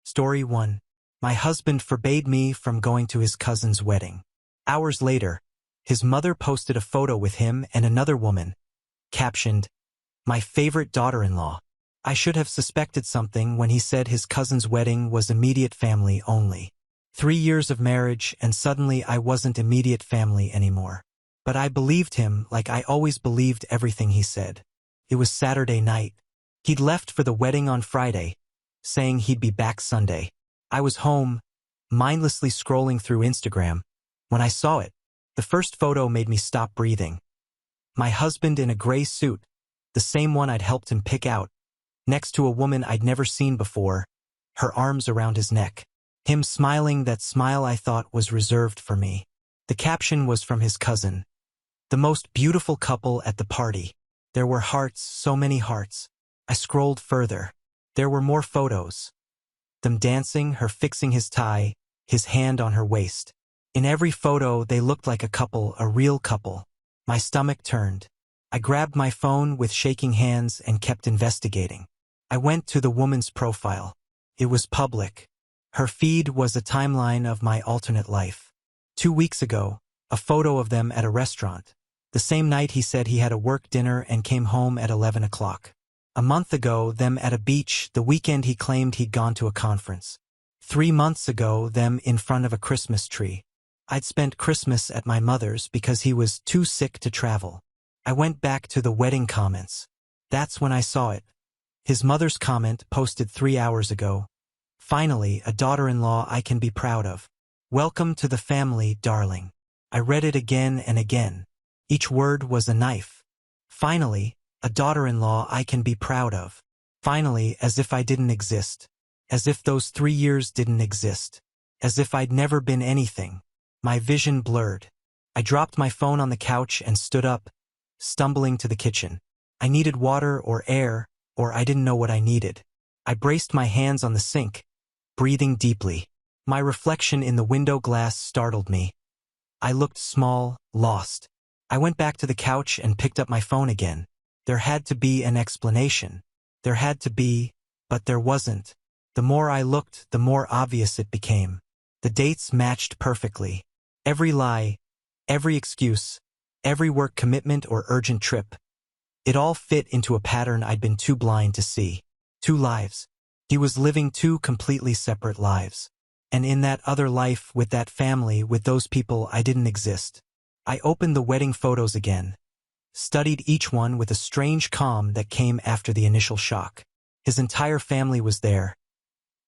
Story 1. My husband forbade me from going to his cousin's wedding. Hours later, his mother posted a photo with him and another woman, captioned, "My favorite daughter-in-law." I should have suspected something when he said his cousin's wedding was immediate family only. 3 years of marriage and suddenly I wasn't immediate family anymore. But I believed him like I always believed everything he said. It was Saturday night. He'd left for the wedding on Friday, saying he'd be back Sunday. I was home, mindlessly scrolling through Instagram, when I saw it. The first photo made me stop breathing. My husband in a gray suit, the same one I'd helped him pick out, next to a woman I'd never seen before, her arms around his neck. Him smiling that smile I thought was reserved for me. The caption was from his cousin. "The most beautiful couple at the party." There were hearts, so many hearts. I scrolled further. There were more photos. Them dancing, her fixing his tie, his hand on her waist. In every photo, they looked like a couple, a real couple. My stomach turned. I grabbed my phone with shaking hands and kept investigating. I went to the woman's profile. It was public. Her feed was a timeline of my alternate life. 2 weeks ago, a photo of them at a restaurant. The same night he said he had a work dinner and came home at 11 o'clock. A month ago, them at a beach. The weekend he claimed he'd gone to a conference. 3 months ago, them in front of a Christmas tree. I'd spent Christmas at my mother's because he was too sick to travel. I went back to the wedding comments. That's when I saw it. His mother's comment, posted 3 hours ago. "Finally, a daughter-in-law I can be proud of. Welcome to the family, darling." I read it again and again. Each word was a knife. Finally, a daughter-in-law I can be proud of. Finally, as if I didn't exist. As if those 3 years didn't exist. As if I'd never been anything. My vision blurred. I dropped my phone on the couch and stood up, stumbling to the kitchen. I needed water or air, or I didn't know what I needed. I braced my hands on the sink, breathing deeply. My reflection in the window glass startled me. I looked small, lost. I went back to the couch and picked up my phone again. There had to be an explanation. There had to be, but there wasn't. The more I looked, the more obvious it became. The dates matched perfectly. Every lie, every excuse, every work commitment or urgent trip. It all fit into a pattern I'd been too blind to see. 2 lives. He was living 2 completely separate lives. And in that other life, with that family, with those people, I didn't exist. I opened the wedding photos again, studied each one with a strange calm that came after the initial shock. His entire family was there.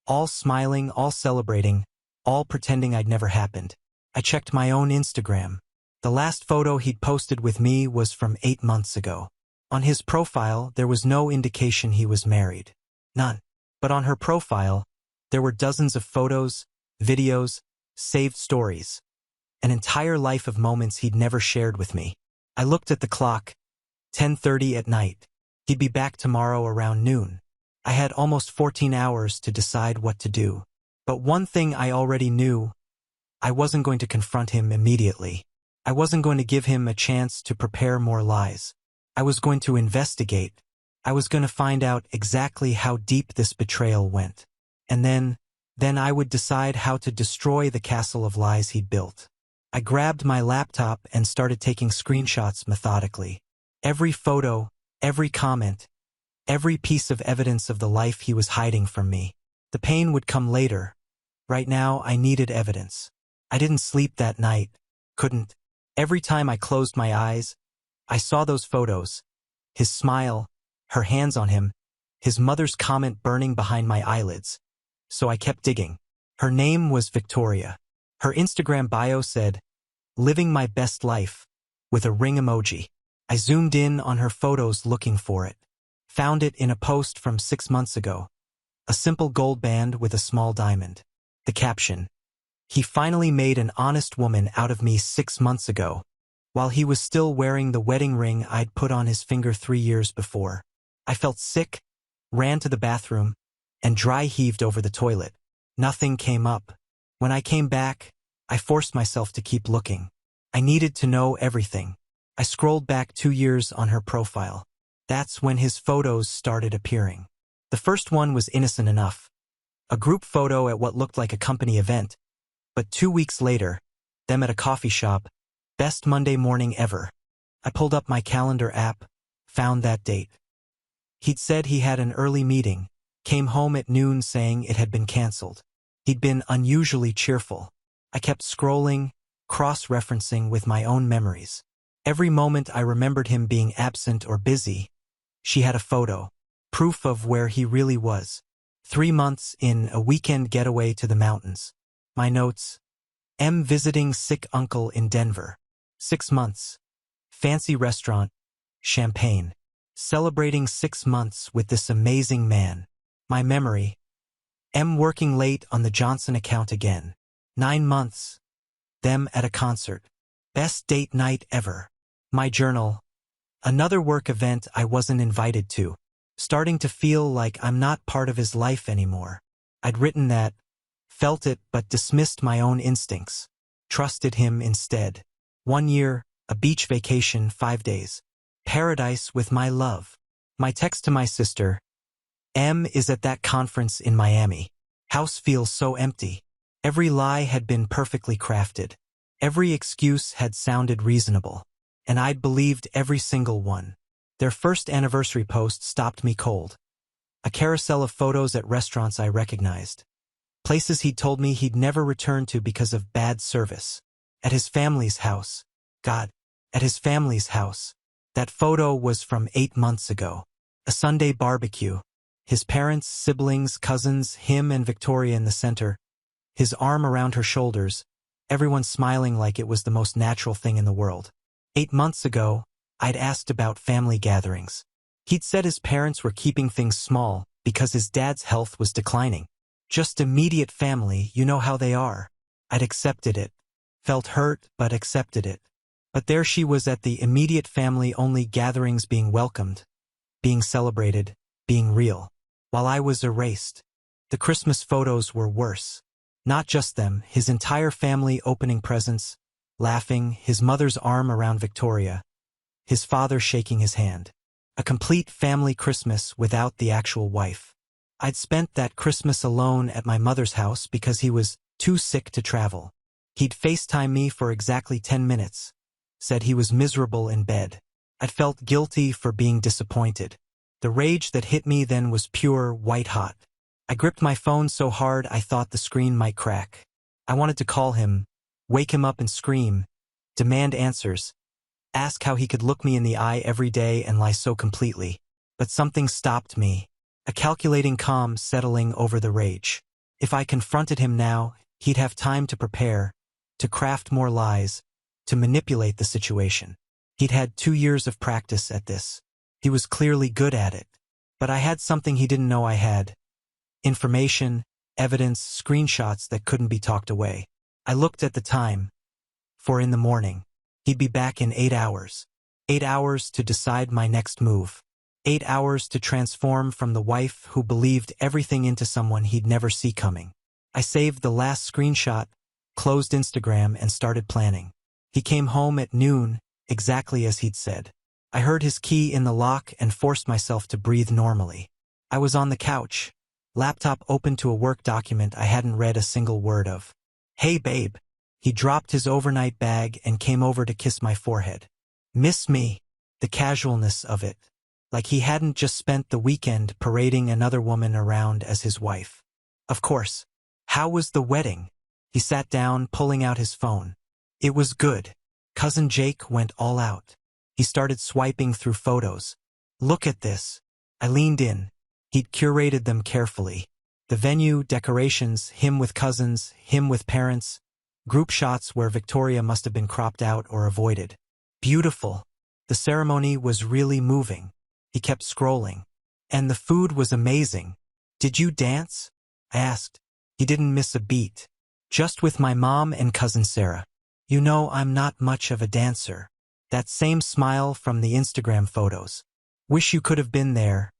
All smiling, all celebrating, all pretending I'd never happened. I checked my own Instagram. The last photo he'd posted with me was from 8 months ago. On his profile, there was no indication he was married. None. But on her profile, there were dozens of photos, videos, saved stories. An entire life of moments he'd never shared with me. I looked at the clock. 10:30 at night. He'd be back tomorrow around noon. I had almost 14 hours to decide what to do. But one thing I already knew, I wasn't going to confront him immediately. I wasn't going to give him a chance to prepare more lies. I was going to investigate. I was going to find out exactly how deep this betrayal went. And then I would decide how to destroy the castle of lies he'd built. I grabbed my laptop and started taking screenshots methodically. Every photo, every comment, every piece of evidence of the life he was hiding from me. The pain would come later. Right now, I needed evidence. I didn't sleep that night. Couldn't. Every time I closed my eyes, I saw those photos. His smile, her hands on him, his mother's comment burning behind my eyelids. So I kept digging. Her name was Victoria. Her Instagram bio said, "Living my best life," with a ring emoji. I zoomed in on her photos looking for it. Found it in a post from 6 months ago. A simple gold band with a small diamond. The caption, "He finally made an honest woman out of me 6 months ago, while he was still wearing the wedding ring I'd put on his finger 3 years before." I felt sick, ran to the bathroom, and dry heaved over the toilet. Nothing came up. When I came back, I forced myself to keep looking. I needed to know everything. I scrolled back 2 years on her profile. That's when his photos started appearing. The first one was innocent enough. A group photo at what looked like a company event. But 2 weeks later, them at a coffee shop. Best Monday morning ever. I pulled up my calendar app, found that date. He'd said he had an early meeting, came home at noon saying it had been canceled. He'd been unusually cheerful. I kept scrolling, cross-referencing with my own memories. Every moment I remembered him being absent or busy, she had a photo, proof of where he really was. 3 months in a weekend getaway to the mountains. My notes: M visiting sick uncle in Denver. 6 months. Fancy restaurant, champagne. Celebrating 6 months with this amazing man. My memory: M working late on the Johnson account again. 9 months. Them at a concert. Best date night ever. My journal: another work event I wasn't invited to. Starting to feel like I'm not part of his life anymore. I'd written that, felt it but dismissed my own instincts. Trusted him instead. 1 year, a beach vacation 5 days. Paradise with my love. My text to my sister: M is at that conference in Miami. House feels so empty. Every lie had been perfectly crafted. Every excuse had sounded reasonable. And I'd believed every single one. Their first anniversary post stopped me cold. A carousel of photos at restaurants I recognized. Places he'd told me he'd never return to because of bad service. At his family's house. God, at his family's house. That photo was from 8 months ago. A Sunday barbecue. His parents, siblings, cousins, him and Victoria in the center. His arm around her shoulders. Everyone smiling like it was the most natural thing in the world. 8 months ago, I'd asked about family gatherings. He'd said his parents were keeping things small because his dad's health was declining. Just immediate family, you know how they are. I'd accepted it. Felt hurt, but accepted it. But there she was at the immediate family-only gatherings being welcomed, being celebrated, being real. While I was erased. The Christmas photos were worse. Not just them, his entire family opening presents, laughing, his mother's arm around Victoria, his father shaking his hand. A complete family Christmas without the actual wife. I'd spent that Christmas alone at my mother's house because he was too sick to travel. He'd FaceTime me for exactly 10 minutes. Said he was miserable in bed. I'd felt guilty for being disappointed. The rage that hit me then was pure, white-hot. I gripped my phone so hard I thought the screen might crack. I wanted to call him, wake him up and scream, demand answers, ask how he could look me in the eye every day and lie so completely. But something stopped me, a calculating calm settling over the rage. If I confronted him now, he'd have time to prepare, to craft more lies, to manipulate the situation. He'd had 2 years of practice at this. He was clearly good at it. But I had something he didn't know I had. Information, evidence, screenshots that couldn't be talked away. I looked at the time. 4 in the morning. He'd be back in 8 hours. 8 hours to decide my next move. 8 hours to transform from the wife who believed everything into someone he'd never see coming. I saved the last screenshot, closed Instagram, and started planning. He came home at noon, exactly as he'd said. I heard his key in the lock and forced myself to breathe normally. I was on the couch, laptop open to a work document I hadn't read a single word of. Hey babe. He dropped his overnight bag and came over to kiss my forehead. Miss me? The casualness of it. Like he hadn't just spent the weekend parading another woman around as his wife. Of course. How was the wedding? He sat down, pulling out his phone. It was good. Cousin Jake went all out. He started swiping through photos. Look at this. I leaned in. He'd curated them carefully. The venue, decorations, him with cousins, him with parents. Group shots where Victoria must have been cropped out or avoided. Beautiful. The ceremony was really moving. He kept scrolling. And the food was amazing. Did you dance? I asked. He didn't miss a beat. Just with my mom and cousin Sarah. You know I'm not much of a dancer. That same smile from the Instagram photos. Wish you could have been there.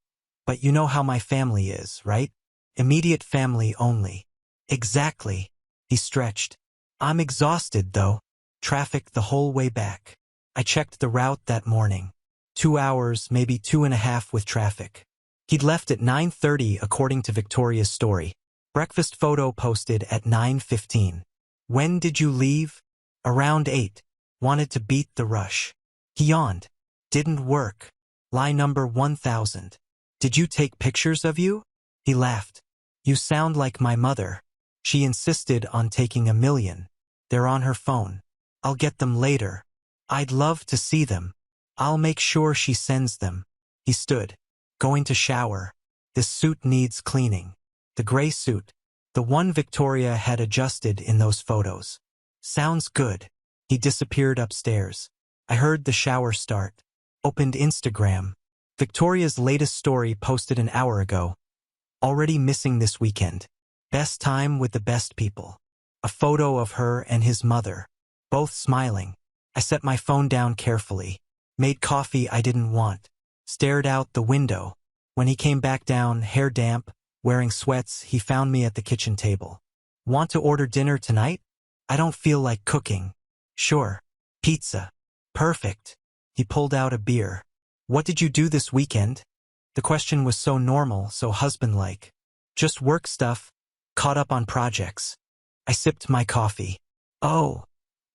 But you know how my family is, right? Immediate family only. Exactly. He stretched. I'm exhausted, though. Traffic the whole way back. I checked the route that morning. 2 hours, maybe 2.5 with traffic. He'd left at 9:30 according to Victoria's story. Breakfast photo posted at 9:15. When did you leave? Around 8. Wanted to beat the rush. He yawned. Didn't work. Lie number 1000. Did you take pictures of you? He laughed. You sound like my mother. She insisted on taking 1,000,000. They're on her phone. I'll get them later. I'd love to see them. I'll make sure she sends them. He stood. Going to shower. This suit needs cleaning. The gray suit. The one Victoria had adjusted in those photos. Sounds good. He disappeared upstairs. I heard the shower start. Opened Instagram. Victoria's latest story posted an hour ago. Already missing this weekend. Best time with the best people. A photo of her and his mother. Both smiling. I set my phone down carefully. Made coffee I didn't want. Stared out the window. When he came back down, hair damp, wearing sweats, he found me at the kitchen table. Want to order dinner tonight? I don't feel like cooking. Sure. Pizza. Perfect. He pulled out a beer. What did you do this weekend? The question was so normal, so husband-like. Just work stuff. Caught up on projects. I sipped my coffee. Oh.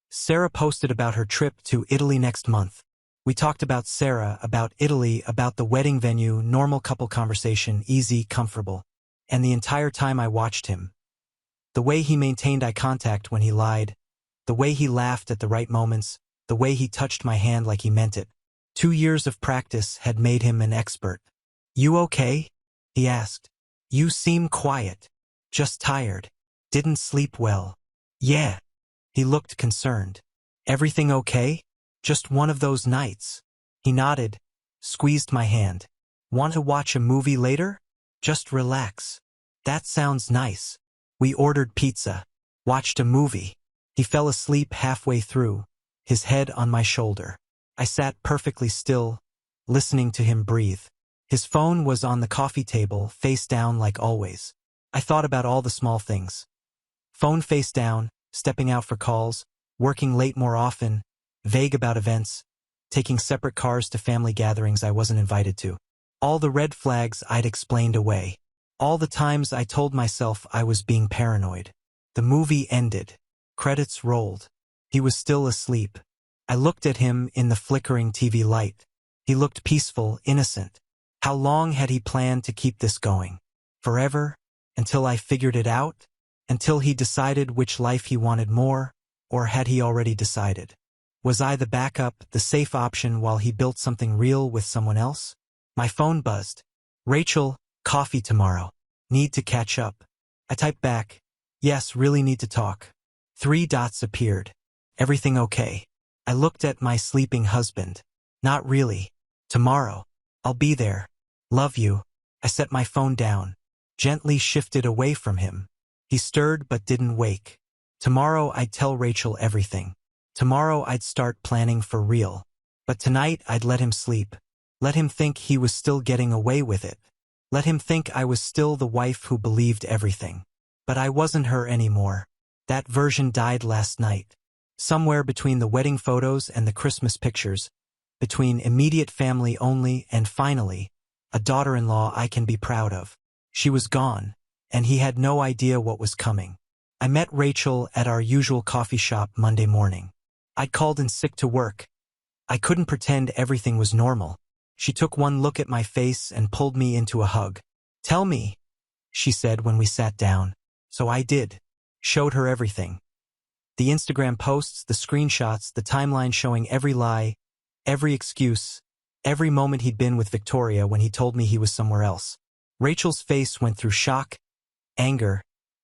Sarah posted about her trip to Italy next month. We talked about Sarah, about Italy, about the wedding venue, normal couple conversation, easy, comfortable. And the entire time I watched him. The way he maintained eye contact when he lied. The way he laughed at the right moments. The way he touched my hand like he meant it. 2 years of practice had made him an expert. You okay? He asked. You seem quiet. Just tired. Didn't sleep well. Yeah. He looked concerned. Everything okay? Just one of those nights. He nodded, squeezed my hand. Want to watch a movie later? Just relax. That sounds nice. We ordered pizza. Watched a movie. He fell asleep halfway through, his head on my shoulder. I sat perfectly still, listening to him breathe. His phone was on the coffee table, face down like always. I thought about all the small things. Phone face down, stepping out for calls, working late more often, vague about events, taking separate cars to family gatherings I wasn't invited to. All the red flags I'd explained away. All the times I told myself I was being paranoid. The movie ended. Credits rolled. He was still asleep. I looked at him in the flickering TV light. He looked peaceful, innocent. How long had he planned to keep this going? Forever? Until I figured it out? Until he decided which life he wanted more? Or had he already decided? Was I the backup, the safe option while he built something real with someone else? My phone buzzed. Rachel, coffee tomorrow. Need to catch up. I typed back. Yes, really need to talk. 3 dots appeared. Everything okay? I looked at my sleeping husband. Not really. Tomorrow. I'll be there. Love you. I set my phone down. Gently shifted away from him. He stirred but didn't wake. Tomorrow I'd tell Rachel everything. Tomorrow I'd start planning for real. But tonight I'd let him sleep. Let him think he was still getting away with it. Let him think I was still the wife who believed everything. But I wasn't her anymore. That version died last night. Somewhere between the wedding photos and the Christmas pictures, between immediate family only and finally, a daughter-in-law I can be proud of. She was gone, and he had no idea what was coming. I met Rachel at our usual coffee shop Monday morning. I'd called in sick to work. I couldn't pretend everything was normal. She took one look at my face and pulled me into a hug. Tell me, she said when we sat down. So I did. Showed her everything. The Instagram posts, the screenshots, the timeline showing every lie, every excuse, every moment he'd been with Victoria when he told me he was somewhere else. Rachel's face went through shock, anger,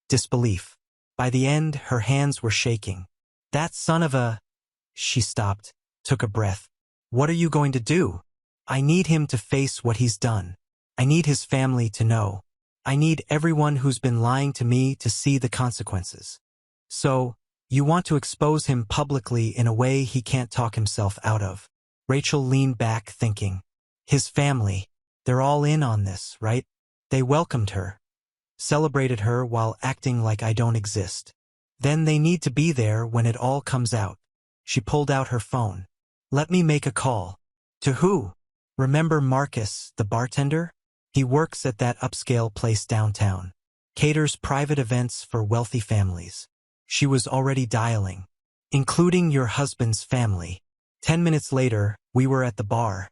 disbelief. By the end, her hands were shaking. That son of a... She stopped, took a breath. What are you going to do? I need him to face what he's done. I need his family to know. I need everyone who's been lying to me to see the consequences. So, you want to expose him publicly in a way he can't talk himself out of. Rachel leaned back, thinking. His family. They're all in on this, right? They welcomed her. Celebrated her while acting like I don't exist. Then they need to be there when it all comes out. She pulled out her phone. Let me make a call. To who? Remember Marcus, the bartender? He works at that upscale place downtown. Caters private events for wealthy families. She was already dialing. Including your husband's family. 10 minutes later, we were at the bar.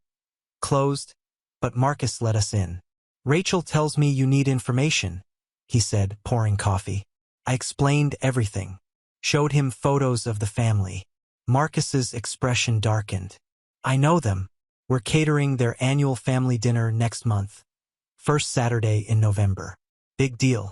Closed, but Marcus let us in. Rachel tells me you need information, he said, pouring coffee. I explained everything. Showed him photos of the family. Marcus's expression darkened. I know them. We're catering their annual family dinner next month. First Saturday in November. Big deal.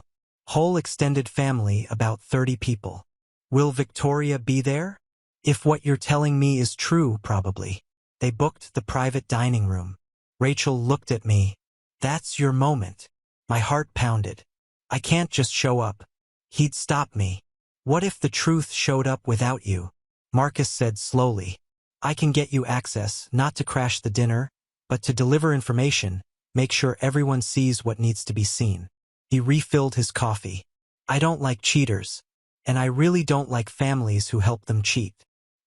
Whole extended family, about 30 people. Will Victoria be there? If what you're telling me is true, probably. They booked the private dining room. Rachel looked at me. That's your moment. My heart pounded. I can't just show up. He'd stop me. What if the truth showed up without you? Marcus said slowly. I can get you access, not to crash the dinner, but to deliver information, make sure everyone sees what needs to be seen. He refilled his coffee. I don't like cheaters. And I really don't like families who help them cheat.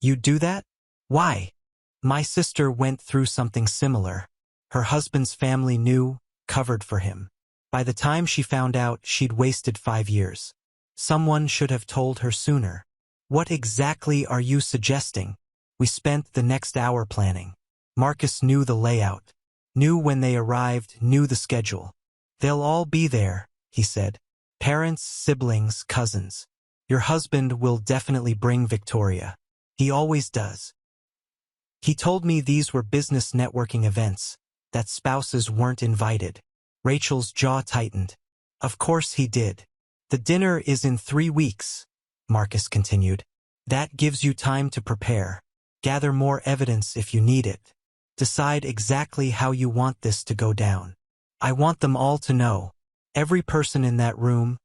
You do that? Why? My sister went through something similar. Her husband's family knew, covered for him. By the time she found out, she'd wasted 5 years. Someone should have told her sooner. What exactly are you suggesting? We spent the next hour planning. Marcus knew the layout. Knew when they arrived, knew the schedule. They'll all be there, he said. Parents, siblings, cousins. Your husband will definitely bring Victoria. He always does. He told me these were business networking events, that spouses weren't invited. Rachel's jaw tightened. Of course he did. The dinner is in 3 weeks, Marcus continued. That gives you time to prepare. Gather more evidence if you need it. Decide exactly how you want this to go down. I want them all to know. Every person in that room.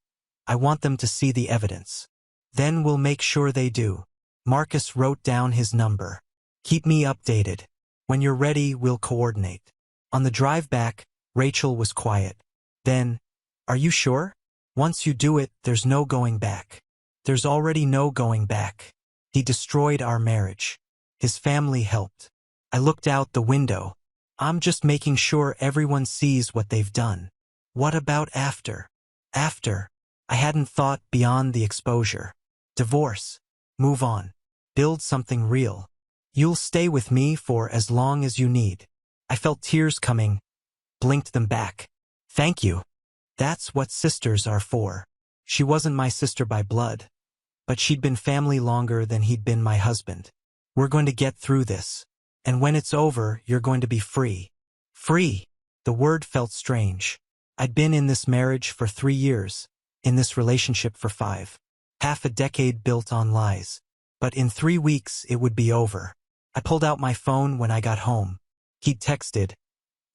I want them to see the evidence. Then we'll make sure they do. Marcus wrote down his number. Keep me updated. When you're ready, we'll coordinate. On the drive back, Rachel was quiet. Then, are you sure? Once you do it, there's no going back. There's already no going back. He destroyed our marriage. His family helped. I looked out the window. I'm just making sure everyone sees what they've done. What about after? After? I hadn't thought beyond the exposure. Divorce. Move on. Build something real. You'll stay with me for as long as you need. I felt tears coming. Blinked them back. Thank you. That's what sisters are for. She wasn't my sister by blood, but she'd been family longer than he'd been my husband. We're going to get through this. And when it's over, you're going to be free. Free. The word felt strange. I'd been in this marriage for 3 years, in this relationship for 5. Half a decade built on lies. But in 3 weeks, it would be over. I pulled out my phone when I got home. He'd texted,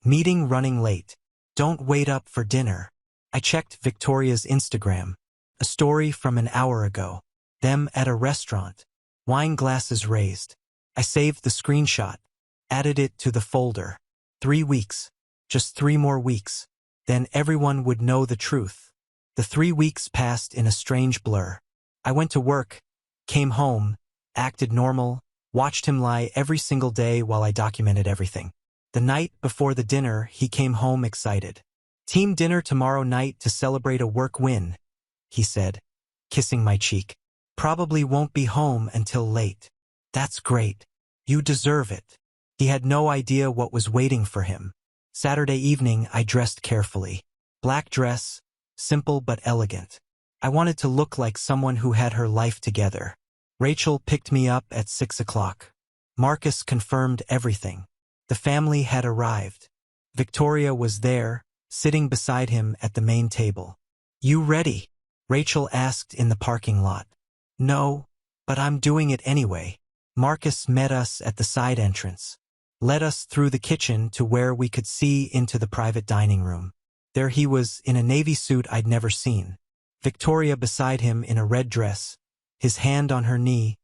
meeting running late. Don't wait up for dinner. I checked Victoria's Instagram. A story from an hour ago. Them at a restaurant. Wine glasses raised. I saved the screenshot. Added it to the folder. 3 weeks. Just 3 more weeks. Then everyone would know the truth. The 3 weeks passed in a strange blur. I went to work, came home, acted normal, watched him lie every single day while I documented everything. The night before the dinner, he came home excited. Team dinner tomorrow night to celebrate a work win, he said, kissing my cheek. Probably won't be home until late. That's great. You deserve it. He had no idea what was waiting for him. Saturday evening, I dressed carefully. Black dress, simple but elegant. I wanted to look like someone who had her life together. Rachel picked me up at 6 o'clock. Marcus confirmed everything. The family had arrived. Victoria was there, sitting beside him at the main table. You ready? Rachel asked in the parking lot. No, but I'm doing it anyway. Marcus met us at the side entrance. Led us through the kitchen to where we could see into the private dining room. There he was in a navy suit I'd never seen. Victoria beside him in a red dress, his hand on her knee,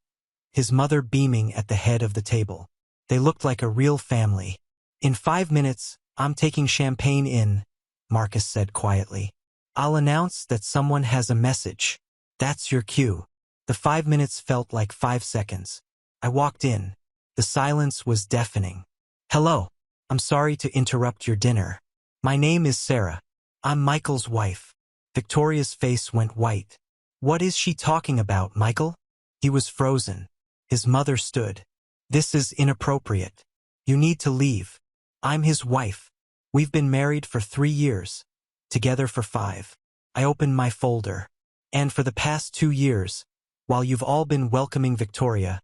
his mother beaming at the head of the table. They looked like a real family. In 5 minutes, I'm taking champagne in, Marcus said quietly. I'll announce that someone has a message. That's your cue. The 5 minutes felt like 5 seconds. I walked in. The silence was deafening. Hello. I'm sorry to interrupt your dinner. My name is Sarah. I'm Michael's wife. Victoria's face went white. What is she talking about, Michael? He was frozen. His mother stood. This is inappropriate. You need to leave. I'm his wife. We've been married for 3 years. Together for 5. I opened my folder. And for the past 2 years, while you've all been welcoming Victoria,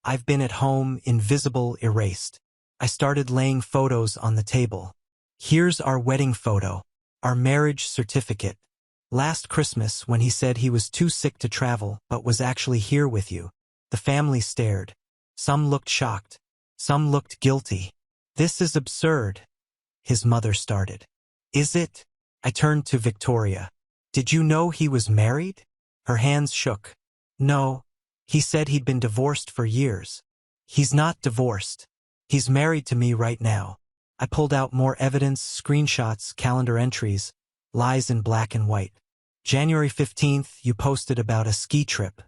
I've been at home, invisible, erased. I started laying photos on the table. Here's our wedding photo, our marriage certificate. Last Christmas, when he said he was too sick to travel but was actually here with you, the family stared. Some looked shocked. Some looked guilty. This is absurd, his mother started. Is it? I turned to Victoria. Did you know he was married? Her hands shook. No. He said he'd been divorced for years. He's not divorced. He's married to me right now. I pulled out more evidence, screenshots, calendar entries, lies in black and white. January 15th, you posted about a ski trip.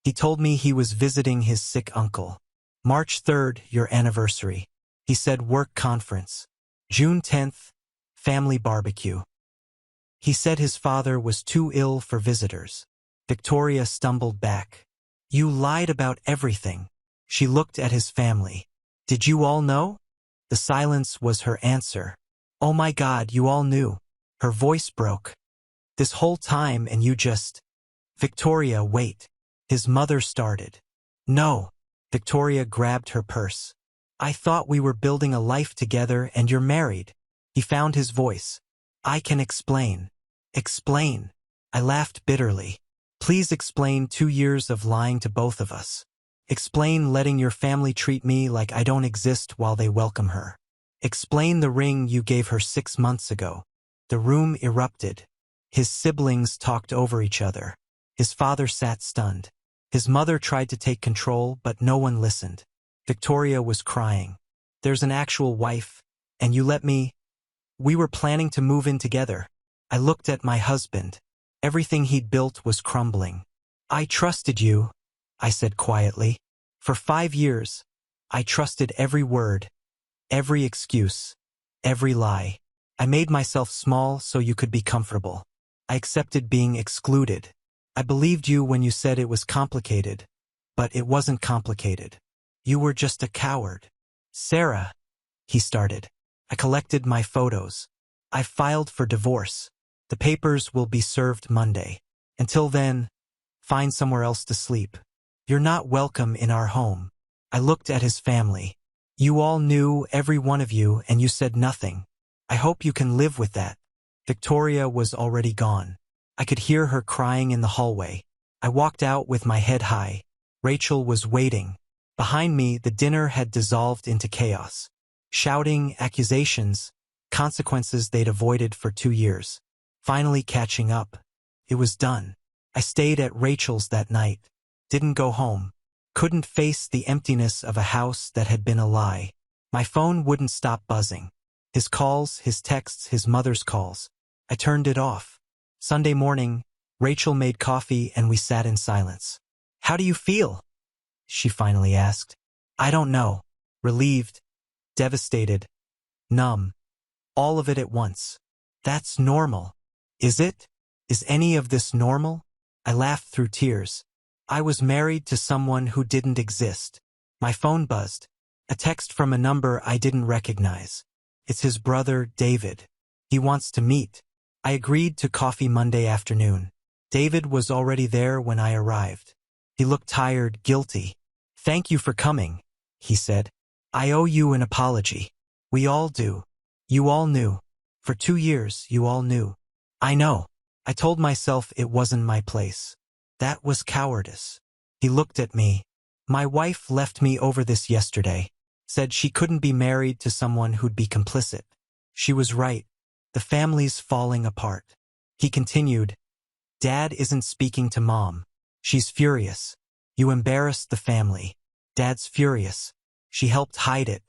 He told me he was visiting his sick uncle. March 3rd, your anniversary. He said work conference. June 10th, family barbecue. He said his father was too ill for visitors. Victoria stumbled back. You lied about everything. She looked at his family. Did you all know? The silence was her answer. Oh my God, you all knew. Her voice broke. This whole time and you just… Victoria, wait. His mother started. No. Victoria grabbed her purse. I thought we were building a life together and you're married. He found his voice. I can explain. Explain. I laughed bitterly. Please explain 2 years of lying to both of us. Explain letting your family treat me like I don't exist while they welcome her. Explain the ring you gave her 6 months ago. The room erupted. His siblings talked over each other. His father sat stunned. His mother tried to take control, but no one listened. Victoria was crying. There's an actual wife, and you let me… We were planning to move in together. I looked at my husband. Everything he'd built was crumbling. I trusted you, I said quietly. For 5 years, I trusted every word, every excuse, every lie. I made myself small so you could be comfortable. I accepted being excluded. I believed you when you said it was complicated, but it wasn't complicated. You were just a coward. Sarah, he started. I collected my photos. I filed for divorce. The papers will be served Monday. Until then, find somewhere else to sleep. You're not welcome in our home. I looked at his family. You all knew, every one of you, and you said nothing. I hope you can live with that. Victoria was already gone. I could hear her crying in the hallway. I walked out with my head high. Rachel was waiting. Behind me, the dinner had dissolved into chaos. Shouting, accusations, consequences they'd avoided for 2 years. Finally catching up. It was done. I stayed at Rachel's that night. Didn't go home. Couldn't face the emptiness of a house that had been a lie. My phone wouldn't stop buzzing. His calls, his texts, his mother's calls. I turned it off. Sunday morning, Rachel made coffee and we sat in silence. How do you feel? She finally asked. I don't know. Relieved, devastated, numb. All of it at once. That's normal. Is it? Is any of this normal? I laughed through tears. I was married to someone who didn't exist. My phone buzzed. A text from a number I didn't recognize. It's his brother, David. He wants to meet. I agreed to coffee Monday afternoon. David was already there when I arrived. He looked tired, guilty. Thank you for coming, he said. I owe you an apology. We all do. You all knew. For 2 years, you all knew. I know. I told myself it wasn't my place. That was cowardice. He looked at me. My wife left me over this yesterday. Said she couldn't be married to someone who'd be complicit. She was right. The family's falling apart. He continued. Dad isn't speaking to Mom. She's furious. You embarrassed the family. Dad's furious. She helped hide it.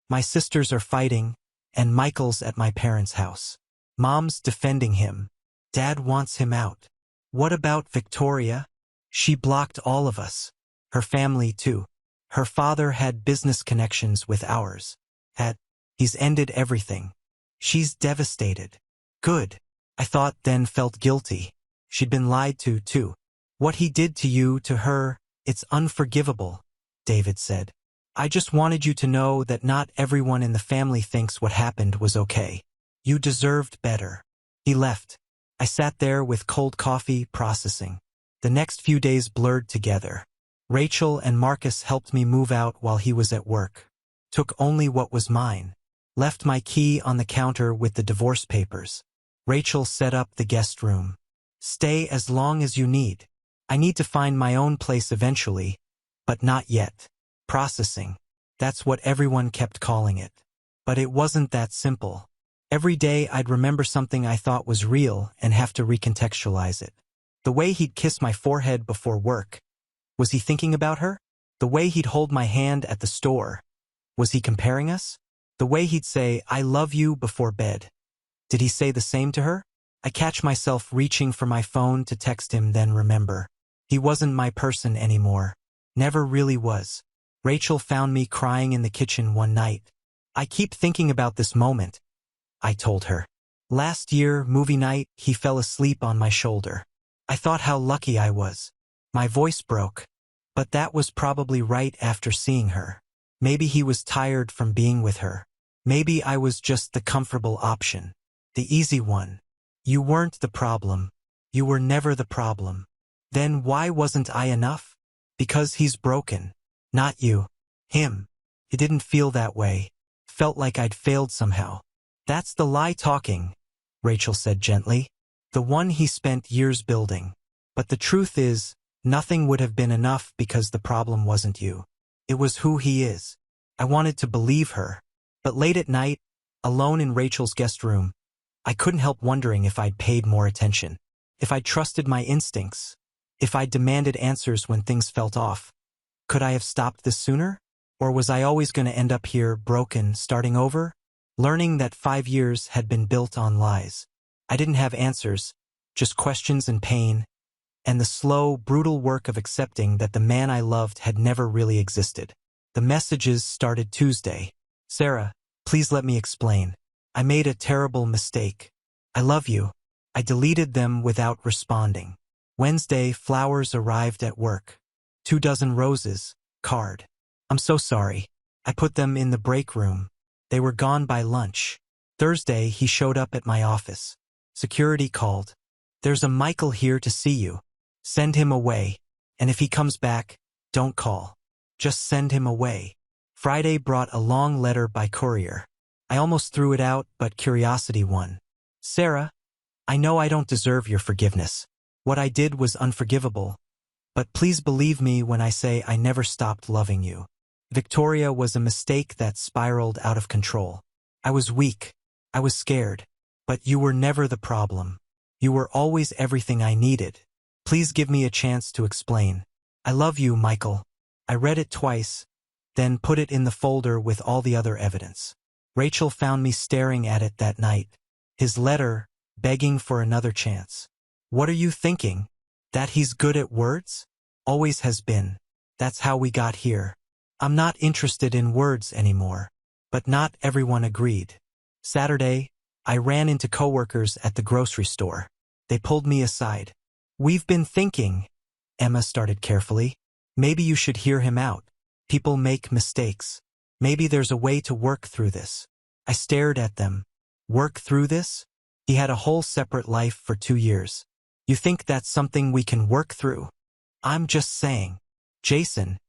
My sisters are fighting, and Michael's at my parents' house. Mom's defending him. Dad wants him out. What about Victoria? She blocked all of us. Her family, too. Her father had business connections with ours. He's ended everything. She's devastated. Good. I thought, then felt guilty. She'd been lied to, too. What he did to you, to her, it's unforgivable, David said. I just wanted you to know that not everyone in the family thinks what happened was okay. You deserved better. He left. I sat there with cold coffee, processing. The next few days blurred together. Rachel and Marcus helped me move out while he was at work. Took only what was mine. Left my key on the counter with the divorce papers. Rachel set up the guest room. Stay as long as you need. I need to find my own place eventually, but not yet. Processing. That's what everyone kept calling it. But it wasn't that simple. Every day I'd remember something I thought was real and have to recontextualize it. The way he'd kiss my forehead before work. Was he thinking about her? The way he'd hold my hand at the store. Was he comparing us? The way he'd say, "I love you," before bed. Did he say the same to her? I catch myself reaching for my phone to text him, then remember. He wasn't my person anymore. Never really was. Rachel found me crying in the kitchen one night. I keep thinking about this moment, I told her. Last year, movie night, he fell asleep on my shoulder. I thought how lucky I was. My voice broke. But that was probably right after seeing her. Maybe he was tired from being with her. Maybe I was just the comfortable option. The easy one. You weren't the problem. You were never the problem. Then why wasn't I enough? Because he's broken. Not you. Him. It didn't feel that way. Felt like I'd failed somehow. That's the lie talking, Rachel said gently. The one he spent years building. But the truth is, nothing would have been enough because the problem wasn't you. It was who he is. I wanted to believe her. But late at night, alone in Rachel's guest room, I couldn't help wondering if I'd paid more attention. If I'd trusted my instincts. If I'd demanded answers when things felt off. Could I have stopped this sooner? Or was I always going to end up here, broken, starting over? Learning that 5 years had been built on lies. I didn't have answers, just questions and pain, and the slow, brutal work of accepting that the man I loved had never really existed. The messages started Tuesday. Sarah, please let me explain. I made a terrible mistake. I love you. I deleted them without responding. Wednesday, flowers arrived at work. 24 roses, card. I'm so sorry. I put them in the break room. They were gone by lunch. Thursday, he showed up at my office. Security called. There's a Michael here to see you. Send him away. And if he comes back, don't call. Just send him away. Friday brought a long letter by courier. I almost threw it out, but curiosity won. Sarah, I know I don't deserve your forgiveness. What I did was unforgivable. But please believe me when I say I never stopped loving you. Victoria was a mistake that spiraled out of control. I was weak. I was scared. But you were never the problem. You were always everything I needed. Please give me a chance to explain. I love you, Michael. I read it twice, then put it in the folder with all the other evidence. Rachel found me staring at it that night. His letter, begging for another chance. What are you thinking? That he's good at words? Always has been. That's how we got here. I'm not interested in words anymore. But not everyone agreed. Saturday, I ran into coworkers at the grocery store. They pulled me aside. We've been thinking, Emma started carefully. Maybe you should hear him out. People make mistakes. Maybe there's a way to work through this. I stared at them. Work through this? He had a whole separate life for 2 years. You think that's something we can work through? I'm just saying. Jason,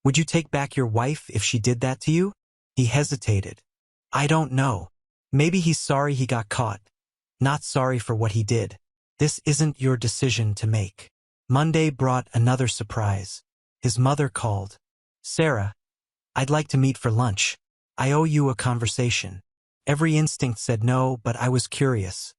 would you take back your wife if she did that to you? He hesitated. I don't know. Maybe he's sorry he got caught. Not sorry for what he did. This isn't your decision to make. Monday brought another surprise. His mother called. Sarah, I'd like to meet for lunch. I owe you a conversation. Every instinct said no, but I was curious.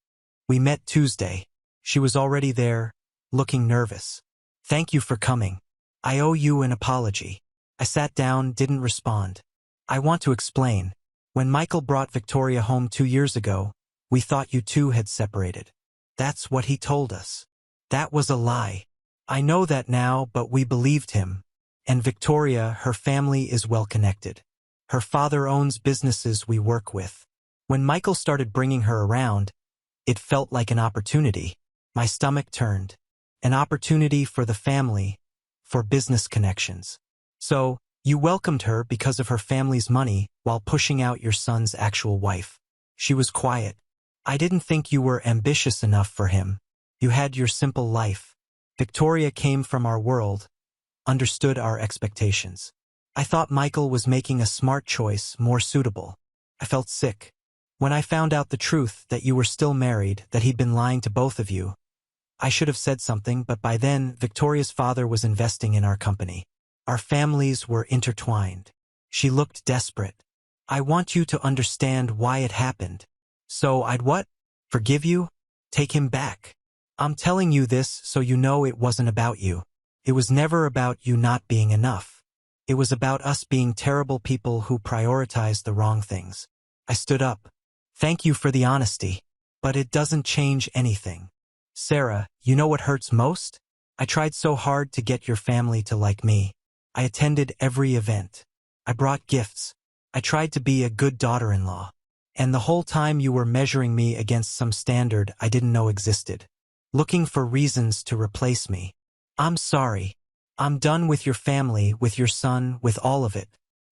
We met Tuesday. She was already there, looking nervous. Thank you for coming. I owe you an apology. I sat down, didn't respond. I want to explain. When Michael brought Victoria home 2 years ago, we thought you two had separated. That's what he told us. That was a lie. I know that now, but we believed him. And Victoria, her family is well connected. Her father owns businesses we work with. When Michael started bringing her around, It felt like an opportunity. My stomach turned. An opportunity for the family, for business connections. So, you welcomed her because of her family's money while pushing out your son's actual wife. She was quiet. I didn't think you were ambitious enough for him. You had your simple life. Victoria came from our world, understood our expectations. I thought Michael was making a smart choice, more suitable. I felt sick. When I found out the truth, that you were still married, that he'd been lying to both of you, I should have said something, but by then, Victoria's father was investing in our company. Our families were intertwined. She looked desperate. I want you to understand why it happened. So I'd what? Forgive you? Take him back. I'm telling you this so you know it wasn't about you. It was never about you not being enough. It was about us being terrible people who prioritized the wrong things. I stood up. Thank you for the honesty. But it doesn't change anything. Sarah, you know what hurts most? I tried so hard to get your family to like me. I attended every event. I brought gifts. I tried to be a good daughter-in-law. And the whole time you were measuring me against some standard I didn't know existed. Looking for reasons to replace me. I'm sorry. I'm done with your family, with your son, with all of it.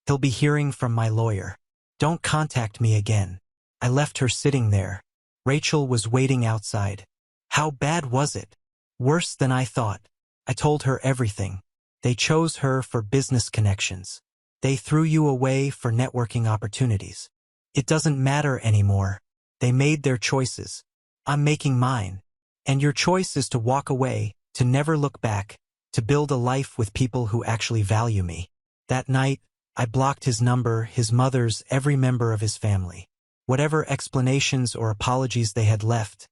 He'll be hearing from my lawyer. Don't contact me again. I left her sitting there. Rachel was waiting outside. How bad was it? Worse than I thought. I told her everything. They chose her for business connections. They threw you away for networking opportunities. It doesn't matter anymore. They made their choices. I'm making mine. And your choice is to walk away, to never look back, to build a life with people who actually value me. That night, I blocked his number, his mother's, every member of his family. Whatever explanations or apologies they had left,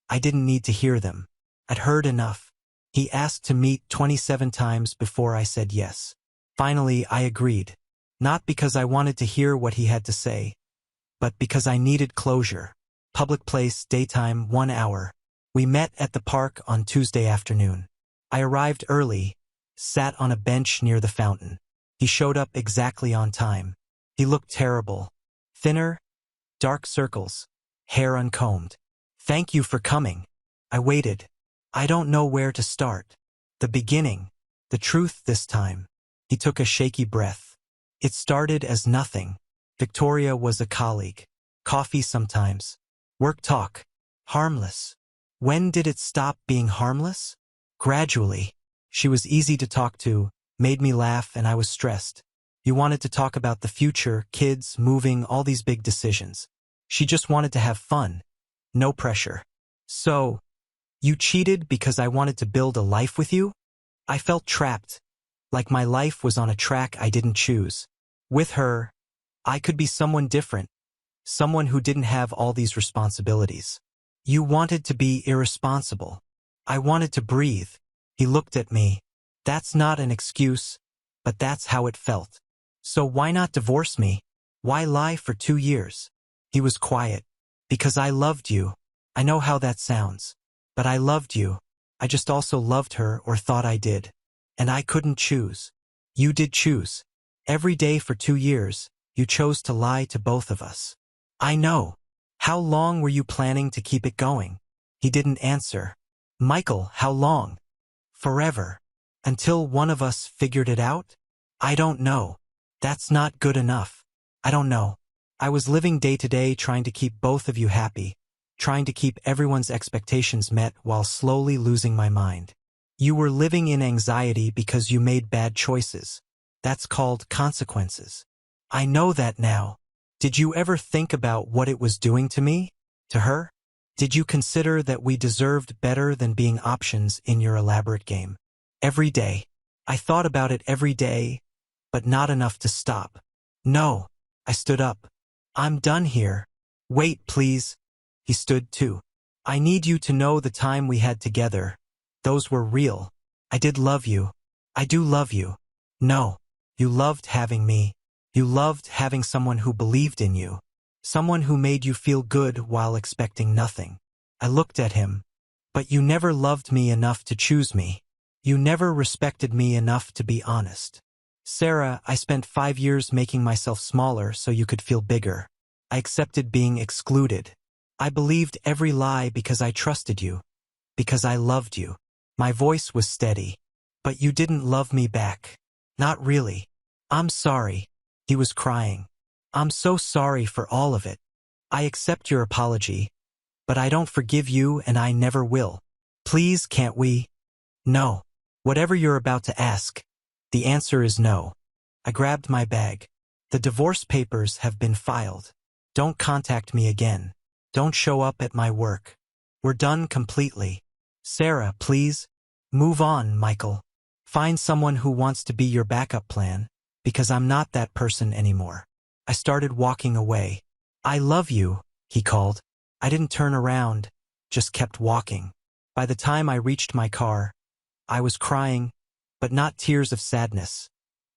I didn't need to hear them. I'd heard enough. He asked to meet 27 times before I said yes. Finally, I agreed. Not because I wanted to hear what he had to say, but because I needed closure. Public place, daytime, 1 hour. We met at the park on Tuesday afternoon. I arrived early, sat on a bench near the fountain. He showed up exactly on time. He looked terrible. Thinner, dark circles, hair uncombed. Thank you for coming. I waited. I don't know where to start. The beginning, the truth this time. He took a shaky breath. It started as nothing. Victoria was a colleague. Coffee sometimes. Work talk. Harmless. When did it stop being harmless? Gradually. She was easy to talk to, made me laugh, and I was stressed. You wanted to talk about the future, kids, moving, all these big decisions. She just wanted to have fun. No pressure. So, you cheated because I wanted to build a life with you? I felt trapped, like my life was on a track I didn't choose. With her, I could be someone different, someone who didn't have all these responsibilities. You wanted to be irresponsible. I wanted to breathe. He looked at me. That's not an excuse, but that's how it felt. So why not divorce me? Why lie for 2 years? He was quiet. Because I loved you. I know how that sounds. But I loved you. I just also loved her, or thought I did. And I couldn't choose. You did choose. Every day for 2 years, you chose to lie to both of us. I know. How long were you planning to keep it going? He didn't answer. Michael, how long? Forever. Until one of us figured it out? I don't know. That's not good enough. I don't know. I was living day to day trying to keep both of you happy, trying to keep everyone's expectations met while slowly losing my mind. You were living in anxiety because you made bad choices. That's called consequences. I know that now. Did you ever think about what it was doing to me? To her? Did you consider that we deserved better than being options in your elaborate game? Every day. I thought about it every day, but not enough to stop. No. I stood up. I'm done here. Wait, please. He stood too. I need you to know the time we had together. Those were real. I did love you. I do love you. No. You loved having me. You loved having someone who believed in you. Someone who made you feel good while expecting nothing. I looked at him. But you never loved me enough to choose me. You never respected me enough to be honest. Sarah, I spent 5 years making myself smaller so you could feel bigger. I accepted being excluded. I believed every lie because I trusted you, because I loved you. My voice was steady. But you didn't love me back. Not really. I'm sorry. He was crying. I'm so sorry for all of it. I accept your apology, but I don't forgive you and I never will. Please, can't we? No. Whatever you're about to ask, the answer is no. I grabbed my bag. The divorce papers have been filed. Don't contact me again. Don't show up at my work. We're done completely. Sarah, please. Move on, Michael. Find someone who wants to be your backup plan, because I'm not that person anymore. I started walking away. I love you, he called. I didn't turn around, just kept walking. By the time I reached my car, I was crying, but not tears of sadness.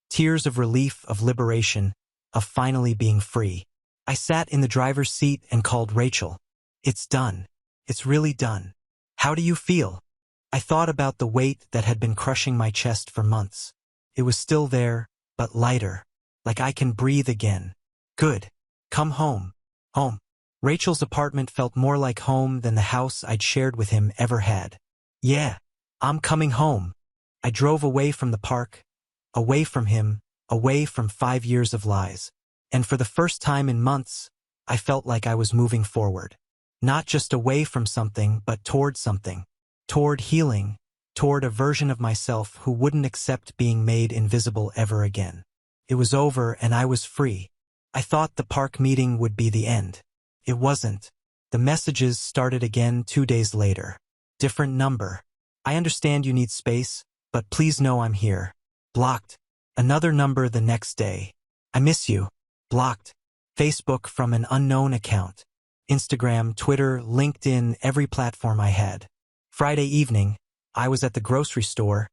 Tears of relief, of liberation, of finally being free. I sat in the driver's seat and called Rachel. It's done. It's really done. How do you feel? I thought about the weight that had been crushing my chest for months. It was still there, but lighter. Like I can breathe again. Good. Come home. Home. Rachel's apartment felt more like home than the house I'd shared with him ever had. Yeah, I'm coming home. I drove away from the park, away from him, away from 5 years of lies. And for the first time in months, I felt like I was moving forward. Not just away from something, but toward something. Toward healing, toward a version of myself who wouldn't accept being made invisible ever again. It was over and I was free. I thought the park meeting would be the end. It wasn't. The messages started again 2 days later. Different number. I understand you need space, but please know I'm here. Blocked. Another number the next day. I miss you. Blocked. Facebook from an unknown account. Instagram, Twitter, LinkedIn, every platform I had. Friday evening, I was at the grocery store,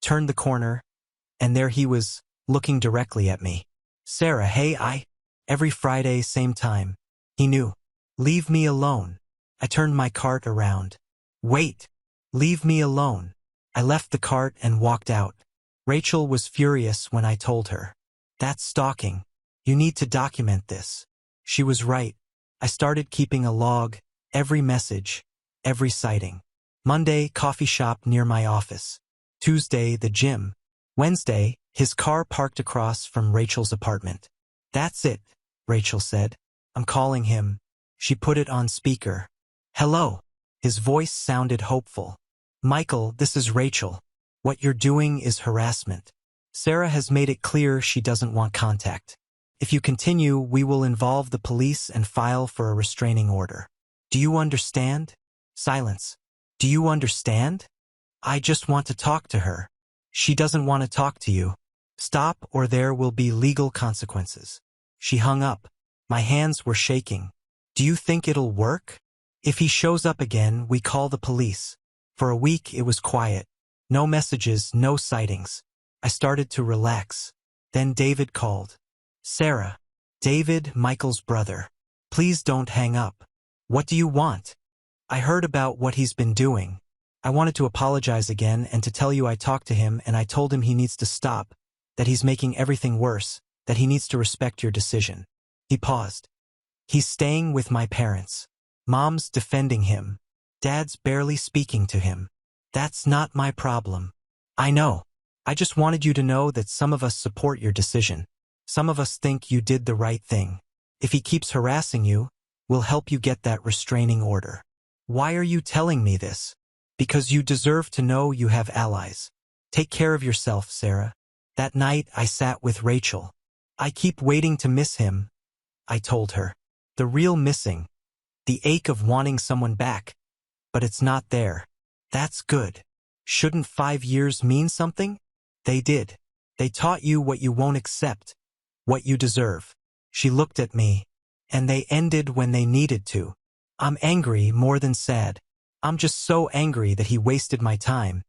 turned the corner, and there he was, looking directly at me. Sarah, hey, every Friday, same time. He knew. Leave me alone. I turned my cart around. Wait. Leave me alone. I left the cart and walked out. Rachel was furious when I told her. That's stalking. You need to document this. She was right. I started keeping a log, every message, every sighting. Monday, coffee shop near my office. Tuesday, the gym. Wednesday, his car parked across from Rachel's apartment. That's it, Rachel said. I'm calling him. She put it on speaker. Hello. His voice sounded hopeful. Michael, this is Rachel. What you're doing is harassment. Sarah has made it clear she doesn't want contact. If you continue, we will involve the police and file for a restraining order. Do you understand? Silence. Do you understand? I just want to talk to her. She doesn't want to talk to you. Stop or there will be legal consequences. She hung up. My hands were shaking. Do you think it'll work? If he shows up again, we call the police. For a week it was quiet. No messages, no sightings. I started to relax. Then David called. Sarah. David, Michael's brother. Please don't hang up. What do you want? I heard about what he's been doing. I wanted to apologize again and to tell you I talked to him and I told him he needs to stop, that he's making everything worse, that he needs to respect your decision. He paused. He's staying with my parents. Mom's defending him. Dad's barely speaking to him. That's not my problem. I know. I just wanted you to know that some of us support your decision. Some of us think you did the right thing. If he keeps harassing you, we'll help you get that restraining order. Why are you telling me this? Because you deserve to know you have allies. Take care of yourself, Sarah. That night I sat with Rachel. I keep waiting to miss him, I told her. The real missing. The ache of wanting someone back. But it's not there. That's good. Shouldn't 5 years mean something? They did. They taught you what you won't accept, what you deserve. She looked at me, and they ended when they needed to. I'm angry more than sad. I'm just so angry that he wasted my time,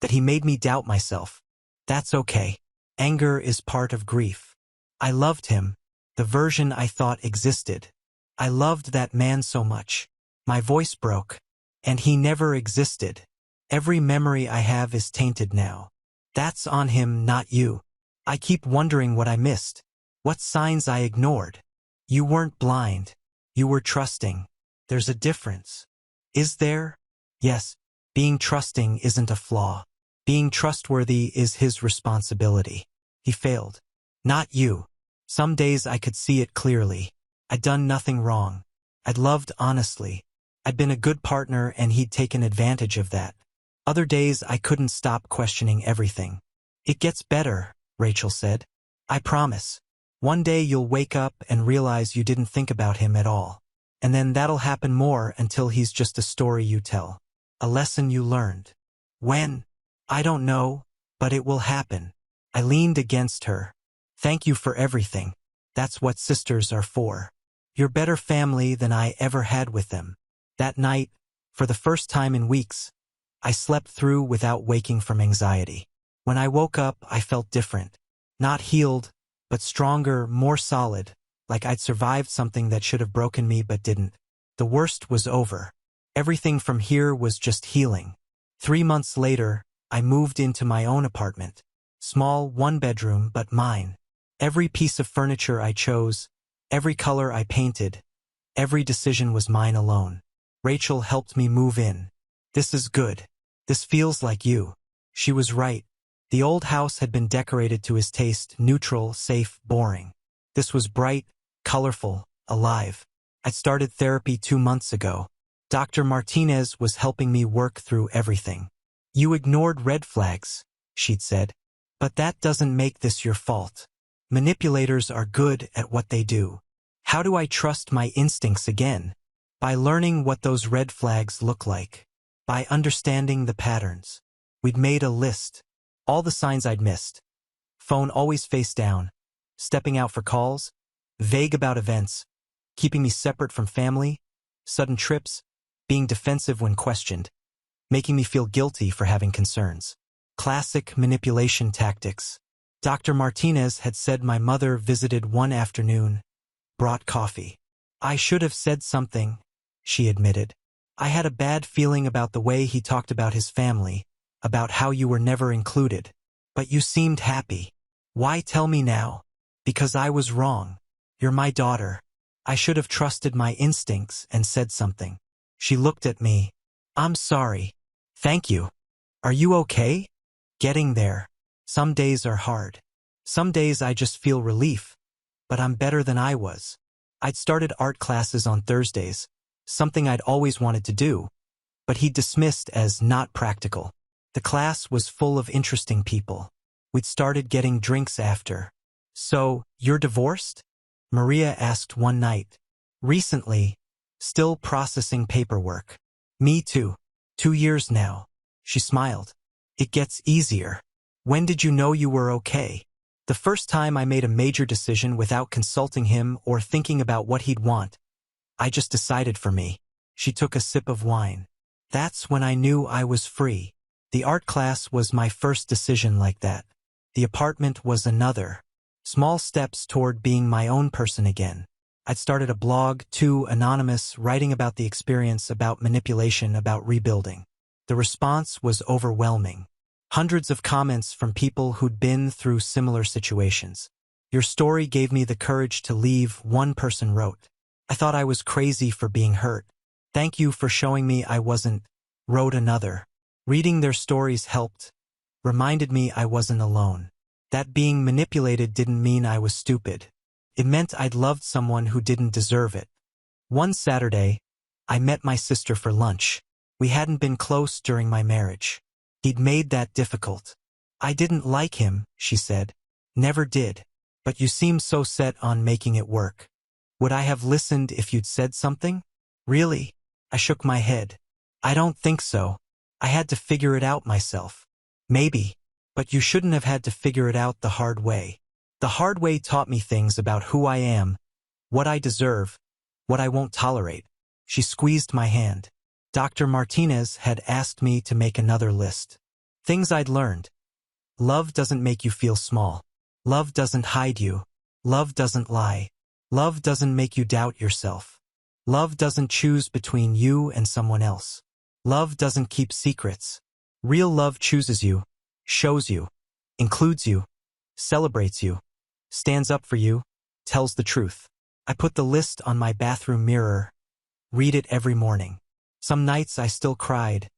that he made me doubt myself. That's okay. Anger is part of grief. I loved him, the version I thought existed. I loved that man so much. My voice broke, and he never existed. Every memory I have is tainted now. That's on him, not you. I keep wondering what I missed, what signs I ignored. You weren't blind. You were trusting. There's a difference. Is there? Yes. Being trusting isn't a flaw. Being trustworthy is his responsibility. He failed. Not you. Some days I could see it clearly. I'd done nothing wrong. I'd loved honestly. I'd been a good partner and he'd taken advantage of that. Other days I couldn't stop questioning everything. It gets better, Rachel said. I promise. One day you'll wake up and realize you didn't think about him at all. And then that'll happen more until he's just a story you tell. A lesson you learned. When? I don't know, but it will happen. I leaned against her. Thank you for everything. That's what sisters are for. You're better family than I ever had with them. That night, for the first time in weeks, I slept through without waking from anxiety. When I woke up, I felt different. Not healed, but stronger, more solid, like I'd survived something that should have broken me but didn't. The worst was over. Everything from here was just healing. 3 months later, I moved into my own apartment. Small, one-bedroom, but mine. Every piece of furniture I chose, every color I painted, every decision was mine alone. Rachel helped me move in. This is good. This feels like you. She was right. The old house had been decorated to his taste, neutral, safe, boring. This was bright, colorful, alive. I started therapy 2 months ago. Dr. Martinez was helping me work through everything. You ignored red flags, she'd said. But that doesn't make this your fault. Manipulators are good at what they do. How do I trust my instincts again? By learning what those red flags look like. By understanding the patterns. We'd made a list. All the signs I'd missed. Phone always face down. Stepping out for calls. Vague about events. Keeping me separate from family. Sudden trips. Being defensive when questioned. Making me feel guilty for having concerns. Classic manipulation tactics. Dr. Martinez had said my mother visited one afternoon. Brought coffee. I should have said something, she admitted. I had a bad feeling about the way he talked about his family, about how you were never included. But you seemed happy. Why tell me now? Because I was wrong. You're my daughter. I should have trusted my instincts and said something. She looked at me. I'm sorry. Thank you. Are you okay? Getting there. Some days are hard. Some days I just feel relief. But I'm better than I was. I'd started art classes on Thursdays, something I'd always wanted to do, but he dismissed as not practical. The class was full of interesting people. We'd started getting drinks after. So, you're divorced? Maria asked one night. Recently. Still processing paperwork. Me too. 2 years now. She smiled. It gets easier. When did you know you were okay? The first time I made a major decision without consulting him or thinking about what he'd want. I just decided for me. She took a sip of wine. That's when I knew I was free. The art class was my first decision like that. The apartment was another. Small steps toward being my own person again. I'd started a blog, too anonymous, writing about the experience, about manipulation, about rebuilding. The response was overwhelming. Hundreds of comments from people who'd been through similar situations. Your story gave me the courage to leave, one person wrote. I thought I was crazy for being hurt. Thank you for showing me I wasn't, wrote another. Reading their stories helped. Reminded me I wasn't alone. That being manipulated didn't mean I was stupid. It meant I'd loved someone who didn't deserve it. One Saturday, I met my sister for lunch. We hadn't been close during my marriage. He'd made that difficult. I didn't like him, she said. Never did. But you seemed so set on making it work. Would I have listened if you'd said something? Really? I shook my head. I don't think so. I had to figure it out myself. Maybe. But you shouldn't have had to figure it out the hard way. The hard way taught me things about who I am, what I deserve, what I won't tolerate. She squeezed my hand. Dr. Martinez had asked me to make another list. Things I'd learned. Love doesn't make you feel small. Love doesn't hide you. Love doesn't lie. Love doesn't make you doubt yourself. Love doesn't choose between you and someone else. Love doesn't keep secrets. Real love chooses you, shows you, includes you, celebrates you, stands up for you, tells the truth. I put the list on my bathroom mirror. read it every morning. Some nights I still cried,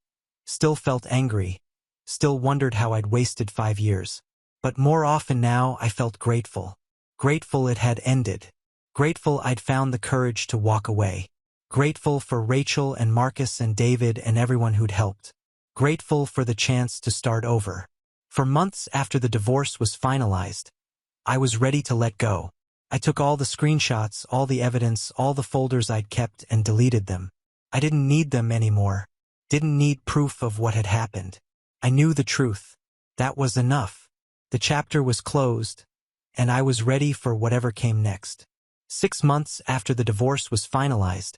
still felt angry, still wondered how I'd wasted 5 years. But more often now I felt grateful. Grateful it had ended. Grateful I'd found the courage to walk away. Grateful for Rachel and Marcus and David and everyone who'd helped. Grateful for the chance to start over. For months after the divorce was finalized, I was ready to let go. I took all the screenshots, all the evidence, all the folders I'd kept and deleted them. I didn't need them anymore. Didn't need proof of what had happened. I knew the truth. That was enough. The chapter was closed, and I was ready for whatever came next. 6 months after the divorce was finalized,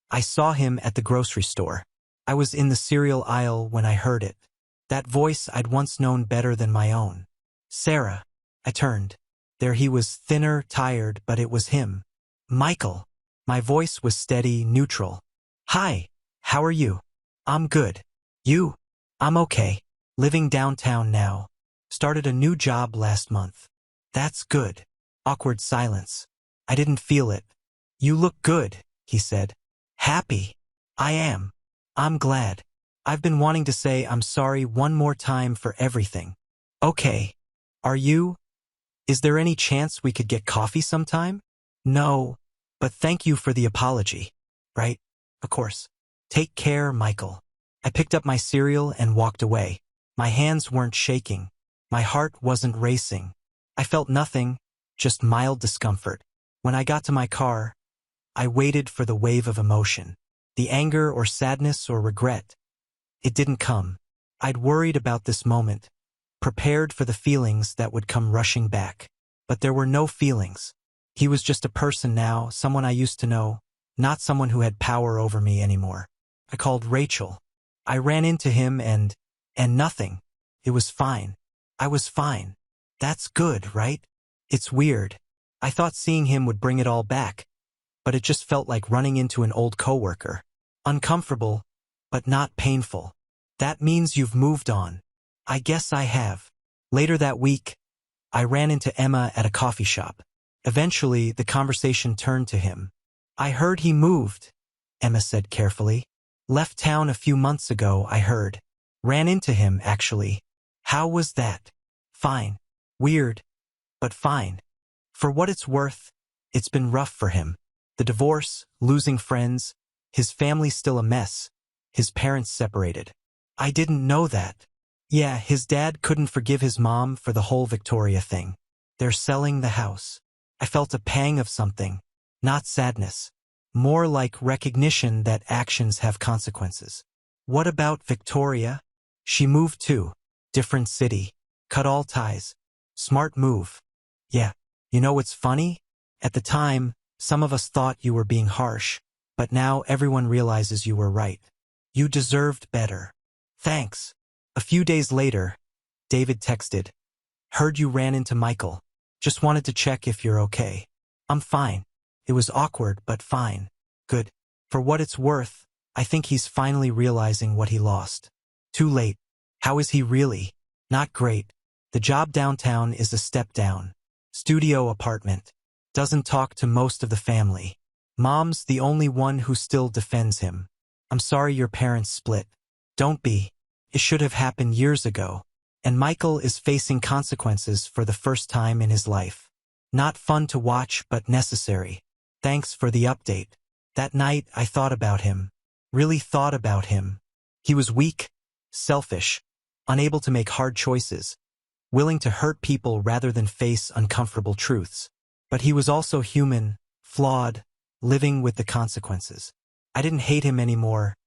I saw him at the grocery store. I was in the cereal aisle when I heard it. That voice I'd once known better than my own. Sarah. I turned. There he was, thinner, tired, but it was him. Michael. My voice was steady, neutral. Hi. How are you? I'm good. You? I'm okay. Living downtown now. Started a new job last month. That's good. Awkward silence. I didn't feel it. You look good, he said. Happy. I am. I'm glad. I've been wanting to say I'm sorry one more time for everything. Okay. Are you? Is there any chance we could get coffee sometime? No, but thank you for the apology. Right? Of course. Take care, Michael. I picked up my cereal and walked away. My hands weren't shaking. My heart wasn't racing. I felt nothing, just mild discomfort. When I got to my car, I waited for the wave of emotion. The anger or sadness or regret. It didn't come. I'd worried about this moment, prepared for the feelings that would come rushing back. But there were no feelings. He was just a person now, someone I used to know, not someone who had power over me anymore. I called Rachel. I ran into him and nothing. It was fine. I was fine. That's good, right? It's weird. I thought seeing him would bring it all back, but it just felt like running into an old coworker. Uncomfortable, but not painful. That means you've moved on. I guess I have. Later that week, I ran into Emma at a coffee shop. Eventually, the conversation turned to him. I heard he moved, Emma said carefully. Left town a few months ago, I heard. Ran into him, actually. How was that? Fine. Weird, but fine. For what it's worth, it's been rough for him. The divorce, losing friends, his family still a mess, his parents separated. I didn't know that. Yeah, his dad couldn't forgive his mom for the whole Victoria thing. They're selling the house. I felt a pang of something, not sadness. More like recognition that actions have consequences. What about Victoria? She moved too. Different city. Cut all ties. Smart move. Yeah. You know what's funny? At the time, some of us thought you were being harsh, but now everyone realizes you were right. You deserved better. Thanks. A few days later, David texted. Heard you ran into Michael. Just wanted to check if you're okay. I'm fine. It was awkward, but fine. Good. For what it's worth, I think he's finally realizing what he lost. Too late. How is he really? Not great. The job downtown is a step down. Studio apartment. Doesn't talk to most of the family. Mom's the only one who still defends him. I'm sorry your parents split. Don't be. It should have happened years ago. And Michael is facing consequences for the first time in his life. Not fun to watch, but necessary. Thanks for the update. That night I thought about him. Really thought about him. He was weak, selfish, unable to make hard choices, willing to hurt people rather than face uncomfortable truths. But he was also human, flawed, living with the consequences. I didn't hate him anymore,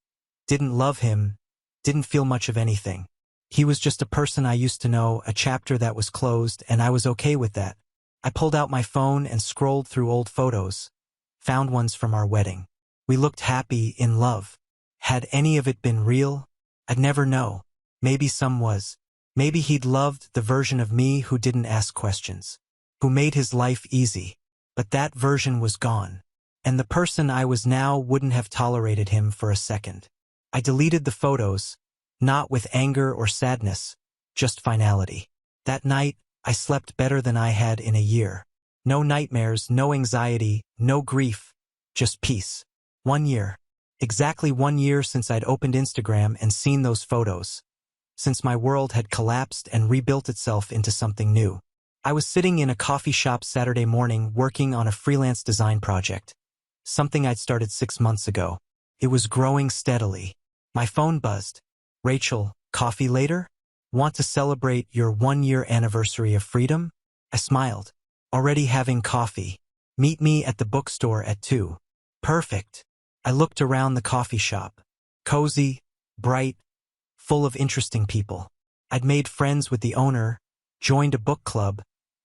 didn't love him, didn't feel much of anything. He was just a person I used to know, a chapter that was closed, and I was okay with that. I pulled out my phone and scrolled through old photos, found ones from our wedding. We looked happy, in love. Had any of it been real? I'd never know. Maybe some was. Maybe he'd loved the version of me who didn't ask questions, who made his life easy. But that version was gone. And the person I was now wouldn't have tolerated him for a second. I deleted the photos, not with anger or sadness, just finality. That night, I slept better than I had in a year. No nightmares, no anxiety, no grief, just peace. 1 year. Exactly 1 year since I'd opened Instagram and seen those photos. Since my world had collapsed and rebuilt itself into something new. I was sitting in a coffee shop Saturday morning working on a freelance design project. Something I'd started 6 months ago. It was growing steadily. My phone buzzed. Rachel, coffee later? Want to celebrate your 1 year anniversary of freedom? I smiled. Already having coffee. Meet me at the bookstore at 2. Perfect. I looked around the coffee shop. Cozy, bright, full of interesting people. I'd made friends with the owner, joined a book club,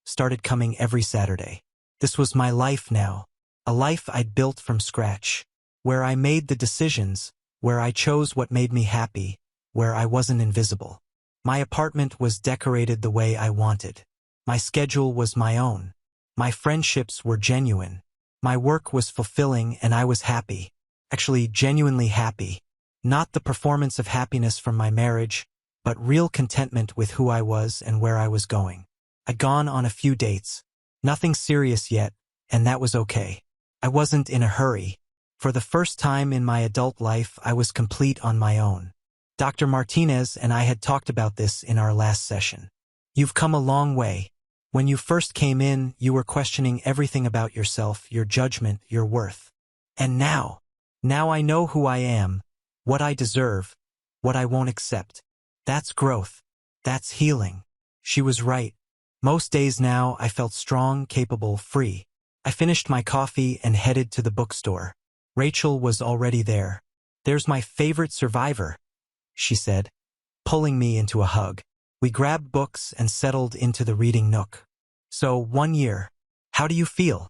started coming every Saturday. This was my life now. A life I'd built from scratch. Where I made the decisions, where I chose what made me happy, where I wasn't invisible. My apartment was decorated the way I wanted. My schedule was my own. My friendships were genuine. My work was fulfilling and I was happy. Actually, genuinely happy. Not the performance of happiness from my marriage, but real contentment with who I was and where I was going. I'd gone on a few dates. Nothing serious yet, and that was okay. I wasn't in a hurry. For the first time in my adult life, I was complete on my own. Dr. Martinez and I had talked about this in our last session. You've come a long way. When you first came in, you were questioning everything about yourself, your judgment, your worth. And now I know who I am, what I deserve, what I won't accept. That's growth. That's healing. She was right. Most days now, I felt strong, capable, free. I finished my coffee and headed to the bookstore. Rachel was already there. There's my favorite survivor, she said, pulling me into a hug. We grabbed books and settled into the reading nook. So, 1 year. How do you feel?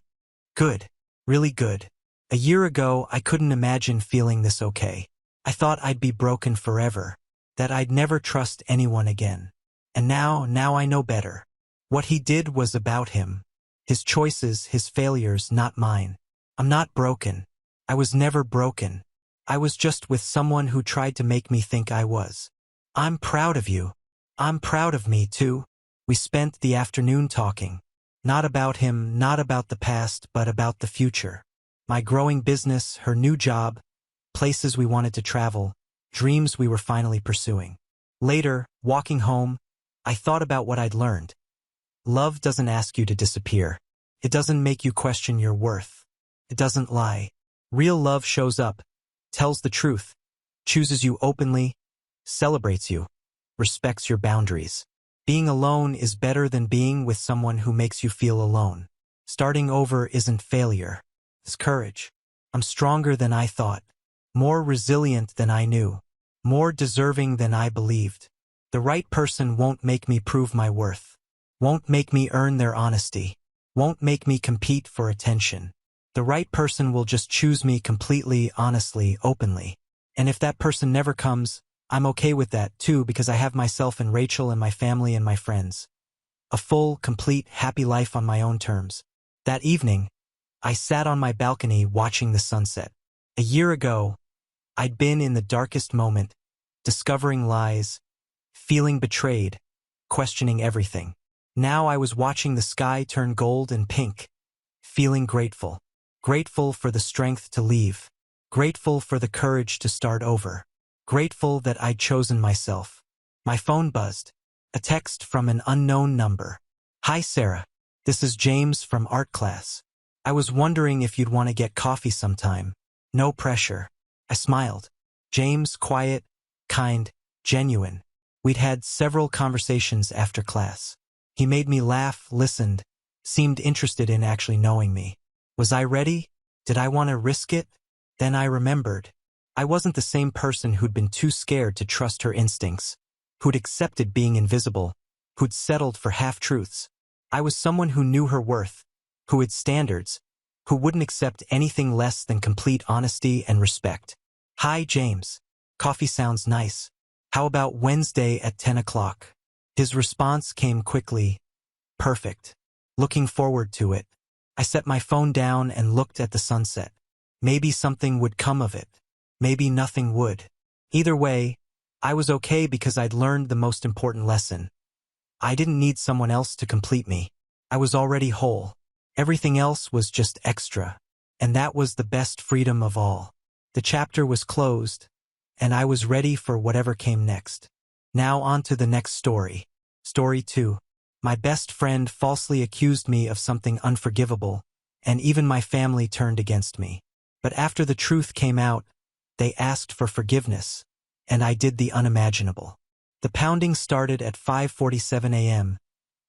Good. Really good. A year ago, I couldn't imagine feeling this okay. I thought I'd be broken forever, that I'd never trust anyone again. And now I know better. What he did was about him. His choices, his failures, not mine. I'm not broken. I was never broken. I was just with someone who tried to make me think I was. I'm proud of you. I'm proud of me, too. We spent the afternoon talking. Not about him, not about the past, but about the future. My growing business, her new job, places we wanted to travel, dreams we were finally pursuing. Later, walking home, I thought about what I'd learned. Love doesn't ask you to disappear. It doesn't make you question your worth. It doesn't lie. Real love shows up, tells the truth, chooses you openly, celebrates you, respects your boundaries. Being alone is better than being with someone who makes you feel alone. Starting over isn't failure. It's courage. I'm stronger than I thought, more resilient than I knew, more deserving than I believed. The right person won't make me prove my worth, won't make me earn their honesty, won't make me compete for attention. The right person will just choose me completely, honestly, openly. And if that person never comes, I'm okay with that too, because I have myself and Rachel and my family and my friends. A full, complete, happy life on my own terms. That evening, I sat on my balcony watching the sunset. A year ago, I'd been in the darkest moment, discovering lies, feeling betrayed, questioning everything. Now I was watching the sky turn gold and pink, feeling grateful. Grateful for the strength to leave. Grateful for the courage to start over. Grateful that I'd chosen myself. My phone buzzed. A text from an unknown number. Hi Sarah, this is James from art class. I was wondering if you'd want to get coffee sometime. No pressure. I smiled. James, quiet, kind, genuine. We'd had several conversations after class. He made me laugh, listened, seemed interested in actually knowing me. Was I ready? Did I want to risk it? Then I remembered. I wasn't the same person who'd been too scared to trust her instincts, who'd accepted being invisible, who'd settled for half-truths. I was someone who knew her worth, who had standards, who wouldn't accept anything less than complete honesty and respect. Hi, James. Coffee sounds nice. How about Wednesday at 10 o'clock? His response came quickly. Perfect. Looking forward to it. I set my phone down and looked at the sunset. Maybe something would come of it. Maybe nothing would. Either way, I was okay because I'd learned the most important lesson. I didn't need someone else to complete me. I was already whole. Everything else was just extra. And that was the best freedom of all. The chapter was closed, and I was ready for whatever came next. Now on to the next story. Story 2. My best friend falsely accused me of something unforgivable, and even my family turned against me. But after the truth came out, they asked for forgiveness, and I did the unimaginable. The pounding started at 5:47 a.m.,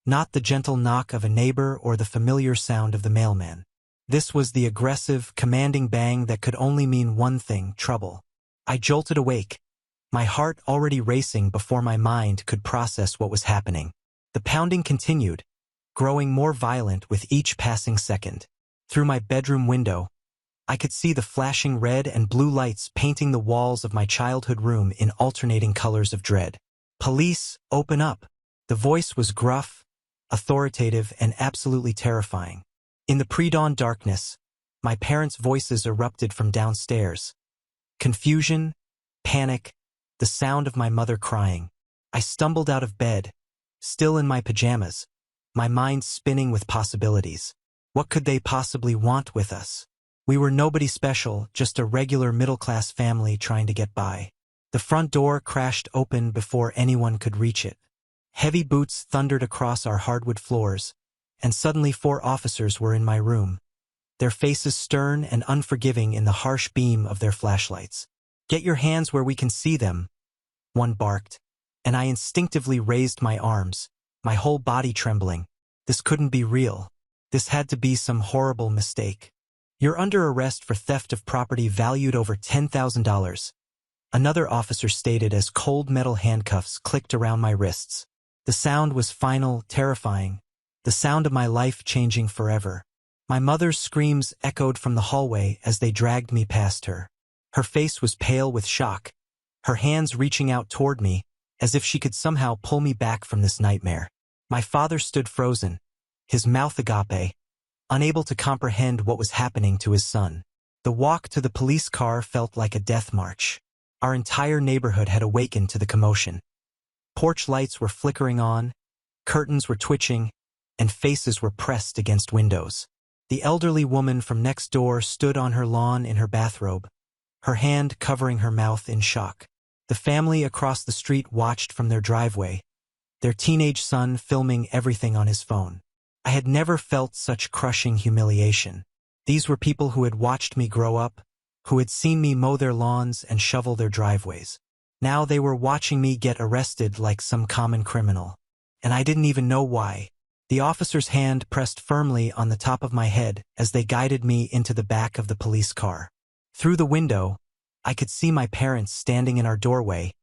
not the gentle knock of a neighbor or the familiar sound of the mailman. This was the aggressive, commanding bang that could only mean one thing: trouble. I jolted awake, my heart already racing before my mind could process what was happening. The pounding continued, growing more violent with each passing second. Through my bedroom window, I could see the flashing red and blue lights painting the walls of my childhood room in alternating colors of dread. "Police, open up!" The voice was gruff, authoritative, and absolutely terrifying. In the pre-dawn darkness, my parents' voices erupted from downstairs. Confusion, panic, the sound of my mother crying. I stumbled out of bed, still in my pajamas, my mind spinning with possibilities. What could they possibly want with us? We were nobody special, just a regular middle-class family trying to get by. The front door crashed open before anyone could reach it. Heavy boots thundered across our hardwood floors, and suddenly 4 officers were in my room, their faces stern and unforgiving in the harsh beam of their flashlights. "Get your hands where we can see them," one barked, and I instinctively raised my arms, my whole body trembling. This couldn't be real. This had to be some horrible mistake. "You're under arrest for theft of property valued over $10,000. Another officer stated as cold metal handcuffs clicked around my wrists. The sound was final, terrifying, the sound of my life changing forever. My mother's screams echoed from the hallway as they dragged me past her. Her face was pale with shock, her hands reaching out toward me, as if she could somehow pull me back from this nightmare. My father stood frozen, his mouth agape, unable to comprehend what was happening to his son. The walk to the police car felt like a death march. Our entire neighborhood had awakened to the commotion. Porch lights were flickering on, curtains were twitching, and faces were pressed against windows. The elderly woman from next door stood on her lawn in her bathrobe, her hand covering her mouth in shock. The family across the street watched from their driveway, their teenage son filming everything on his phone. I had never felt such crushing humiliation. These were people who had watched me grow up, who had seen me mow their lawns and shovel their driveways. Now they were watching me get arrested like some common criminal. And I didn't even know why. The officer's hand pressed firmly on the top of my head as they guided me into the back of the police car. Through the window, I could see my parents standing in our doorway,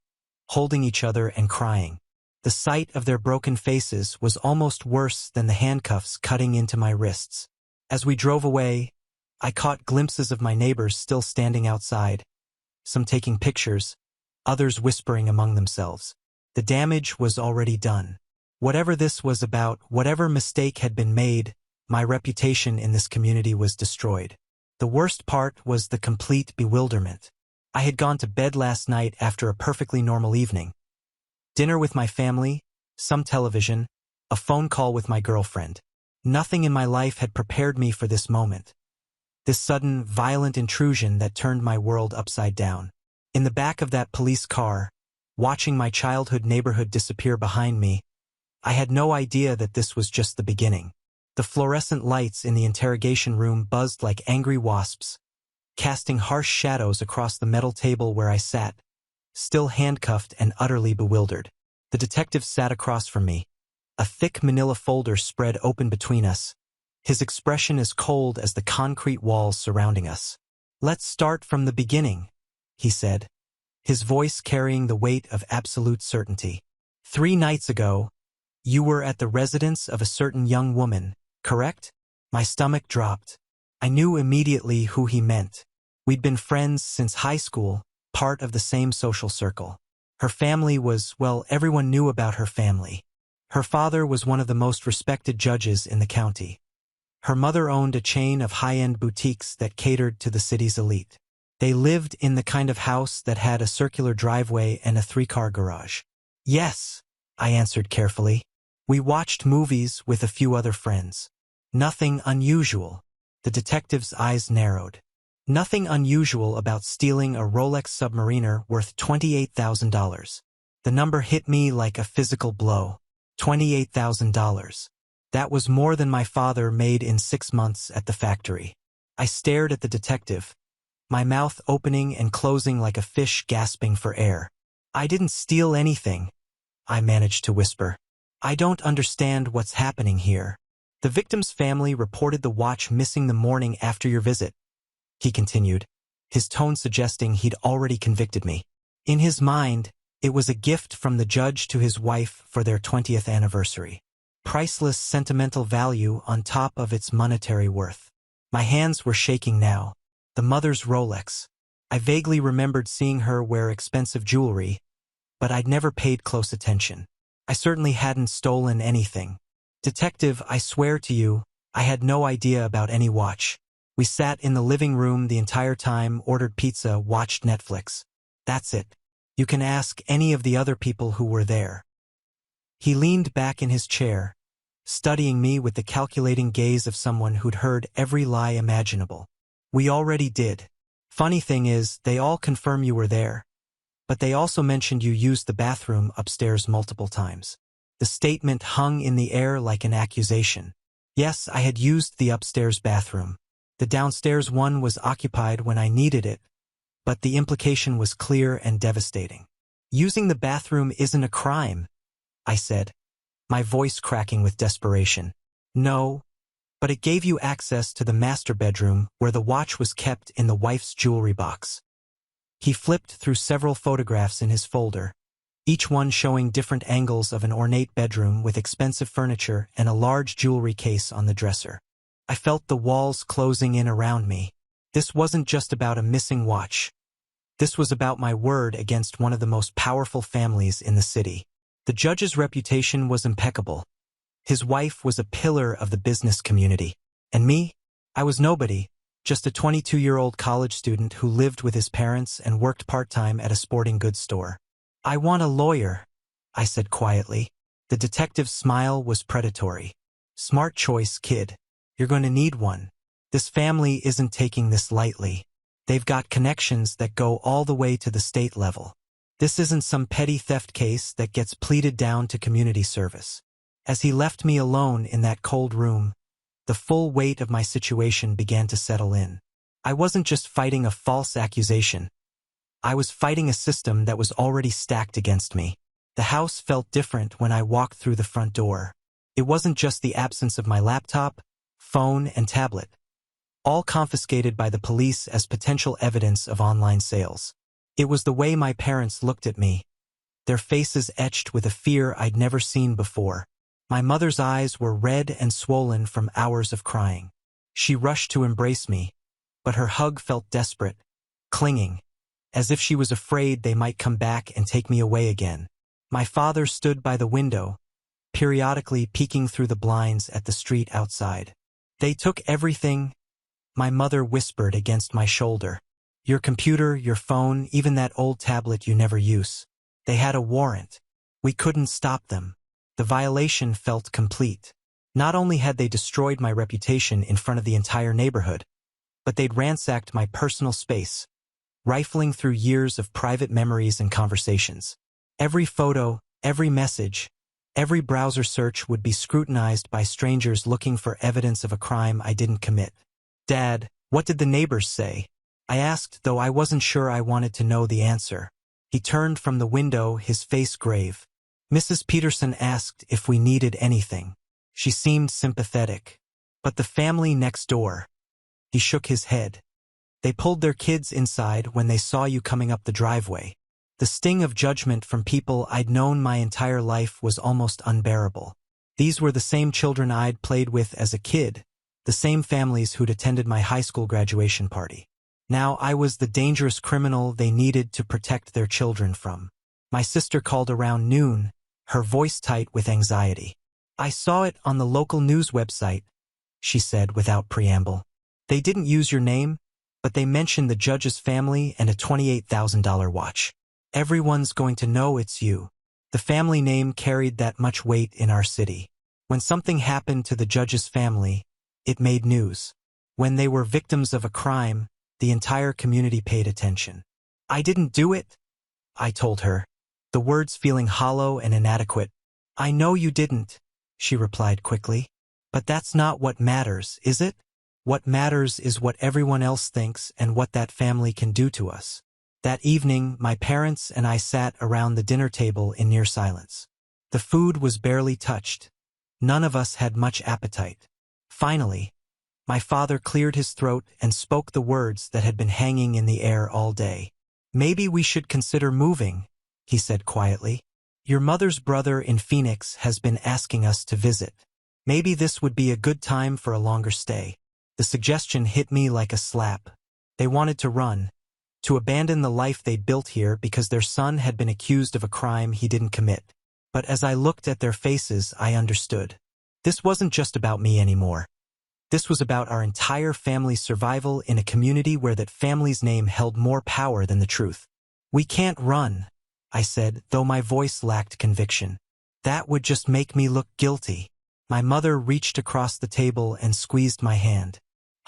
holding each other and crying. The sight of their broken faces was almost worse than the handcuffs cutting into my wrists. As we drove away, I caught glimpses of my neighbors still standing outside, some taking pictures, others whispering among themselves. The damage was already done. Whatever this was about, whatever mistake had been made, my reputation in this community was destroyed. The worst part was the complete bewilderment. I had gone to bed last night after a perfectly normal evening. Dinner with my family, some television, a phone call with my girlfriend. Nothing in my life had prepared me for this moment. This sudden, violent intrusion that turned my world upside down. In the back of that police car, watching my childhood neighborhood disappear behind me, I had no idea that this was just the beginning. The fluorescent lights in the interrogation room buzzed like angry wasps, casting harsh shadows across the metal table where I sat, still handcuffed and utterly bewildered. The detective sat across from me, a thick manila folder spread open between us, his expression as cold as the concrete walls surrounding us. "Let's start from the beginning," he said, his voice carrying the weight of absolute certainty. "3 nights ago, you were at the residence of a certain young woman, correct?" My stomach dropped. I knew immediately who he meant. We'd been friends since high school, part of the same social circle. Her family was, well, everyone knew about her family. Her father was one of the most respected judges in the county. Her mother owned a chain of high-end boutiques that catered to the city's elite. They lived in the kind of house that had a circular driveway and a 3-car garage. "Yes," I answered carefully. "We watched movies with a few other friends. Nothing unusual." The detective's eyes narrowed. Nothing unusual about stealing a Rolex Submariner worth $28,000. The number hit me like a physical blow. $28,000. That was more than my father made in 6 months at the factory. I stared at the detective, my mouth opening and closing like a fish gasping for air. I didn't steal anything, I managed to whisper. I don't understand what's happening here. The victim's family reported the watch missing the morning after your visit, he continued, his tone suggesting he'd already convicted me. In his mind, it was a gift from the judge to his wife for their 20th anniversary. Priceless sentimental value on top of its monetary worth. My hands were shaking now. The mother's Rolex. I vaguely remembered seeing her wear expensive jewelry, but I'd never paid close attention. I certainly hadn't stolen anything. Detective, I swear to you, I had no idea about any watch. We sat in the living room the entire time, ordered pizza, watched Netflix. That's it. You can ask any of the other people who were there. He leaned back in his chair, studying me with the calculating gaze of someone who'd heard every lie imaginable. We already did. Funny thing is, they all confirm you were there. But they also mentioned you used the bathroom upstairs multiple times. The statement hung in the air like an accusation. Yes, I had used the upstairs bathroom. The downstairs one was occupied when I needed it, but the implication was clear and devastating. Using the bathroom isn't a crime, I said, my voice cracking with desperation. No, but it gave you access to the master bedroom where the watch was kept in the wife's jewelry box. He flipped through several photographs in his folder, each one showing different angles of an ornate bedroom with expensive furniture and a large jewelry case on the dresser. I felt the walls closing in around me. This wasn't just about a missing watch. This was about my word against one of the most powerful families in the city. The judge's reputation was impeccable. His wife was a pillar of the business community. And me? I was nobody, just a 22-year-old college student who lived with his parents and worked part-time at a sporting goods store. I want a lawyer, I said quietly. The detective's smile was predatory. Smart choice, kid. You're going to need one. This family isn't taking this lightly. They've got connections that go all the way to the state level. This isn't some petty theft case that gets pleaded down to community service. As he left me alone in that cold room, the full weight of my situation began to settle in. I wasn't just fighting a false accusation. I was fighting a system that was already stacked against me. The house felt different when I walked through the front door. It wasn't just the absence of my laptop, phone, and tablet, all confiscated by the police as potential evidence of online sales. It was the way my parents looked at me, their faces etched with a fear I'd never seen before. My mother's eyes were red and swollen from hours of crying. She rushed to embrace me, but her hug felt desperate, clinging, as if she was afraid they might come back and take me away again. My father stood by the window, periodically peeking through the blinds at the street outside. They took everything, my mother whispered against my shoulder. Your computer, your phone, even that old tablet you never use. They had a warrant. We couldn't stop them. The violation felt complete. Not only had they destroyed my reputation in front of the entire neighborhood, but they'd ransacked my personal space, rifling through years of private memories and conversations. Every photo, every message, every browser search would be scrutinized by strangers looking for evidence of a crime I didn't commit. Dad, what did the neighbors say? I asked, though I wasn't sure I wanted to know the answer. He turned from the window, his face grave. Mrs. Peterson asked if we needed anything. She seemed sympathetic. But the family next door. He shook his head. They pulled their kids inside when they saw you coming up the driveway. The sting of judgment from people I'd known my entire life was almost unbearable. These were the same children I'd played with as a kid, the same families who'd attended my high school graduation party. Now I was the dangerous criminal they needed to protect their children from. My sister called around noon, her voice tight with anxiety. I saw it on the local news website, she said without preamble. They didn't use your name, but they mentioned the judge's family and a $28,000 watch. Everyone's going to know it's you. The family name carried that much weight in our city. When something happened to the judge's family, it made news. When they were victims of a crime, The entire community paid attention. "I didn't do it," I told her, the words feeling hollow and inadequate. "I know you didn't," she replied quickly. "But that's not what matters, is it? What matters is what everyone else thinks and what that family can do to us." That evening, my parents and I sat around the dinner table in near silence. The food was barely touched. None of us had much appetite. Finally, my father cleared his throat and spoke the words that had been hanging in the air all day. "Maybe we should consider moving," he said quietly. "Your mother's brother in Phoenix has been asking us to visit. Maybe this would be a good time for a longer stay." The suggestion hit me like a slap. They wanted to run, to abandon the life they'd built here because their son had been accused of a crime he didn't commit. But as I looked at their faces, I understood. This wasn't just about me anymore. This was about our entire family's survival in a community where that family's name held more power than the truth. "We can't run," I said, though my voice lacked conviction. "That would just make me look guilty." My mother reached across the table and squeezed my hand.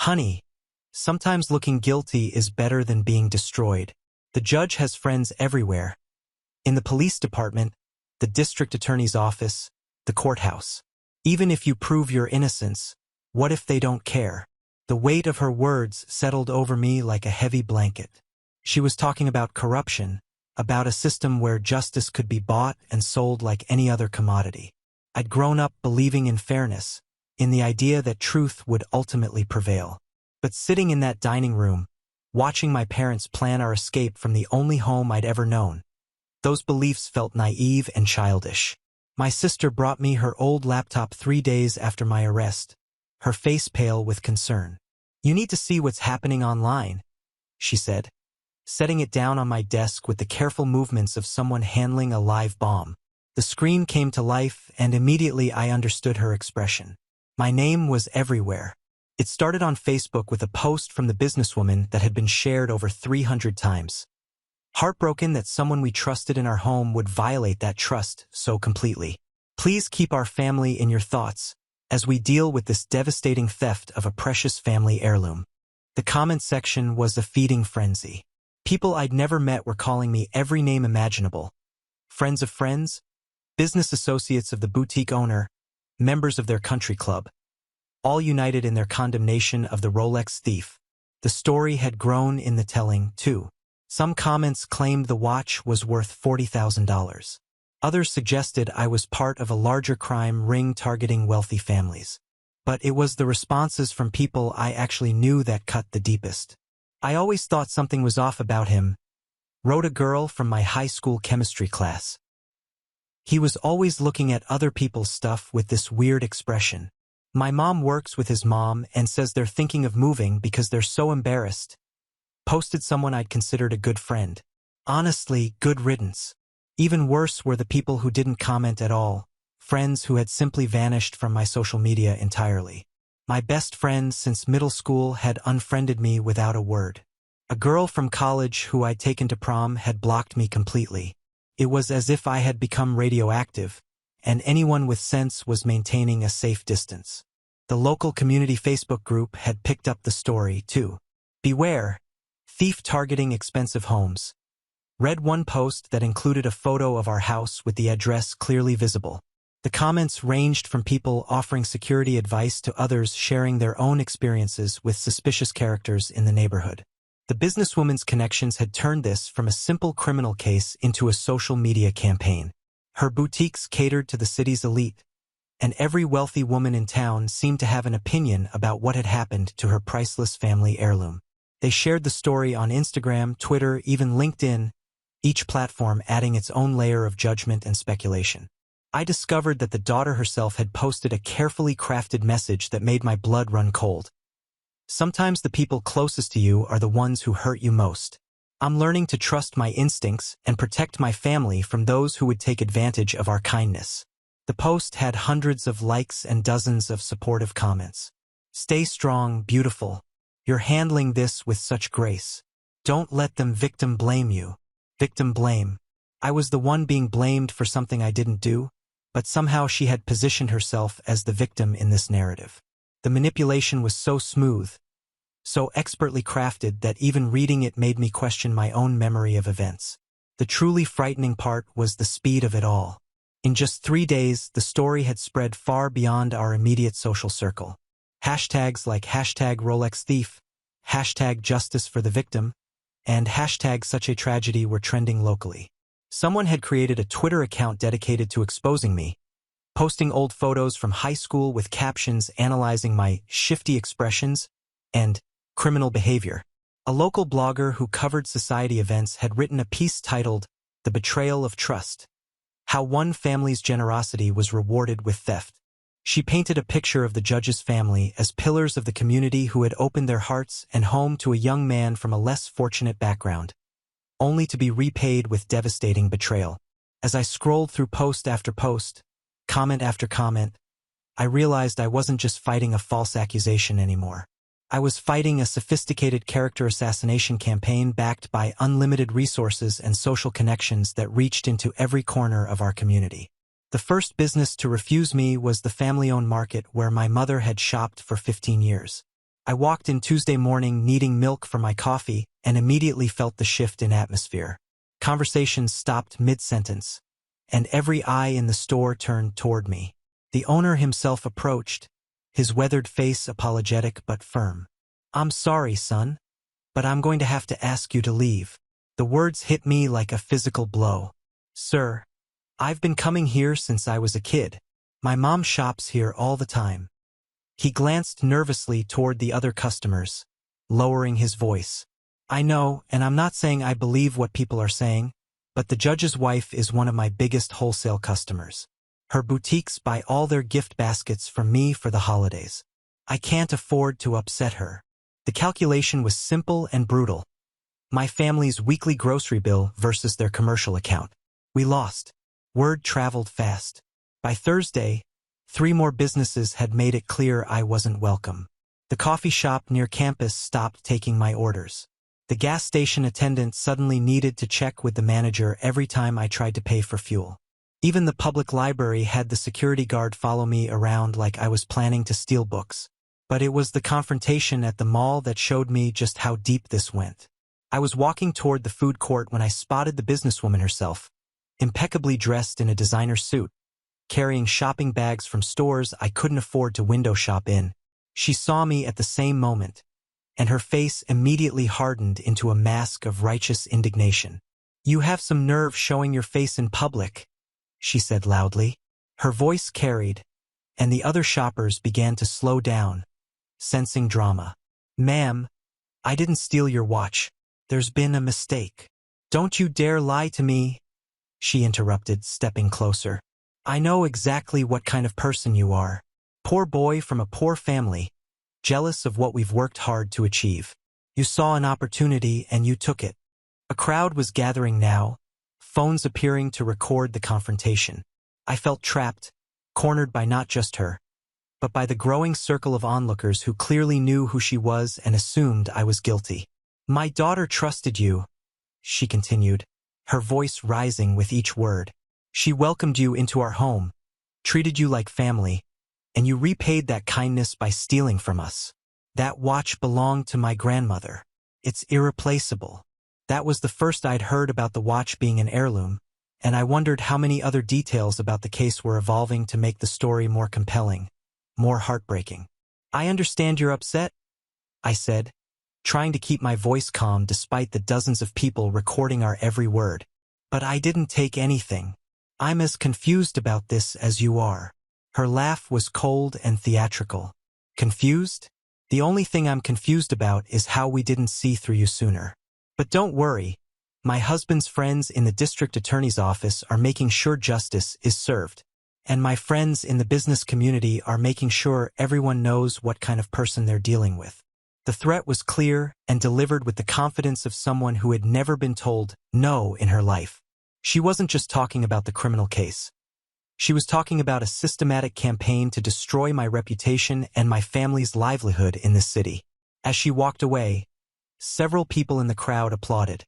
"Honey, sometimes looking guilty is better than being destroyed. The judge has friends everywhere. In the police department, the district attorney's office, the courthouse. Even if you prove your innocence, what if they don't care?" The weight of her words settled over me like a heavy blanket. She was talking about corruption, about a system where justice could be bought and sold like any other commodity. I'd grown up believing in fairness, in the idea that truth would ultimately prevail. But sitting in that dining room, watching my parents plan our escape from the only home I'd ever known, those beliefs felt naive and childish. My sister brought me her old laptop 3 days after my arrest, her face pale with concern. "You need to see what's happening online," she said, setting it down on my desk with the careful movements of someone handling a live bomb. The screen came to life, and immediately I understood her expression. My name was everywhere. It started on Facebook with a post from the businesswoman that had been shared over 300 times. Heartbroken that someone we trusted in our home would violate that trust so completely. "Please keep our family in your thoughts as we deal with this devastating theft of a precious family heirloom." The comment section was a feeding frenzy. People I'd never met were calling me every name imaginable. Friends of friends, business associates of the boutique owner, members of their country club, all united in their condemnation of the Rolex thief. The story had grown in the telling, too. Some comments claimed the watch was worth $40,000. Others suggested I was part of a larger crime ring targeting wealthy families. But it was the responses from people I actually knew that cut the deepest. "I always thought something was off about him," wrote a girl from my high school chemistry class. "He was always looking at other people's stuff with this weird expression. My mom works with his mom and says they're thinking of moving because they're so embarrassed," posted someone I'd considered a good friend. Honestly, good riddance. Even worse were the people who didn't comment at all, friends who had simply vanished from my social media entirely. My best friend since middle school had unfriended me without a word. A girl from college who I'd taken to prom had blocked me completely. It was as if I had become radioactive, and anyone with sense was maintaining a safe distance. The local community Facebook group had picked up the story, too. "Beware, thief targeting expensive homes." Read one post that included a photo of our house with the address clearly visible. The comments ranged from people offering security advice to others sharing their own experiences with suspicious characters in the neighborhood. The businesswoman's connections had turned this from a simple criminal case into a social media campaign. Her boutiques catered to the city's elite, and every wealthy woman in town seemed to have an opinion about what had happened to her priceless family heirloom. They shared the story on Instagram, Twitter, even LinkedIn, each platform adding its own layer of judgment and speculation. I discovered that the daughter herself had posted a carefully crafted message that made my blood run cold. "Sometimes the people closest to you are the ones who hurt you most. I'm learning to trust my instincts and protect my family from those who would take advantage of our kindness." The post had hundreds of likes and dozens of supportive comments. "Stay strong, beautiful. You're handling this with such grace. Don't let them victim blame you." Victim blame. I was the one being blamed for something I didn't do, but somehow she had positioned herself as the victim in this narrative. The manipulation was so smooth, so expertly crafted that even reading it made me question my own memory of events. The truly frightening part was the speed of it all. In just 3 days, the story had spread far beyond our immediate social circle. Hashtags like #RolexThief, #JusticeForTheVictim, and #SuchATragedy were trending locally. Someone had created a Twitter account dedicated to exposing me, posting old photos from high school with captions analyzing my shifty expressions and criminal behavior. A local blogger who covered society events had written a piece titled, "The Betrayal of Trust," how one family's generosity was rewarded with theft. She painted a picture of the judge's family as pillars of the community who had opened their hearts and home to a young man from a less fortunate background, only to be repaid with devastating betrayal. As I scrolled through post after post, comment after comment, I realized I wasn't just fighting a false accusation anymore. I was fighting a sophisticated character assassination campaign backed by unlimited resources and social connections that reached into every corner of our community. The first business to refuse me was the family-owned market where my mother had shopped for 15 years. I walked in Tuesday morning needing milk for my coffee and immediately felt the shift in atmosphere. Conversations stopped mid-sentence, and every eye in the store turned toward me. The owner himself approached, his weathered face apologetic but firm. "I'm sorry, son, but I'm going to have to ask you to leave." The words hit me like a physical blow. "Sir, I've been coming here since I was a kid. My mom shops here all the time." He glanced nervously toward the other customers, lowering his voice. "I know, and I'm not saying I believe what people are saying, but the judge's wife is one of my biggest wholesale customers. Her boutiques buy all their gift baskets from me for the holidays. I can't afford to upset her." The calculation was simple and brutal. My family's weekly grocery bill versus their commercial account. We lost. Word traveled fast. By Thursday, 3 more businesses had made it clear I wasn't welcome. The coffee shop near campus stopped taking my orders. The gas station attendant suddenly needed to check with the manager every time I tried to pay for fuel. Even the public library had the security guard follow me around like I was planning to steal books. But it was the confrontation at the mall that showed me just how deep this went. I was walking toward the food court when I spotted the businesswoman herself, impeccably dressed in a designer suit, carrying shopping bags from stores I couldn't afford to window shop in. She saw me at the same moment, and her face immediately hardened into a mask of righteous indignation. "You have some nerve showing your face in public," she said loudly. Her voice carried, and the other shoppers began to slow down, sensing drama. "Ma'am, I didn't steal your watch. There's been a mistake." "Don't you dare lie to me," she interrupted, stepping closer. "I know exactly what kind of person you are. Poor boy from a poor family, jealous of what we've worked hard to achieve. You saw an opportunity and you took it." A crowd was gathering now, phones appearing to record the confrontation. I felt trapped, cornered by not just her, but by the growing circle of onlookers who clearly knew who she was and assumed I was guilty. "My daughter trusted you," she continued, her voice rising with each word. "She welcomed you into our home, treated you like family, and you repaid that kindness by stealing from us. That watch belonged to my grandmother. It's irreplaceable." That was the first I'd heard about the watch being an heirloom, and I wondered how many other details about the case were evolving to make the story more compelling, more heartbreaking. "I understand you're upset," I said, trying to keep my voice calm despite the dozens of people recording our every word. "But I didn't take anything. I'm as confused about this as you are." Her laugh was cold and theatrical. "Confused? The only thing I'm confused about is how we didn't see through you sooner. But don't worry, my husband's friends in the district attorney's office are making sure justice is served, and my friends in the business community are making sure everyone knows what kind of person they're dealing with." The threat was clear and delivered with the confidence of someone who had never been told no in her life. She wasn't just talking about the criminal case. She was talking about a systematic campaign to destroy my reputation and my family's livelihood in this city. As she walked away, several people in the crowd applauded,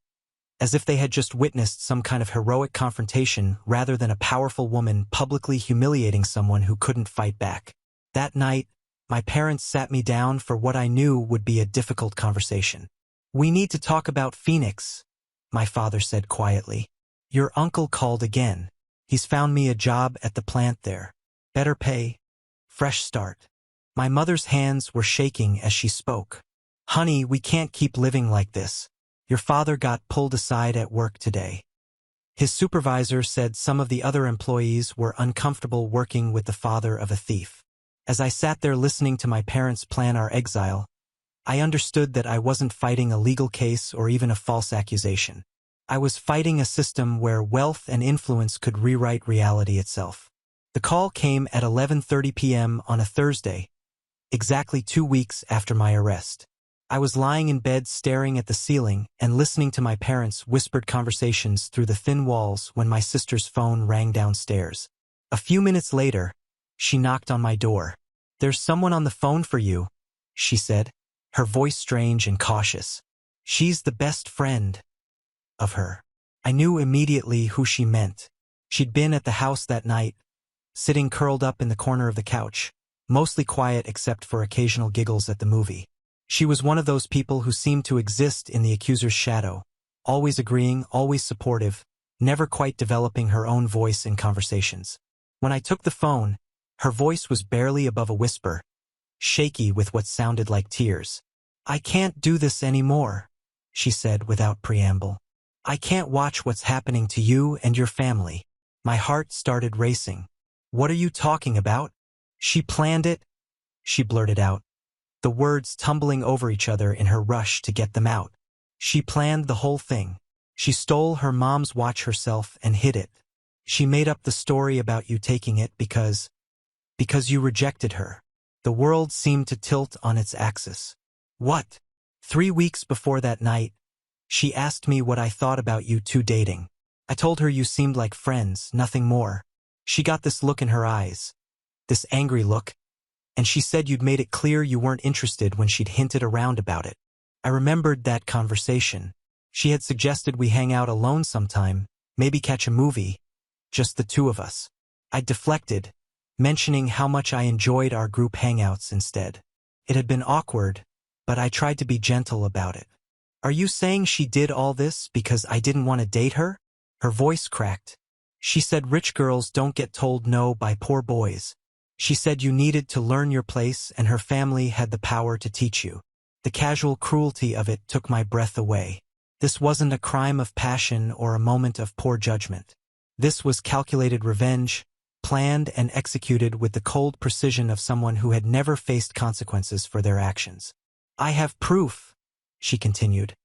as if they had just witnessed some kind of heroic confrontation rather than a powerful woman publicly humiliating someone who couldn't fight back. That night, My parents sat me down for what I knew would be a difficult conversation. "We need to talk about Phoenix," my father said quietly. "Your uncle called again. He's found me a job at the plant there. Better pay. Fresh start." My mother's hands were shaking as she spoke. "Honey, we can't keep living like this. Your father got pulled aside at work today. His supervisor said some of the other employees were uncomfortable working with the father of a thief." As I sat there listening to my parents plan our exile, I understood that I wasn't fighting a legal case or even a false accusation. I was fighting a system where wealth and influence could rewrite reality itself. The call came at 11:30 p.m. on a Thursday, exactly 2 weeks after my arrest. I was lying in bed staring at the ceiling and listening to my parents' whispered conversations through the thin walls when my sister's phone rang downstairs. A few minutes later, she knocked on my door. "There's someone on the phone for you," she said, her voice strange and cautious. "She's the best friend of her." I knew immediately who she meant. She'd been at the house that night, sitting curled up in the corner of the couch, mostly quiet except for occasional giggles at the movie. She was one of those people who seemed to exist in the accuser's shadow, always agreeing, always supportive, never quite developing her own voice in conversations. When I took the phone, her voice was barely above a whisper, shaky with what sounded like tears. "I can't do this anymore," she said without preamble. "I can't watch what's happening to you and your family." My heart started racing. "What are you talking about?" "She planned it," she blurted out, the words tumbling over each other in her rush to get them out. "She planned the whole thing. She stole her mom's watch herself and hid it. She made up the story about you taking it because you rejected her." The world seemed to tilt on its axis. "What?" 3 weeks before that night, she asked me what I thought about you two dating. I told her you seemed like friends, nothing more. She got this look in her eyes, this angry look, and she said you'd made it clear you weren't interested when she'd hinted around about it. I remembered that conversation. She had suggested we hang out alone sometime, maybe catch a movie, just the two of us. I deflected, mentioning how much I enjoyed our group hangouts instead. It had been awkward, but I tried to be gentle about it. "Are you saying she did all this because I didn't want to date her?" Her voice cracked. "She said rich girls don't get told no by poor boys. She said you needed to learn your place and her family had the power to teach you." The casual cruelty of it took my breath away. This wasn't a crime of passion or a moment of poor judgment. This was calculated revenge, planned and executed with the cold precision of someone who had never faced consequences for their actions. "I have proof," she continued,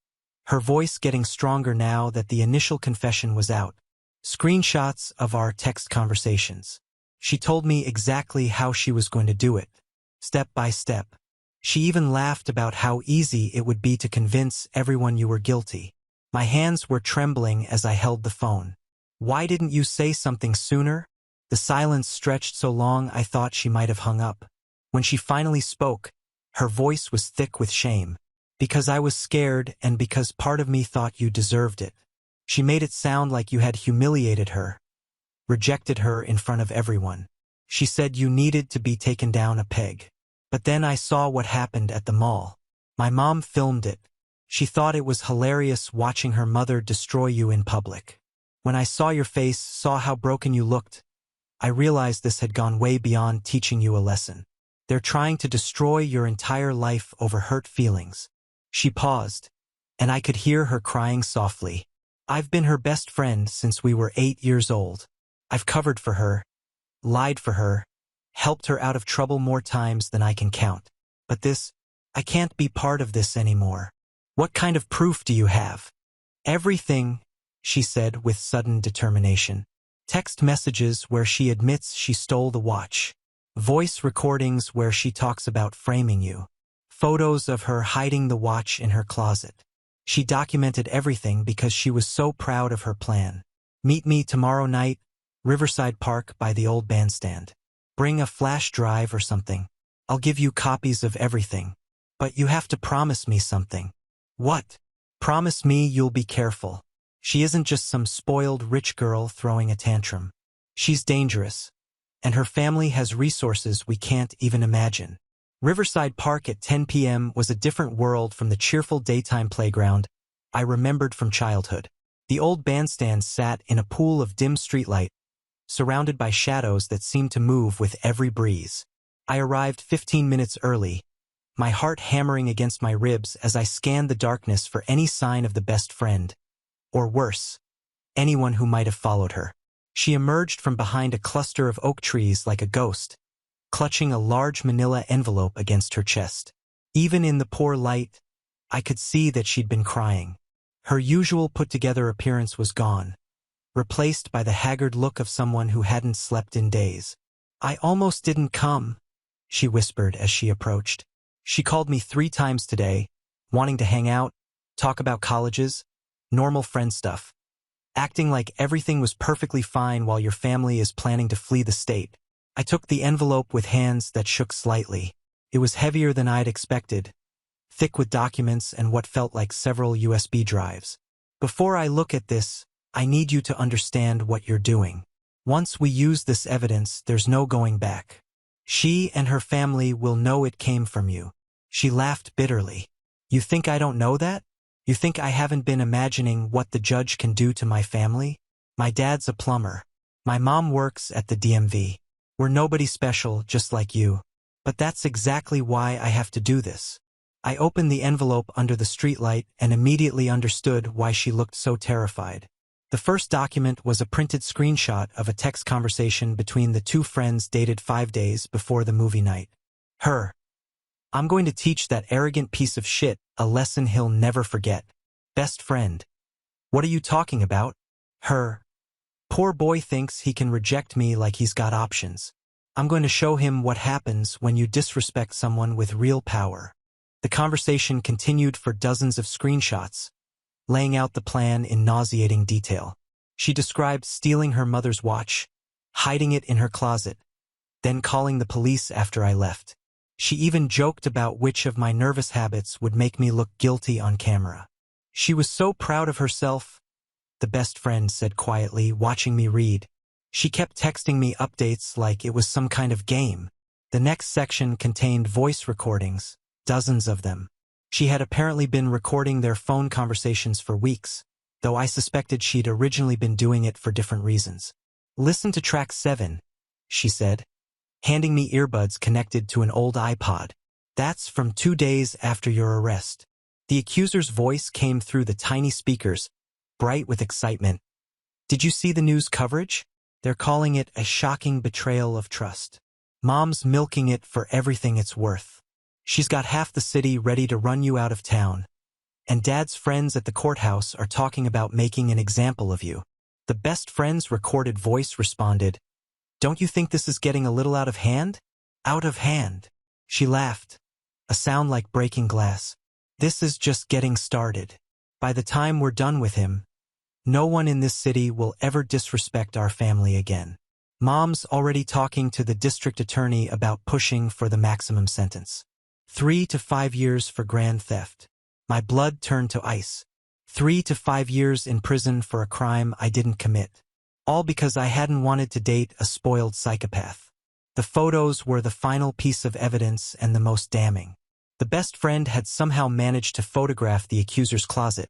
her voice getting stronger now that the initial confession was out. "Screenshots of our text conversations. She told me exactly how she was going to do it, step by step. She even laughed about how easy it would be to convince everyone you were guilty." My hands were trembling as I held the phone. "Why didn't you say something sooner?" The silence stretched so long I thought she might have hung up. When she finally spoke, her voice was thick with shame. "Because I was scared and because part of me thought you deserved it." She made it sound like you had humiliated her, rejected her in front of everyone. She said you needed to be taken down a peg. But then I saw what happened at the mall. My mom filmed it. She thought it was hilarious watching her mother destroy you in public. When I saw your face, saw how broken you looked, I realized this had gone way beyond teaching you a lesson. They're trying to destroy your entire life over hurt feelings. She paused, and I could hear her crying softly. "I've been her best friend since we were 8 years old. I've covered for her, lied for her, helped her out of trouble more times than I can count. But I can't be part of this anymore." "What kind of proof do you have?" "Everything," she said with sudden determination. Text messages where she admits she stole the watch. Voice recordings where she talks about framing you. Photos of her hiding the watch in her closet. She documented everything because she was so proud of her plan. "Meet me tomorrow night, Riverside Park by the old bandstand. Bring a flash drive or something. I'll give you copies of everything. But you have to promise me something." "What?" "Promise me you'll be careful. She isn't just some spoiled rich girl throwing a tantrum. She's dangerous, and her family has resources we can't even imagine. Riverside Park at 10 p.m. was a different world from the cheerful daytime playground I remembered from childhood. The old bandstand sat in a pool of dim streetlight, surrounded by shadows that seemed to move with every breeze. I arrived 15 minutes early, my heart hammering against my ribs as I scanned the darkness for any sign of the best friend, or worse, anyone who might have followed her. She emerged from behind a cluster of oak trees like a ghost, clutching a large manila envelope against her chest. Even in the poor light, I could see that she'd been crying. Her usual put-together appearance was gone, replaced by the haggard look of someone who hadn't slept in days. "I almost didn't come," she whispered as she approached. She called me 3 times today, wanting to hang out, talk about colleges, normal friend stuff, acting like everything was perfectly fine while your family is planning to flee the state. I took the envelope with hands that shook slightly. It was heavier than I'd expected, thick with documents and what felt like several USB drives. "Before I look at this, I need you to understand what you're doing. Once we use this evidence, there's no going back. She and her family will know it came from you." She laughed bitterly. "You think I don't know that? You think I haven't been imagining what the judge can do to my family? My dad's a plumber. My mom works at the DMV. We're nobody special, just like you. But that's exactly why I have to do this." I opened the envelope under the streetlight and immediately understood why she looked so terrified. The first document was a printed screenshot of a text conversation between the 2 friends dated 5 days before the movie night. Her. "I'm going to teach that arrogant piece of shit a lesson he'll never forget. Best friend." "What are you talking about?" Her. "Poor boy thinks he can reject me like he's got options. I'm going to show him what happens when you disrespect someone with real power." The conversation continued for dozens of screenshots, laying out the plan in nauseating detail. She described stealing her mother's watch, hiding it in her closet, then calling the police after I left. She even joked about which of my nervous habits would make me look guilty on camera. She was so proud of herself, the best friend said quietly, watching me read. She kept texting me updates like it was some kind of game. The next section contained voice recordings, dozens of them. She had apparently been recording their phone conversations for weeks, though I suspected she'd originally been doing it for different reasons. "Listen to track 7, she said, handing me earbuds connected to an old iPod. "That's from 2 days after your arrest." The accuser's voice came through the tiny speakers, bright with excitement. "Did you see the news coverage? They're calling it a shocking betrayal of trust. Mom's milking it for everything it's worth. She's got half the city ready to run you out of town. And Dad's friends at the courthouse are talking about making an example of you." The best friend's recorded voice responded, "Don't you think this is getting a little out of hand?" "Out of hand." She laughed, a sound like breaking glass. "This is just getting started. By the time we're done with him, no one in this city will ever disrespect our family again. Mom's already talking to the district attorney about pushing for the maximum sentence. 3 to 5 years for grand theft." My blood turned to ice. 3 to 5 years in prison for a crime I didn't commit. All because I hadn't wanted to date a spoiled psychopath. The photos were the final piece of evidence and the most damning. The best friend had somehow managed to photograph the accuser's closet,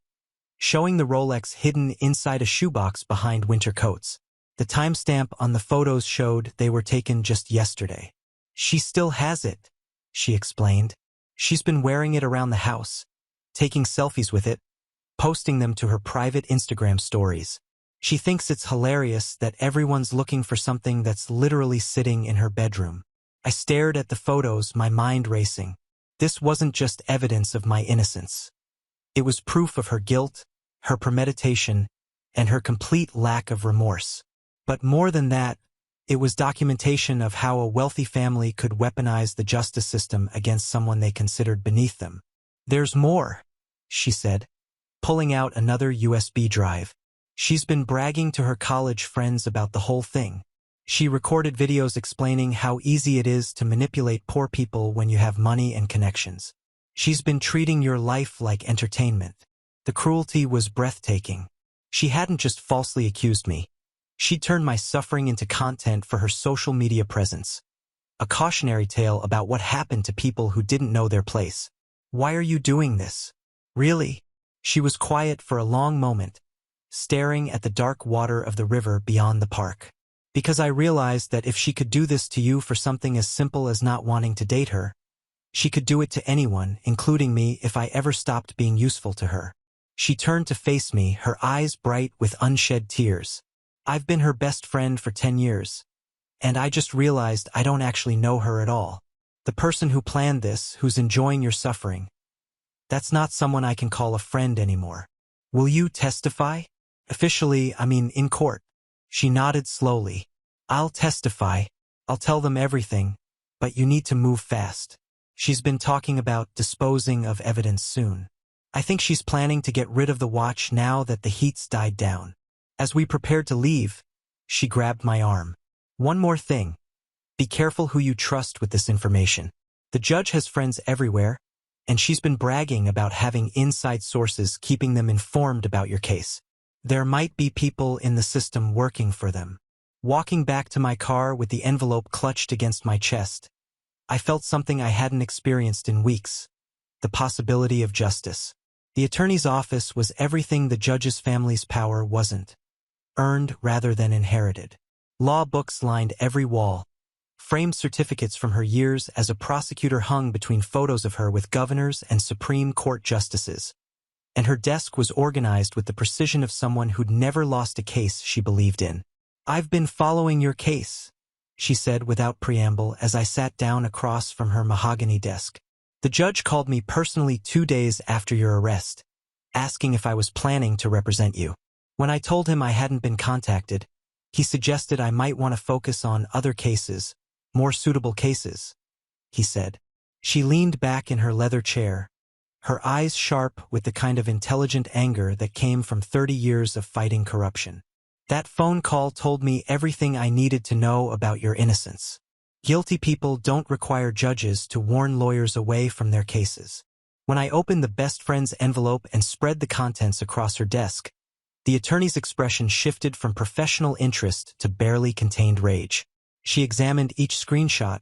showing the Rolex hidden inside a shoebox behind winter coats. The timestamp on the photos showed they were taken just yesterday. "She still has it," she explained. "She's been wearing it around the house, taking selfies with it, posting them to her private Instagram stories. She thinks it's hilarious that everyone's looking for something that's literally sitting in her bedroom." I stared at the photos, my mind racing. This wasn't just evidence of my innocence. It was proof of her guilt, her premeditation, and her complete lack of remorse. But more than that, it was documentation of how a wealthy family could weaponize the justice system against someone they considered beneath them. "There's more," she said, pulling out another USB drive. "She's been bragging to her college friends about the whole thing. She recorded videos explaining how easy it is to manipulate poor people when you have money and connections. She's been treating your life like entertainment." The cruelty was breathtaking. She hadn't just falsely accused me. She'd turned my suffering into content for her social media presence. a cautionary tale about what happened to people who didn't know their place. "Why are you doing this? Really?" She was quiet for a long moment, staring at the dark water of the river beyond the park. "Because I realized that if she could do this to you for something as simple as not wanting to date her, she could do it to anyone, including me, if I ever stopped being useful to her." She turned to face me, her eyes bright with unshed tears. "I've been her best friend for 10 years, and I just realized I don't actually know her at all. The person who planned this, who's enjoying your suffering, that's not someone I can call a friend anymore. Will you testify? Officially, I mean in court." She nodded slowly. "I'll testify. I'll tell them everything, but you need to move fast. She's been talking about disposing of evidence soon. I think she's planning to get rid of the watch now that the heat's died down." As we prepared to leave, she grabbed my arm. "One more thing. Be careful who you trust with this information. The judge has friends everywhere, and she's been bragging about having inside sources keeping them informed about your case. There might be people in the system working for them." Walking back to my car with the envelope clutched against my chest, I felt something I hadn't experienced in weeks: the possibility of justice. The attorney's office was everything the judge's family's power wasn't. Earned rather than inherited. Law books lined every wall. Framed certificates from her years as a prosecutor hung between photos of her with governors and Supreme Court justices. And her desk was organized with the precision of someone who'd never lost a case she believed in. "I've been following your case," she said without preamble as I sat down across from her mahogany desk. "The judge called me personally 2 days after your arrest, asking if I was planning to represent you. When I told him I hadn't been contacted, he suggested I might want to focus on other cases, more suitable cases," he said. She leaned back in her leather chair, her eyes sharp with the kind of intelligent anger that came from 30 years of fighting corruption. "That phone call told me everything I needed to know about your innocence. Guilty people don't require judges to warn lawyers away from their cases." When I opened the best friend's envelope and spread the contents across her desk, the attorney's expression shifted from professional interest to barely contained rage. She examined each screenshot,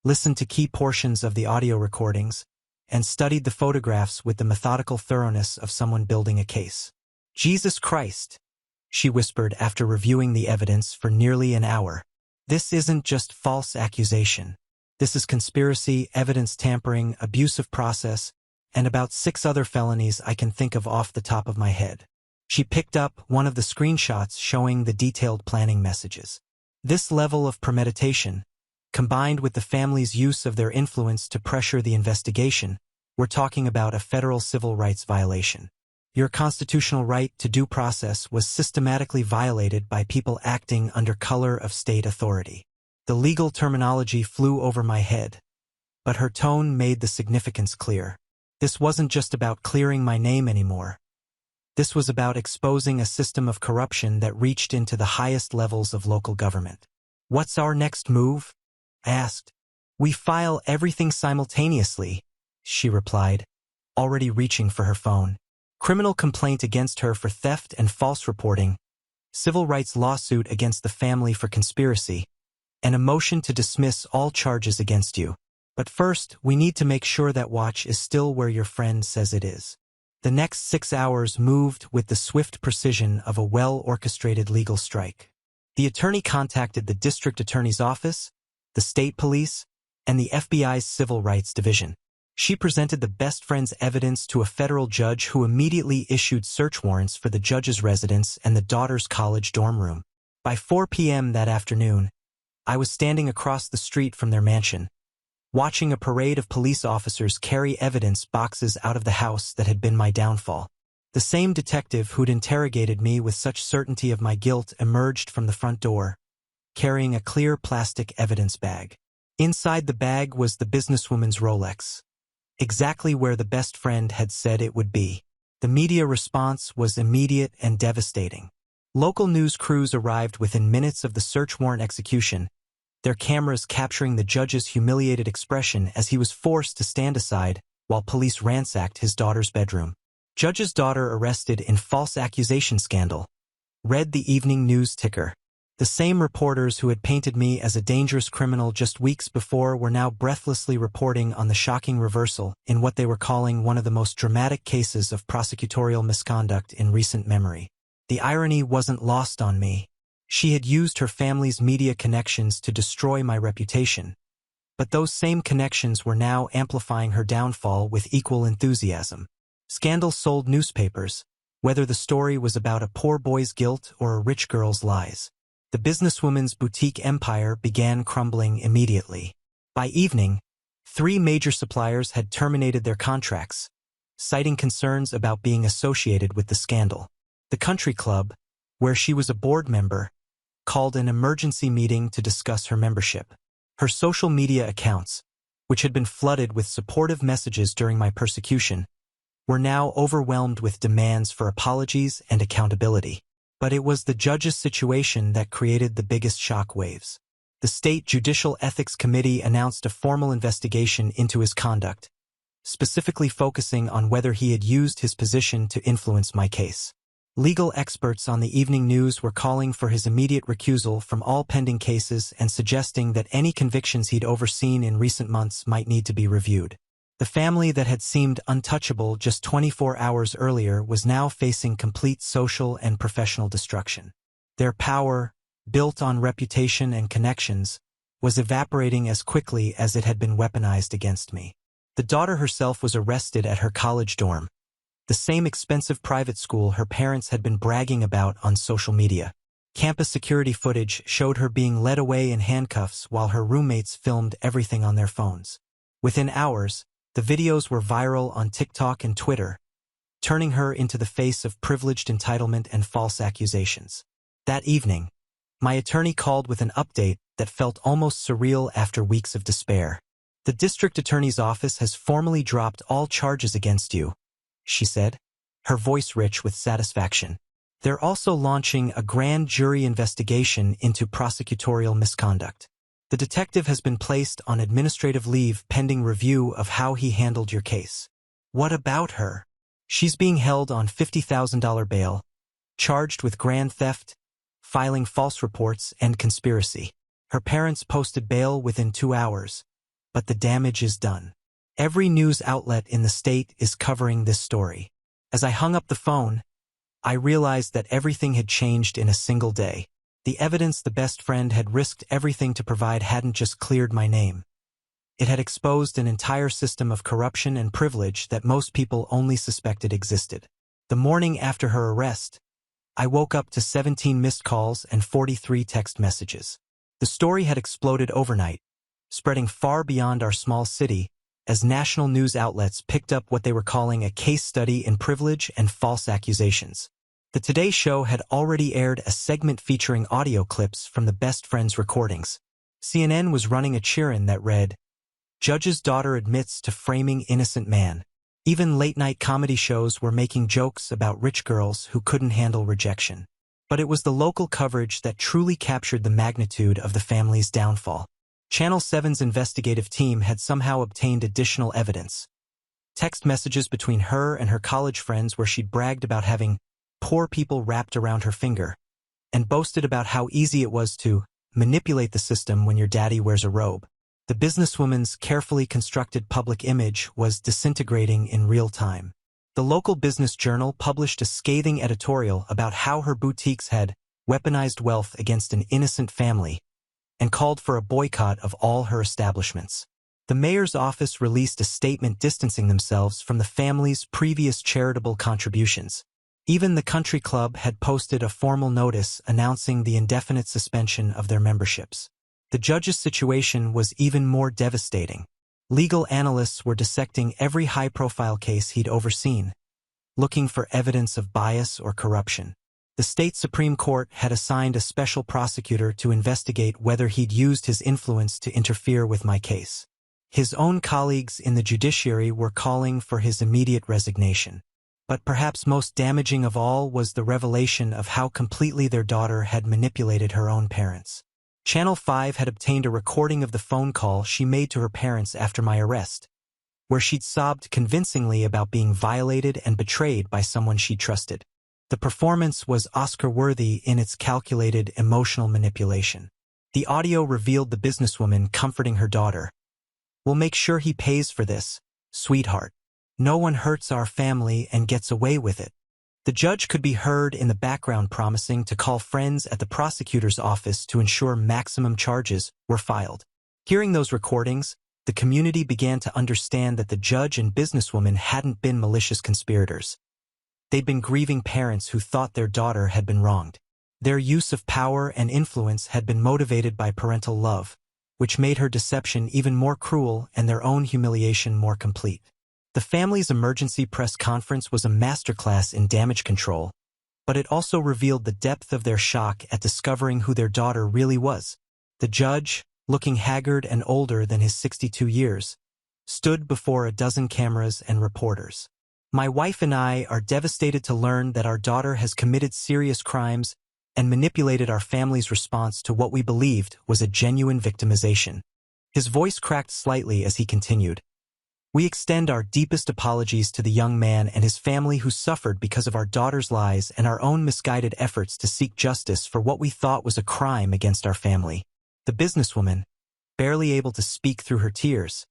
listened to key portions of the audio recordings, and studied the photographs with the methodical thoroughness of someone building a case. "Jesus Christ," she whispered after reviewing the evidence for nearly an hour. "This isn't just false accusation. This is conspiracy, evidence tampering, abuse of process, and about 6 other felonies I can think of off the top of my head." She picked up one of the screenshots showing the detailed planning messages. "This level of premeditation, combined with the family's use of their influence to pressure the investigation, we're talking about a federal civil rights violation. Your constitutional right to due process was systematically violated by people acting under color of state authority." The legal terminology flew over my head, but her tone made the significance clear. This wasn't just about clearing my name anymore. This was about exposing a system of corruption that reached into the highest levels of local government. "What's our next move?" I asked. "We file everything simultaneously," she replied, already reaching for her phone. "Criminal complaint against her for theft and false reporting, civil rights lawsuit against the family for conspiracy, and a motion to dismiss all charges against you. But first, we need to make sure that watch is still where your friend says it is." The next 6 hours moved with the swift precision of a well-orchestrated legal strike. The attorney contacted the district attorney's office, the state police, and the FBI's Civil Rights Division. She presented the best friend's evidence to a federal judge who immediately issued search warrants for the judge's residence and the daughter's college dorm room. By 4 p.m. that afternoon, I was standing across the street from their mansion, watching a parade of police officers carry evidence boxes out of the house that had been my downfall. The same detective who'd interrogated me with such certainty of my guilt emerged from the front door, carrying a clear plastic evidence bag. Inside the bag was the businesswoman's Rolex, exactly where the best friend had said it would be. The media response was immediate and devastating. Local news crews arrived within minutes of the search warrant execution, their cameras capturing the judge's humiliated expression as he was forced to stand aside while police ransacked his daughter's bedroom. "Judge's daughter arrested in false accusation scandal," read the evening news ticker. The same reporters who had painted me as a dangerous criminal just weeks before were now breathlessly reporting on the shocking reversal in what they were calling one of the most dramatic cases of prosecutorial misconduct in recent memory. The irony wasn't lost on me. She had used her family's media connections to destroy my reputation, but those same connections were now amplifying her downfall with equal enthusiasm. Scandal sold newspapers, whether the story was about a poor boy's guilt or a rich girl's lies. The businesswoman's boutique empire began crumbling immediately. By evening, 3 major suppliers had terminated their contracts, citing concerns about being associated with the scandal. The country club, where she was a board member, called an emergency meeting to discuss her membership. Her social media accounts, which had been flooded with supportive messages during my persecution, were now overwhelmed with demands for apologies and accountability. But it was the judge's situation that created the biggest shockwaves. The State Judicial Ethics Committee announced a formal investigation into his conduct, specifically focusing on whether he had used his position to influence my case. Legal experts on the evening news were calling for his immediate recusal from all pending cases and suggesting that any convictions he'd overseen in recent months might need to be reviewed. The family that had seemed untouchable just 24 hours earlier was now facing complete social and professional destruction. Their power, built on reputation and connections, was evaporating as quickly as it had been weaponized against me. The daughter herself was arrested at her college dorm, the same expensive private school her parents had been bragging about on social media. Campus security footage showed her being led away in handcuffs while her roommates filmed everything on their phones. Within hours, the videos were viral on TikTok and Twitter, turning her into the face of privileged entitlement and false accusations. That evening, my attorney called with an update that felt almost surreal after weeks of despair. "The district attorney's office has formally dropped all charges against you," she said, her voice rich with satisfaction. "They're also launching a grand jury investigation into prosecutorial misconduct. The detective has been placed on administrative leave pending review of how he handled your case." "What about her?" "She's being held on $50,000 bail, charged with grand theft, filing false reports, and conspiracy. Her parents posted bail within 2 hours, but the damage is done. Every news outlet in the state is covering this story." As I hung up the phone, I realized that everything had changed in a single day. The evidence the best friend had risked everything to provide hadn't just cleared my name. It had exposed an entire system of corruption and privilege that most people only suspected existed. The morning after her arrest, I woke up to 17 missed calls and 43 text messages. The story had exploded overnight, spreading far beyond our small city, as national news outlets picked up what they were calling a case study in privilege and false accusations. The Today Show had already aired a segment featuring audio clips from the best friend's recordings. CNN was running a cheer-in that read, "Judge's daughter admits to framing innocent man." Even late-night comedy shows were making jokes about rich girls who couldn't handle rejection. But it was the local coverage that truly captured the magnitude of the family's downfall. Channel 7's investigative team had somehow obtained additional evidence. Text messages between her and her college friends where she'd bragged about having poor people wrapped around her finger, and boasted about how easy it was to manipulate the system when your daddy wears a robe. The businesswoman's carefully constructed public image was disintegrating in real time. The local business journal published a scathing editorial about how her boutiques had weaponized wealth against an innocent family and called for a boycott of all her establishments. The mayor's office released a statement distancing themselves from the family's previous charitable contributions. Even the country club had posted a formal notice announcing the indefinite suspension of their memberships. The judge's situation was even more devastating. Legal analysts were dissecting every high-profile case he'd overseen, looking for evidence of bias or corruption. The state Supreme Court had assigned a special prosecutor to investigate whether he'd used his influence to interfere with my case. His own colleagues in the judiciary were calling for his immediate resignation. But perhaps most damaging of all was the revelation of how completely their daughter had manipulated her own parents. Channel 5 had obtained a recording of the phone call she made to her parents after my arrest, where she'd sobbed convincingly about being violated and betrayed by someone she trusted. The performance was Oscar-worthy in its calculated emotional manipulation. The audio revealed the businesswoman comforting her daughter. "We'll make sure he pays for this, sweetheart. No one hurts our family and gets away with it." The judge could be heard in the background promising to call friends at the prosecutor's office to ensure maximum charges were filed. Hearing those recordings, the community began to understand that the judge and businesswoman hadn't been malicious conspirators. They'd been grieving parents who thought their daughter had been wronged. Their use of power and influence had been motivated by parental love, which made her deception even more cruel and their own humiliation more complete. The family's emergency press conference was a masterclass in damage control, but it also revealed the depth of their shock at discovering who their daughter really was. The judge, looking haggard and older than his 62 years, stood before a dozen cameras and reporters. "My wife and I are devastated to learn that our daughter has committed serious crimes and manipulated our family's response to what we believed was a genuine victimization." His voice cracked slightly as he continued. "We extend our deepest apologies to the young man and his family who suffered because of our daughter's lies and our own misguided efforts to seek justice for what we thought was a crime against our family." The businesswoman, barely able to speak through her tears,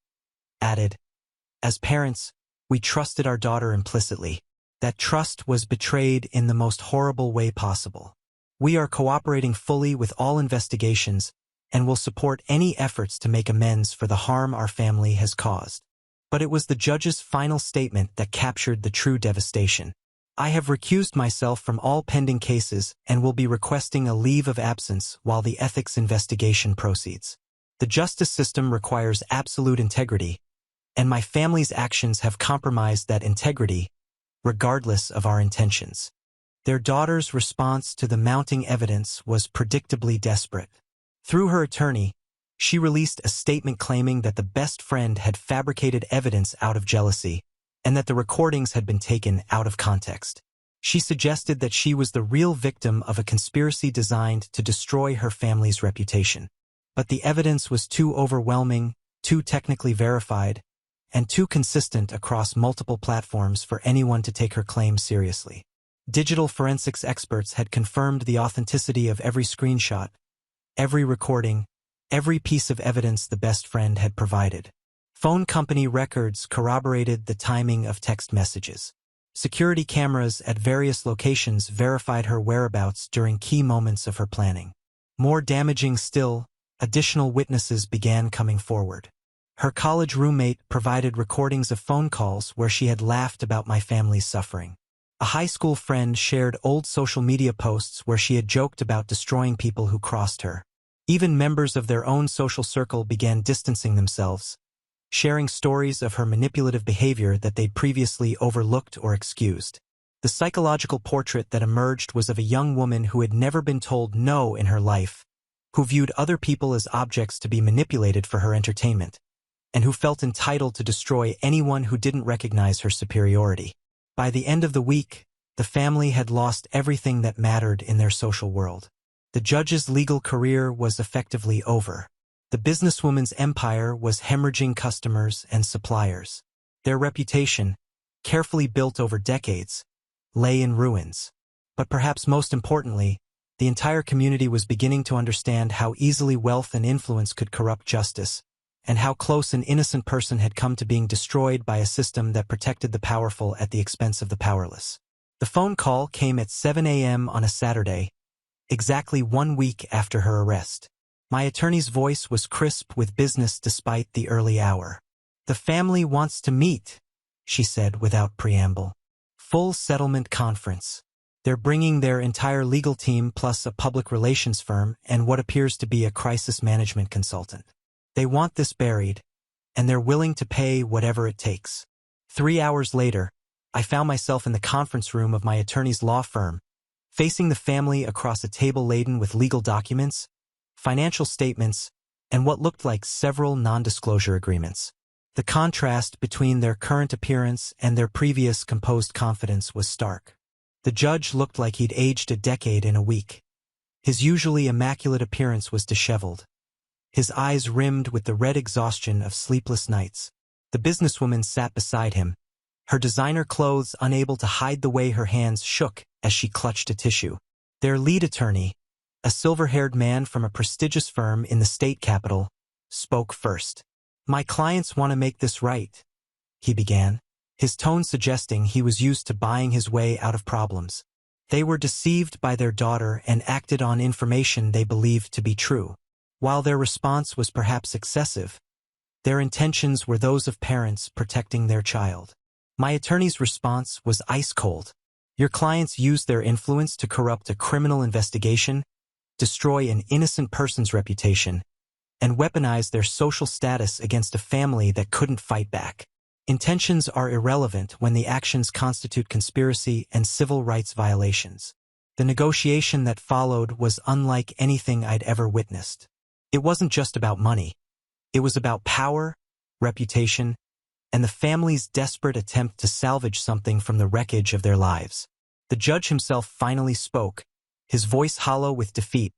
added, "As parents, we trusted our daughter implicitly. That trust was betrayed in the most horrible way possible. We are cooperating fully with all investigations and will support any efforts to make amends for the harm our family has caused." But it was the judge's final statement that captured the true devastation. "I have recused myself from all pending cases and will be requesting a leave of absence while the ethics investigation proceeds. The justice system requires absolute integrity, and my family's actions have compromised that integrity, regardless of our intentions." Their daughter's response to the mounting evidence was predictably desperate. Through her attorney, she released a statement claiming that the best friend had fabricated evidence out of jealousy, and that the recordings had been taken out of context. She suggested that she was the real victim of a conspiracy designed to destroy her family's reputation. But the evidence was too overwhelming, too technically verified, and too consistent across multiple platforms for anyone to take her claim seriously. Digital forensics experts had confirmed the authenticity of every screenshot, every recording, every piece of evidence the best friend had provided. Phone company records corroborated the timing of text messages. Security cameras at various locations verified her whereabouts during key moments of her planning. More damaging still, additional witnesses began coming forward. Her college roommate provided recordings of phone calls where she had laughed about my family's suffering. A high school friend shared old social media posts where she had joked about destroying people who crossed her. Even members of their own social circle began distancing themselves, sharing stories of her manipulative behavior that they'd previously overlooked or excused. The psychological portrait that emerged was of a young woman who had never been told no in her life, who viewed other people as objects to be manipulated for her entertainment, and who felt entitled to destroy anyone who didn't recognize her superiority. By the end of the week, the family had lost everything that mattered in their social world. The judge's legal career was effectively over. The businesswoman's empire was hemorrhaging customers and suppliers. Their reputation, carefully built over decades, lay in ruins. But perhaps most importantly, the entire community was beginning to understand how easily wealth and influence could corrupt justice, and how close an innocent person had come to being destroyed by a system that protected the powerful at the expense of the powerless. The phone call came at 7 a.m. on a Saturday, exactly 1 week after her arrest. My attorney's voice was crisp with business despite the early hour. "The family wants to meet," she said without preamble. "Full settlement conference. They're bringing their entire legal team plus a public relations firm and what appears to be a crisis management consultant. They want this buried, and they're willing to pay whatever it takes." 3 hours later, I found myself in the conference room of my attorney's law firm, facing the family across a table laden with legal documents, financial statements, and what looked like several non-disclosure agreements. The contrast between their current appearance and their previous composed confidence was stark. The judge looked like he'd aged a decade in a week. His usually immaculate appearance was disheveled, his eyes rimmed with the red exhaustion of sleepless nights. The businesswoman sat beside him, her designer clothes unable to hide the way her hands shook as she clutched a tissue. Their lead attorney, a silver-haired man from a prestigious firm in the state capital, spoke first. "My clients want to make this right," he began, his tone suggesting he was used to buying his way out of problems. They were deceived by their daughter and acted on information they believed to be true. While their response was perhaps excessive, their intentions were those of parents protecting their child. My attorney's response was ice cold. "Your clients used their influence to corrupt a criminal investigation, destroy an innocent person's reputation, and weaponize their social status against a family that couldn't fight back. Intentions are irrelevant when the actions constitute conspiracy and civil rights violations." The negotiation that followed was unlike anything I'd ever witnessed. It wasn't just about money. It was about power, reputation, and the family's desperate attempt to salvage something from the wreckage of their lives. The judge himself finally spoke, his voice hollow with defeat.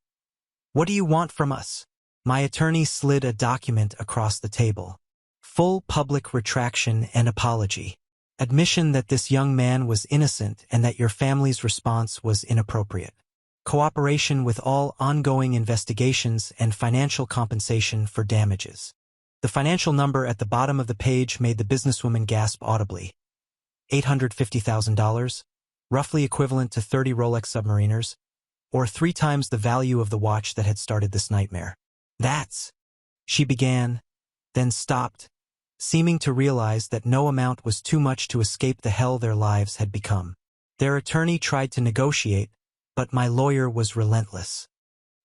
"What do you want from us?" My attorney slid a document across the table. Full public retraction and apology. Admission that this young man was innocent and that your family's response was inappropriate. Cooperation with all ongoing investigations and financial compensation for damages. The financial number at the bottom of the page made the businesswoman gasp audibly. $850,000, roughly equivalent to 30 Rolex Submariners, or 3 times the value of the watch that had started this nightmare. "That's," she began, then stopped, seeming to realize that no amount was too much to escape the hell their lives had become. Their attorney tried to negotiate, but my lawyer was relentless.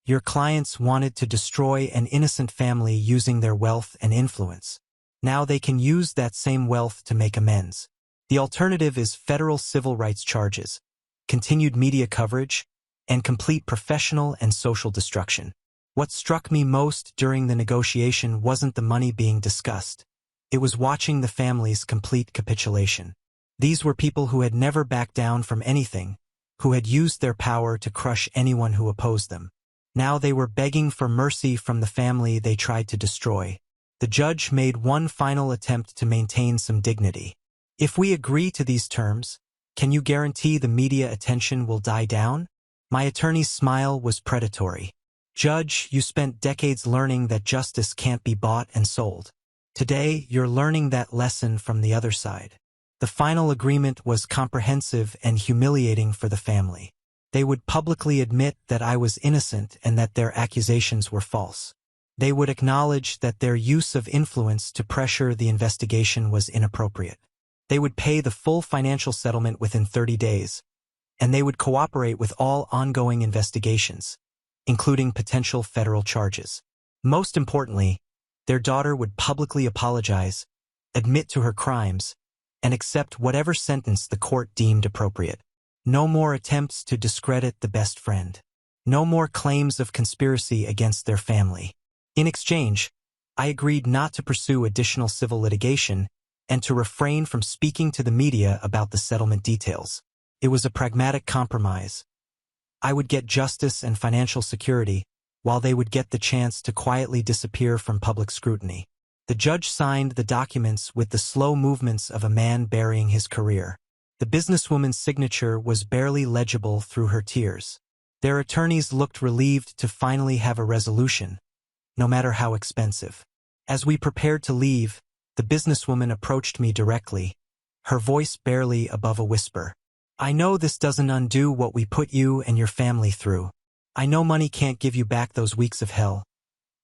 "Your clients wanted to destroy an innocent family using their wealth and influence. Now they can use that same wealth to make amends. The alternative is federal civil rights charges, continued media coverage, and complete professional and social destruction." What struck me most during the negotiation wasn't the money being discussed. It was watching the family's complete capitulation. These were people who had never backed down from anything, who had used their power to crush anyone who opposed them. Now they were begging for mercy from the family they tried to destroy. The judge made one final attempt to maintain some dignity. "If we agree to these terms, can you guarantee the media attention will die down?" My attorney's smile was predatory. "Judge, you spent decades learning that justice can't be bought and sold. Today, you're learning that lesson from the other side." The final agreement was comprehensive and humiliating for the family. They would publicly admit that I was innocent and that their accusations were false. They would acknowledge that their use of influence to pressure the investigation was inappropriate. They would pay the full financial settlement within 30 days, and they would cooperate with all ongoing investigations, including potential federal charges. Most importantly, their daughter would publicly apologize, admit to her crimes, and accept whatever sentence the court deemed appropriate. No more attempts to discredit the best friend. No more claims of conspiracy against their family. In exchange, I agreed not to pursue additional civil litigation and to refrain from speaking to the media about the settlement details. It was a pragmatic compromise. I would get justice and financial security, while they would get the chance to quietly disappear from public scrutiny. The judge signed the documents with the slow movements of a man burying his career. The businesswoman's signature was barely legible through her tears. Their attorneys looked relieved to finally have a resolution, no matter how expensive. As we prepared to leave, the businesswoman approached me directly, her voice barely above a whisper. "I know this doesn't undo what we put you and your family through. I know money can't give you back those weeks of hell.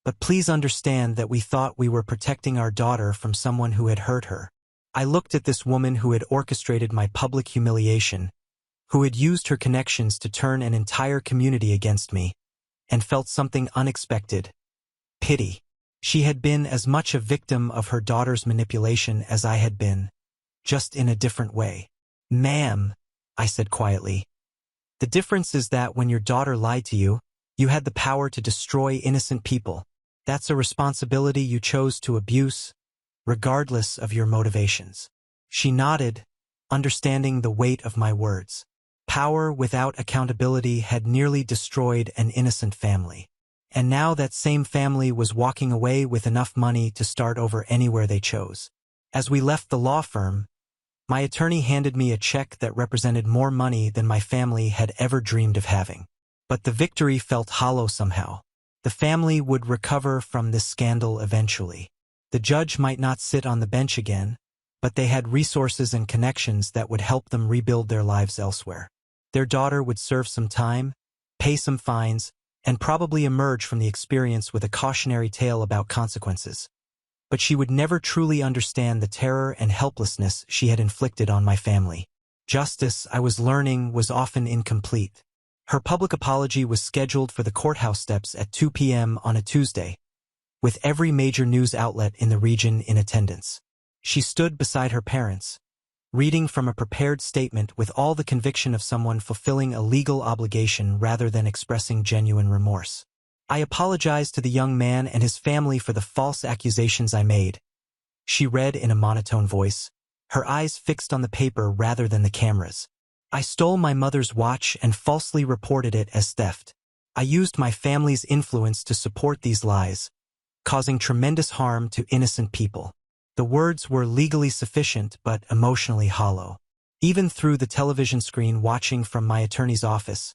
But please understand that we thought we were protecting our daughter from someone who had hurt her." I looked at this woman who had orchestrated my public humiliation, who had used her connections to turn an entire community against me, and felt something unexpected: pity. She had been as much a victim of her daughter's manipulation as I had been, just in a different way. "Ma'am," I said quietly, "the difference is that when your daughter lied to you, you had the power to destroy innocent people. That's a responsibility you chose to abuse, regardless of your motivations." She nodded, understanding the weight of my words. Power without accountability had nearly destroyed an innocent family. And now that same family was walking away with enough money to start over anywhere they chose. As we left the law firm, My attorney handed me a check that represented more money than my family had ever dreamed of having. But the victory felt hollow somehow. The family would recover from this scandal eventually. The judge might not sit on the bench again, but they had resources and connections that would help them rebuild their lives elsewhere. Their daughter would serve some time, pay some fines, and probably emerge from the experience with a cautionary tale about consequences. But she would never truly understand the terror and helplessness she had inflicted on my family. Justice, I was learning, was often incomplete. Her public apology was scheduled for the courthouse steps at 2 p.m. on a Tuesday, with every major news outlet in the region in attendance. She stood beside her parents, reading from a prepared statement with all the conviction of someone fulfilling a legal obligation rather than expressing genuine remorse. I apologized to the young man and his family for the false accusations I made, she read in a monotone voice, her eyes fixed on the paper rather than the cameras. I stole my mother's watch and falsely reported it as theft. I used my family's influence to support these lies, causing tremendous harm to innocent people. The words were legally sufficient but emotionally hollow. Even through the television screen watching from my attorney's office,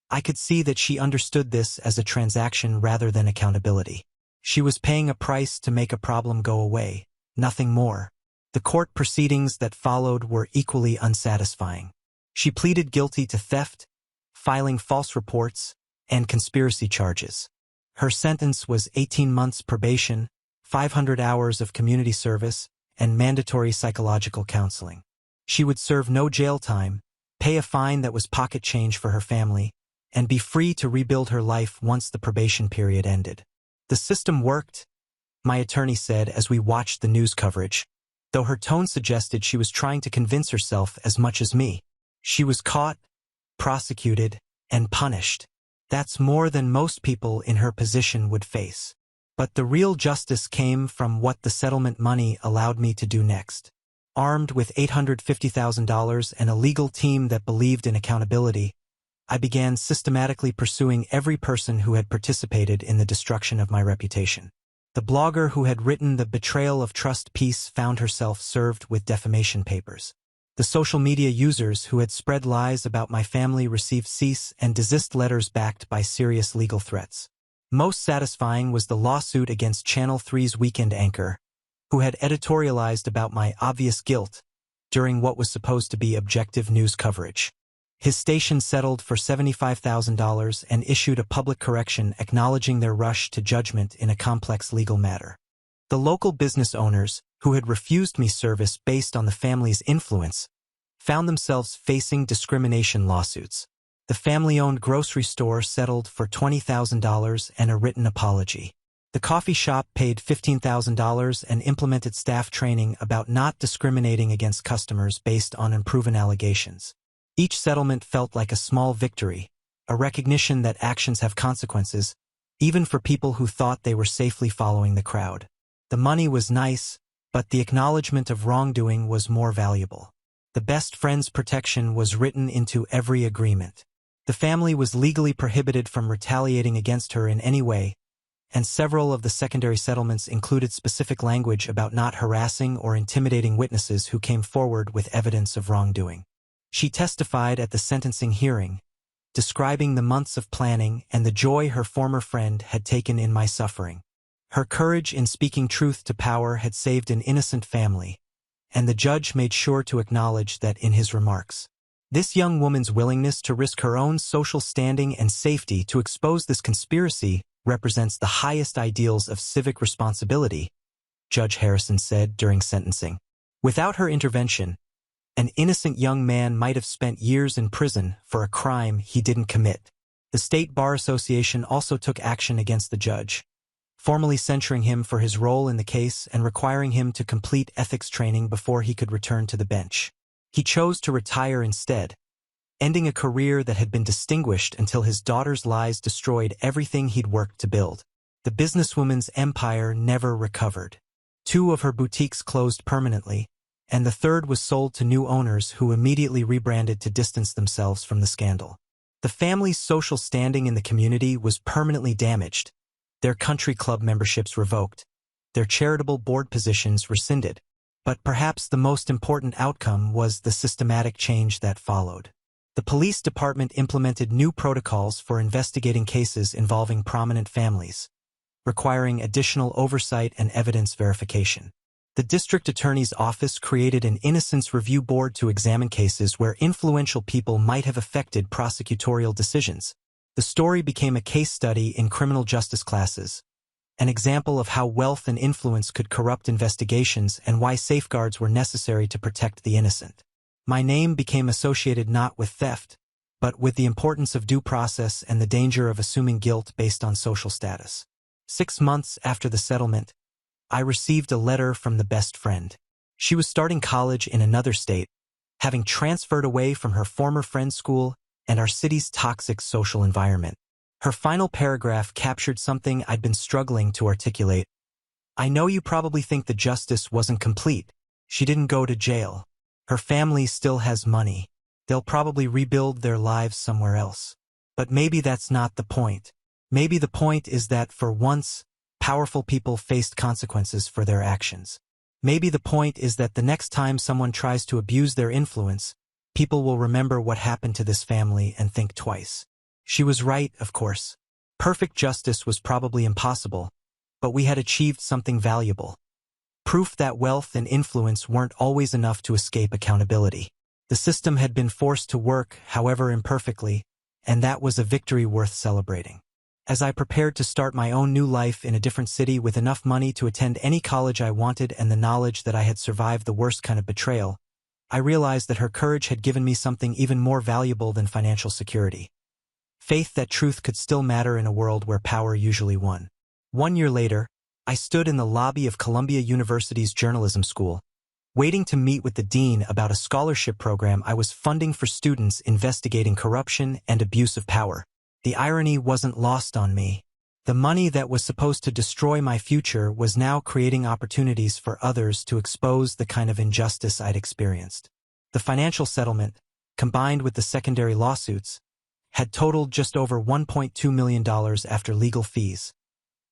I could see that she understood this as a transaction rather than accountability. She was paying a price to make a problem go away, nothing more. The court proceedings that followed were equally unsatisfying. She pleaded guilty to theft, filing false reports, and conspiracy charges. Her sentence was 18 months probation, 500 hours of community service, and mandatory psychological counseling. She would serve no jail time, pay a fine that was pocket change for her family, and be free to rebuild her life once the probation period ended. The system worked, my attorney said as we watched the news coverage, though her tone suggested she was trying to convince herself as much as me. She was caught, prosecuted, and punished. That's more than most people in her position would face. But the real justice came from what the settlement money allowed me to do next. Armed with $850,000 and a legal team that believed in accountability, I began systematically pursuing every person who had participated in the destruction of my reputation. The blogger who had written the betrayal of trust piece found herself served with defamation papers. The social media users who had spread lies about my family received cease and desist letters backed by serious legal threats. Most satisfying was the lawsuit against Channel 3's weekend anchor, who had editorialized about my obvious guilt during what was supposed to be objective news coverage. His station settled for $75,000 and issued a public correction acknowledging their rush to judgment in a complex legal matter. The local business owners, who had refused me service based on the family's influence, found themselves facing discrimination lawsuits. The family-owned grocery store settled for $20,000 and a written apology. The coffee shop paid $15,000 and implemented staff training about not discriminating against customers based on unproven allegations. Each settlement felt like a small victory, a recognition that actions have consequences, even for people who thought they were safely following the crowd. The money was nice, but the acknowledgement of wrongdoing was more valuable. The best friend's protection was written into every agreement. The family was legally prohibited from retaliating against her in any way, and several of the secondary settlements included specific language about not harassing or intimidating witnesses who came forward with evidence of wrongdoing. She testified at the sentencing hearing, describing the months of planning and the joy her former friend had taken in my suffering. Her courage in speaking truth to power had saved an innocent family, and the judge made sure to acknowledge that in his remarks. This young woman's willingness to risk her own social standing and safety to expose this conspiracy represents the highest ideals of civic responsibility, Judge Harrison said during sentencing. Without her intervention, an innocent young man might have spent years in prison for a crime he didn't commit. The State Bar Association also took action against the judge, formally censuring him for his role in the case and requiring him to complete ethics training before he could return to the bench. He chose to retire instead, ending a career that had been distinguished until his daughter's lies destroyed everything he'd worked to build. The businesswoman's empire never recovered. 2 of her boutiques closed permanently, and the 3rd was sold to new owners who immediately rebranded to distance themselves from the scandal. The family's social standing in the community was permanently damaged, their country club memberships revoked, their charitable board positions rescinded. But perhaps the most important outcome was the systematic change that followed. The police department implemented new protocols for investigating cases involving prominent families, requiring additional oversight and evidence verification. The district attorney's office created an innocence review board to examine cases where influential people might have affected prosecutorial decisions. The story became a case study in criminal justice classes, an example of how wealth and influence could corrupt investigations and why safeguards were necessary to protect the innocent. My name became associated not with theft, but with the importance of due process and the danger of assuming guilt based on social status. 6 months after the settlement, I received a letter from the best friend. She was starting college in another state, having transferred away from her former friend's school and our city's toxic social environment. Her final paragraph captured something I'd been struggling to articulate. I know you probably think the justice wasn't complete. She didn't go to jail. Her family still has money. They'll probably rebuild their lives somewhere else. But maybe that's not the point. Maybe the point is that, for once, powerful people faced consequences for their actions. Maybe the point is that the next time someone tries to abuse their influence, people will remember what happened to this family and think twice. She was right, of course. Perfect justice was probably impossible, but we had achieved something valuable. Proof that wealth and influence weren't always enough to escape accountability. The system had been forced to work, however imperfectly, and that was a victory worth celebrating. As I prepared to start my own new life in a different city with enough money to attend any college I wanted and the knowledge that I had survived the worst kind of betrayal, I realized that her courage had given me something even more valuable than financial security. Faith that truth could still matter in a world where power usually won. 1 year later, I stood in the lobby of Columbia University's journalism school, waiting to meet with the dean about a scholarship program I was funding for students investigating corruption and abuse of power. The irony wasn't lost on me. The money that was supposed to destroy my future was now creating opportunities for others to expose the kind of injustice I'd experienced. The financial settlement, combined with the secondary lawsuits, had totaled just over $1.2 million after legal fees.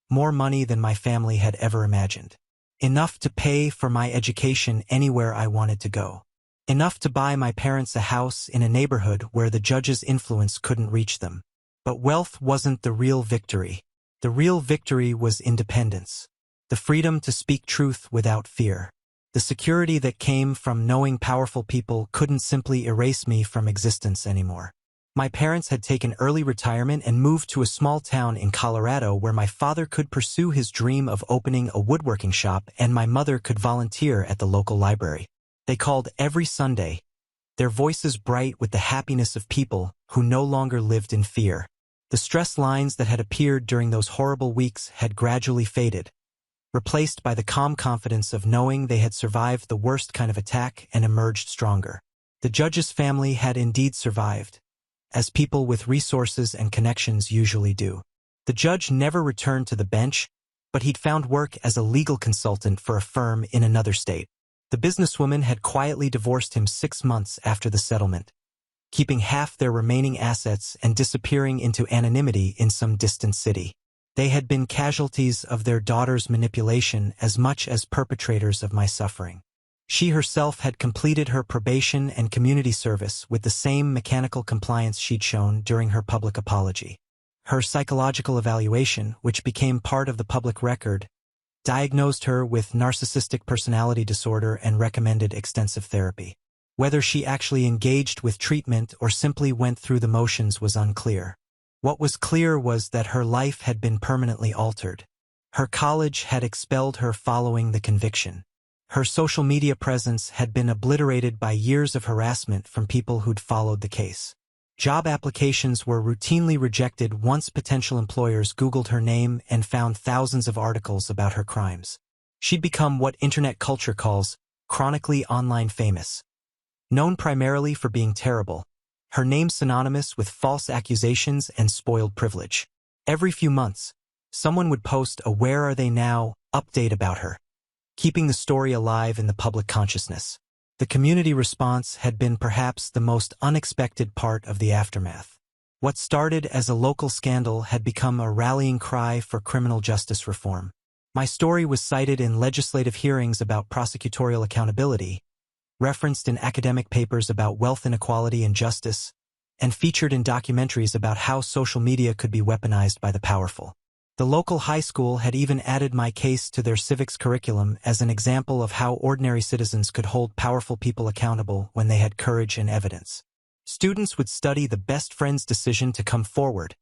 More money than my family had ever imagined. Enough to pay for my education anywhere I wanted to go. Enough to buy my parents a house in a neighborhood where the judge's influence couldn't reach them. But wealth wasn't the real victory. The real victory was independence. The freedom to speak truth without fear. The security that came from knowing powerful people couldn't simply erase me from existence anymore. My parents had taken early retirement and moved to a small town in Colorado where my father could pursue his dream of opening a woodworking shop and my mother could volunteer at the local library. They called every Sunday, their voices bright with the happiness of people who no longer lived in fear. The stress lines that had appeared during those horrible weeks had gradually faded, replaced by the calm confidence of knowing they had survived the worst kind of attack and emerged stronger. The judge's family had indeed survived, as people with resources and connections usually do. The judge never returned to the bench, but he'd found work as a legal consultant for a firm in another state. The businesswoman had quietly divorced him 6 months after the settlement, keeping half their remaining assets and disappearing into anonymity in some distant city. They had been casualties of their daughter's manipulation as much as perpetrators of my suffering. She herself had completed her probation and community service with the same mechanical compliance she'd shown during her public apology. Her psychological evaluation, which became part of the public record, diagnosed her with narcissistic personality disorder and recommended extensive therapy. Whether she actually engaged with treatment or simply went through the motions was unclear. What was clear was that her life had been permanently altered. Her college had expelled her following the conviction. Her social media presence had been obliterated by years of harassment from people who'd followed the case. Job applications were routinely rejected once potential employers Googled her name and found thousands of articles about her crimes. She'd become what internet culture calls chronically online famous. Known primarily for being terrible, her name synonymous with false accusations and spoiled privilege. Every few months, someone would post a "Where are they now?" update about her, keeping the story alive in the public consciousness. The community response had been perhaps the most unexpected part of the aftermath. What started as a local scandal had become a rallying cry for criminal justice reform. My story was cited in legislative hearings about prosecutorial accountability, referenced in academic papers about wealth inequality and justice, and featured in documentaries about how social media could be weaponized by the powerful. The local high school had even added my case to their civics curriculum as an example of how ordinary citizens could hold powerful people accountable when they had courage and evidence. Students would study the best friend's decision to come forward,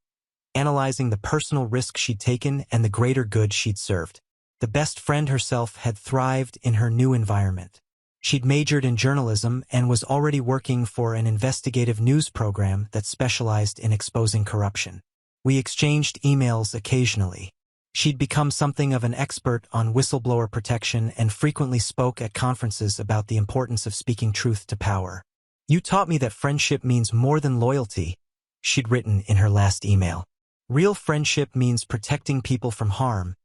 analyzing the personal risk she'd taken and the greater good she'd served. The best friend herself had thrived in her new environment. She'd majored in journalism and was already working for an investigative news program that specialized in exposing corruption. We exchanged emails occasionally. She'd become something of an expert on whistleblower protection and frequently spoke at conferences about the importance of speaking truth to power. "You taught me that friendship means more than loyalty," she'd written in her last email. "Real friendship means protecting people from harm,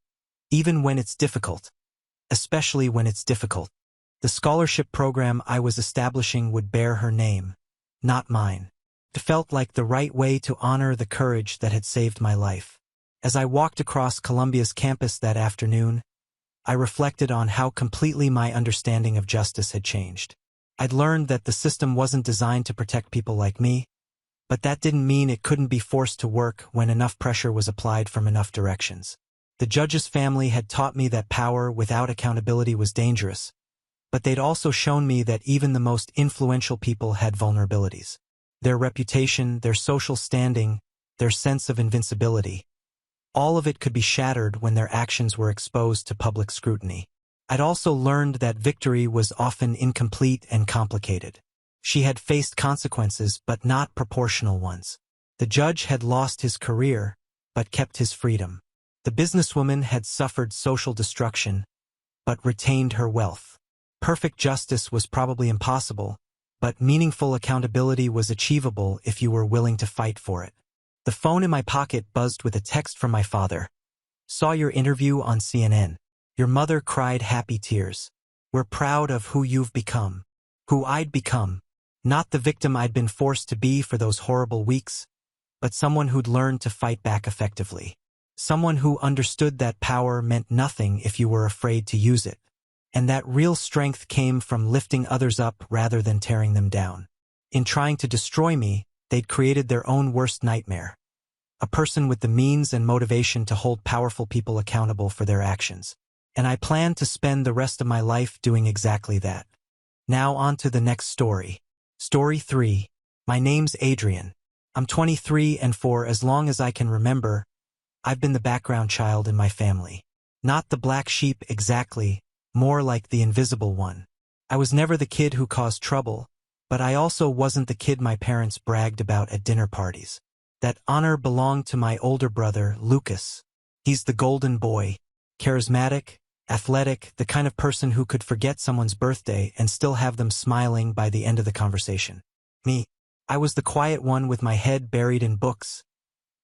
even when it's difficult, especially when it's difficult." The scholarship program I was establishing would bear her name, not mine. It felt like the right way to honor the courage that had saved my life. As I walked across Columbia's campus that afternoon, I reflected on how completely my understanding of justice had changed. I'd learned that the system wasn't designed to protect people like me, but that didn't mean it couldn't be forced to work when enough pressure was applied from enough directions. The judge's family had taught me that power without accountability was dangerous, but they'd also shown me that even the most influential people had vulnerabilities. Their reputation, their social standing, their sense of invincibility, all of it could be shattered when their actions were exposed to public scrutiny. I'd also learned that victory was often incomplete and complicated. She had faced consequences, but not proportional ones. The judge had lost his career, but kept his freedom. The businesswoman had suffered social destruction, but retained her wealth. Perfect justice was probably impossible, but meaningful accountability was achievable if you were willing to fight for it. The phone in my pocket buzzed with a text from my father. "Saw your interview on CNN. Your mother cried happy tears. We're proud of who you've become." Who I'd become. Not the victim I'd been forced to be for those horrible weeks, but someone who'd learned to fight back effectively. Someone who understood that power meant nothing if you were afraid to use it, and that real strength came from lifting others up rather than tearing them down. In trying to destroy me, they'd created their own worst nightmare. A person with the means and motivation to hold powerful people accountable for their actions. And I plan to spend the rest of my life doing exactly that. Now on to the next story. Story 3. My name's Adrian. I'm 23 and for as long as I can remember, I've been the background child in my family. Not the black sheep exactly, more like the invisible one. I was never the kid who caused trouble, but I also wasn't the kid my parents bragged about at dinner parties. That honor belonged to my older brother, Lucas. He's the golden boy, charismatic, athletic, the kind of person who could forget someone's birthday and still have them smiling by the end of the conversation. Me. I was the quiet one with my head buried in books,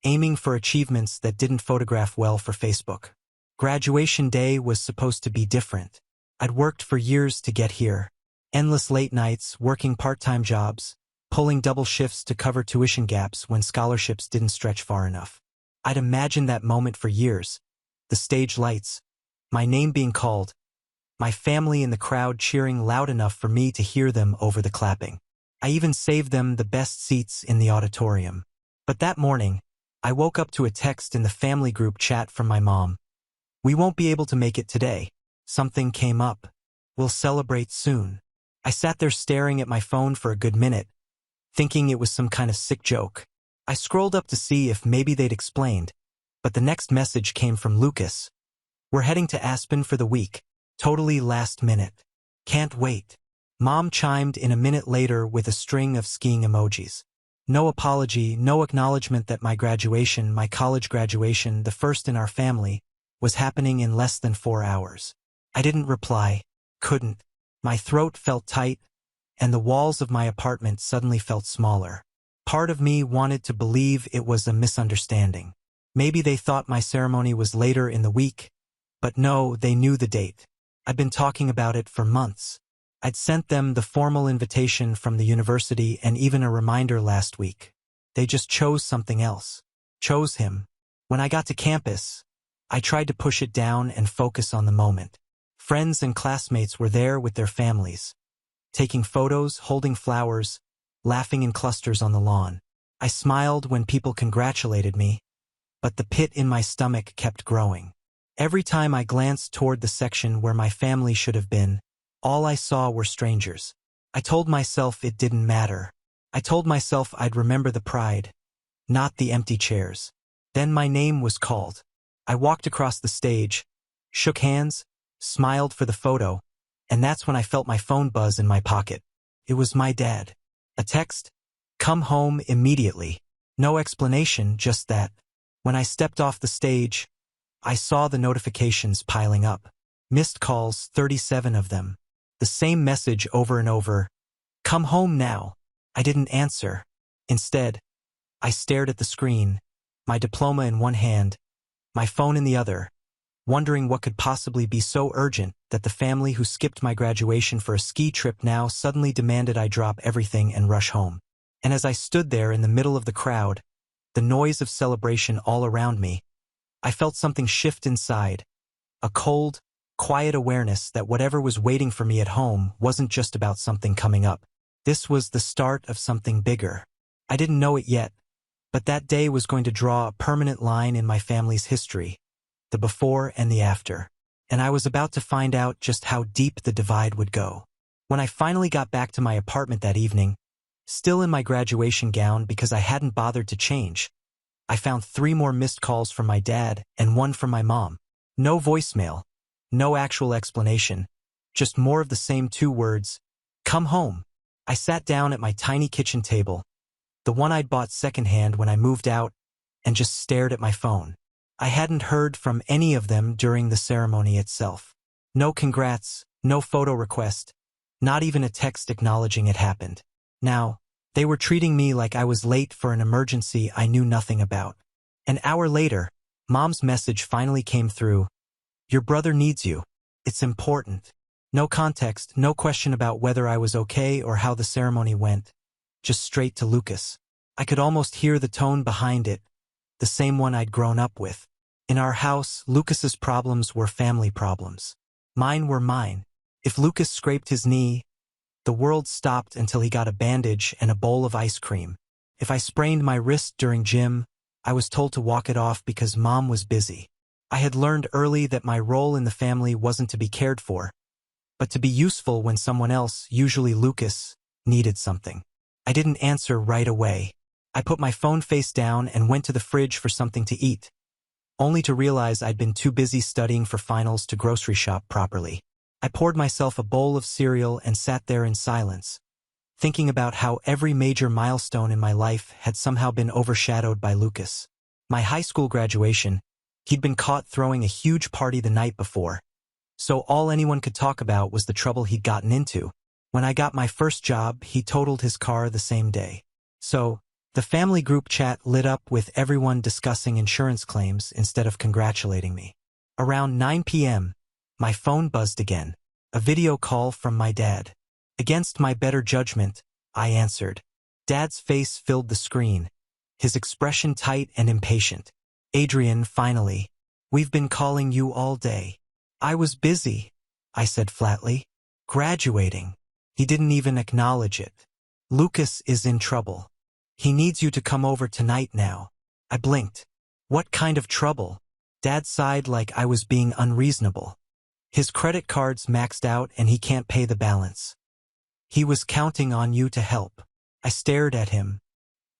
aiming for achievements that didn't photograph well for Facebook. Graduation day was supposed to be different. I'd worked for years to get here. Endless late nights, working part-time jobs, pulling double shifts to cover tuition gaps when scholarships didn't stretch far enough. I'd imagined that moment for years. The stage lights, my name being called, my family in the crowd cheering loud enough for me to hear them over the clapping. I even saved them the best seats in the auditorium. But that morning, I woke up to a text in the family group chat from my mom. "We won't be able to make it today. Something came up. We'll celebrate soon." I sat there staring at my phone for a good minute, thinking it was some kind of sick joke. I scrolled up to see if maybe they'd explained, but the next message came from Lucas. "We're heading to Aspen for the week. Totally last minute. Can't wait." Mom chimed in a minute later with a string of skiing emojis. No apology, no acknowledgement that my graduation, my college graduation, the first in our family, was happening in less than 4 hours. I didn't reply. Couldn't. My throat felt tight, and the walls of my apartment suddenly felt smaller. Part of me wanted to believe it was a misunderstanding. Maybe they thought my ceremony was later in the week, but no, they knew the date. I'd been talking about it for months. I'd sent them the formal invitation from the university and even a reminder last week. They just chose something else. Chose him. When I got to campus, I tried to push it down and focus on the moment. Friends and classmates were there with their families, taking photos, holding flowers, laughing in clusters on the lawn. I smiled when people congratulated me, but the pit in my stomach kept growing. Every time I glanced toward the section where my family should have been, all I saw were strangers. I told myself it didn't matter. I told myself I'd remember the pride, not the empty chairs. Then my name was called. I walked across the stage, shook hands, smiled for the photo, and that's when I felt my phone buzz in my pocket. It was my dad. A text, "Come home immediately." No explanation, just that. When I stepped off the stage, I saw the notifications piling up. Missed calls, 37 of them. The same message over and over. "Come home now." I didn't answer. Instead, I stared at the screen, my diploma in one hand, my phone in the other, wondering what could possibly be so urgent that the family who skipped my graduation for a ski trip now suddenly demanded I drop everything and rush home. And as I stood there in the middle of the crowd, the noise of celebration all around me, I felt something shift inside, a cold, quiet awareness that whatever was waiting for me at home wasn't just about something coming up. This was the start of something bigger. I didn't know it yet, but that day was going to draw a permanent line in my family's history, the before and the after. And I was about to find out just how deep the divide would go. When I finally got back to my apartment that evening, still in my graduation gown because I hadn't bothered to change, I found 3 more missed calls from my dad and 1 from my mom. No voicemail, no actual explanation, just more of the same 2 words, "Come home." I sat down at my tiny kitchen table, the one I'd bought secondhand when I moved out, and just stared at my phone. I hadn't heard from any of them during the ceremony itself. No congrats, no photo request, not even a text acknowledging it happened. Now, they were treating me like I was late for an emergency I knew nothing about. An hour later, Mom's message finally came through. "Your brother needs you. It's important." No context, no question about whether I was okay or how the ceremony went. Just straight to Lucas. I could almost hear the tone behind it, the same one I'd grown up with. In our house, Lucas's problems were family problems. Mine were mine. If Lucas scraped his knee, the world stopped until he got a bandage and a bowl of ice cream. If I sprained my wrist during gym, I was told to walk it off because Mom was busy. I had learned early that my role in the family wasn't to be cared for, but to be useful when someone else, usually Lucas, needed something. I didn't answer right away. I put my phone face down and went to the fridge for something to eat, only to realize I'd been too busy studying for finals to grocery shop properly. I poured myself a bowl of cereal and sat there in silence, thinking about how every major milestone in my life had somehow been overshadowed by Lucas. My high school graduation, he'd been caught throwing a huge party the night before, so all anyone could talk about was the trouble he'd gotten into. When I got my first job, he totaled his car the same day. So, the family group chat lit up with everyone discussing insurance claims instead of congratulating me. Around 9 p.m., my phone buzzed again. A video call from my dad. Against my better judgment, I answered. Dad's face filled the screen, his expression tight and impatient. "Adrian, finally. We've been calling you all day." "I was busy," I said flatly. "Graduating." He didn't even acknowledge it. "Lucas is in trouble. He needs you to come over tonight now." I blinked. What kind of trouble? Dad sighed like I was being unreasonable. "His credit card's maxed out and he can't pay the balance. He was counting on you to help." I stared at him.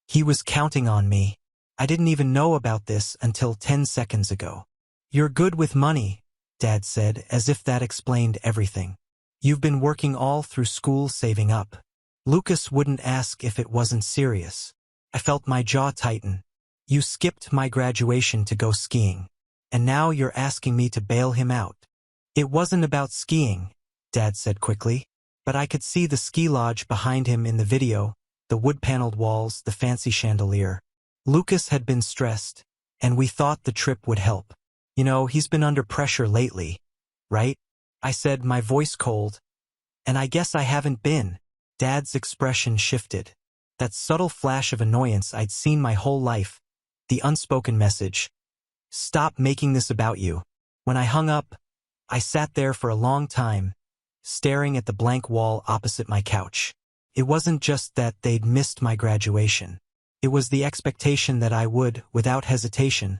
He was counting on me. I didn't even know about this until 10 seconds ago. "You're good with money," Dad said, as if that explained everything. "You've been working all through school saving up." Lucas wouldn't ask if it wasn't serious. I felt my jaw tighten. "You skipped my graduation to go skiing, and now you're asking me to bail him out." "It wasn't about skiing," Dad said quickly, but I could see the ski lodge behind him in the video, the wood-paneled walls, the fancy chandelier. Lucas had been stressed, and we thought the trip would help. "You know, he's been under pressure lately, right?" I said, my voice cold. "And I guess I haven't been." Dad's expression shifted. That subtle flash of annoyance I'd seen my whole life, the unspoken message, Stop making this about you. When I hung up, I sat there for a long time, staring at the blank wall opposite my couch. It wasn't just that they'd missed my graduation. It was the expectation that I would, without hesitation,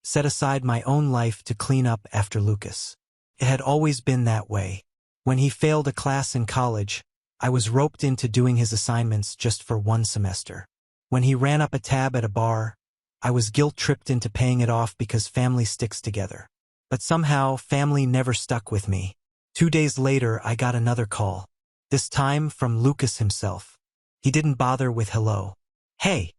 set aside my own life to clean up after Lucas. It had always been that way. When he failed a class in college, I was roped into doing his assignments just for one semester. When he ran up a tab at a bar, I was guilt-tripped into paying it off because family sticks together. But somehow, family never stuck with me. 2 days later, I got another call. This time from Lucas himself. He didn't bother with hello. Hey,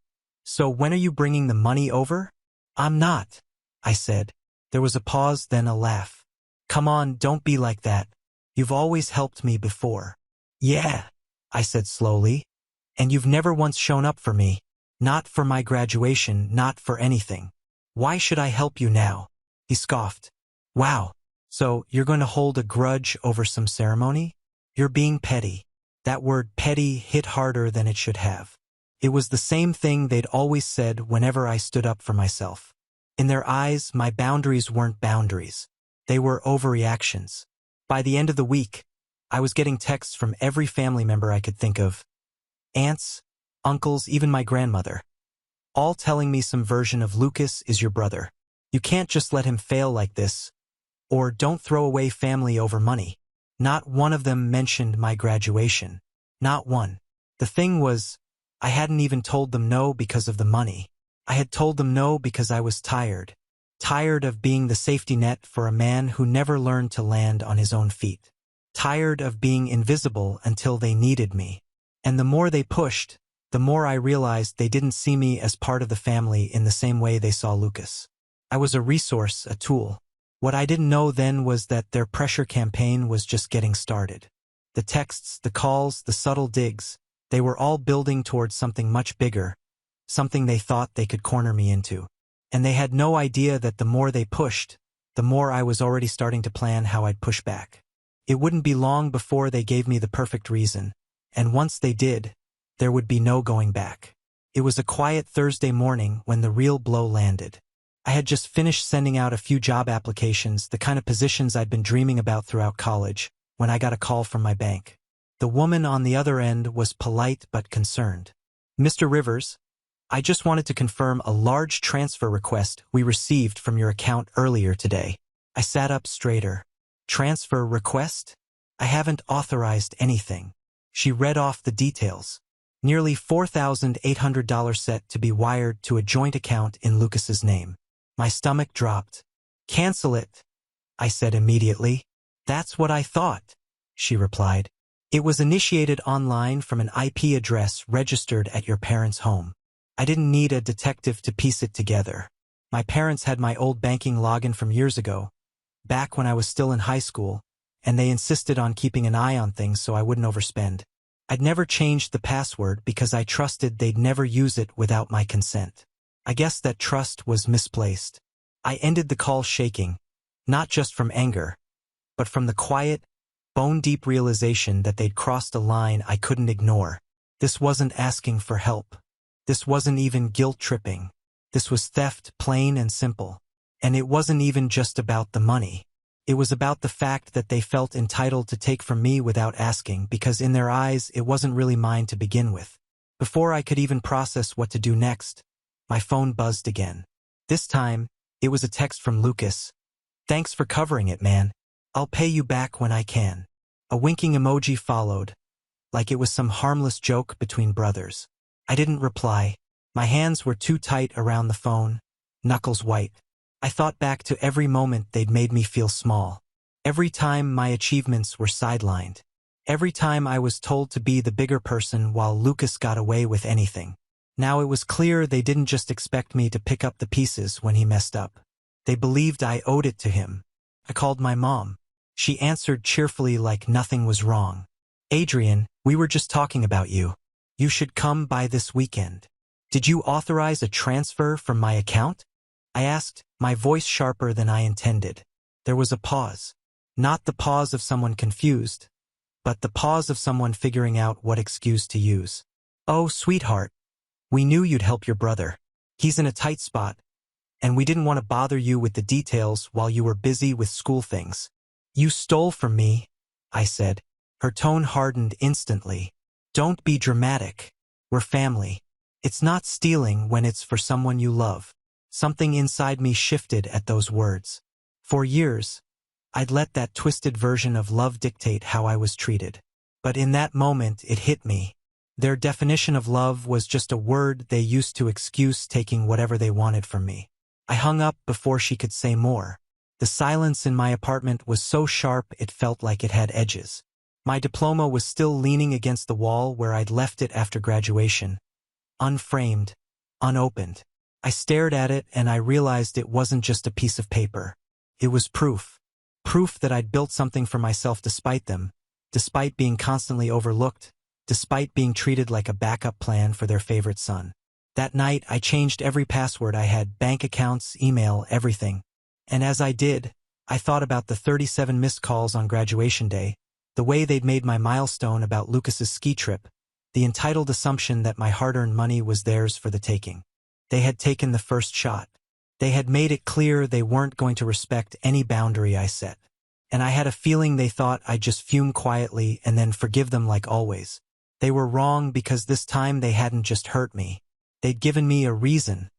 so when are you bringing the money over? I'm not, I said. There was a pause, then a laugh. Come on, don't be like that. You've always helped me before. Yeah, I said slowly. And you've never once shown up for me. Not for my graduation, not for anything. Why should I help you now? He scoffed. Wow, so you're going to hold a grudge over some ceremony? You're being petty. That word petty hit harder than it should have. It was the same thing they'd always said whenever I stood up for myself. In their eyes, my boundaries weren't boundaries. They were overreactions. By the end of the week, I was getting texts from every family member I could think of. Aunts, uncles, even my grandmother. All telling me some version of Lucas is your brother. You can't just let him fail like this. Or don't throw away family over money. Not one of them mentioned my graduation. Not one. The thing was, I hadn't even told them no because of the money. I had told them no because I was tired. Tired of being the safety net for a man who never learned to land on his own feet. Tired of being invisible until they needed me. And the more they pushed, the more I realized they didn't see me as part of the family in the same way they saw Lucas. I was a resource, a tool. What I didn't know then was that their pressure campaign was just getting started. The texts, the calls, the subtle digs, they were all building towards something much bigger, something they thought they could corner me into. And they had no idea that the more they pushed, the more I was already starting to plan how I'd push back. It wouldn't be long before they gave me the perfect reason, and once they did, there would be no going back. It was a quiet Thursday morning when the real blow landed. I had just finished sending out a few job applications, the kind of positions I'd been dreaming about throughout college, when I got a call from my bank. The woman on the other end was polite but concerned. Mr. Rivers, I just wanted to confirm a large transfer request we received from your account earlier today. I sat up straighter. Transfer request? I haven't authorized anything. She read off the details. Nearly $4,800 set to be wired to a joint account in Lucas's name. My stomach dropped. Cancel it, I said immediately. That's what I thought, she replied. It was initiated online from an IP address registered at your parents' home. I didn't need a detective to piece it together. My parents had my old banking login from years ago, back when I was still in high school, and they insisted on keeping an eye on things so I wouldn't overspend. I'd never changed the password because I trusted they'd never use it without my consent. I guess that trust was misplaced. I ended the call shaking, not just from anger, but from the quiet, bone-deep realization that they'd crossed a line I couldn't ignore. This wasn't asking for help. This wasn't even guilt-tripping. This was theft, plain and simple. And it wasn't even just about the money. It was about the fact that they felt entitled to take from me without asking because in their eyes it wasn't really mine to begin with. Before I could even process what to do next, my phone buzzed again. This time, it was a text from Lucas. Thanks for covering it, man. I'll pay you back when I can. A winking emoji followed, like it was some harmless joke between brothers. I didn't reply. My hands were too tight around the phone, knuckles white. I thought back to every moment they'd made me feel small. Every time my achievements were sidelined. Every time I was told to be the bigger person while Lucas got away with anything. Now it was clear they didn't just expect me to pick up the pieces when he messed up. They believed I owed it to him. I called my mom. She answered cheerfully like nothing was wrong. Adrian, we were just talking about you. You should come by this weekend. Did you authorize a transfer from my account? I asked, my voice sharper than I intended. There was a pause. Not the pause of someone confused, but the pause of someone figuring out what excuse to use. Oh, sweetheart. We knew you'd help your brother. He's in a tight spot, and we didn't want to bother you with the details while you were busy with school things. You stole from me, I said. Her tone hardened instantly. Don't be dramatic. We're family. It's not stealing when it's for someone you love. Something inside me shifted at those words. For years, I'd let that twisted version of love dictate how I was treated. But in that moment, it hit me. Their definition of love was just a word they used to excuse taking whatever they wanted from me. I hung up before she could say more. The silence in my apartment was so sharp it felt like it had edges. My diploma was still leaning against the wall where I'd left it after graduation. Unframed, unopened. I stared at it and I realized it wasn't just a piece of paper. It was proof. Proof that I'd built something for myself despite them, despite being constantly overlooked, despite being treated like a backup plan for their favorite son. That night, I changed every password I had, bank accounts, email, everything. And as I did, I thought about the 37 missed calls on graduation day, the way they'd made my milestone about Lucas's ski trip, the entitled assumption that my hard-earned money was theirs for the taking. They had taken the first shot. They had made it clear they weren't going to respect any boundary I set. And I had a feeling they thought I'd just fume quietly and then forgive them like always. They were wrong because this time they hadn't just hurt me. They'd given me a reason,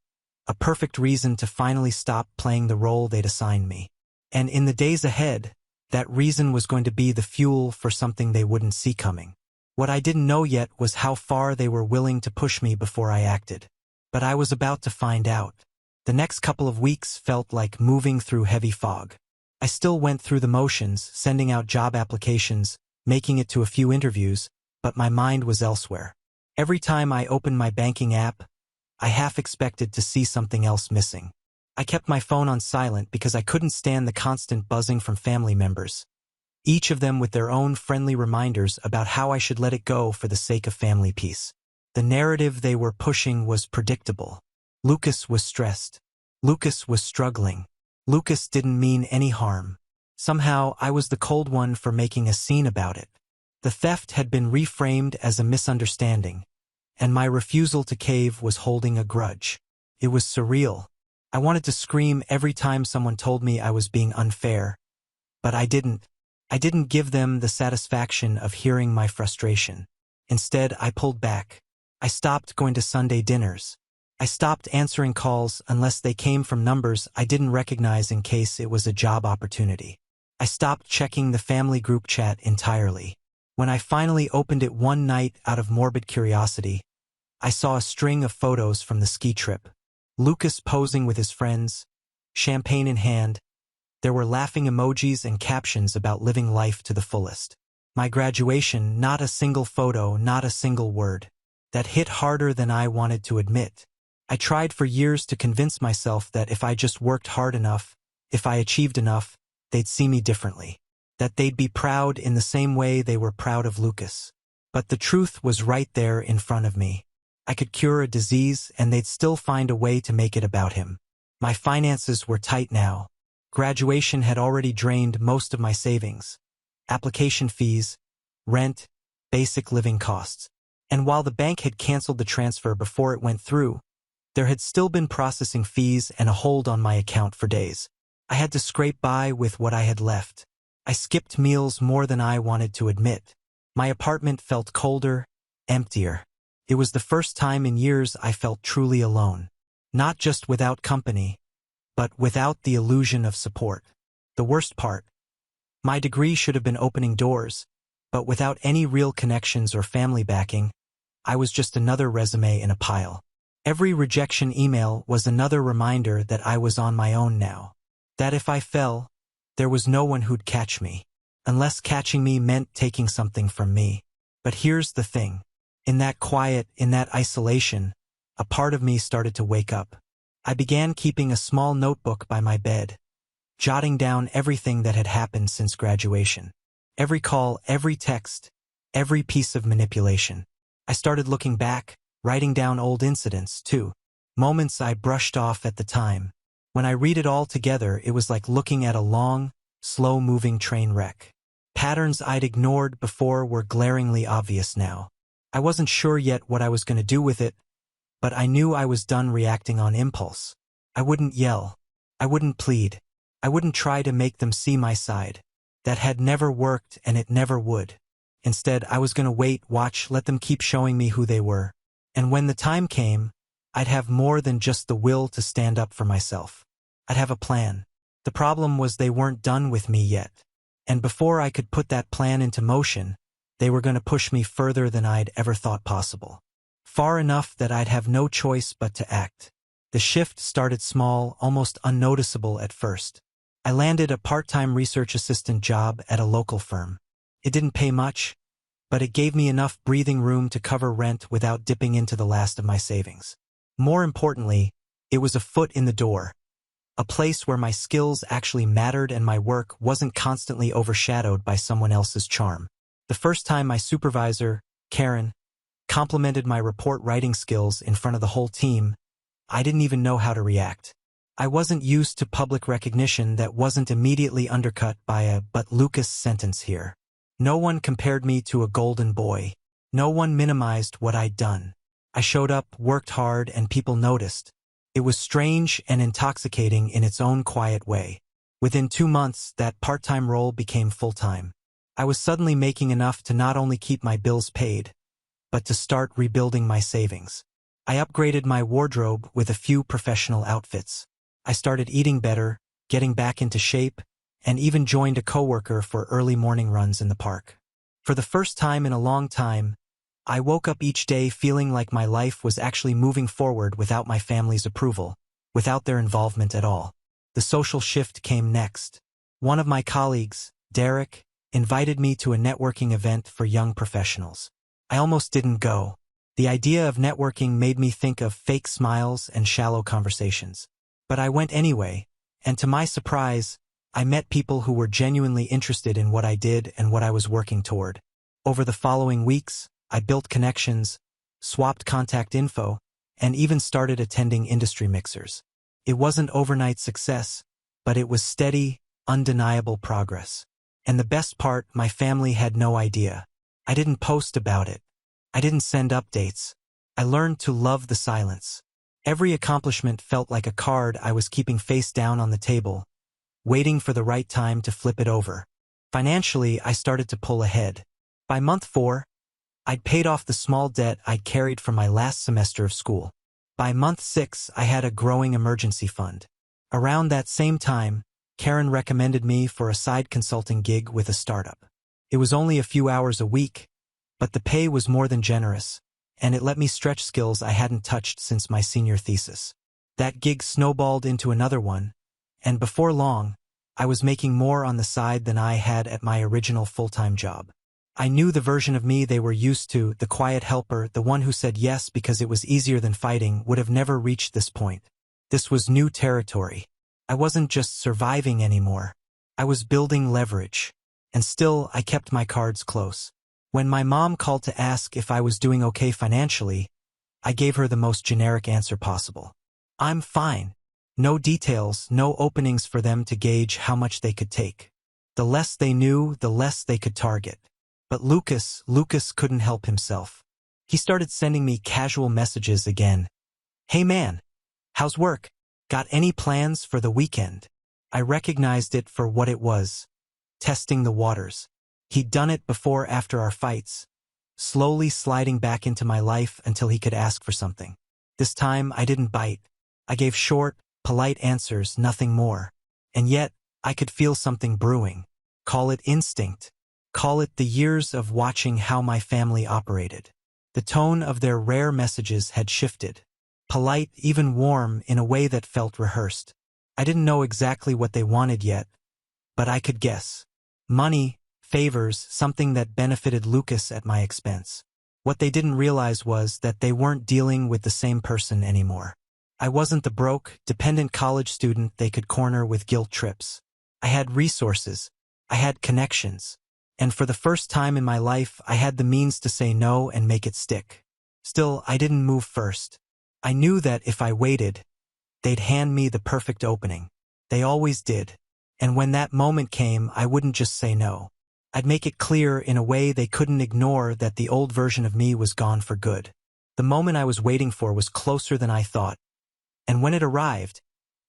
a perfect reason to finally stop playing the role they'd assigned me. And in the days ahead, that reason was going to be the fuel for something they wouldn't see coming. What I didn't know yet was how far they were willing to push me before I acted. But I was about to find out. The next couple of weeks felt like moving through heavy fog. I still went through the motions, sending out job applications, making it to a few interviews, but my mind was elsewhere. Every time I opened my banking app, I half expected to see something else missing. I kept my phone on silent because I couldn't stand the constant buzzing from family members, each of them with their own friendly reminders about how I should let it go for the sake of family peace. The narrative they were pushing was predictable. Lucas was stressed. Lucas was struggling. Lucas didn't mean any harm. Somehow, I was the cold one for making a scene about it. The theft had been reframed as a misunderstanding, and my refusal to cave was holding a grudge. It was surreal. I wanted to scream every time someone told me I was being unfair, but I didn't. I didn't give them the satisfaction of hearing my frustration. Instead, I pulled back. I stopped going to Sunday dinners. I stopped answering calls unless they came from numbers I didn't recognize in case it was a job opportunity. I stopped checking the family group chat entirely. When I finally opened it one night out of morbid curiosity, I saw a string of photos from the ski trip. Lucas posing with his friends, champagne in hand. There were laughing emojis and captions about living life to the fullest. My graduation, not a single photo, not a single word. That hit harder than I wanted to admit. I tried for years to convince myself that if I just worked hard enough, if I achieved enough, they'd see me differently. That they'd be proud in the same way they were proud of Lucas. But the truth was right there in front of me. I could cure a disease and they'd still find a way to make it about him. My finances were tight now. Graduation had already drained most of my savings. Application fees, rent, basic living costs. And while the bank had canceled the transfer before it went through, there had still been processing fees and a hold on my account for days. I had to scrape by with what I had left. I skipped meals more than I wanted to admit. My apartment felt colder, emptier. It was the first time in years I felt truly alone. Not just without company, but without the illusion of support. The worst part, my degree should have been opening doors, but without any real connections or family backing, I was just another resume in a pile. Every rejection email was another reminder that I was on my own now. That if I fell, there was no one who'd catch me. Unless catching me meant taking something from me. But here's the thing. In that quiet, in that isolation, a part of me started to wake up. I began keeping a small notebook by my bed, jotting down everything that had happened since graduation. Every call, every text, every piece of manipulation. I started looking back, writing down old incidents, too. Moments I brushed off at the time. When I read it all together, it was like looking at a long, slow-moving train wreck. Patterns I'd ignored before were glaringly obvious now. I wasn't sure yet what I was going to do with it, but I knew I was done reacting on impulse. I wouldn't yell. I wouldn't plead. I wouldn't try to make them see my side. That had never worked, and it never would. Instead, I was going to wait, watch, let them keep showing me who they were. And when the time came, I'd have more than just the will to stand up for myself. I'd have a plan. The problem was they weren't done with me yet. And before I could put that plan into motion, they were going to push me further than I'd ever thought possible. Far enough that I'd have no choice but to act. The shift started small, almost unnoticeable at first. I landed a part-time research assistant job at a local firm. It didn't pay much, but it gave me enough breathing room to cover rent without dipping into the last of my savings. More importantly, it was a foot in the door. A place where my skills actually mattered and my work wasn't constantly overshadowed by someone else's charm. The first time my supervisor, Karen, complimented my report writing skills in front of the whole team, I didn't even know how to react. I wasn't used to public recognition that wasn't immediately undercut by a "but Lucas" sentence here. No one compared me to a golden boy. No one minimized what I'd done. I showed up, worked hard, and people noticed. It was strange and intoxicating in its own quiet way. Within 2 months, that part-time role became full-time. I was suddenly making enough to not only keep my bills paid, but to start rebuilding my savings. I upgraded my wardrobe with a few professional outfits. I started eating better, getting back into shape, and even joined a coworker for early morning runs in the park. For the first time in a long time, I woke up each day feeling like my life was actually moving forward without my family's approval, without their involvement at all. The social shift came next. One of my colleagues, Derek, invited me to a networking event for young professionals. I almost didn't go. The idea of networking made me think of fake smiles and shallow conversations. But I went anyway, and to my surprise, I met people who were genuinely interested in what I did and what I was working toward. Over the following weeks, I built connections, swapped contact info, and even started attending industry mixers. It wasn't overnight success, but it was steady, undeniable progress. And the best part, my family had no idea. I didn't post about it. I didn't send updates. I learned to love the silence. Every accomplishment felt like a card I was keeping face down on the table, waiting for the right time to flip it over. Financially, I started to pull ahead. By month 4, I'd paid off the small debt I'd carried from my last semester of school. By month 6, I had a growing emergency fund. Around that same time, Karen recommended me for a side consulting gig with a startup. It was only a few hours a week, but the pay was more than generous, and it let me stretch skills I hadn't touched since my senior thesis. That gig snowballed into another one, and before long, I was making more on the side than I had at my original full-time job. I knew the version of me they were used to, the quiet helper, the one who said yes because it was easier than fighting, would have never reached this point. This was new territory. I wasn't just surviving anymore. I was building leverage. And still, I kept my cards close. When my mom called to ask if I was doing okay financially, I gave her the most generic answer possible. I'm fine. No details, no openings for them to gauge how much they could take. The less they knew, the less they could target. But Lucas couldn't help himself. He started sending me casual messages again. Hey man, how's work? Got any plans for the weekend? I recognized it for what it was. Testing the waters. He'd done it before after our fights, slowly sliding back into my life until he could ask for something. This time I didn't bite. I gave short, polite answers, nothing more. And yet, I could feel something brewing. Call it instinct. Call it the years of watching how my family operated. The tone of their rare messages had shifted. Polite, even warm, in a way that felt rehearsed. I didn't know exactly what they wanted yet, but I could guess. Money, favors, something that benefited Lucas at my expense. What they didn't realize was that they weren't dealing with the same person anymore. I wasn't the broke, dependent college student they could corner with guilt trips. I had resources. I had connections. And for the first time in my life, I had the means to say no and make it stick. Still, I didn't move first. I knew that if I waited, they'd hand me the perfect opening. They always did. And when that moment came, I wouldn't just say no. I'd make it clear in a way they couldn't ignore that the old version of me was gone for good. The moment I was waiting for was closer than I thought. And when it arrived,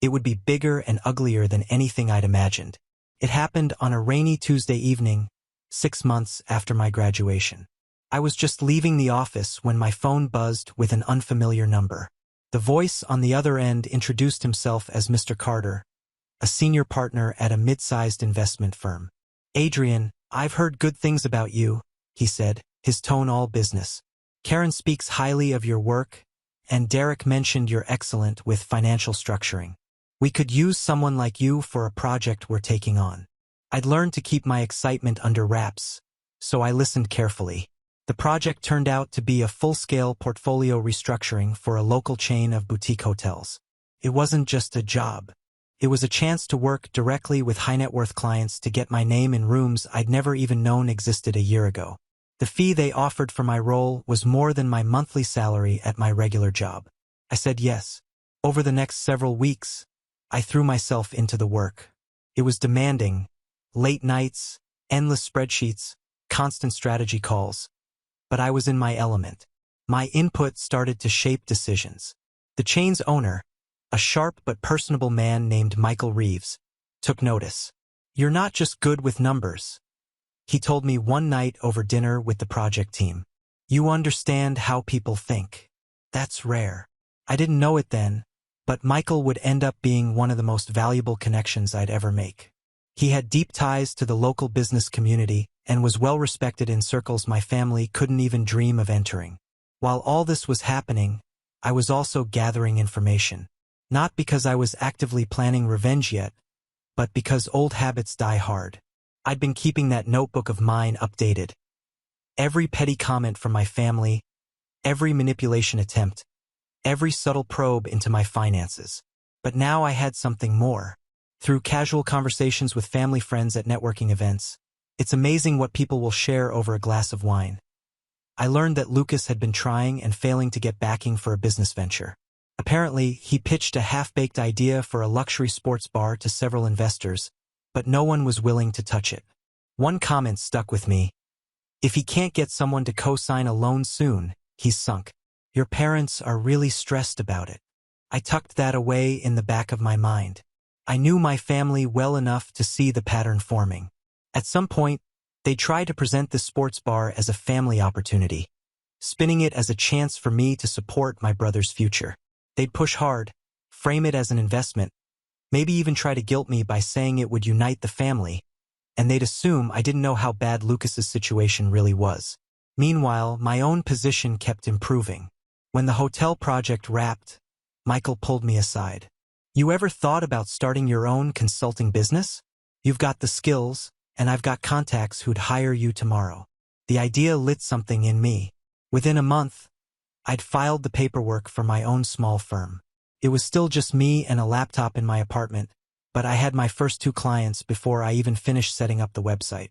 It would be bigger and uglier than anything I'd imagined. It happened on a rainy Tuesday evening, 6 months after my graduation. I was just leaving the office when my phone buzzed with an unfamiliar number. The voice on the other end introduced himself as Mr. Carter, a senior partner at a mid-sized investment firm. "Adrian, I've heard good things about you," he said, his tone all business. "Karen speaks highly of your work, and Derek mentioned you're excellent with financial structuring. We could use someone like you for a project we're taking on." I'd learned to keep my excitement under wraps, so I listened carefully. The project turned out to be a full-scale portfolio restructuring for a local chain of boutique hotels. It wasn't just a job. It was a chance to work directly with high-net-worth clients to get my name in rooms I'd never even known existed a year ago. The fee they offered for my role was more than my monthly salary at my regular job. I said yes. Over the next several weeks, I threw myself into the work. It was demanding. Late nights, endless spreadsheets, constant strategy calls. But I was in my element. My input started to shape decisions. The chain's owner, a sharp but personable man named Michael Reeves, took notice. "You're not just good with numbers," he told me one night over dinner with the project team. "You understand how people think." That's rare. I didn't know it then, but Michael would end up being one of the most valuable connections I'd ever make. He had deep ties to the local business community and was well respected in circles my family couldn't even dream of entering. While all this was happening, I was also gathering information. Not because I was actively planning revenge yet, but because old habits die hard. I'd been keeping that notebook of mine updated. Every petty comment from my family, every manipulation attempt, every subtle probe into my finances. But now I had something more. Through casual conversations with family friends at networking events, it's amazing what people will share over a glass of wine. I learned that Lucas had been trying and failing to get backing for a business venture. Apparently, he pitched a half-baked idea for a luxury sports bar to several investors, but no one was willing to touch it. One comment stuck with me. "If he can't get someone to co-sign a loan soon, he's sunk. Your parents are really stressed about it." I tucked that away in the back of my mind. I knew my family well enough to see the pattern forming. At some point, they tried to present the sports bar as a family opportunity, spinning it as a chance for me to support my brother's future. They'd push hard, frame it as an investment, maybe even try to guilt me by saying it would unite the family, and they'd assume I didn't know how bad Lucas's situation really was. Meanwhile, my own position kept improving. When the hotel project wrapped, Michael pulled me aside. "You ever thought about starting your own consulting business? You've got the skills, and I've got contacts who'd hire you tomorrow." The idea lit something in me. Within a month, I'd filed the paperwork for my own small firm. It was still just me and a laptop in my apartment, but I had my first 2 clients before I even finished setting up the website.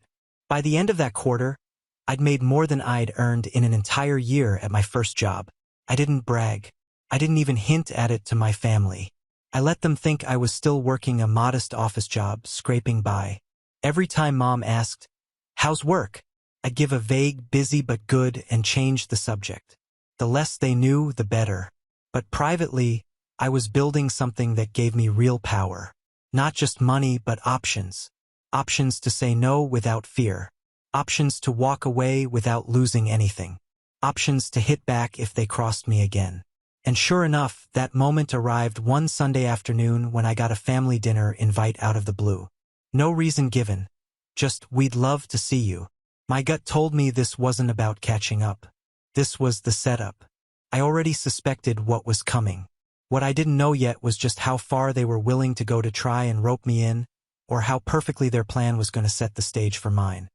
By the end of that quarter, I'd made more than I'd earned in an entire year at my first job. I didn't brag. I didn't even hint at it to my family. I let them think I was still working a modest office job, scraping by. Every time Mom asked, "How's work?" I'd give a vague, busy but good, and change the subject. The less they knew, the better. But privately, I was building something that gave me real power. Not just money, but options. Options to say no without fear. Options to walk away without losing anything. Options to hit back if they crossed me again. And sure enough, that moment arrived one Sunday afternoon when I got a family dinner invite out of the blue. No reason given. Just, "We'd love to see you." My gut told me this wasn't about catching up. This was the setup. I already suspected what was coming. What I didn't know yet was just how far they were willing to go to try and rope me in, or how perfectly their plan was going to set the stage for mine.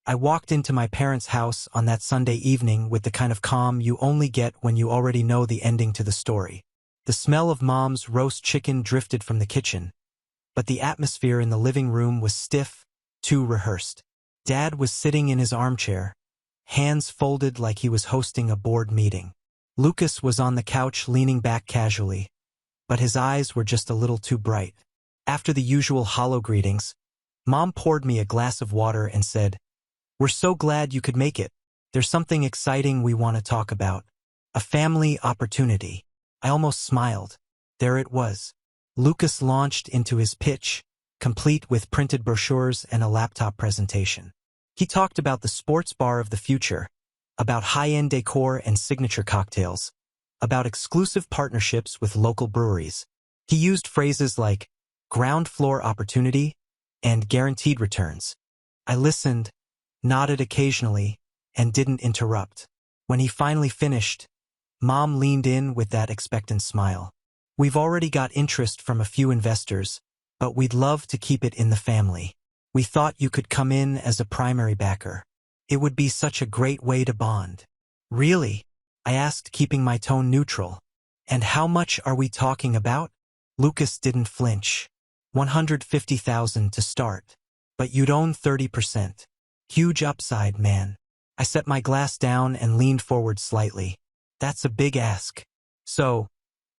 I walked into my parents' house on that Sunday evening with the kind of calm you only get when you already know the ending to the story. The smell of Mom's roast chicken drifted from the kitchen, but the atmosphere in the living room was stiff, too rehearsed. Dad was sitting in his armchair, hands folded like he was hosting a board meeting. Lucas was on the couch leaning back casually, but his eyes were just a little too bright. After the usual hollow greetings, Mom poured me a glass of water and said, "We're so glad you could make it. There's something exciting we want to talk about. A family opportunity." I almost smiled. There it was. Lucas launched into his pitch, complete with printed brochures and a laptop presentation. He talked about the sports bar of the future, about high-end decor and signature cocktails, about exclusive partnerships with local breweries. He used phrases like ground floor opportunity and guaranteed returns. I listened, nodded occasionally, and didn't interrupt. When he finally finished, Mom leaned in with that expectant smile. We've already got interest from a few investors, but we'd love to keep it in the family. We thought you could come in as a primary backer. It would be such a great way to bond. Really? I asked, keeping my tone neutral. And how much are we talking about? Lucas didn't flinch. $150,000 to start. But you'd own 30%. Huge upside, man. I set my glass down and leaned forward slightly. That's a big ask. So,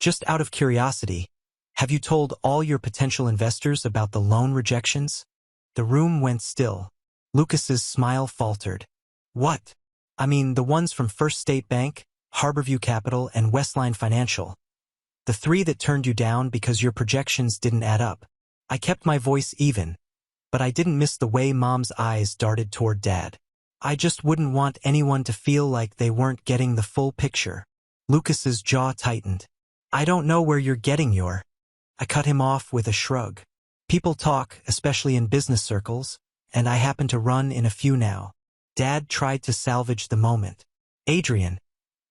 just out of curiosity, have you told all your potential investors about the loan rejections? The room went still. Lucas's smile faltered. What? I mean, the ones from First State Bank, Harborview Capital, and Westline Financial. The three that turned you down because your projections didn't add up. I kept my voice even, but I didn't miss the way Mom's eyes darted toward Dad. I just wouldn't want anyone to feel like they weren't getting the full picture. Lucas's jaw tightened. I don't know where you're getting your... I cut him off with a shrug. People talk, especially in business circles, and I happen to run in a few now. Dad tried to salvage the moment. Adrian,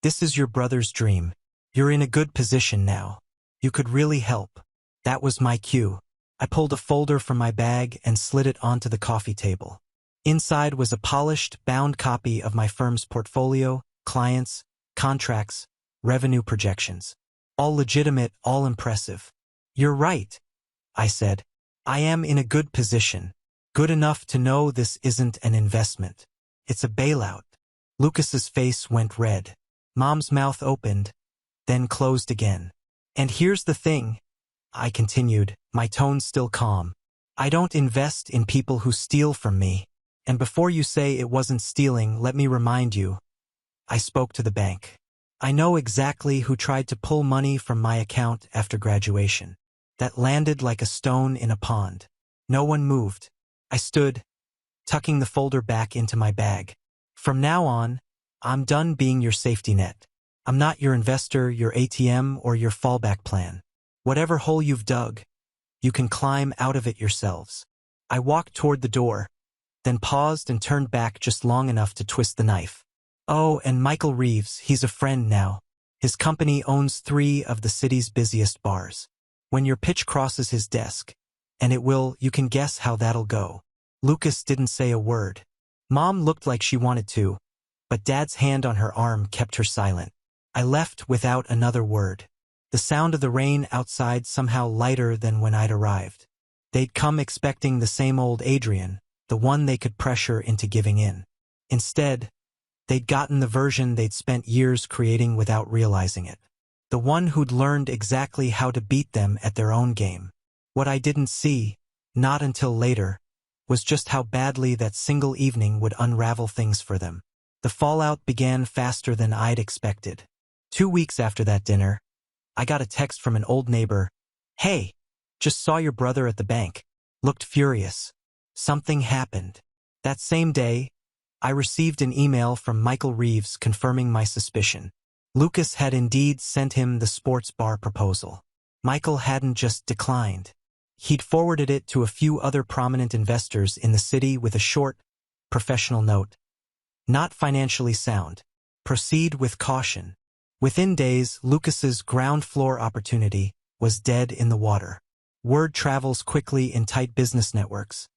this is your brother's dream. You're in a good position now. You could really help. That was my cue. I pulled a folder from my bag and slid it onto the coffee table. Inside was a polished, bound copy of my firm's portfolio, clients, contracts, revenue projections. All legitimate, all impressive. You're right, I said. I am in a good position. Good enough to know this isn't an investment. It's a bailout. Lucas's face went red. Mom's mouth opened, then closed again. And here's the thing, I continued, my tone still calm. I don't invest in people who steal from me. And before you say it wasn't stealing, let me remind you. I spoke to the bank. I know exactly who tried to pull money from my account after graduation. That landed like a stone in a pond. No one moved. I stood, tucking the folder back into my bag. From now on, I'm done being your safety net. I'm not your investor, your ATM, or your fallback plan. Whatever hole you've dug, you can climb out of it yourselves. I walked toward the door, then paused and turned back just long enough to twist the knife. Oh, and Michael Reeves, he's a friend now. His company owns 3 of the city's busiest bars. When your pitch crosses his desk, and it will, you can guess how that'll go. Lucas didn't say a word. Mom looked like she wanted to, but Dad's hand on her arm kept her silent. I left without another word. The sound of the rain outside somehow lighter than when I'd arrived. They'd come expecting the same old Adrian, the one they could pressure into giving in. Instead, they'd gotten the version they'd spent years creating without realizing it. The one who'd learned exactly how to beat them at their own game. What I didn't see, not until later, was just how badly that single evening would unravel things for them. The fallout began faster than I'd expected. 2 weeks after that dinner, I got a text from an old neighbor. Hey, just saw your brother at the bank. Looked furious. Something happened. That same day, I received an email from Michael Reeves confirming my suspicion. Lucas had indeed sent him the sports bar proposal. Michael hadn't just declined. He'd forwarded it to a few other prominent investors in the city with a short, professional note. Not financially sound. Proceed with caution. Within days, Lucas's ground floor opportunity was dead in the water. Word travels quickly in tight business networks,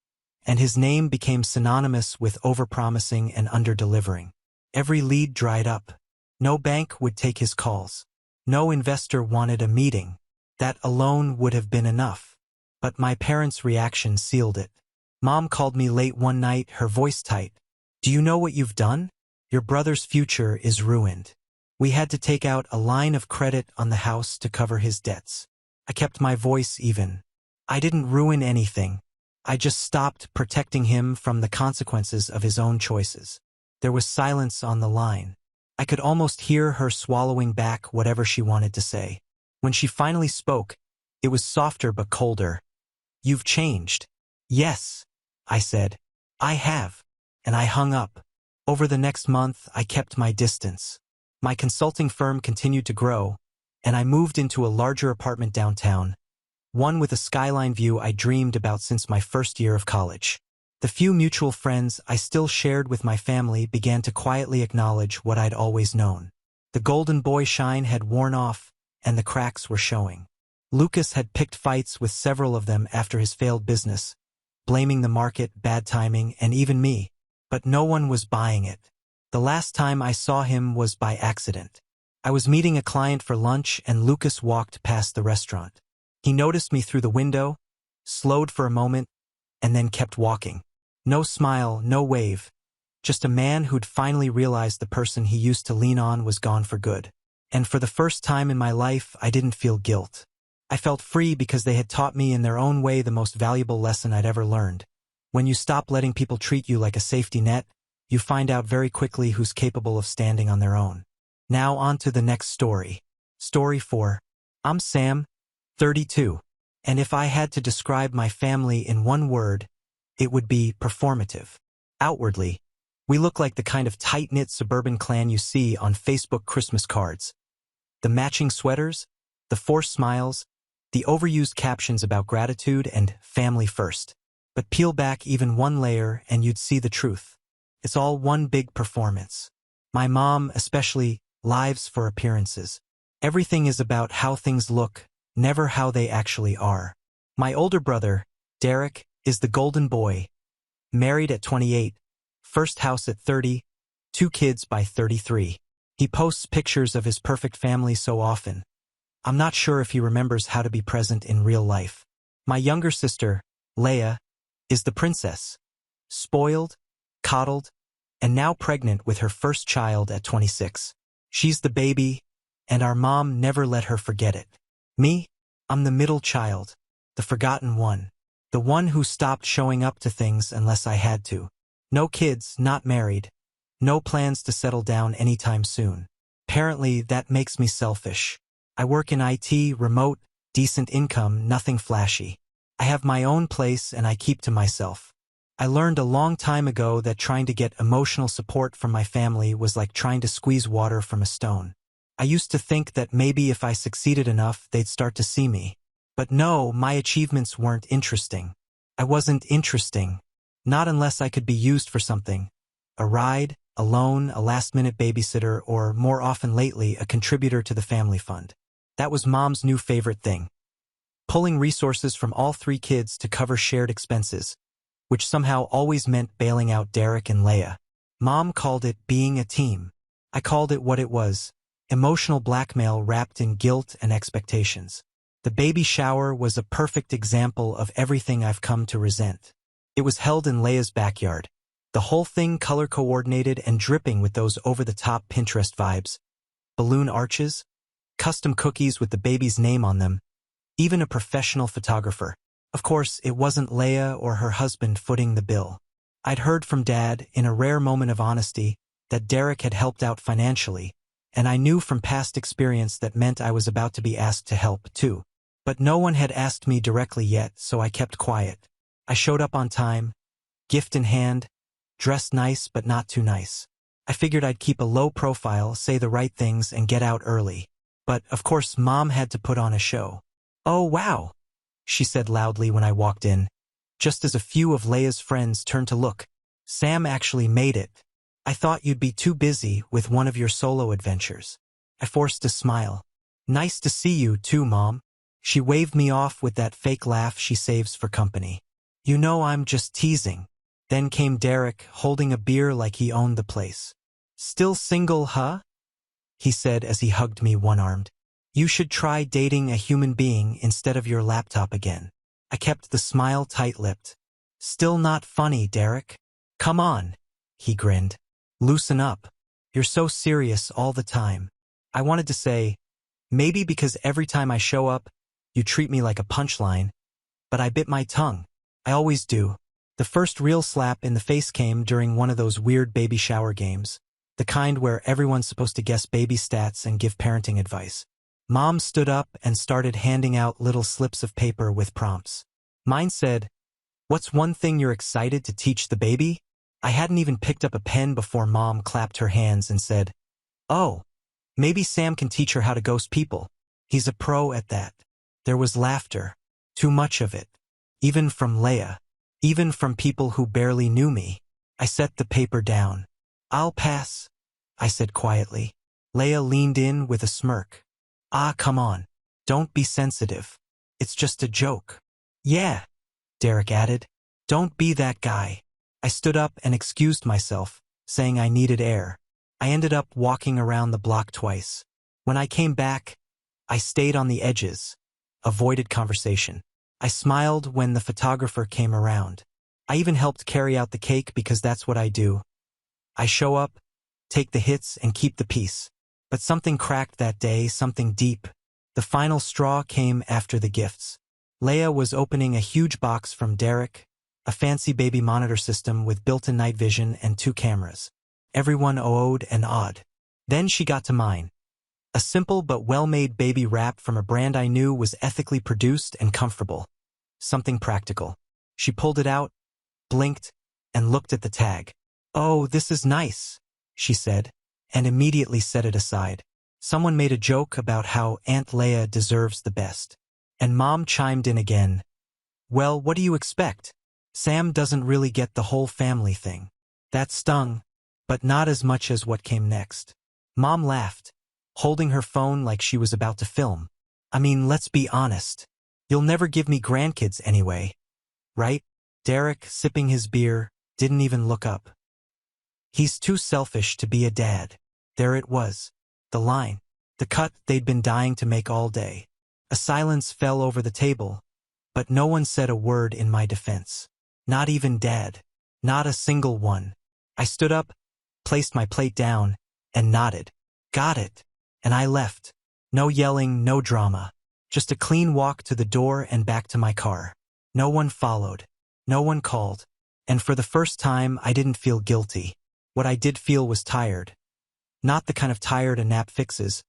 and his name became synonymous with overpromising and underdelivering. Every lead dried up. No bank would take his calls. No investor wanted a meeting. That alone would have been enough. But my parents' reaction sealed it. Mom called me late one night, her voice tight. Do you know what you've done? Your brother's future is ruined. We had to take out a line of credit on the house to cover his debts. I kept my voice even. I didn't ruin anything. I just stopped protecting him from the consequences of his own choices. There was silence on the line. I could almost hear her swallowing back whatever she wanted to say. When she finally spoke, It was softer but colder. "You've changed." "Yes," I said. "I have." And I hung up. Over the next month, I kept my distance. My consulting firm continued to grow, and I moved into a larger apartment downtown, one with a skyline view I dreamed about since my first year of college. The few mutual friends I still shared with my family began to quietly acknowledge what I'd always known. The golden boy shine had worn off, and the cracks were showing. Lucas had picked fights with several of them after his failed business, blaming the market, bad timing, and even me. But no one was buying it. The last time I saw him was by accident. I was meeting a client for lunch and Lucas walked past the restaurant. He noticed me through the window, slowed for a moment, and then kept walking. No smile, no wave. Just a man who'd finally realized the person he used to lean on was gone for good. And for the first time in my life, I didn't feel guilt. I felt free because they had taught me in their own way the most valuable lesson I'd ever learned. When you stop letting people treat you like a safety net, you find out very quickly who's capable of standing on their own. Now on to the next story. Story 4. I'm Sam, 32. And if I had to describe my family in one word, it would be performative. Outwardly, we look like the kind of tight-knit suburban clan you see on Facebook Christmas cards. The matching sweaters, the forced smiles, the overused captions about gratitude and family first. But peel back even one layer and you'd see the truth. It's all one big performance. My mom, especially, lives for appearances. Everything is about how things look, never how they actually are. My older brother, Derek, is the golden boy. Married at 28, first house at 30, 2 kids by 33. He posts pictures of his perfect family so often. I'm not sure if he remembers how to be present in real life. My younger sister, Leia, is the princess. Spoiled, coddled, and now pregnant with her first child at 26. She's the baby, and our mom never let her forget it. Me? I'm the middle child, the forgotten one. The one who stopped showing up to things unless I had to. No kids, not married. No plans to settle down anytime soon. Apparently, that makes me selfish. I work in IT, remote, decent income, nothing flashy. I have my own place and I keep to myself. I learned a long time ago that trying to get emotional support from my family was like trying to squeeze water from a stone. I used to think that maybe if I succeeded enough, they'd start to see me. But no, my achievements weren't interesting. I wasn't interesting. Not unless I could be used for something. A ride, a loan, a last-minute babysitter, or more often lately, a contributor to the family fund. That was Mom's new favorite thing. Pulling resources from all 3 kids to cover shared expenses, which somehow always meant bailing out Derek and Leia. Mom called it being a team. I called it what it was, emotional blackmail wrapped in guilt and expectations. The baby shower was a perfect example of everything I've come to resent. It was held in Leia's backyard. The whole thing color-coordinated and dripping with those over-the-top Pinterest vibes. Balloon arches, custom cookies with the baby's name on them, even a professional photographer. Of course, it wasn't Leia or her husband footing the bill. I'd heard from Dad, in a rare moment of honesty, that Derek had helped out financially, and I knew from past experience that meant I was about to be asked to help, too. But no one had asked me directly yet, so I kept quiet. I showed up on time, gift in hand, dressed nice but not too nice. I figured I'd keep a low profile, say the right things, and get out early. But, of course, Mom had to put on a show. "Oh, wow," she said loudly when I walked in, just as a few of Leia's friends turned to look. "Sam actually made it. I thought you'd be too busy with one of your solo adventures." I forced a smile. "Nice to see you, too, Mom." She waved me off with that fake laugh she saves for company. "You know I'm just teasing." Then came Derek, holding a beer like he owned the place. "Still single, huh?" he said as he hugged me one-armed. "You should try dating a human being instead of your laptop again." I kept the smile tight-lipped. "Still not funny, Derek?" "Come on," he grinned. "Loosen up. You're so serious all the time." I wanted to say, maybe because every time I show up, you treat me like a punchline, but I bit my tongue. I always do. The first real slap in the face came during one of those weird baby shower games, the kind where everyone's supposed to guess baby stats and give parenting advice. Mom stood up and started handing out little slips of paper with prompts. Mine said, "What's one thing you're excited to teach the baby?" I hadn't even picked up a pen before Mom clapped her hands and said, "Oh, maybe Sam can teach her how to ghost people. He's a pro at that." There was laughter. Too much of it. Even from Leia. Even from people who barely knew me. I set the paper down. "I'll pass," I said quietly. Leia leaned in with a smirk. "Ah, come on. Don't be sensitive. It's just a joke." "Yeah," Derek added. "Don't be that guy." I stood up and excused myself, saying I needed air. I ended up walking around the block twice. When I came back, I stayed on the edges, avoided conversation. I smiled when the photographer came around. I even helped carry out the cake because that's what I do. I show up, take the hits, and keep the peace. But something cracked that day, something deep. The final straw came after the gifts. Leia was opening a huge box from Derek, a fancy baby monitor system with built-in night vision and 2 cameras. Everyone oohed and awed. Then she got to mine. A simple but well-made baby wrap from a brand I knew was ethically produced and comfortable. Something practical. She pulled it out, blinked, and looked at the tag. "Oh, this is nice," she said, and immediately set it aside. Someone made a joke about how Aunt Leia deserves the best. And Mom chimed in again. "Well, what do you expect? Sam doesn't really get the whole family thing." That stung, but not as much as what came next. Mom laughed, holding her phone like she was about to film. "I mean, let's be honest. You'll never give me grandkids anyway, right?" Derek, sipping his beer, didn't even look up. "He's too selfish to be a dad." There it was. The line. The cut they'd been dying to make all day. A silence fell over the table, but no one said a word in my defense. Not even Dad. Not a single one. I stood up, placed my plate down, and nodded. "Got it." And I left. No yelling, no drama. Just a clean walk to the door and back to my car. No one followed. No one called. And for the first time, I didn't feel guilty. What I did feel was tired. Not the kind of tired a nap fixes,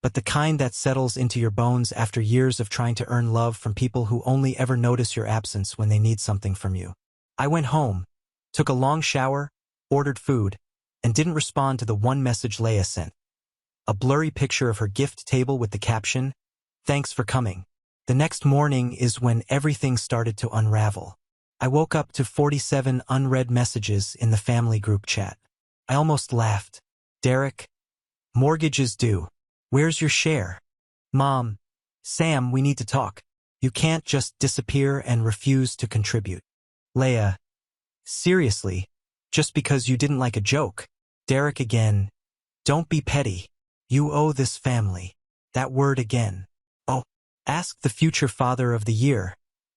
but the kind that settles into your bones after years of trying to earn love from people who only ever notice your absence when they need something from you. I went home, took a long shower, ordered food, and didn't respond to the one message Leia sent. A blurry picture of her gift table with the caption, "Thanks for coming." The next morning is when everything started to unravel. I woke up to 47 unread messages in the family group chat. I almost laughed. "Derek, mortgage is due. Where's your share?" "Mom, Sam, we need to talk. You can't just disappear and refuse to contribute." "Leia, seriously, just because you didn't like a joke." Derek again, "Don't be petty. You owe this family." That word again. "Oh, ask the future father of the year,"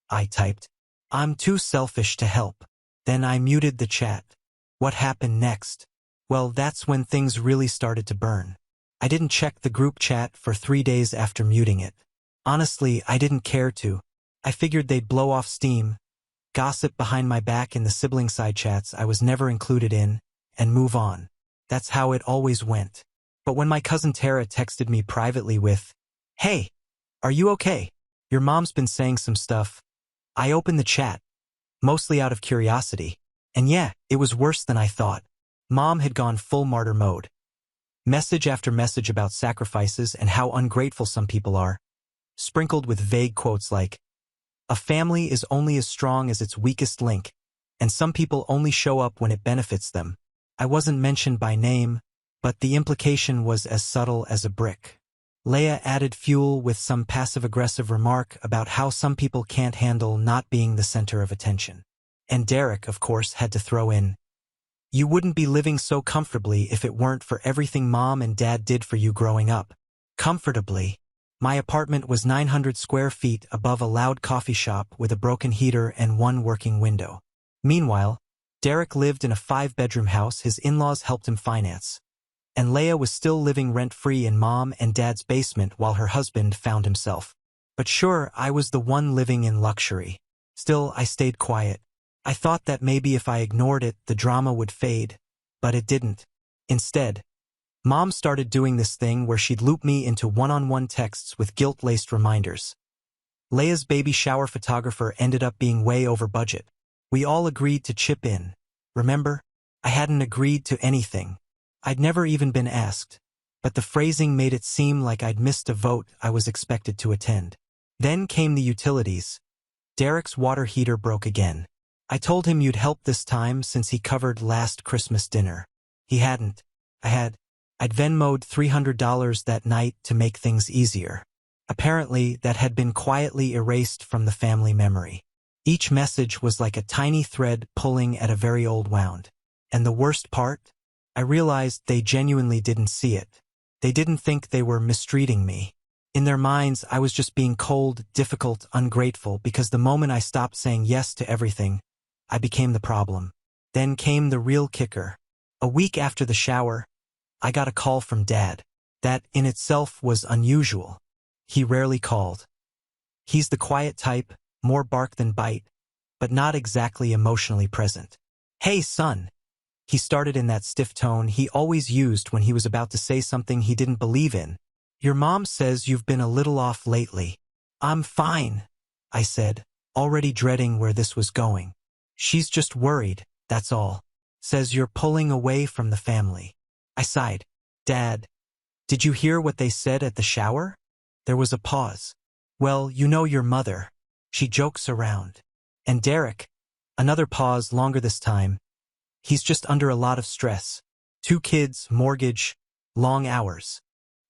I typed. "I'm too selfish to help." Then I muted the chat. What happened next? Well, that's when things really started to burn. I didn't check the group chat for 3 days after muting it. Honestly, I didn't care to. I figured they'd blow off steam, gossip behind my back in the sibling side chats I was never included in, and move on. That's how it always went. But when my cousin Tara texted me privately with, "Hey, are you okay? Your mom's been saying some stuff," I opened the chat, mostly out of curiosity. And yeah, it was worse than I thought. Mom had gone full martyr mode. Message after message about sacrifices and how ungrateful some people are, sprinkled with vague quotes like, "A family is only as strong as its weakest link, and some people only show up when it benefits them." I wasn't mentioned by name, but the implication was as subtle as a brick. Leia added fuel with some passive-aggressive remark about how some people can't handle not being the center of attention. And Derek, of course, had to throw in, "You wouldn't be living so comfortably if it weren't for everything Mom and Dad did for you growing up." Comfortably. My apartment was 900 square feet above a loud coffee shop with a broken heater and one working window. Meanwhile, Derek lived in a 5-bedroom house his in-laws helped him finance. And Leia was still living rent-free in Mom and Dad's basement while her husband found himself. But sure, I was the one living in luxury. Still, I stayed quiet. I thought that maybe if I ignored it, the drama would fade, but it didn't. Instead, Mom started doing this thing where she'd loop me into one-on-one texts with guilt-laced reminders. Leia's baby shower photographer ended up being way over budget. We all agreed to chip in. Remember? I hadn't agreed to anything. I'd never even been asked. But the phrasing made it seem like I'd missed a vote I was expected to attend. Then came the utilities. Derek's water heater broke again. I told him you'd help this time since he covered last Christmas dinner. He hadn't. I'd Venmo'd $300 that night to make things easier. Apparently, that had been quietly erased from the family memory. Each message was like a tiny thread pulling at a very old wound. And the worst part? I realized they genuinely didn't see it. They didn't think they were mistreating me. In their minds, I was just being cold, difficult, ungrateful because the moment I stopped saying yes to everything, I became the problem. Then came the real kicker. A week after the shower, I got a call from Dad. That, in itself, was unusual. He rarely called. He's the quiet type, more bark than bite, but not exactly emotionally present. "Hey, son." He started in that stiff tone he always used when he was about to say something he didn't believe in. "Your mom says you've been a little off lately." "I'm fine," I said, already dreading where this was going. "She's just worried, that's all. Says you're pulling away from the family." I sighed. "Dad, did you hear what they said at the shower?" There was a pause. "Well, you know your mother. She jokes around. And Derek," another pause, longer this time, "he's just under a lot of stress. 2 kids, mortgage, long hours.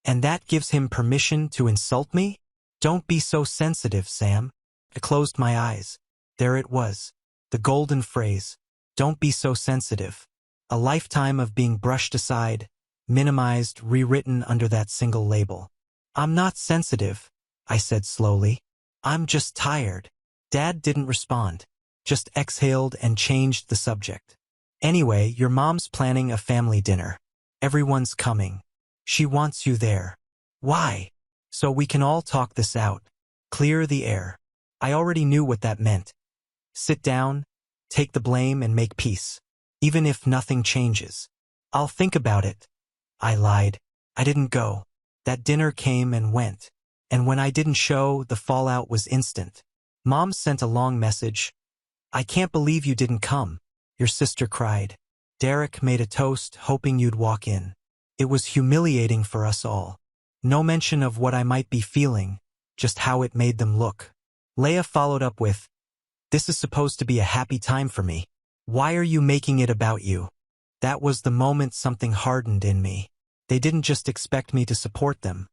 And that gives him permission to insult me? Don't be so sensitive, Sam." I closed my eyes. There it was. The golden phrase. Don't be so sensitive. A lifetime of being brushed aside, minimized, rewritten under that single label. "I'm not sensitive," I said slowly. "I'm just tired." Dad didn't respond, just exhaled and changed the subject. "Anyway, your mom's planning a family dinner. Everyone's coming. She wants you there." "Why?" "So we can all talk this out. Clear the air." I already knew what that meant. Sit down, take the blame and make peace. Even if nothing changes. "I'll think about it." I lied. I didn't go. That dinner came and went. And when I didn't show, the fallout was instant. Mom sent a long message. "I can't believe you didn't come." Your sister cried. Derek made a toast, hoping you'd walk in. It was humiliating for us all. No mention of what I might be feeling, just how it made them look. Leia followed up with, "This is supposed to be a happy time for me. Why are you making it about you?" That was the moment something hardened in me. They didn't just expect me to support them.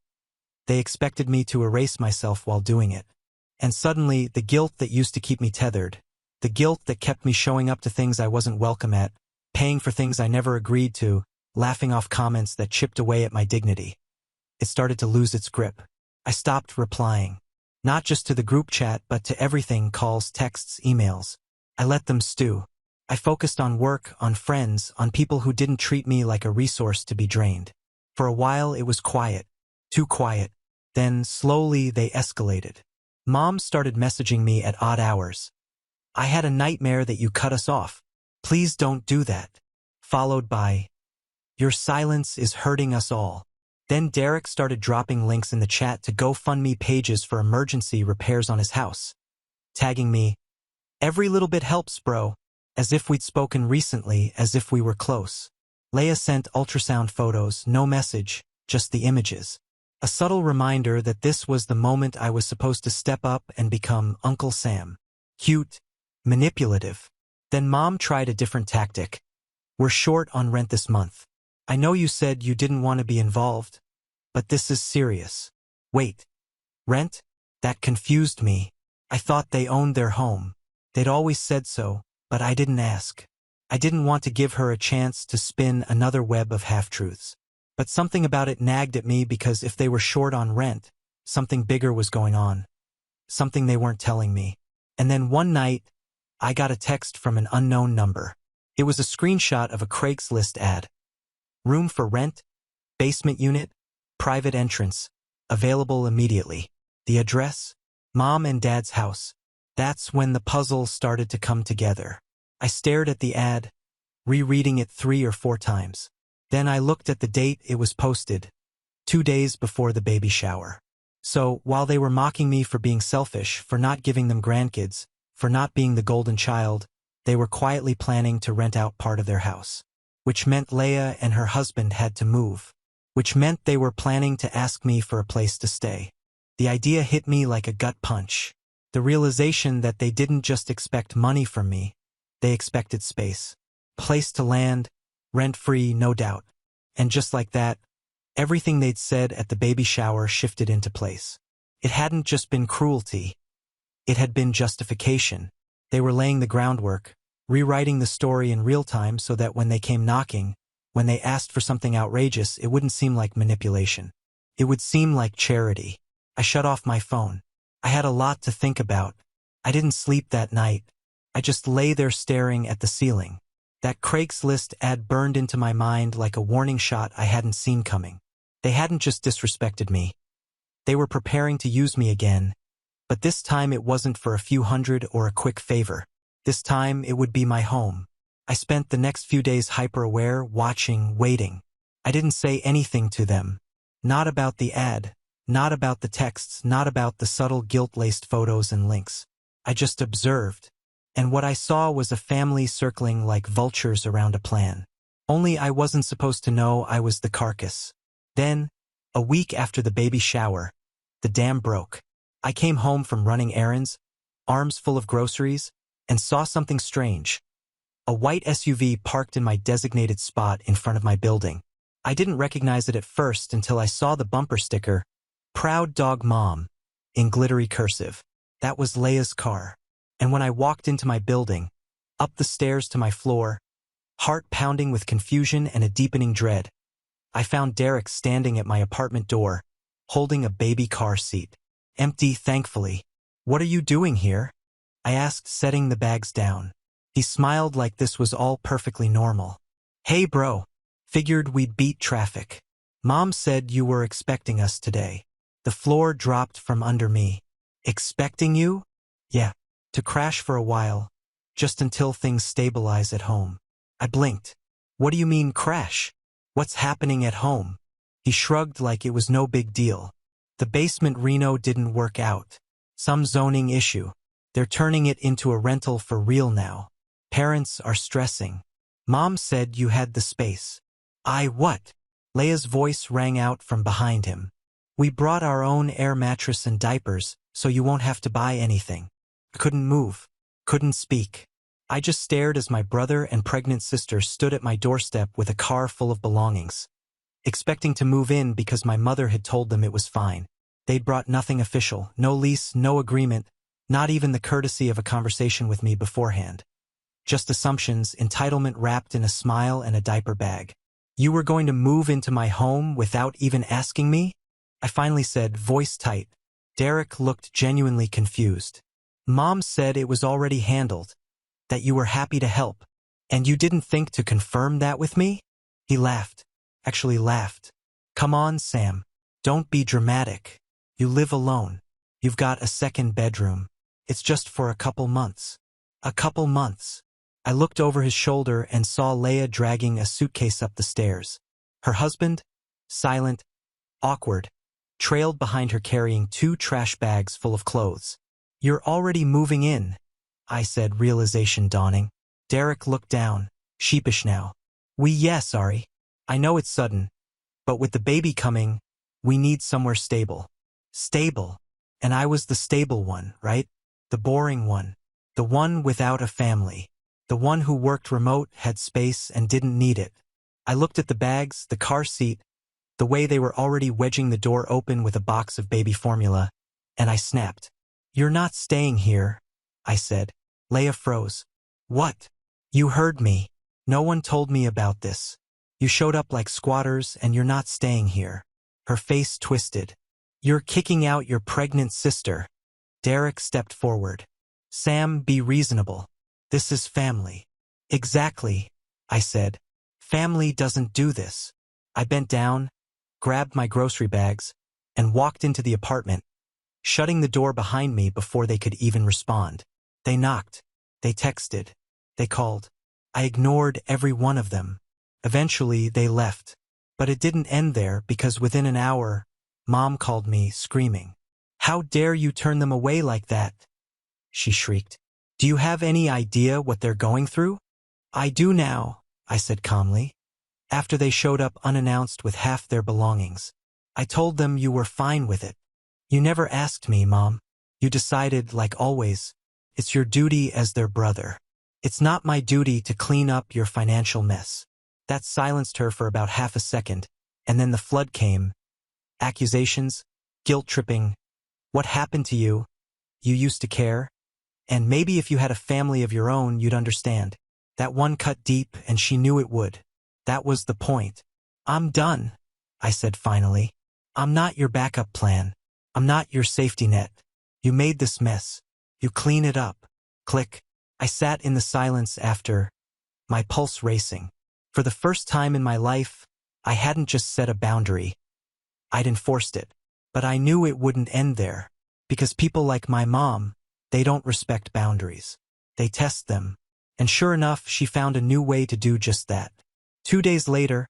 They expected me to erase myself while doing it. And suddenly, the guilt that used to keep me tethered, the guilt that kept me showing up to things I wasn't welcome at, paying for things I never agreed to, laughing off comments that chipped away at my dignity. It started to lose its grip. I stopped replying. Not just to the group chat, but to everything, calls, texts, emails. I let them stew. I focused on work, on friends, on people who didn't treat me like a resource to be drained. For a while it was quiet. Too quiet. Then, slowly, they escalated. Mom started messaging me at odd hours. "I had a nightmare that you cut us off. Please don't do that." Followed by, "Your silence is hurting us all." Then Derek started dropping links in the chat to GoFundMe pages for emergency repairs on his house. Tagging me, "Every little bit helps, bro." As if we'd spoken recently, as if we were close. Leia sent ultrasound photos, no message, just the images. A subtle reminder that this was the moment I was supposed to step up and become Uncle Sam. Cute, manipulative. Then Mom tried a different tactic. "We're short on rent this month. I know you said you didn't want to be involved, but this is serious." Wait. Rent? That confused me. I thought they owned their home. They'd always said so, but I didn't ask. I didn't want to give her a chance to spin another web of half-truths. But something about it nagged at me because if they were short on rent, something bigger was going on. Something they weren't telling me. And then one night, I got a text from an unknown number. It was a screenshot of a Craigslist ad. "Room for rent? Basement unit? Private entrance. Available immediately." The address? Mom and Dad's house. That's when the puzzle started to come together. I stared at the ad, rereading it 3 or 4 times. Then I looked at the date it was posted, 2 days before the baby shower. So, while they were mocking me for being selfish, for not giving them grandkids, for not being the golden child, they were quietly planning to rent out part of their house. Which meant Leia and her husband had to move. Which meant they were planning to ask me for a place to stay. The idea hit me like a gut punch. The realization that they didn't just expect money from me, they expected space. Place to land, rent-free, no doubt. And just like that, everything they'd said at the baby shower shifted into place. It hadn't just been cruelty. It had been justification. They were laying the groundwork, rewriting the story in real time so that when they came knocking, when they asked for something outrageous, it wouldn't seem like manipulation. It would seem like charity. I shut off my phone. I had a lot to think about. I didn't sleep that night. I just lay there staring at the ceiling. That Craigslist ad burned into my mind like a warning shot I hadn't seen coming. They hadn't just disrespected me. They were preparing to use me again. But this time it wasn't for a few hundred or a quick favor. This time it would be my home. I spent the next few days hyper-aware, watching, waiting. I didn't say anything to them. Not about the ad. Not about the texts, not about the subtle guilt-laced photos and links. I just observed. And what I saw was a family circling like vultures around a plan. Only I wasn't supposed to know I was the carcass. Then, a week after the baby shower, the dam broke. I came home from running errands, arms full of groceries, and saw something strange. A white SUV parked in my designated spot in front of my building. I didn't recognize it at first until I saw the bumper sticker, "Proud Dog Mom," in glittery cursive. That was Leia's car. And when I walked into my building, up the stairs to my floor, heart pounding with confusion and a deepening dread, I found Derek standing at my apartment door, holding a baby car seat. Empty, thankfully. "What are you doing here?" I asked, setting the bags down. He smiled like this was all perfectly normal. "Hey bro. Figured we'd beat traffic. Mom said you were expecting us today." The floor dropped from under me. "Expecting you?" "Yeah. To crash for a while. Just until things stabilize at home." I blinked. "What do you mean crash? What's happening at home?" He shrugged like it was no big deal. "The basement reno didn't work out. Some zoning issue. They're turning it into a rental for real now. Parents are stressing. Mom said you had the space." "I what?" Leia's voice rang out from behind him. "We brought our own air mattress and diapers, so you won't have to buy anything." I couldn't move. Couldn't speak. I just stared as my brother and pregnant sister stood at my doorstep with a car full of belongings. Expecting to move in because my mother had told them it was fine. They'd brought nothing official, no lease, no agreement, not even the courtesy of a conversation with me beforehand. Just assumptions, entitlement wrapped in a smile and a diaper bag. "You were going to move into my home without even asking me?" I finally said, voice tight. Derek looked genuinely confused. "Mom said it was already handled, that you were happy to help, and you didn't think to confirm that with me?" He laughed. Actually laughed. "Come on, Sam. Don't be dramatic. You live alone. You've got a second bedroom. It's just for a couple months." A couple months. I looked over his shoulder and saw Leia dragging a suitcase up the stairs. Her husband, silent, awkward, trailed behind her carrying 2 trash bags full of clothes. "You're already moving in," I said, realization dawning. Derek looked down, sheepish now. Yeah, sorry. I know it's sudden, but with the baby coming, we need somewhere stable." Stable. And I was the stable one, right? The boring one. The one without a family. The one who worked remote, had space, and didn't need it. I looked at the bags, the car seat, the way they were already wedging the door open with a box of baby formula, and I snapped. "You're not staying here," I said. Leia froze. "What?" "You heard me. No one told me about this. You showed up like squatters and you're not staying here." Her face twisted. "You're kicking out your pregnant sister." Derek stepped forward. "Sam, be reasonable. This is family." "Exactly," I said. "Family doesn't do this." I bent down, grabbed my grocery bags, and walked into the apartment, shutting the door behind me before they could even respond. They knocked. They texted. They called. I ignored every one of them. Eventually, they left. But it didn't end there because within an hour, Mom called me, screaming. "How dare you turn them away like that?" she shrieked. "Do you have any idea what they're going through?" "I do now," I said calmly. "After they showed up unannounced with half their belongings. I told them you were fine with it. You never asked me, Mom. You decided, like always, it's your duty as their brother. It's not my duty to clean up your financial mess." That silenced her for about half a second, and then the flood came. Accusations, guilt-tripping. "What happened to you? You used to care? And maybe if you had a family of your own, you'd understand." That one cut deep, and she knew it would. That was the point. "I'm done," I said finally. "I'm not your backup plan. I'm not your safety net. You made this mess. You clean it up." Click. I sat in the silence after, my pulse racing. For the first time in my life, I hadn't just set a boundary. I'd enforced it. But I knew it wouldn't end there. Because people like my mom, they don't respect boundaries. They test them. And sure enough, she found a new way to do just that. 2 days later,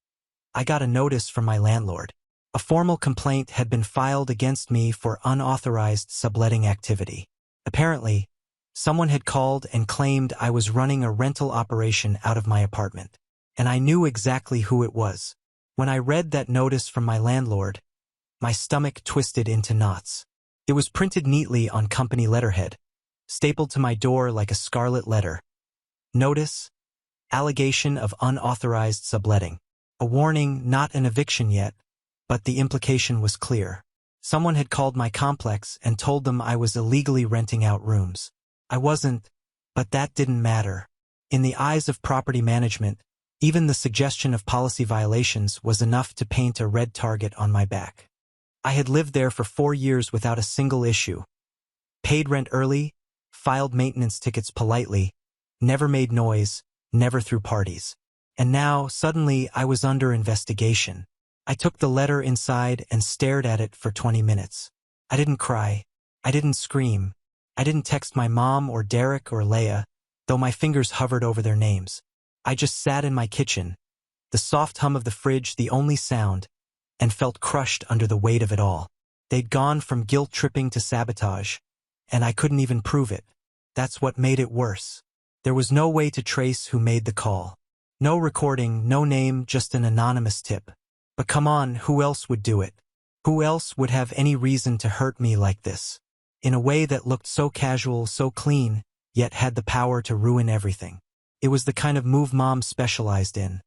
I got a notice from my landlord. A formal complaint had been filed against me for unauthorized subletting activity. Apparently, someone had called and claimed I was running a rental operation out of my apartment. And I knew exactly who it was. When I read that notice from my landlord, my stomach twisted into knots. It was printed neatly on company letterhead, stapled to my door like a scarlet letter. Notice: allegation of unauthorized subletting. A warning, not an eviction yet, but the implication was clear. Someone had called my complex and told them I was illegally renting out rooms. I wasn't, but that didn't matter. In the eyes of property management, even the suggestion of policy violations was enough to paint a red target on my back. I had lived there for 4 years without a single issue. Paid rent early, filed maintenance tickets politely, never made noise, never threw parties. And now, suddenly, I was under investigation. I took the letter inside and stared at it for 20 minutes. I didn't cry. I didn't scream. I didn't text my mom or Derek or Leia, though my fingers hovered over their names. I just sat in my kitchen, the soft hum of the fridge the only sound, and felt crushed under the weight of it all. They'd gone from guilt-tripping to sabotage, and I couldn't even prove it. That's what made it worse. There was no way to trace who made the call. No recording, no name, just an anonymous tip. But come on, who else would do it? Who else would have any reason to hurt me like this? In a way that looked so casual, so clean, yet had the power to ruin everything. It was the kind of move Mom specialized in.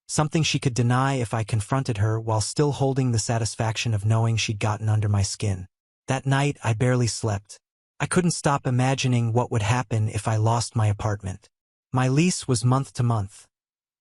Something she could deny if I confronted her while still holding the satisfaction of knowing she'd gotten under my skin. That night, I barely slept. I couldn't stop imagining what would happen if I lost my apartment. My lease was month to month.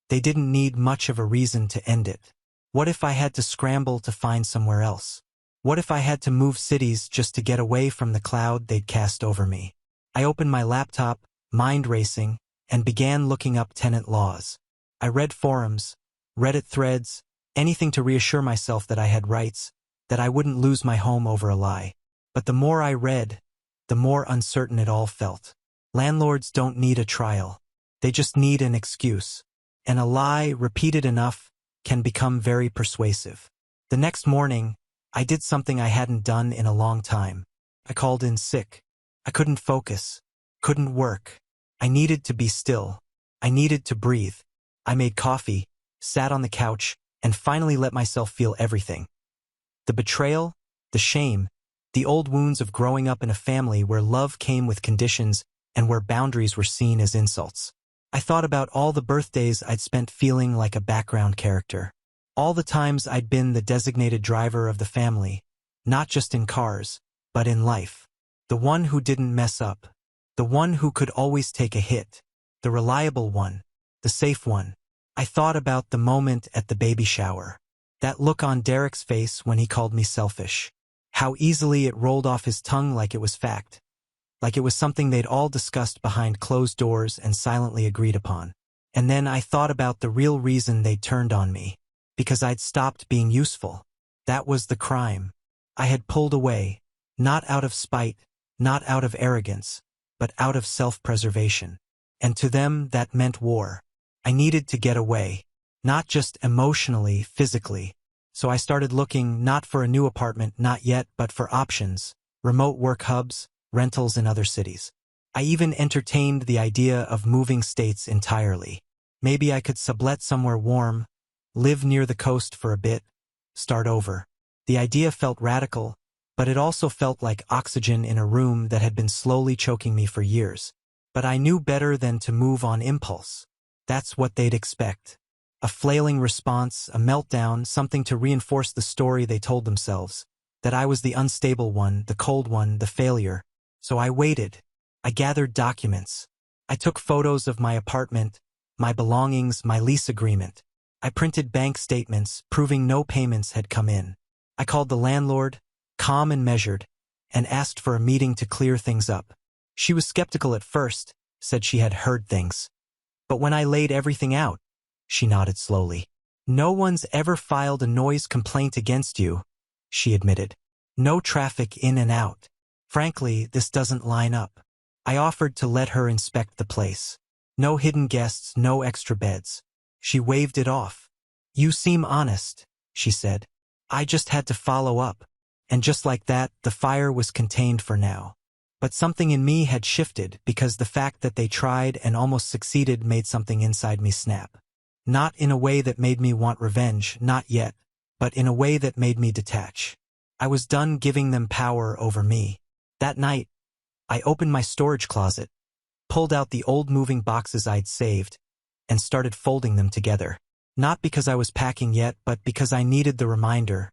They didn't need much of a reason to end it. What if I had to scramble to find somewhere else? What if I had to move cities just to get away from the cloud they'd cast over me? I opened my laptop, mind racing, and began looking up tenant laws. I read forums, Reddit threads, anything to reassure myself that I had rights, that I wouldn't lose my home over a lie. But the more I read, the more uncertain it all felt. Landlords don't need a trial. They just need an excuse. And a lie, repeated enough, can become very persuasive. The next morning, I did something I hadn't done in a long time. I called in sick. I couldn't focus, couldn't work. I needed to be still. I needed to breathe. I made coffee, sat on the couch, and finally let myself feel everything. The betrayal, the shame, the old wounds of growing up in a family where love came with conditions and where boundaries were seen as insults. I thought about all the birthdays I'd spent feeling like a background character. All the times I'd been the designated driver of the family, not just in cars, but in life. The one who didn't mess up. The one who could always take a hit. The reliable one. The safe one. I thought about the moment at the baby shower. That look on Derek's face when he called me selfish. How easily it rolled off his tongue like it was fact. Like it was something they'd all discussed behind closed doors and silently agreed upon. And then I thought about the real reason they'd turned on me. Because I'd stopped being useful. That was the crime. I had pulled away. Not out of spite, not out of arrogance, but out of self-preservation. And to them, that meant war. I needed to get away. Not just emotionally, physically. So I started looking not for a new apartment, not yet, but for options, remote work hubs, rentals in other cities. I even entertained the idea of moving states entirely. Maybe I could sublet somewhere warm, live near the coast for a bit, start over. The idea felt radical, but it also felt like oxygen in a room that had been slowly choking me for years. But I knew better than to move on impulse. That's what they'd expect. A flailing response, a meltdown, something to reinforce the story they told themselves, that I was the unstable one, the cold one, the failure. So I waited. I gathered documents. I took photos of my apartment, my belongings, my lease agreement. I printed bank statements, proving no payments had come in. I called the landlord, calm and measured, and asked for a meeting to clear things up. She was skeptical at first, said she had heard things. But when I laid everything out, she nodded slowly. No one's ever filed a noise complaint against you, she admitted. No traffic in and out. Frankly, this doesn't line up. I offered to let her inspect the place. No hidden guests, no extra beds. She waved it off. You seem honest, she said. I just had to follow up. And just like that, the fire was contained for now. But something in me had shifted because the fact that they tried and almost succeeded made something inside me snap. Not in a way that made me want revenge, not yet, but in a way that made me detach. I was done giving them power over me. That night, I opened my storage closet, pulled out the old moving boxes I'd saved, and started folding them together. Not because I was packing yet, but because I needed the reminder.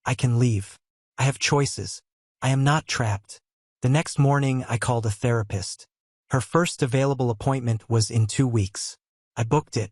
I can leave. I have choices. I am not trapped. The next morning, I called a therapist. Her first available appointment was in 2 weeks. I booked it.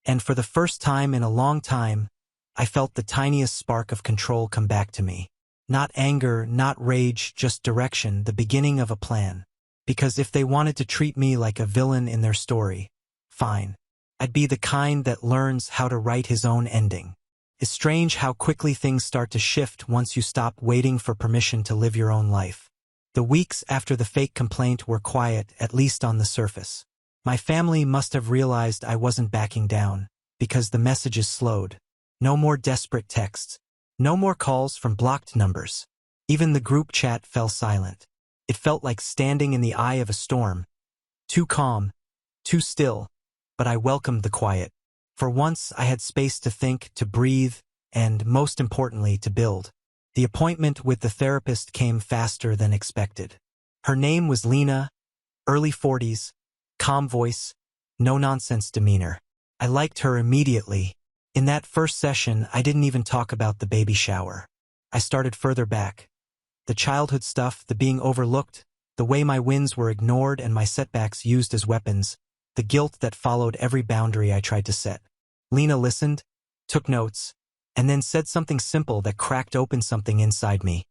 And for the first time in a long time, I felt the tiniest spark of control come back to me. Not anger, not rage, just direction, the beginning of a plan. Because if they wanted to treat me like a villain in their story, fine. I'd be the kind that learns how to write his own ending. It's strange how quickly things start to shift once you stop waiting for permission to live your own life. The weeks after the fake complaint were quiet, at least on the surface. My family must have realized I wasn't backing down, because the messages slowed. No more desperate texts. No more calls from blocked numbers. Even the group chat fell silent. It felt like standing in the eye of a storm. Too calm, too still, but I welcomed the quiet. For once, I had space to think, to breathe, and, most importantly, to build. The appointment with the therapist came faster than expected. Her name was Lena, early 40s, calm voice, no-nonsense demeanor. I liked her immediately. In that first session, I didn't even talk about the baby shower. I started further back. The childhood stuff, the being overlooked, the way my wins were ignored and my setbacks used as weapons, the guilt that followed every boundary I tried to set. Lena listened, took notes, and then said something simple that cracked open something inside me.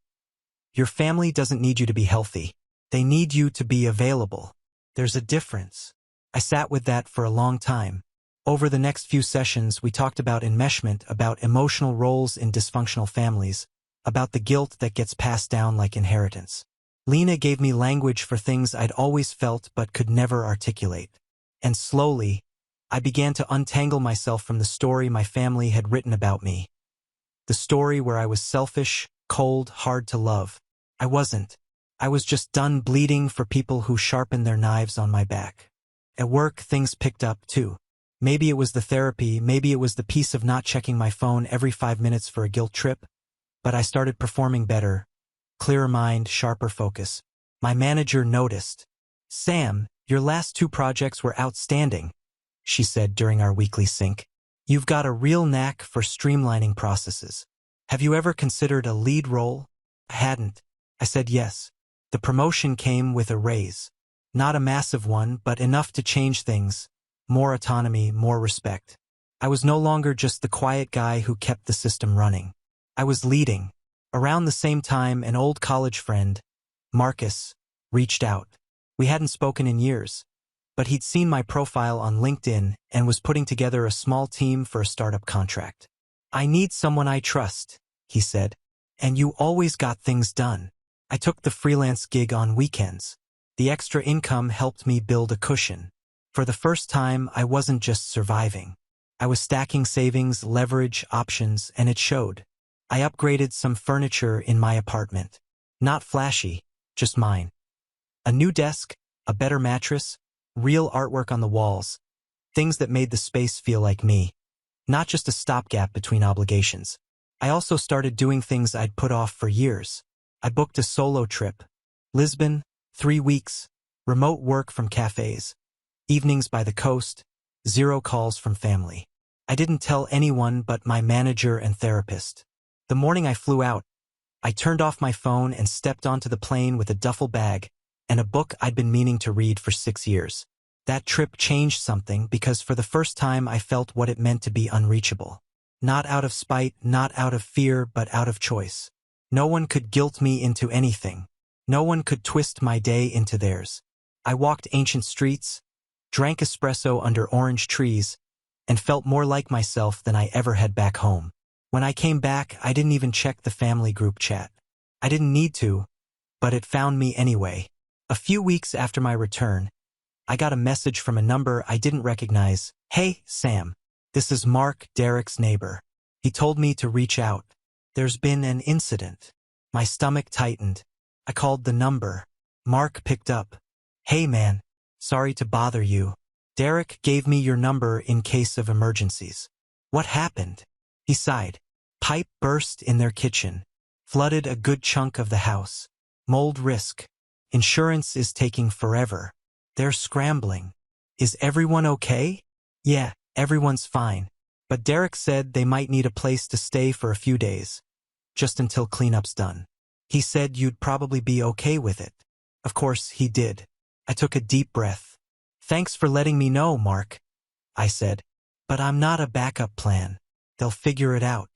Your family doesn't need you to be healthy. They need you to be available. There's a difference. I sat with that for a long time. Over the next few sessions, we talked about enmeshment, about emotional roles in dysfunctional families, about the guilt that gets passed down like inheritance. Lena gave me language for things I'd always felt but could never articulate. And slowly, I began to untangle myself from the story my family had written about me. The story where I was selfish, cold, hard to love. I wasn't. I was just done bleeding for people who sharpened their knives on my back. At work, things picked up too. Maybe it was the therapy, maybe it was the peace of not checking my phone every 5 minutes for a guilt trip, but I started performing better. Clearer mind, sharper focus. My manager noticed. Sam, your last 2 projects were outstanding, she said during our weekly sync. You've got a real knack for streamlining processes. Have you ever considered a lead role? I hadn't. I said yes. The promotion came with a raise. Not a massive one, but enough to change things. More autonomy, more respect. I was no longer just the quiet guy who kept the system running. I was leading. Around the same time, an old college friend, Marcus, reached out. We hadn't spoken in years, but he'd seen my profile on LinkedIn and was putting together a small team for a startup contract. I need someone I trust, he said, and you always got things done. I took the freelance gig on weekends. The extra income helped me build a cushion. For the first time, I wasn't just surviving. I was stacking savings, leverage, options, and it showed. I upgraded some furniture in my apartment. Not flashy, just mine. A new desk, a better mattress, real artwork on the walls, things that made the space feel like me, not just a stopgap between obligations. I also started doing things I'd put off for years. I booked a solo trip. Lisbon, 3 weeks, remote work from cafes, evenings by the coast, 0 calls from family. I didn't tell anyone but my manager and therapist. The morning I flew out, I turned off my phone and stepped onto the plane with a duffel bag and a book I'd been meaning to read for 6 years. That trip changed something because for the first time I felt what it meant to be unreachable. Not out of spite, not out of fear, but out of choice. No one could guilt me into anything. No one could twist my day into theirs. I walked ancient streets, drank espresso under orange trees, and felt more like myself than I ever had back home. When I came back, I didn't even check the family group chat. I didn't need to, but it found me anyway. A few weeks after my return, I got a message from a number I didn't recognize. "Hey, Sam. This is Mark, Derek's neighbor. He told me to reach out. There's been an incident." My stomach tightened. I called the number. Mark picked up. "Hey man, sorry to bother you. Derek gave me your number in case of emergencies." "What happened?" He sighed. "Pipe burst in their kitchen. Flooded a good chunk of the house. Mold risk. Insurance is taking forever. They're scrambling. Is everyone okay?" "Yeah, everyone's fine. But Derek said they might need a place to stay for a few days. Just until cleanup's done. He said you'd probably be okay with it." Of course, he did. I took a deep breath. "Thanks for letting me know, Mark," I said. "But I'm not a backup plan. They'll figure it out."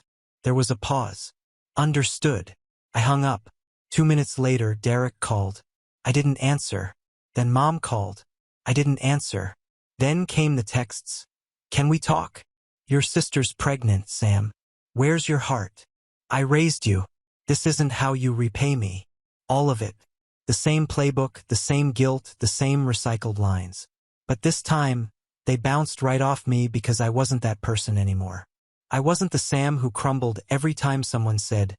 There was a pause. "Understood." I hung up. 2 minutes later, Derek called. I didn't answer. Then Mom called. I didn't answer. Then came the texts. "Can we talk? Your sister's pregnant, Sam. Where's your heart? I raised you. This isn't how you repay me." All of it. The same playbook, the same guilt, the same recycled lines. But this time, they bounced right off me because I wasn't that person anymore. I wasn't the Sam who crumbled every time someone said,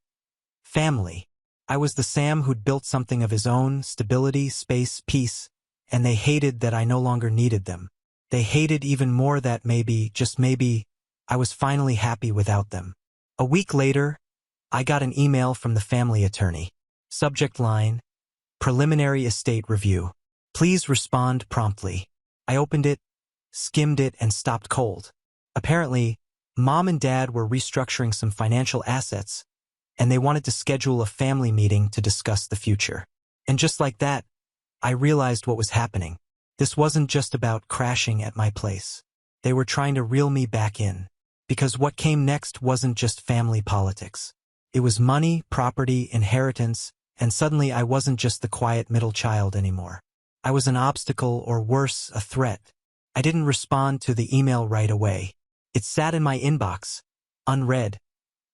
"family." I was the Sam who'd built something of his own, stability, space, peace, and they hated that I no longer needed them. They hated even more that maybe, just maybe, I was finally happy without them. A week later, I got an email from the family attorney. Subject line, "Preliminary estate review. Please respond promptly." I opened it, skimmed it, and stopped cold. Apparently, Mom and Dad were restructuring some financial assets, and they wanted to schedule a family meeting to discuss the future. And just like that, I realized what was happening. This wasn't just about crashing at my place. They were trying to reel me back in. Because what came next wasn't just family politics. It was money, property, inheritance, and suddenly I wasn't just the quiet middle child anymore. I was an obstacle, or worse, a threat. I didn't respond to the email right away. It sat in my inbox, unread,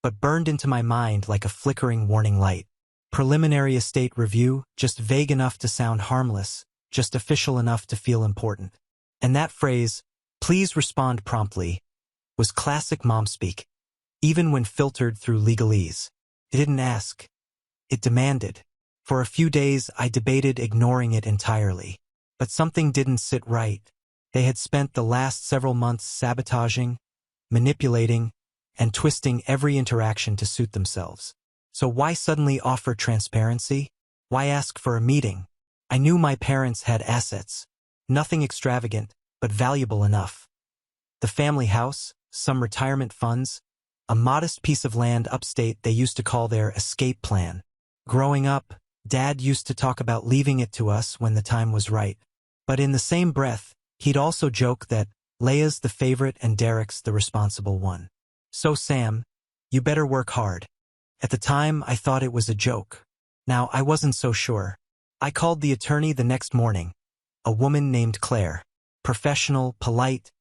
but burned into my mind like a flickering warning light. Preliminary estate review, just vague enough to sound harmless, just official enough to feel important. And that phrase, "Please respond promptly," was classic mom speak, even when filtered through legalese. It didn't ask. It demanded. For a few days, I debated ignoring it entirely. But something didn't sit right. They had spent the last several months sabotaging, manipulating, and twisting every interaction to suit themselves. So why suddenly offer transparency? Why ask for a meeting? I knew my parents had assets. Nothing extravagant, but valuable enough. The family house, some retirement funds, a modest piece of land upstate they used to call their escape plan. Growing up, Dad used to talk about leaving it to us when the time was right. But in the same breath, he'd also joke that Leia's the favorite and Derek's the responsible one. "So Sam, you better work hard." At the time, I thought it was a joke. Now, I wasn't so sure. I called the attorney the next morning, a woman named Claire. Professional, polite,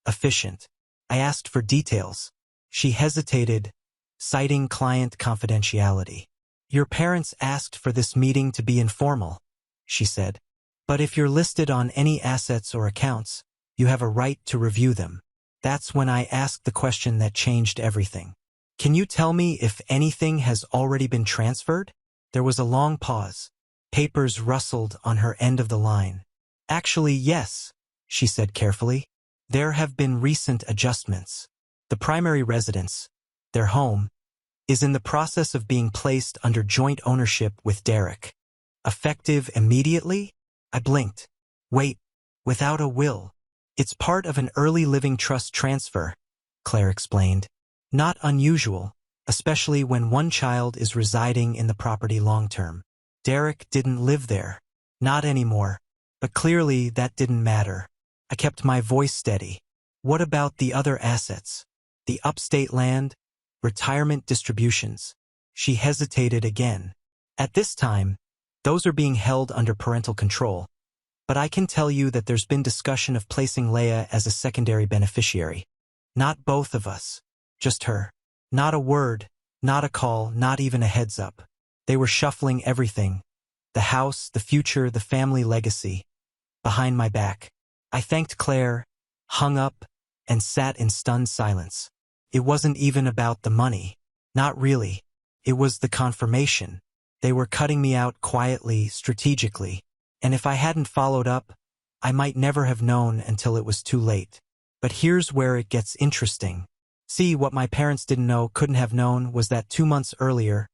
efficient. I asked for details. She hesitated, citing client confidentiality. "Your parents asked for this meeting to be informal," she said. "But if you're listed on any assets or accounts, you have a right to review them." That's when I asked the question that changed everything. Can you tell me if anything has already been transferred? There was a long pause. Papers rustled on her end of the line. Actually, yes, she said carefully. There have been recent adjustments. The primary residence, their home, is in the process of being placed under joint ownership with Derek. Effective immediately? I blinked. Wait, without a will. It's part of an early living trust transfer, Claire explained. Not unusual, especially when one child is residing in the property long-term. Derek didn't live there. Not anymore. But clearly that didn't matter. I kept my voice steady. What about the other assets? The upstate land? Retirement distributions? She hesitated again. At this time, those are being held under parental control. But I can tell you that there's been discussion of placing Leia as a secondary beneficiary. Not both of us. Just her. Not a word, not a call, not even a heads up. They were shuffling everything. The house, the future, the family legacy. Behind my back. I thanked Claire, hung up, and sat in stunned silence. It wasn't even about the money. Not really. It was the confirmation. They were cutting me out quietly, strategically. And if I hadn't followed up, I might never have known until it was too late. But here's where it gets interesting. See, what my parents didn't know, couldn't have known, was that 2 months earlier,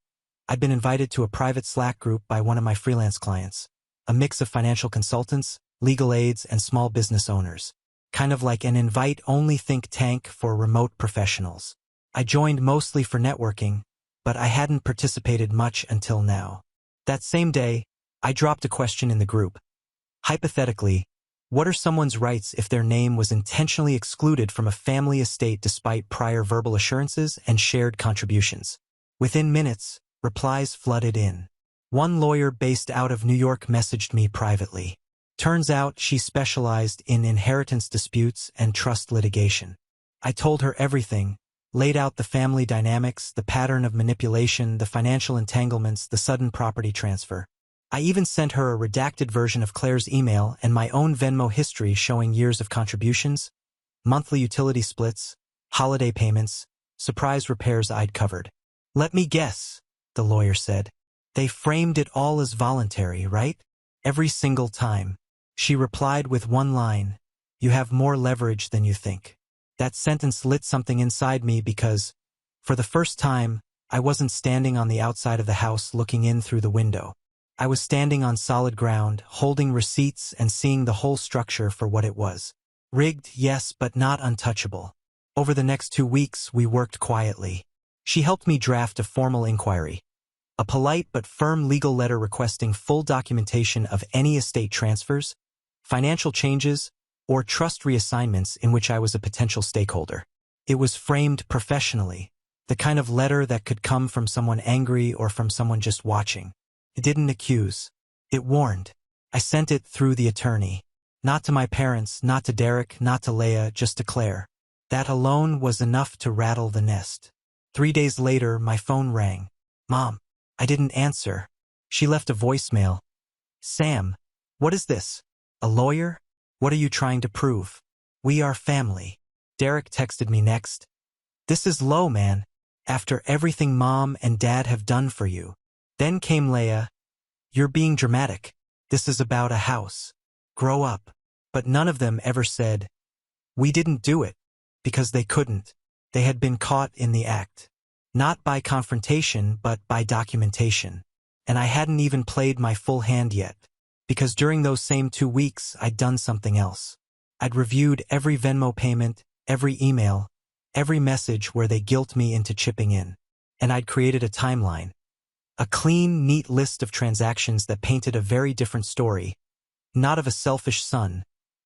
I'd been invited to a private Slack group by one of my freelance clients. A mix of financial consultants, legal aides, and small business owners. Kind of like an invite-only think tank for remote professionals. I joined mostly for networking, but I hadn't participated much until now. That same day, I dropped a question in the group. Hypothetically, what are someone's rights if their name was intentionally excluded from a family estate despite prior verbal assurances and shared contributions? Within minutes, replies flooded in. One lawyer based out of New York messaged me privately. Turns out she specialized in inheritance disputes and trust litigation. I told her everything, laid out the family dynamics, the pattern of manipulation, the financial entanglements, the sudden property transfer. I even sent her a redacted version of Claire's email and my own Venmo history showing years of contributions, monthly utility splits, holiday payments, surprise repairs I'd covered. Let me guess, the lawyer said. They framed it all as voluntary, right? Every single time. She replied with one line, "You have more leverage than you think." That sentence lit something inside me because, for the first time, I wasn't standing on the outside of the house looking in through the window. I was standing on solid ground, holding receipts and seeing the whole structure for what it was. Rigged, yes, but not untouchable. Over the next 2 weeks, we worked quietly. She helped me draft a formal inquiry. A polite but firm legal letter requesting full documentation of any estate transfers, financial changes, or trust reassignments in which I was a potential stakeholder. It was framed professionally, the kind of letter that could come from someone angry or from someone just watching. It didn't accuse. It warned. I sent it through the attorney. Not to my parents, not to Derek, not to Leia, just to Claire. That alone was enough to rattle the nest. 3 days later, my phone rang. Mom. I didn't answer. She left a voicemail. Sam, what is this? A lawyer? What are you trying to prove? We are family. Derek texted me next. This is low, man. After everything Mom and Dad have done for you. Then came Leia. You're being dramatic. This is about a house. Grow up. But none of them ever said, we didn't do it. Because they couldn't. They had been caught in the act. Not by confrontation, but by documentation. And I hadn't even played my full hand yet. Because during those same 2 weeks, I'd done something else. I'd reviewed every Venmo payment, every email, every message where they guilt me into chipping in. And I'd created a timeline. A clean, neat list of transactions that painted a very different story. Not of a selfish son,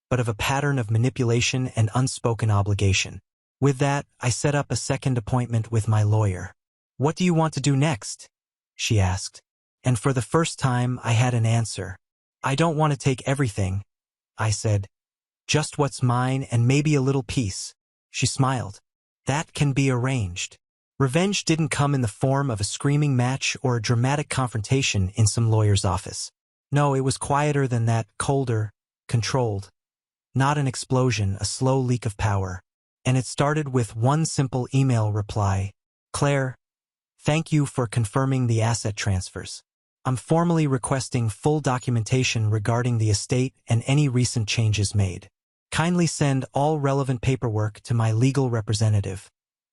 but of a pattern of manipulation and unspoken obligation. With that, I set up a second appointment with my lawyer. What do you want to do next? She asked. And for the first time, I had an answer. I don't want to take everything, I said. Just what's mine and maybe a little piece. She smiled. That can be arranged. Revenge didn't come in the form of a screaming match or a dramatic confrontation in some lawyer's office. No, it was quieter than that, colder, controlled. Not an explosion, a slow leak of power. and it started with one simple email reply. Claire, thank you for confirming the asset transfers. I'm formally requesting full documentation regarding the estate and any recent changes made. Kindly send all relevant paperwork to my legal representative,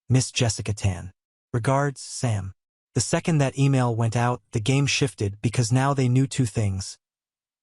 Miss Jessica Tan. Regards, Sam. The second that email went out, the game shifted because now they knew two things.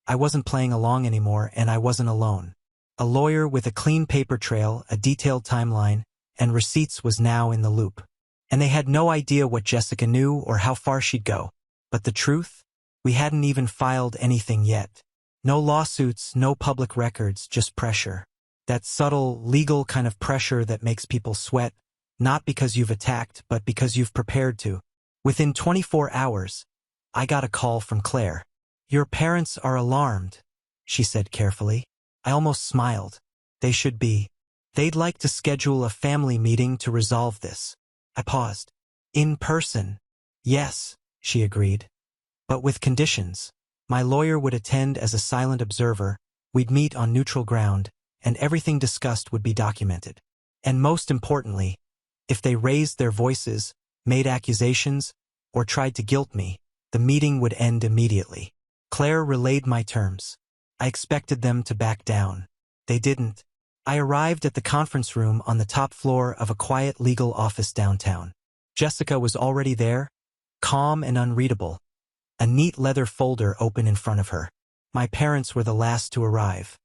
I wasn't playing along anymore, and I wasn't alone. A lawyer with a clean paper trail, a detailed timeline, and receipts was now in the loop. And they had no idea what Jessica knew or how far she'd go. But the truth? We hadn't even filed anything yet. No lawsuits, no public records, just pressure. That subtle, legal kind of pressure that makes people sweat, not because you've attacked, but because you've prepared to. Within 24 hours, I got a call from Claire. Your parents are alarmed, she said carefully. I almost smiled. They should be. They'd like to schedule a family meeting to resolve this. I paused. In person? Yes, she agreed. But with conditions. My lawyer would attend as a silent observer, we'd meet on neutral ground, and everything discussed would be documented. And most importantly, if they raised their voices, made accusations, or tried to guilt me, the meeting would end immediately. Claire relayed my terms. I expected them to back down. They didn't. I arrived at the conference room on the top floor of a quiet legal office downtown. Jessica was already there, calm and unreadable, a neat leather folder open in front of her. My parents were the last to arrive.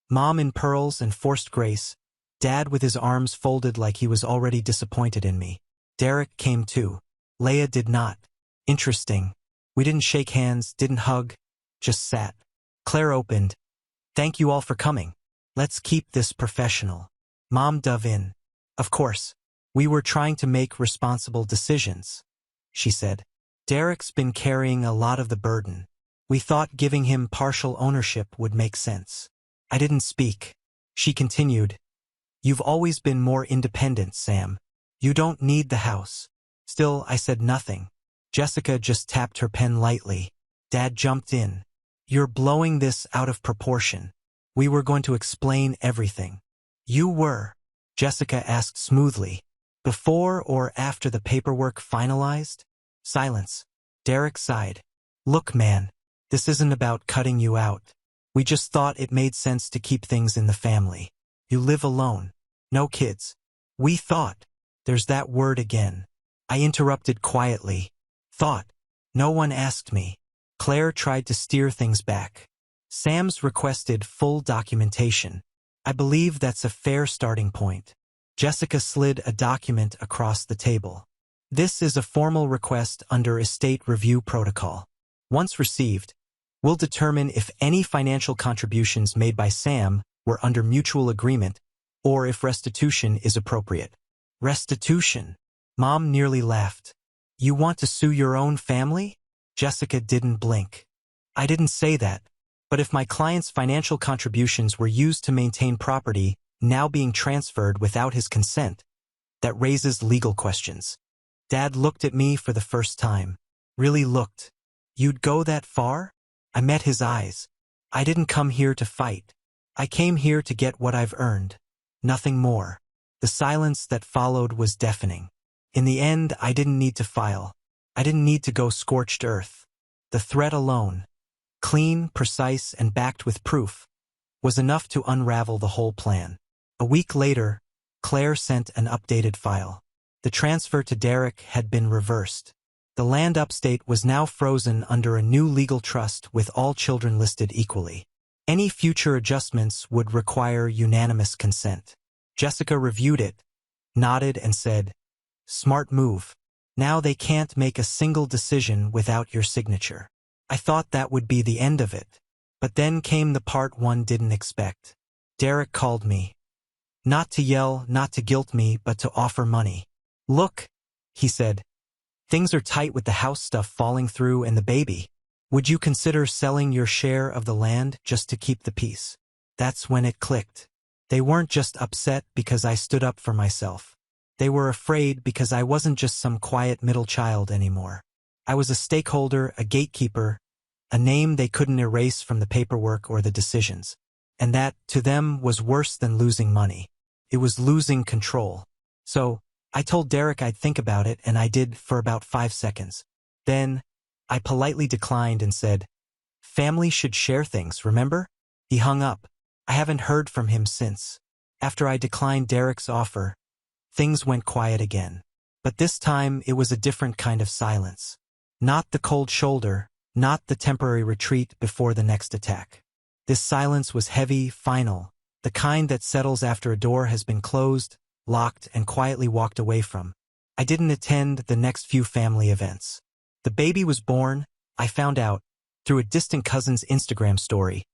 Mom in pearls and forced grace, Dad with his arms folded like he was already disappointed in me. Derek came too. Leia did not. Interesting. We didn't shake hands, didn't hug, just sat. Claire opened. Thank you all for coming. Let's keep this professional. Mom dove in. Of course. We were trying to make responsible decisions, she said. Derek's been carrying a lot of the burden. We thought giving him partial ownership would make sense. I didn't speak. She continued. You've always been more independent, Sam. You don't need the house. Still, I said nothing. Jessica just tapped her pen lightly. Dad jumped in. You're blowing this out of proportion. We were going to explain everything. You were? Jessica asked smoothly. Before or after the paperwork finalized? Silence. Derek sighed. Look, man, this isn't about cutting you out. We just thought it made sense to keep things in the family. You live alone. No kids. We thought. There's that word again. I interrupted quietly. Thought. No one asked me. Claire tried to steer things back. Sam's requested full documentation. I believe that's a fair starting point. Jessica slid a document across the table. This is a formal request under estate review protocol. Once received, we'll determine if any financial contributions made by Sam were under mutual agreement or if restitution is appropriate. Restitution? Mom nearly laughed. You want to sue your own family? Jessica didn't blink. I didn't say that, but if my client's financial contributions were used to maintain property now being transferred without his consent, that raises legal questions. Dad looked at me for the first time. Really looked. You'd go that far? I met his eyes. I didn't come here to fight. I came here to get what I've earned. Nothing more. The silence that followed was deafening. In the end, I didn't need to file. I didn't need to go scorched earth. The threat alone, clean, precise, and backed with proof, was enough to unravel the whole plan. A week later, Claire sent an updated file. The transfer to Derek had been reversed. The land upstate was now frozen under a new legal trust with all children listed equally. Any future adjustments would require unanimous consent. Jessica reviewed it, nodded, and said, Smart move. Now they can't make a single decision without your signature. I thought that would be the end of it. But then came the part one didn't expect. Derek called me. Not to yell, not to guilt me, but to offer money. Look, he said. Things are tight with the house stuff falling through and the baby. Would you consider selling your share of the land just to keep the peace? That's when it clicked. They weren't just upset because I stood up for myself. They were afraid because I wasn't just some quiet middle child anymore. I was a stakeholder, a gatekeeper, a name they couldn't erase from the paperwork or the decisions. And that, to them, was worse than losing money. It was losing control. So, I told Derek I'd think about it, and I did for about 5 seconds. Then, I politely declined and said, "Family should share things, remember?" He hung up. I haven't heard from him since. After I declined Derek's offer, things went quiet again. But this time, it was a different kind of silence. Not the cold shoulder, not the temporary retreat before the next attack. This silence was heavy, final, the kind that settles after a door has been closed, locked, and quietly walked away from. I didn't attend the next few family events. The baby was born, I found out, through a distant cousin's Instagram story.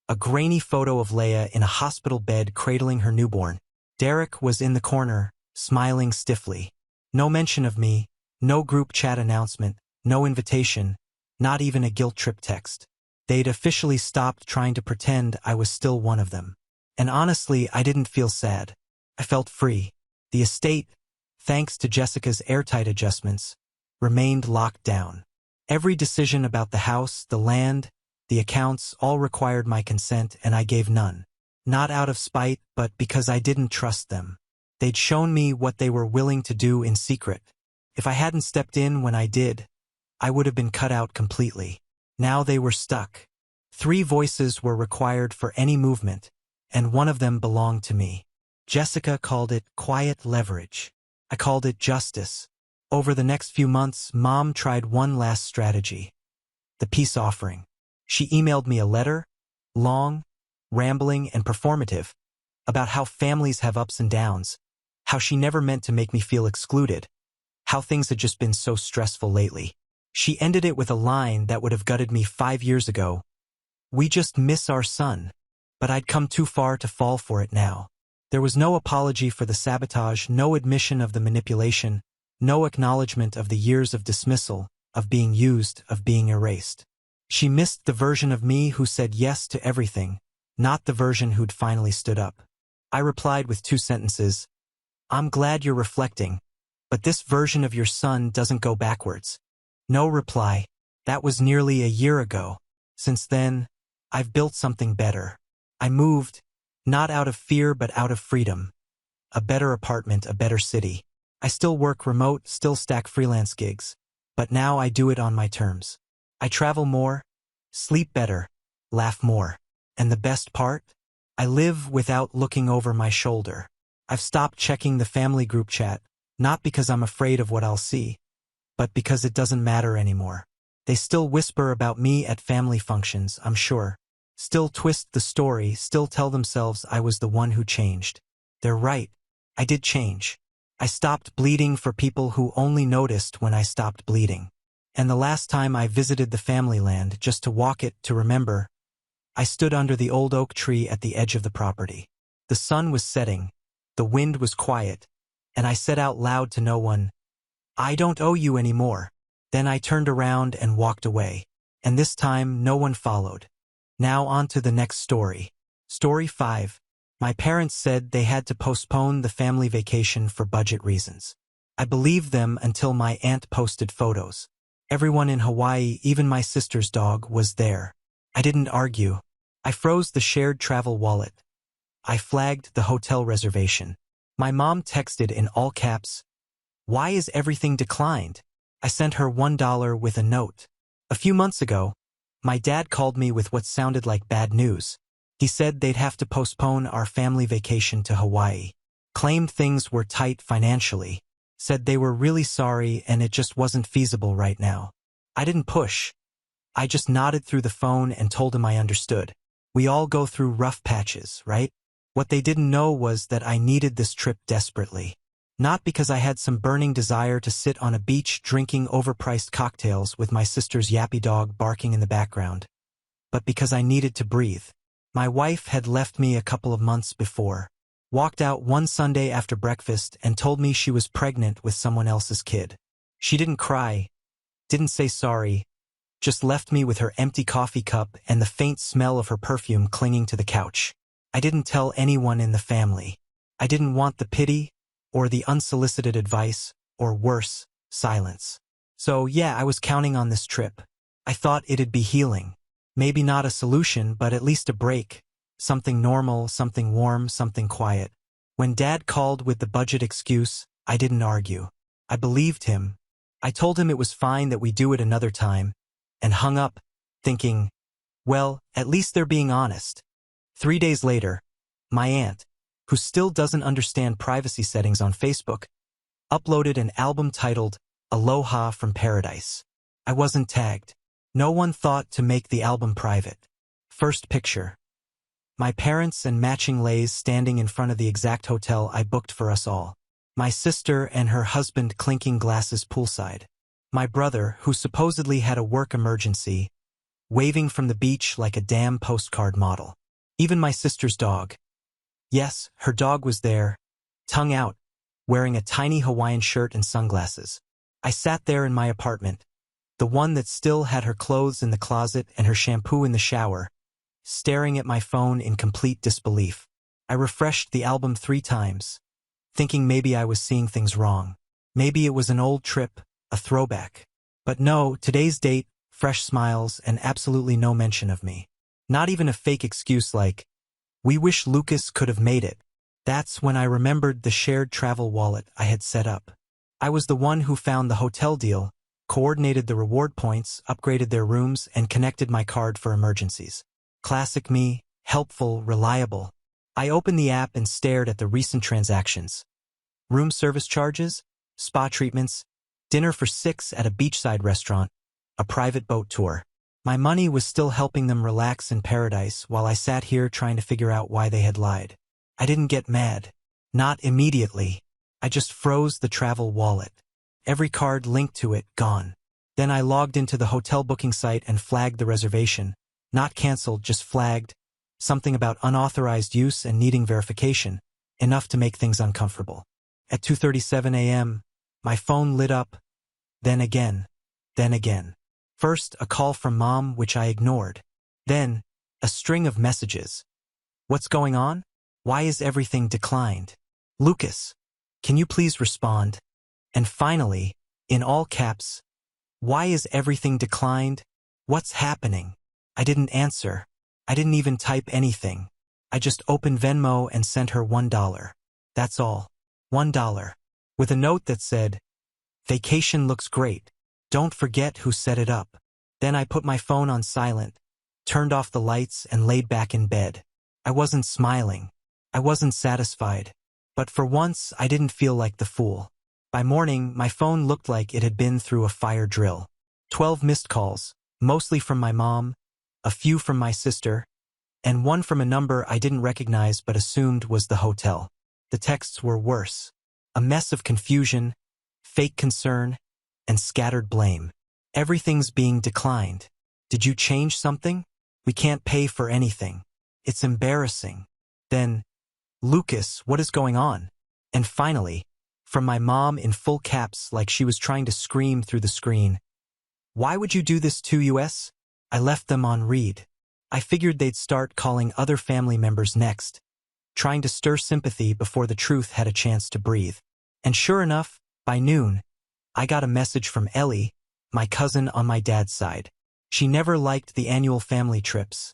A grainy photo of Leia in a hospital bed cradling her newborn. Derek was in the corner, smiling stiffly. No mention of me, no group chat announcement, no invitation, not even a guilt trip text. They'd officially stopped trying to pretend I was still one of them. And honestly, I didn't feel sad. I felt free. The estate, thanks to Jessica's airtight adjustments, remained locked down. Every decision about the house, the land, the accounts all required my consent, and I gave none. Not out of spite, but because I didn't trust them. They'd shown me what they were willing to do in secret. If I hadn't stepped in when I did, I would have been cut out completely. Now they were stuck. 3 voices were required for any movement, and one of them belonged to me. Jessica called it quiet leverage. I called it justice. Over the next few months, Mom tried one last strategy. The peace offering. She emailed me a letter, long, rambling, and performative, about how families have ups and downs, how she never meant to make me feel excluded, how things had just been so stressful lately. She ended it with a line that would have gutted me 5 years ago. "We just miss our son." But I'd come too far to fall for it now. There was no apology for the sabotage, no admission of the manipulation, no acknowledgement of the years of dismissal, of being used, of being erased. She missed the version of me who said yes to everything, not the version who'd finally stood up. I replied with 2 sentences. "I'm glad you're reflecting, but this version of your son doesn't go backwards." No reply. That was nearly a year ago. Since then, I've built something better. I moved, not out of fear but out of freedom. A better apartment, a better city. I still work remote, still stack freelance gigs, but now I do it on my terms. I travel more, sleep better, laugh more. And the best part? I live without looking over my shoulder. I've stopped checking the family group chat, not because I'm afraid of what I'll see, but because it doesn't matter anymore. They still whisper about me at family functions, I'm sure. Still twist the story, still tell themselves I was the one who changed. They're right. I did change. I stopped bleeding for people who only noticed when I stopped bleeding. And the last time I visited the family land, just to walk it, to remember, I stood under the old oak tree at the edge of the property. The sun was setting, the wind was quiet, and I said out loud to no one, "I don't owe you any more." Then I turned around and walked away. And this time, no one followed. Now on to the next story. Story 5. My parents said they had to postpone the family vacation for budget reasons. I believed them until my aunt posted photos. Everyone in Hawaii, even my sister's dog, was there. I didn't argue. I froze the shared travel wallet. I flagged the hotel reservation. My mom texted in all caps, "Why is everything declined?" I sent her $1 with a note. A few months ago, my dad called me with what sounded like bad news. He said they'd have to postpone our family vacation to Hawaii. Claimed things were tight financially. Said they were really sorry and it just wasn't feasible right now. I didn't push. I just nodded through the phone and told him I understood. We all go through rough patches, right? What they didn't know was that I needed this trip desperately. Not because I had some burning desire to sit on a beach drinking overpriced cocktails with my sister's yappy dog barking in the background, but because I needed to breathe. My wife had left me a couple of months before, walked out one Sunday after breakfast and told me she was pregnant with someone else's kid. She didn't cry, didn't say sorry, just left me with her empty coffee cup and the faint smell of her perfume clinging to the couch. I didn't tell anyone in the family. I didn't want the pity, or the unsolicited advice, or worse, silence. So yeah, I was counting on this trip. I thought it'd be healing. Maybe not a solution, but at least a break. Something normal, something warm, something quiet. When Dad called with the budget excuse, I didn't argue. I believed him. I told him it was fine that we do it another time, and hung up, thinking, well, at least they're being honest. 3 days later, my aunt, who still doesn't understand privacy settings on Facebook, uploaded an album titled Aloha from Paradise. I wasn't tagged. No one thought to make the album private. First picture. My parents and matching leis standing in front of the exact hotel I booked for us all. My sister and her husband clinking glasses poolside. My brother, who supposedly had a work emergency, waving from the beach like a damn postcard model. Even my sister's dog. Yes, her dog was there, tongue out, wearing a tiny Hawaiian shirt and sunglasses. I sat there in my apartment, the one that still had her clothes in the closet and her shampoo in the shower, staring at my phone in complete disbelief. I refreshed the album 3 times, thinking maybe I was seeing things wrong. Maybe it was an old trip, a throwback. But no, today's date, fresh smiles, and absolutely no mention of me. Not even a fake excuse like, we wish Lucas could have made it. That's when I remembered the shared travel wallet I had set up. I was the one who found the hotel deal, coordinated the reward points, upgraded their rooms, and connected my card for emergencies. Classic me, helpful, reliable. I opened the app and stared at the recent transactions. Room service charges, spa treatments, dinner for 6 at a beachside restaurant, a private boat tour. My money was still helping them relax in paradise while I sat here trying to figure out why they had lied. I didn't get mad. Not immediately. I just froze the travel wallet. Every card linked to it gone. Then I logged into the hotel booking site and flagged the reservation. Not canceled, just flagged. Something about unauthorized use and needing verification. Enough to make things uncomfortable. At 2:37 a.m., my phone lit up. Then again. Then again. First, a call from Mom, which I ignored. Then, a string of messages. What's going on? Why is everything declined? Lucas, can you please respond? And finally, in all caps, why is everything declined? What's happening? I didn't answer. I didn't even type anything. I just opened Venmo and sent her $1. That's all. $1. With a note that said, vacation looks great. Don't forget who set it up. Then I put my phone on silent, turned off the lights, and laid back in bed. I wasn't smiling. I wasn't satisfied. But for once, I didn't feel like the fool. By morning, my phone looked like it had been through a fire drill. 12 missed calls, mostly from my mom, a few from my sister, and one from a number I didn't recognize but assumed was the hotel. The texts were worse. A mess of confusion, fake concern, and scattered blame. Everything's being declined. Did you change something? We can't pay for anything. It's embarrassing. Then, Lucas, what is going on? And finally, from my mom in full caps like she was trying to scream through the screen, why would you do this to us? I left them on read. I figured they'd start calling other family members next, trying to stir sympathy before the truth had a chance to breathe. And sure enough, by noon, I got a message from Ellie, my cousin on my dad's side. She never liked the annual family trips.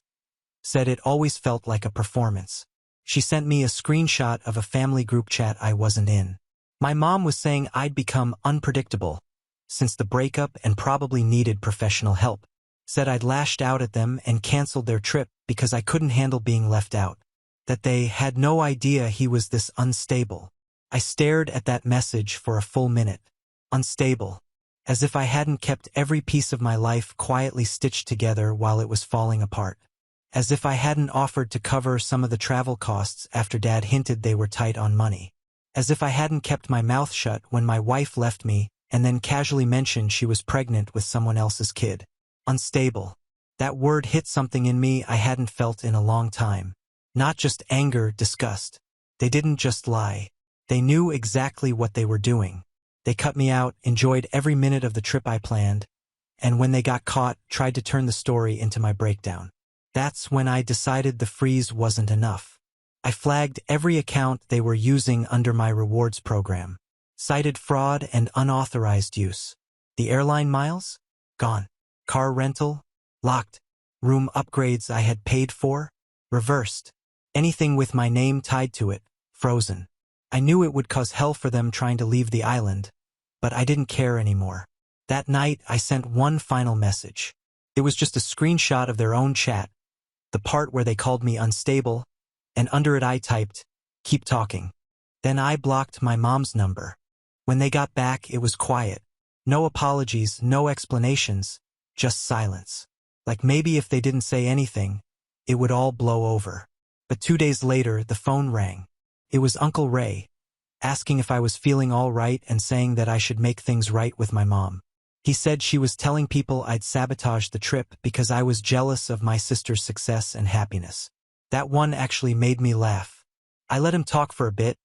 Said it always felt like a performance. She sent me a screenshot of a family group chat I wasn't in. My mom was saying I'd become unpredictable since the breakup and probably needed professional help. Said I'd lashed out at them and canceled their trip because I couldn't handle being left out. That they had no idea he was this unstable. I stared at that message for a full minute. Unstable. As if I hadn't kept every piece of my life quietly stitched together while it was falling apart. As if I hadn't offered to cover some of the travel costs after Dad hinted they were tight on money. As if I hadn't kept my mouth shut when my wife left me and then casually mentioned she was pregnant with someone else's kid. Unstable. That word hit something in me I hadn't felt in a long time. Not just anger, disgust. They didn't just lie. They knew exactly what they were doing. They cut me out, enjoyed every minute of the trip I planned, and when they got caught, tried to turn the story into my breakdown. That's when I decided the freeze wasn't enough. I flagged every account they were using under my rewards program. Cited fraud and unauthorized use. The airline miles? Gone. Car rental? Locked. Room upgrades I had paid for? Reversed. Anything with my name tied to it? Frozen. I knew it would cause hell for them trying to leave the island, but I didn't care anymore. That night, I sent one final message. It was just a screenshot of their own chat, the part where they called me unstable, and under it I typed, "Keep talking." Then I blocked my mom's number. When they got back, it was quiet. No apologies, no explanations, just silence. Like maybe if they didn't say anything, it would all blow over. But 2 days later, the phone rang. It was Uncle Ray, asking if I was feeling all right and saying that I should make things right with my mom. He said she was telling people I'd sabotaged the trip because I was jealous of my sister's success and happiness. That one actually made me laugh. I let him talk for a bit,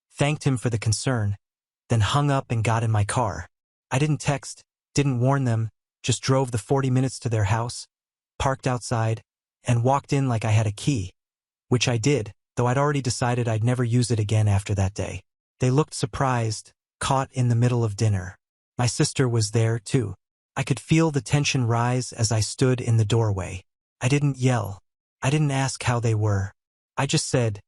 thanked him for the concern, then hung up and got in my car. I didn't text, didn't warn them, just drove the 40 minutes to their house, parked outside, and walked in like I had a key, which I did, though I'd already decided I'd never use it again after that day. They looked surprised, caught in the middle of dinner. My sister was there, too. I could feel the tension rise as I stood in the doorway. I didn't yell. I didn't ask how they were. I just said,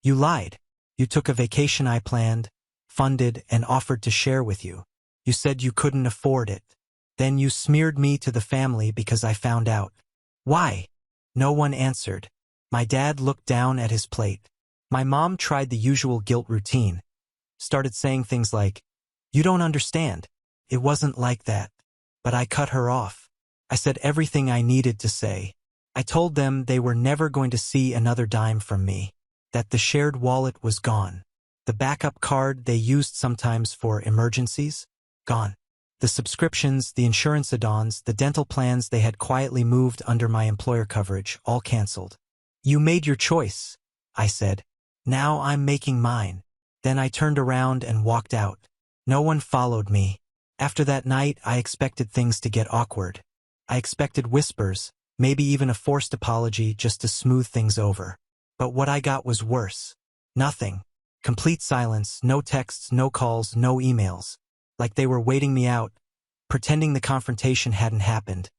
"You lied. You took a vacation I planned, funded, and offered to share with you. You said you couldn't afford it. Then you smeared me to the family because I found out." "Why?" No one answered. My dad looked down at his plate. My mom tried the usual guilt routine. Started saying things like, "You don't understand. It wasn't like that." But I cut her off. I said everything I needed to say. I told them they were never going to see another dime from me. That the shared wallet was gone. The backup card they used sometimes for emergencies? Gone. The subscriptions, the insurance add-ons, the dental plans they had quietly moved under my employer coverage, all canceled. "You made your choice," I said. "Now I'm making mine." Then I turned around and walked out. No one followed me. After that night, I expected things to get awkward. I expected whispers, maybe even a forced apology just to smooth things over. But what I got was worse. Nothing. Complete silence, no texts, no calls, no emails. Like they were waiting me out, pretending the confrontation hadn't happened,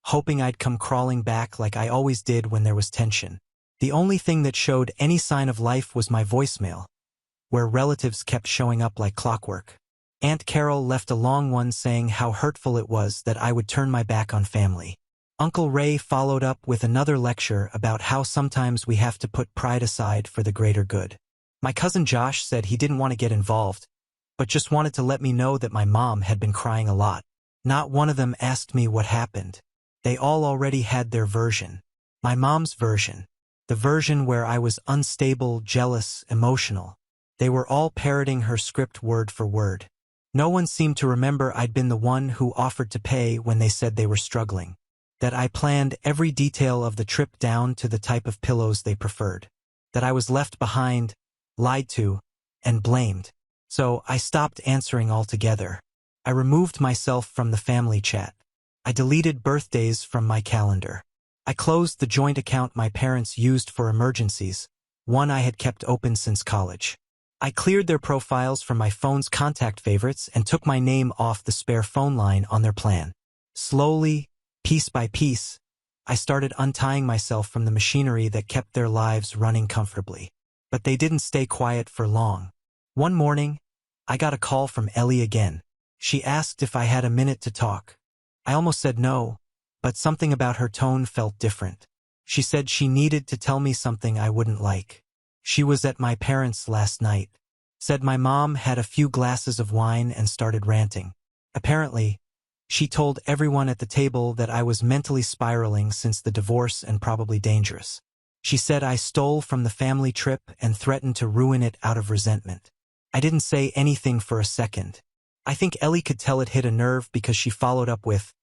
hoping I'd come crawling back like I always did when there was tension. The only thing that showed any sign of life was my voicemail, where relatives kept showing up like clockwork. Aunt Carol left a long one saying how hurtful it was that I would turn my back on family. Uncle Ray followed up with another lecture about how sometimes we have to put pride aside for the greater good. My cousin Josh said he didn't want to get involved, but just wanted to let me know that my mom had been crying a lot. Not one of them asked me what happened. They all already had their version. My mom's version. The version where I was unstable, jealous, emotional. They were all parroting her script word for word. No one seemed to remember I'd been the one who offered to pay when they said they were struggling. That I planned every detail of the trip down to the type of pillows they preferred. That I was left behind, lied to, and blamed. So I stopped answering altogether. I removed myself from the family chat. I deleted birthdays from my calendar. I closed the joint account my parents used for emergencies, one I had kept open since college. I cleared their profiles from my phone's contact favorites and took my name off the spare phone line on their plan. Slowly, piece by piece, I started untying myself from the machinery that kept their lives running comfortably. But they didn't stay quiet for long. One morning, I got a call from Ellie again. She asked if I had a minute to talk. I almost said no, but something about her tone felt different. She said she needed to tell me something I wouldn't like. She was at my parents' last night. Said my mom had a few glasses of wine and started ranting. Apparently, she told everyone at the table that I was mentally spiraling since the divorce and probably dangerous. She said I stole from the family trip and threatened to ruin it out of resentment. I didn't say anything for a second. I think Ellie could tell it hit a nerve because she followed up with,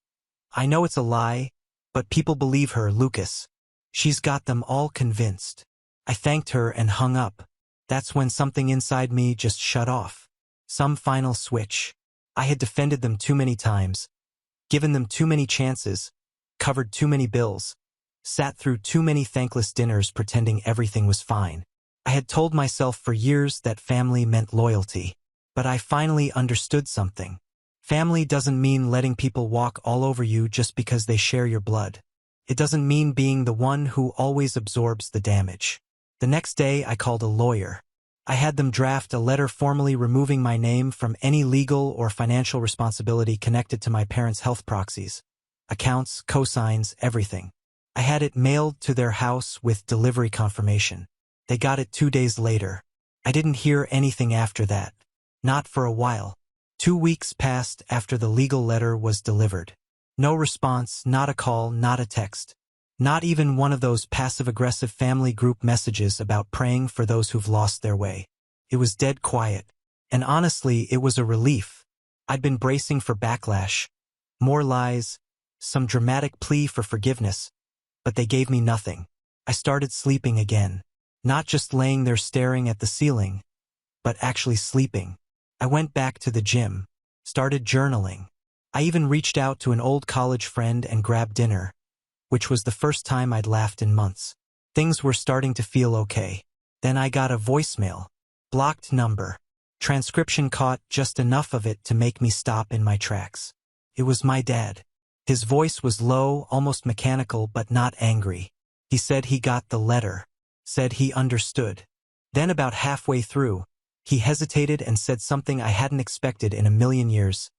"I know it's a lie, but people believe her, Lucas. She's got them all convinced." I thanked her and hung up. That's when something inside me just shut off. Some final switch. I had defended them too many times, given them too many chances, covered too many bills, sat through too many thankless dinners pretending everything was fine. I had told myself for years that family meant loyalty. But I finally understood something. Family doesn't mean letting people walk all over you just because they share your blood. It doesn't mean being the one who always absorbs the damage. The next day, I called a lawyer. I had them draft a letter formally removing my name from any legal or financial responsibility connected to my parents' health proxies. Accounts, cosigns, everything. I had it mailed to their house with delivery confirmation. They got it 2 days later. I didn't hear anything after that. Not for a while. 2 weeks passed after the legal letter was delivered. No response, not a call, not a text. Not even one of those passive-aggressive family group messages about praying for those who've lost their way. It was dead quiet. And honestly, it was a relief. I'd been bracing for backlash. More lies, some dramatic plea for forgiveness. But they gave me nothing. I started sleeping again. Not just laying there staring at the ceiling, but actually sleeping. I went back to the gym. Started journaling. I even reached out to an old college friend and grabbed dinner, which was the first time I'd laughed in months. Things were starting to feel okay. Then I got a voicemail. Blocked number. Transcription caught just enough of it to make me stop in my tracks. It was my dad. His voice was low, almost mechanical, but not angry. He said he got the letter. Said he understood. Then about halfway through, he hesitated and said something I hadn't expected in a million years.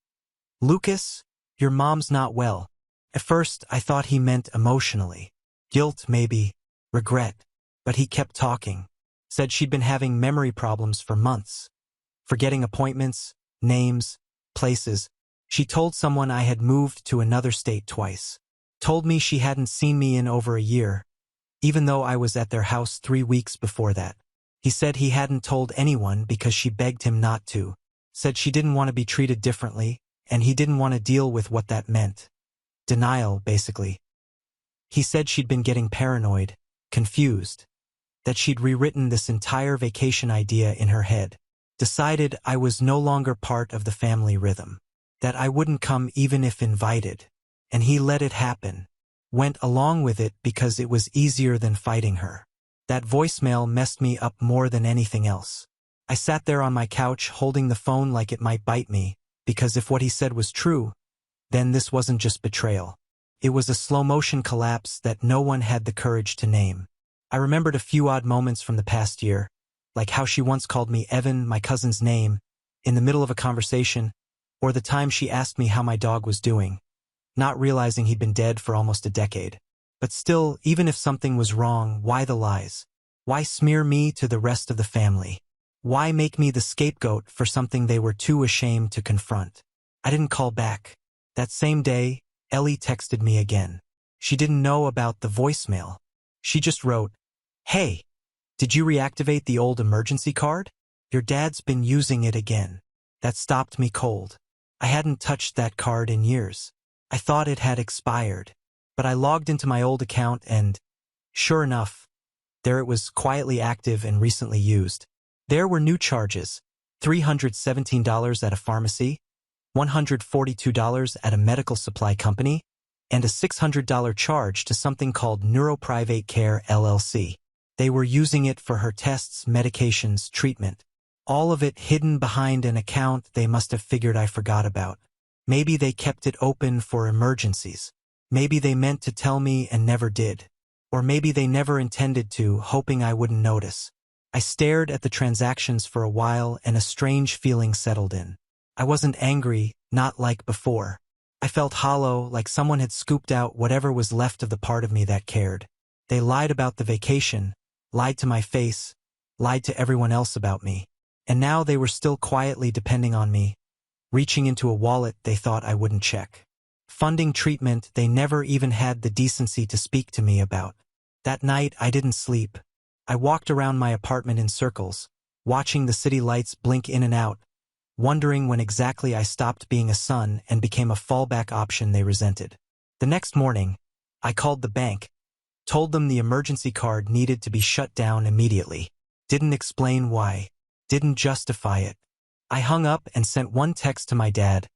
"Lucas, your mom's not well." At first, I thought he meant emotionally. Guilt, maybe. Regret. But he kept talking. Said she'd been having memory problems for months. Forgetting appointments, names, places. She told someone I had moved to another state twice. Told me she hadn't seen me in over a year, even though I was at their house 3 weeks before that. He said he hadn't told anyone because she begged him not to. Said she didn't want to be treated differently, and he didn't want to deal with what that meant. Denial, basically. He said she'd been getting paranoid, confused, that she'd rewritten this entire vacation idea in her head. Decided I was no longer part of the family rhythm. That I wouldn't come even if invited. And he let it happen. Went along with it because it was easier than fighting her. That voicemail messed me up more than anything else. I sat there on my couch holding the phone like it might bite me, because if what he said was true, then this wasn't just betrayal. It was a slow-motion collapse that no one had the courage to name. I remembered a few odd moments from the past year, like how she once called me Evan, my cousin's name, in the middle of a conversation, or the time she asked me how my dog was doing, not realizing he'd been dead for almost a decade. But still, even if something was wrong, why the lies? Why smear me to the rest of the family? Why make me the scapegoat for something they were too ashamed to confront? I didn't call back. That same day, Ellie texted me again. She didn't know about the voicemail. She just wrote, "Hey, did you reactivate the old emergency card? Your dad's been using it again." That stopped me cold. I hadn't touched that card in years. I thought it had expired. But I logged into my old account and, sure enough, there it was, quietly active and recently used. There were new charges: $317 at a pharmacy, $142 at a medical supply company, and a $600 charge to something called Neuroprivate Care LLC. They were using it for her tests, medications, treatment. All of it hidden behind an account they must have figured I forgot about. Maybe they kept it open for emergencies. Maybe they meant to tell me and never did. Or maybe they never intended to, hoping I wouldn't notice. I stared at the transactions for a while and a strange feeling settled in. I wasn't angry, not like before. I felt hollow, like someone had scooped out whatever was left of the part of me that cared. They lied about the vacation, lied to my face, lied to everyone else about me. And now they were still quietly depending on me, reaching into a wallet they thought I wouldn't check. Funding treatment they never even had the decency to speak to me about. That night I didn't sleep. I walked around my apartment in circles, watching the city lights blink in and out, wondering when exactly I stopped being a son and became a fallback option they resented. The next morning, I called the bank, told them the emergency card needed to be shut down immediately. Didn't explain why. Didn't justify it. I hung up and sent one text to my dad.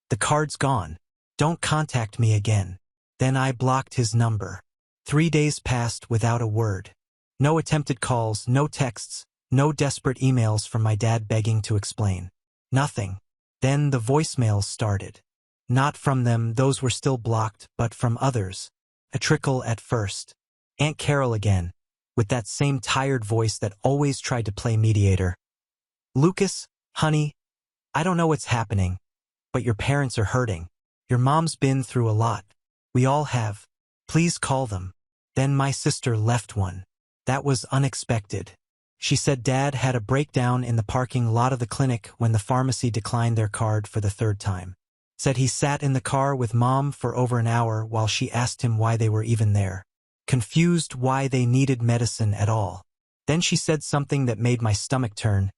"The card's gone. Don't contact me again." Then I blocked his number. 3 days passed without a word. No attempted calls, no texts, no desperate emails from my dad begging to explain. Nothing. Then the voicemails started. Not from them, those were still blocked, but from others. A trickle at first. "Aunt Carol again. with that same tired voice that always tried to play mediator. Lucas, honey, I don't know what's happening, but your parents are hurting. Your mom's been through a lot. We all have. Please call them. Then my sister left one. That was unexpected. She said Dad had a breakdown in the parking lot of the clinic when the pharmacy declined their card for the third time. Said he sat in the car with Mom for over an hour while she asked him why they were even there. Confused why they needed medicine at all. Then she said something that made my stomach turn.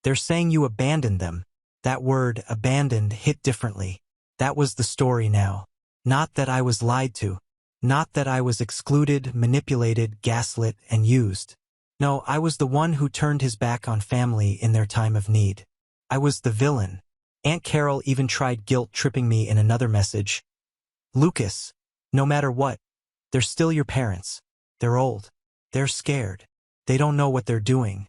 They're saying you abandoned them. That word, abandoned, hit differently. That was the story now. Not that I was lied to. Not that I was excluded, manipulated, gaslit, and used. No, I was the one who turned his back on family in their time of need. I was the villain. Aunt Carol even tried guilt-tripping me in another message. Lucas, no matter what, they're still your parents. They're old. They're scared. They don't know what they're doing.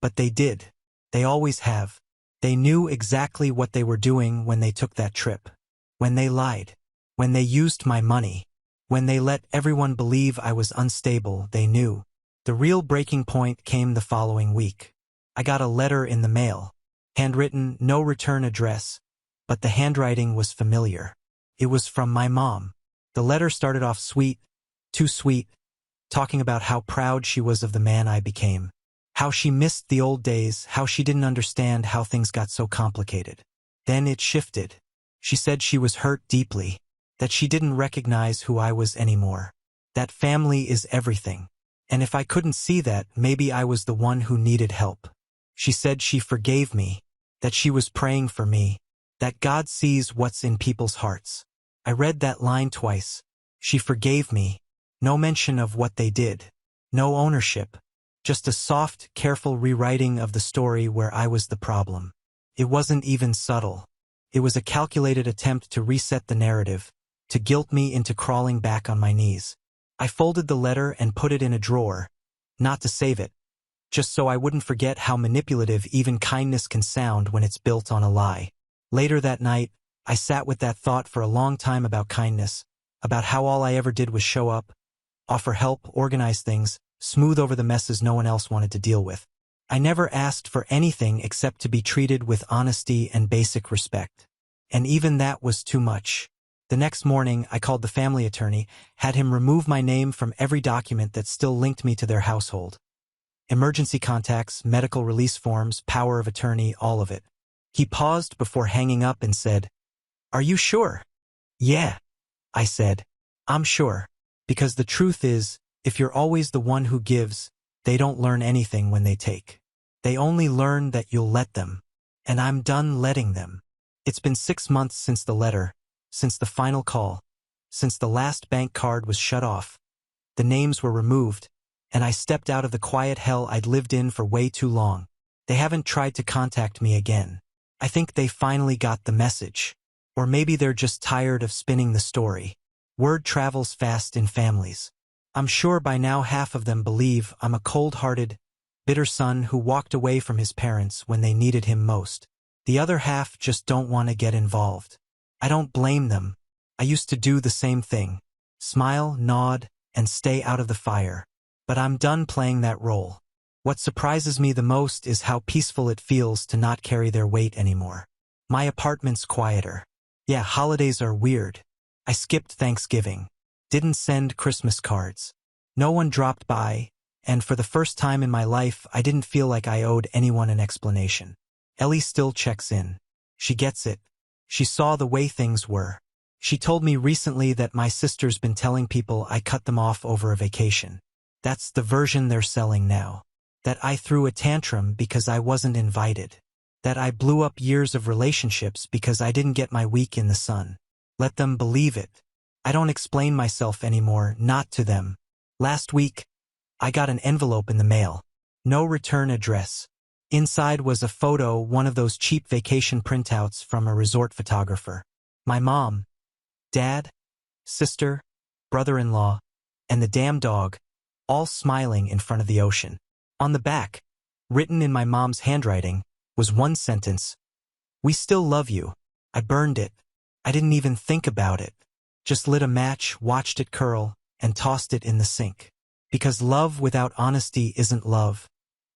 But they did. They always have. They knew exactly what they were doing when they took that trip. When they lied. When they used my money. When they let everyone believe I was unstable, they knew. The real breaking point came the following week. I got a letter in the mail. Handwritten, no return address. But the handwriting was familiar. It was from my mom. The letter started off sweet, too sweet, talking about how proud she was of the man I became. How she missed the old days, how she didn't understand how things got so complicated. Then it shifted. She said she was hurt deeply, that she didn't recognize who I was anymore. That family is everything. And if I couldn't see that, maybe I was the one who needed help. She said she forgave me, that she was praying for me, that God sees what's in people's hearts. I read that line twice. She forgave me. No mention of what they did. No ownership. Just a soft, careful rewriting of the story where I was the problem. It wasn't even subtle. It was a calculated attempt to reset the narrative, to guilt me into crawling back on my knees. I folded the letter and put it in a drawer, not to save it, just so I wouldn't forget how manipulative even kindness can sound when it's built on a lie. Later that night, I sat with that thought for a long time about kindness, about how all I ever did was show up, offer help, organize things, smooth over the messes no one else wanted to deal with. I never asked for anything except to be treated with honesty and basic respect. And even that was too much. The next morning, I called the family attorney, had him remove my name from every document that still linked me to their household. Emergency contacts, medical release forms, power of attorney, all of it. He paused before hanging up and said, "Are you sure?" "Yeah," I said. "I'm sure. Because the truth is, if you're always the one who gives, they don't learn anything when they take. They only learn that you'll let them. And I'm done letting them." It's been 6 months since the letter, since the final call, since the last bank card was shut off. The names were removed, and I stepped out of the quiet hell I'd lived in for way too long. They haven't tried to contact me again. I think they finally got the message. Or maybe they're just tired of spinning the story. Word travels fast in families. I'm sure by now half of them believe I'm a cold-hearted, bitter son who walked away from his parents when they needed him most. The other half just don't want to get involved. I don't blame them. I used to do the same thing. Smile, nod, and stay out of the fire. But I'm done playing that role. What surprises me the most is how peaceful it feels to not carry their weight anymore. My apartment's quieter. Yeah, holidays are weird. I skipped Thanksgiving. Didn't send Christmas cards. No one dropped by, and for the first time in my life, I didn't feel like I owed anyone an explanation. Ellie still checks in. She gets it. She saw the way things were. She told me recently that my sister's been telling people I cut them off over a vacation. That's the version they're selling now. That I threw a tantrum because I wasn't invited. That I blew up years of relationships because I didn't get my week in the sun. Let them believe it. I don't explain myself anymore, not to them. Last week, I got an envelope in the mail. No return address. Inside was a photo, one of those cheap vacation printouts from a resort photographer. My mom, dad, sister, brother-in-law, and the damn dog, all smiling in front of the ocean. On the back, written in my mom's handwriting, was one sentence. "We still love you." I burned it. I didn't even think about it. Just lit a match, watched it curl, and tossed it in the sink. Because love without honesty isn't love,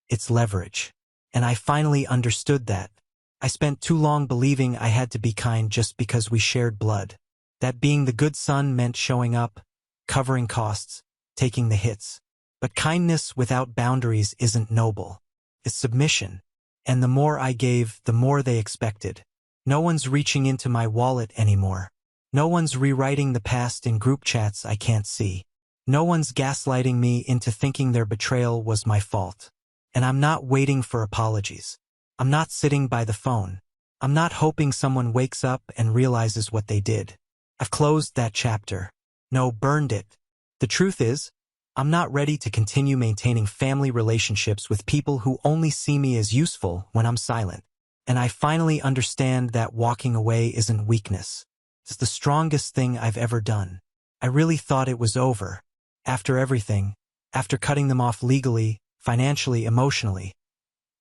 it's leverage. And I finally understood that. I spent too long believing I had to be kind just because we shared blood. That being the good son meant showing up, covering costs, taking the hits. But kindness without boundaries isn't noble. It's submission. And the more I gave, the more they expected. No one's reaching into my wallet anymore. No one's rewriting the past in group chats I can't see. No one's gaslighting me into thinking their betrayal was my fault. And I'm not waiting for apologies. I'm not sitting by the phone. I'm not hoping someone wakes up and realizes what they did. I've closed that chapter. No, burned it. The truth is, I'm not ready to continue maintaining family relationships with people who only see me as useful when I'm silent. And I finally understand that walking away isn't weakness. It's the strongest thing I've ever done. I really thought it was over. After everything, after cutting them off legally, financially, emotionally,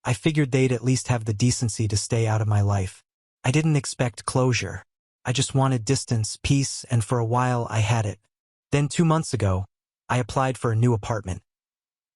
I figured they'd at least have the decency to stay out of my life. I didn't expect closure. I just wanted distance, peace, and for a while I had it. Then 2 months ago, I applied for a new apartment.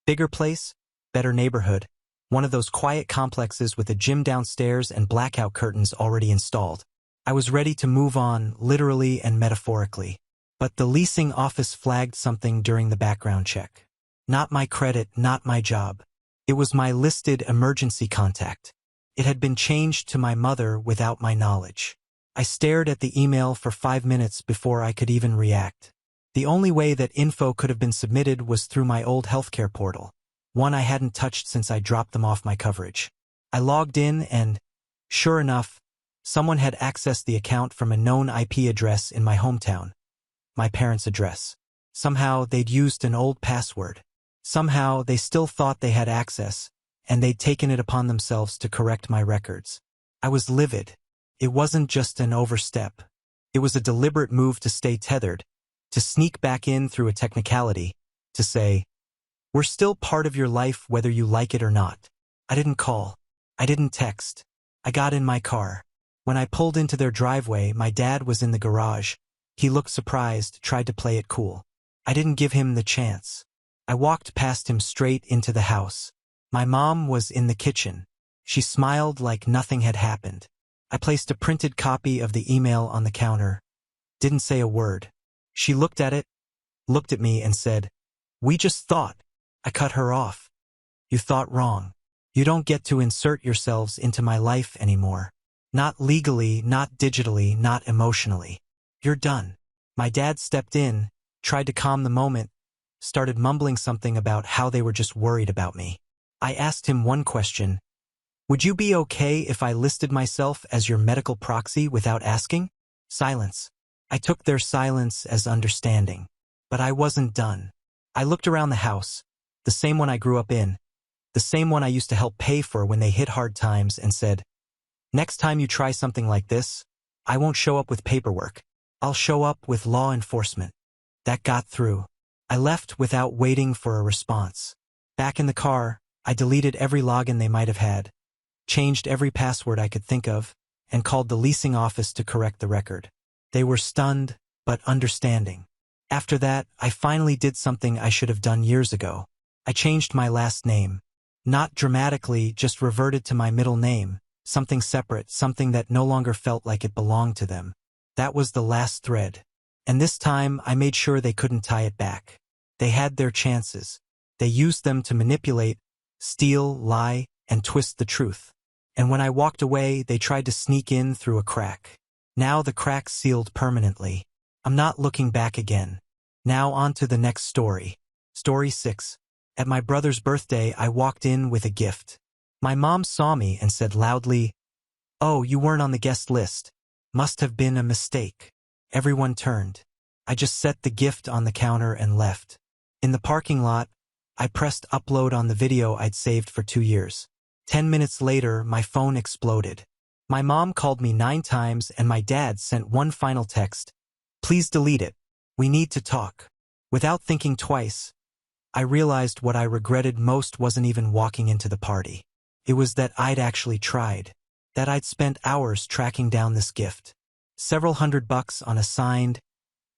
Bigger place, better neighborhood, one of those quiet complexes with a gym downstairs and blackout curtains already installed. I was ready to move on, literally and metaphorically. But the leasing office flagged something during the background check. Not my credit, not my job. It was my listed emergency contact. It had been changed to my mother without my knowledge. I stared at the email for 5 minutes before I could even react. The only way that info could have been submitted was through my old healthcare portal, one I hadn't touched since I dropped them off my coverage. I logged in and, sure enough, someone had accessed the account from a known IP address in my hometown, my parents' address. Somehow they'd used an old password. Somehow they still thought they had access, and they'd taken it upon themselves to correct my records. I was livid. It wasn't just an overstep. It was a deliberate move to stay tethered, to sneak back in through a technicality, to say, "We're still part of your life whether you like it or not." I didn't call. I didn't text. I got in my car. When I pulled into their driveway, my dad was in the garage. He looked surprised, tried to play it cool. I didn't give him the chance. I walked past him straight into the house. My mom was in the kitchen. She smiled like nothing had happened. I placed a printed copy of the email on the counter. Didn't say a word. She looked at it, looked at me and said, "We just thought." I cut her off. "You thought wrong. You don't get to insert yourselves into my life anymore. Not legally, not digitally, not emotionally. You're done." My dad stepped in, tried to calm the moment, started mumbling something about how they were just worried about me. I asked him one question. "Would you be okay if I listed myself as your medical proxy without asking?" Silence. I took their silence as understanding. But I wasn't done. I looked around the house, the same one I grew up in, the same one I used to help pay for when they hit hard times, and said, "Next time you try something like this, I won't show up with paperwork. I'll show up with law enforcement." That got through. I left without waiting for a response. Back in the car, I deleted every login they might have had, changed every password I could think of, and called the leasing office to correct the record. They were stunned, but understanding. After that, I finally did something I should have done years ago. I changed my last name. Not dramatically, just reverted to my middle name, something separate, something that no longer felt like it belonged to them. That was the last thread. And this time, I made sure they couldn't tie it back. They had their chances. They used them to manipulate, steal, lie, and twist the truth. And when I walked away, they tried to sneak in through a crack. Now the crack's sealed permanently. I'm not looking back again. Now on to the next story. Story 6. At my brother's birthday, I walked in with a gift. My mom saw me and said loudly, "Oh, you weren't on the guest list. Must have been a mistake." Everyone turned. I just set the gift on the counter and left. In the parking lot, I pressed upload on the video I'd saved for 2 years. 10 minutes later, my phone exploded. My mom called me 9 times and my dad sent one final text. "Please delete it. We need to talk." Without thinking twice, I realized what I regretted most wasn't even walking into the party. It was that I'd actually tried. That I'd spent hours tracking down this gift. Several $100 on a signed,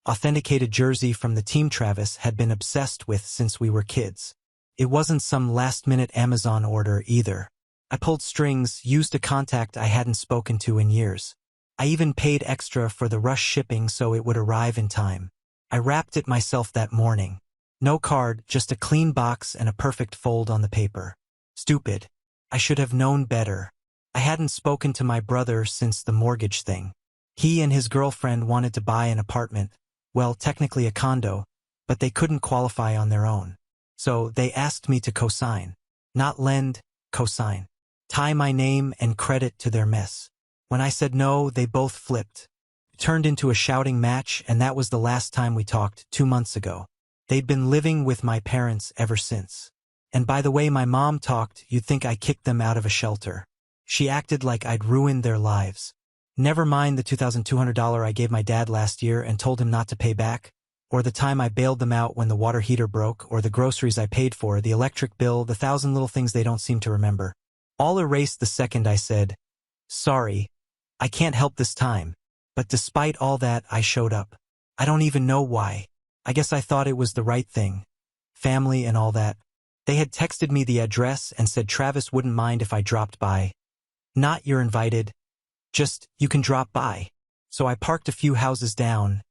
authenticated jersey from the team Travis had been obsessed with since we were kids. It wasn't some last-minute Amazon order either. I pulled strings, used a contact I hadn't spoken to in years. I even paid extra for the rush shipping so it would arrive in time. I wrapped it myself that morning. No card, just a clean box and a perfect fold on the paper. Stupid. I should have known better. I hadn't spoken to my brother since the mortgage thing. He and his girlfriend wanted to buy an apartment, well, technically a condo, but they couldn't qualify on their own. So they asked me to co-sign. Not lend, co-sign. Tie my name and credit to their mess. When I said no, they both flipped. It turned into a shouting match, and that was the last time we talked, 2 months ago. They'd been living with my parents ever since. And by the way my mom talked, you'd think I kicked them out of a shelter. She acted like I'd ruined their lives. Never mind the $2,200 I gave my dad last year and told him not to pay back, or the time I bailed them out when the water heater broke, or the groceries I paid for, the electric bill, the 1,000 little things they don't seem to remember. All erased the second I said, "Sorry, I can't help this time." But despite all that, I showed up. I don't even know why. I guess I thought it was the right thing. Family and all that. They had texted me the address and said Travis wouldn't mind if I dropped by. Not "you're invited," just "you can drop by." So I parked a few houses down,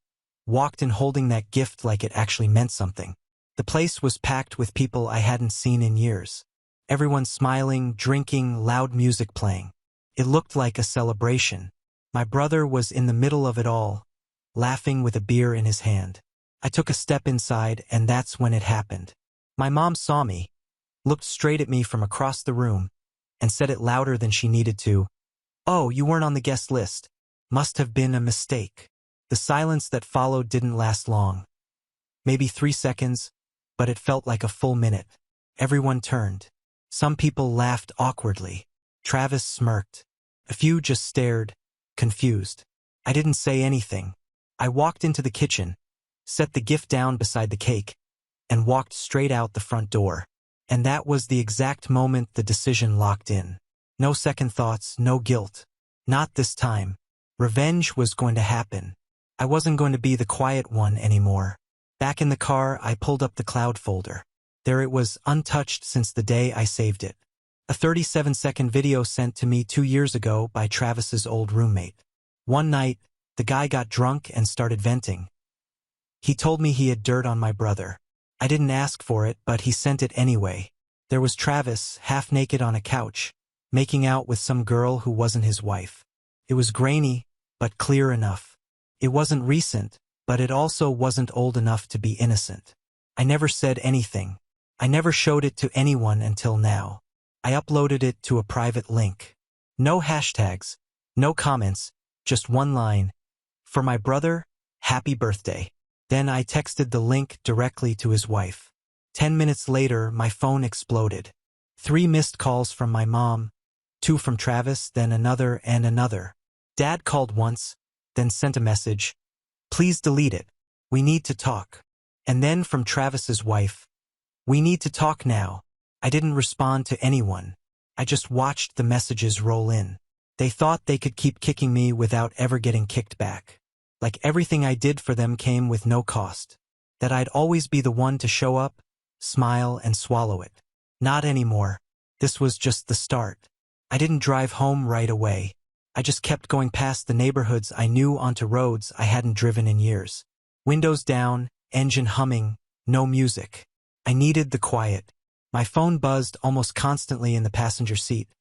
walked in holding that gift like it actually meant something. The place was packed with people I hadn't seen in years. Everyone smiling, drinking, loud music playing. It looked like a celebration. My brother was in the middle of it all, laughing with a beer in his hand. I took a step inside, and that's when it happened. My mom saw me, looked straight at me from across the room, and said it louder than she needed to. "Oh, you weren't on the guest list. Must have been a mistake." The silence that followed didn't last long. Maybe 3 seconds, but it felt like a full minute. Everyone turned. Some people laughed awkwardly. Travis smirked. A few just stared, confused. I didn't say anything. I walked into the kitchen, set the gift down beside the cake, and walked straight out the front door. And that was the exact moment the decision locked in. No second thoughts, no guilt. Not this time. Revenge was going to happen. I wasn't going to be the quiet one anymore. Back in the car, I pulled up the cloud folder. There it was, untouched since the day I saved it. A 37-second video sent to me 2 years ago by Travis's old roommate. One night, the guy got drunk and started venting. He told me he had dirt on my brother. I didn't ask for it, but he sent it anyway. There was Travis, half naked on a couch, making out with some girl who wasn't his wife. It was grainy, but clear enough. It wasn't recent, but it also wasn't old enough to be innocent. I never said anything. I never showed it to anyone until now. I uploaded it to a private link. No hashtags, no comments, just one line. "For my brother, happy birthday." Then I texted the link directly to his wife. 10 minutes later, my phone exploded. 3 missed calls from my mom, 2 from Travis, then another and another. Dad called once, then sent a message. "Please delete it. We need to talk." And then from Travis's wife. "We need to talk now." I didn't respond to anyone. I just watched the messages roll in. They thought they could keep kicking me without ever getting kicked back. Like everything I did for them came with no cost. That I'd always be the one to show up, smile, and swallow it. Not anymore. This was just the start. I didn't drive home right away. I just kept going past the neighborhoods I knew onto roads I hadn't driven in years. Windows down, engine humming, no music. I needed the quiet. My phone buzzed almost constantly in the passenger seat,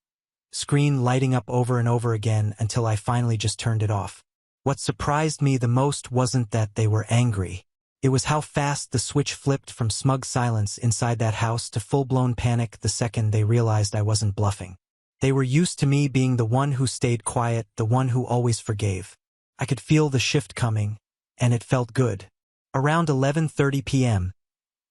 screen lighting up over and over again until I finally just turned it off. What surprised me the most wasn't that they were angry. It was how fast the switch flipped from smug silence inside that house to full-blown panic the second they realized I wasn't bluffing. They were used to me being the one who stayed quiet, the one who always forgave. I could feel the shift coming, and it felt good. Around 11:30 p.m.,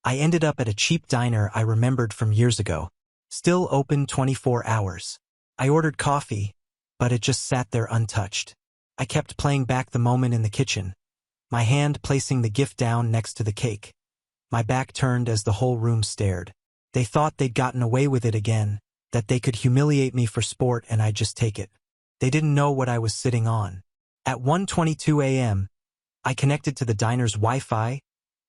I ended up at a cheap diner I remembered from years ago. Still open 24 hours. I ordered coffee, but it just sat there untouched. I kept playing back the moment in the kitchen, my hand placing the gift down next to the cake. My back turned as the whole room stared. They thought they'd gotten away with it again, that they could humiliate me for sport and I'd just take it. They didn't know what I was sitting on. At 1:22 a.m., I connected to the diner's Wi-Fi,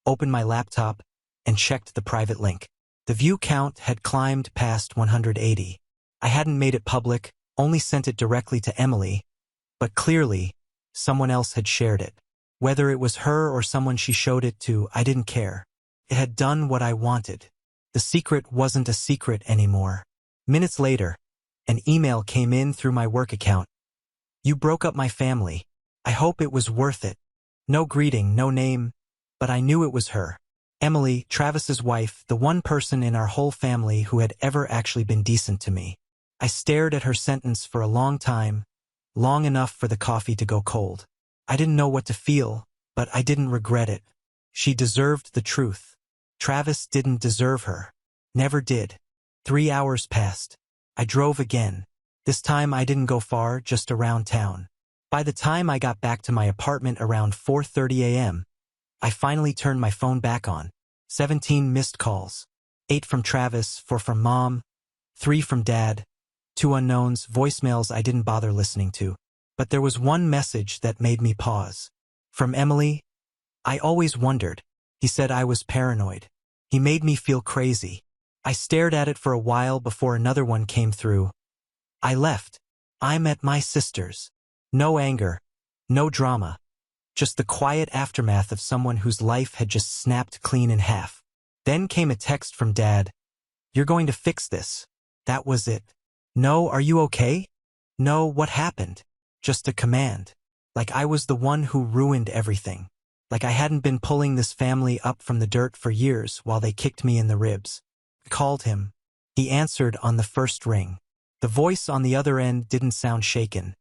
opened my laptop, and checked the private link. The view count had climbed past 180. I hadn't made it public, only sent it directly to Emily, but clearly, someone else had shared it. Whether it was her or someone she showed it to, I didn't care. It had done what I wanted. The secret wasn't a secret anymore. Minutes later, an email came in through my work account. You broke up my family. I hope it was worth it. No greeting, no name, but I knew it was her. Emily, Travis's wife, the one person in our whole family who had ever actually been decent to me. I stared at her sentence for a long time, long enough for the coffee to go cold. I didn't know what to feel, but I didn't regret it. She deserved the truth. Travis didn't deserve her. Never did. 3 hours passed. I drove again. This time I didn't go far, just around town. By the time I got back to my apartment around 4:30 a.m., I finally turned my phone back on. 17 missed calls. 8 from Travis, 4 from Mom, 3 from Dad, 2 unknowns, voicemails I didn't bother listening to. But there was one message that made me pause. From Emily, I always wondered. He said I was paranoid. He made me feel crazy. I stared at it for a while before another one came through. I left. I'm at my sister's. No anger, no drama. Just the quiet aftermath of someone whose life had just snapped clean in half. Then came a text from Dad. You're going to fix this. That was it. No, are you okay? No, what happened? Just a command. Like I was the one who ruined everything. Like I hadn't been pulling this family up from the dirt for years while they kicked me in the ribs. I called him. He answered on the first ring. The voice on the other end didn't sound shaken.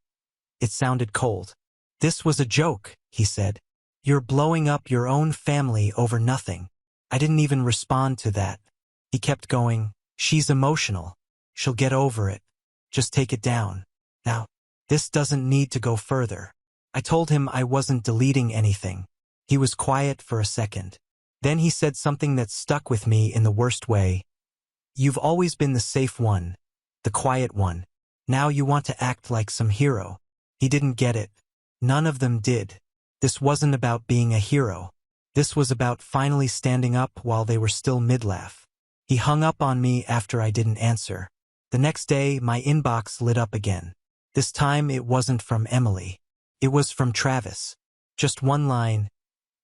It sounded cold. This was a joke, he said. You're blowing up your own family over nothing. I didn't even respond to that. He kept going. She's emotional. She'll get over it. Just take it down. Now, this doesn't need to go further. I told him I wasn't deleting anything. He was quiet for a second. Then he said something that stuck with me in the worst way. You've always been the safe one, the quiet one. Now you want to act like some hero. He didn't get it. None of them did. This wasn't about being a hero. This was about finally standing up while they were still mid-laugh. He hung up on me after I didn't answer. The next day, my inbox lit up again. This time it wasn't from Emily. It was from Travis. Just one line.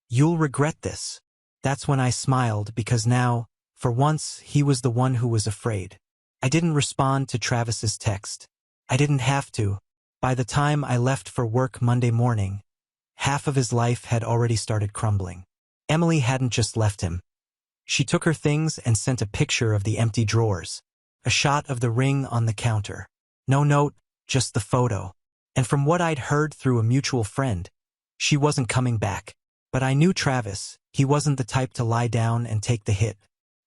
You'll regret this. That's when I smiled because now, for once, he was the one who was afraid. I didn't respond to Travis's text. I didn't have to. By the time I left for work Monday morning, half of his life had already started crumbling. Emily hadn't just left him. She took her things and sent a picture of the empty drawers. A shot of the ring on the counter. No note, just the photo. And from what I'd heard through a mutual friend, she wasn't coming back. But I knew Travis. He wasn't the type to lie down and take the hit.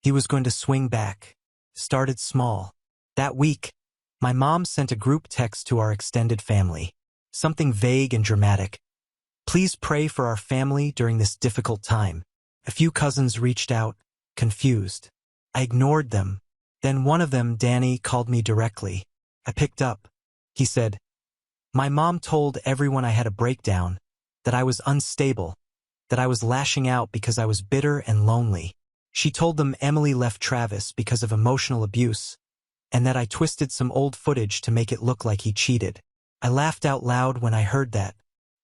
He was going to swing back. Started small. That week, my mom sent a group text to our extended family. Something vague and dramatic. Please pray for our family during this difficult time. A few cousins reached out, confused. I ignored them. Then one of them, Danny, called me directly. I picked up. He said, my mom told everyone I had a breakdown, that I was unstable, that I was lashing out because I was bitter and lonely. She told them Emily left Travis because of emotional abuse, and that I twisted some old footage to make it look like he cheated. I laughed out loud when I heard that.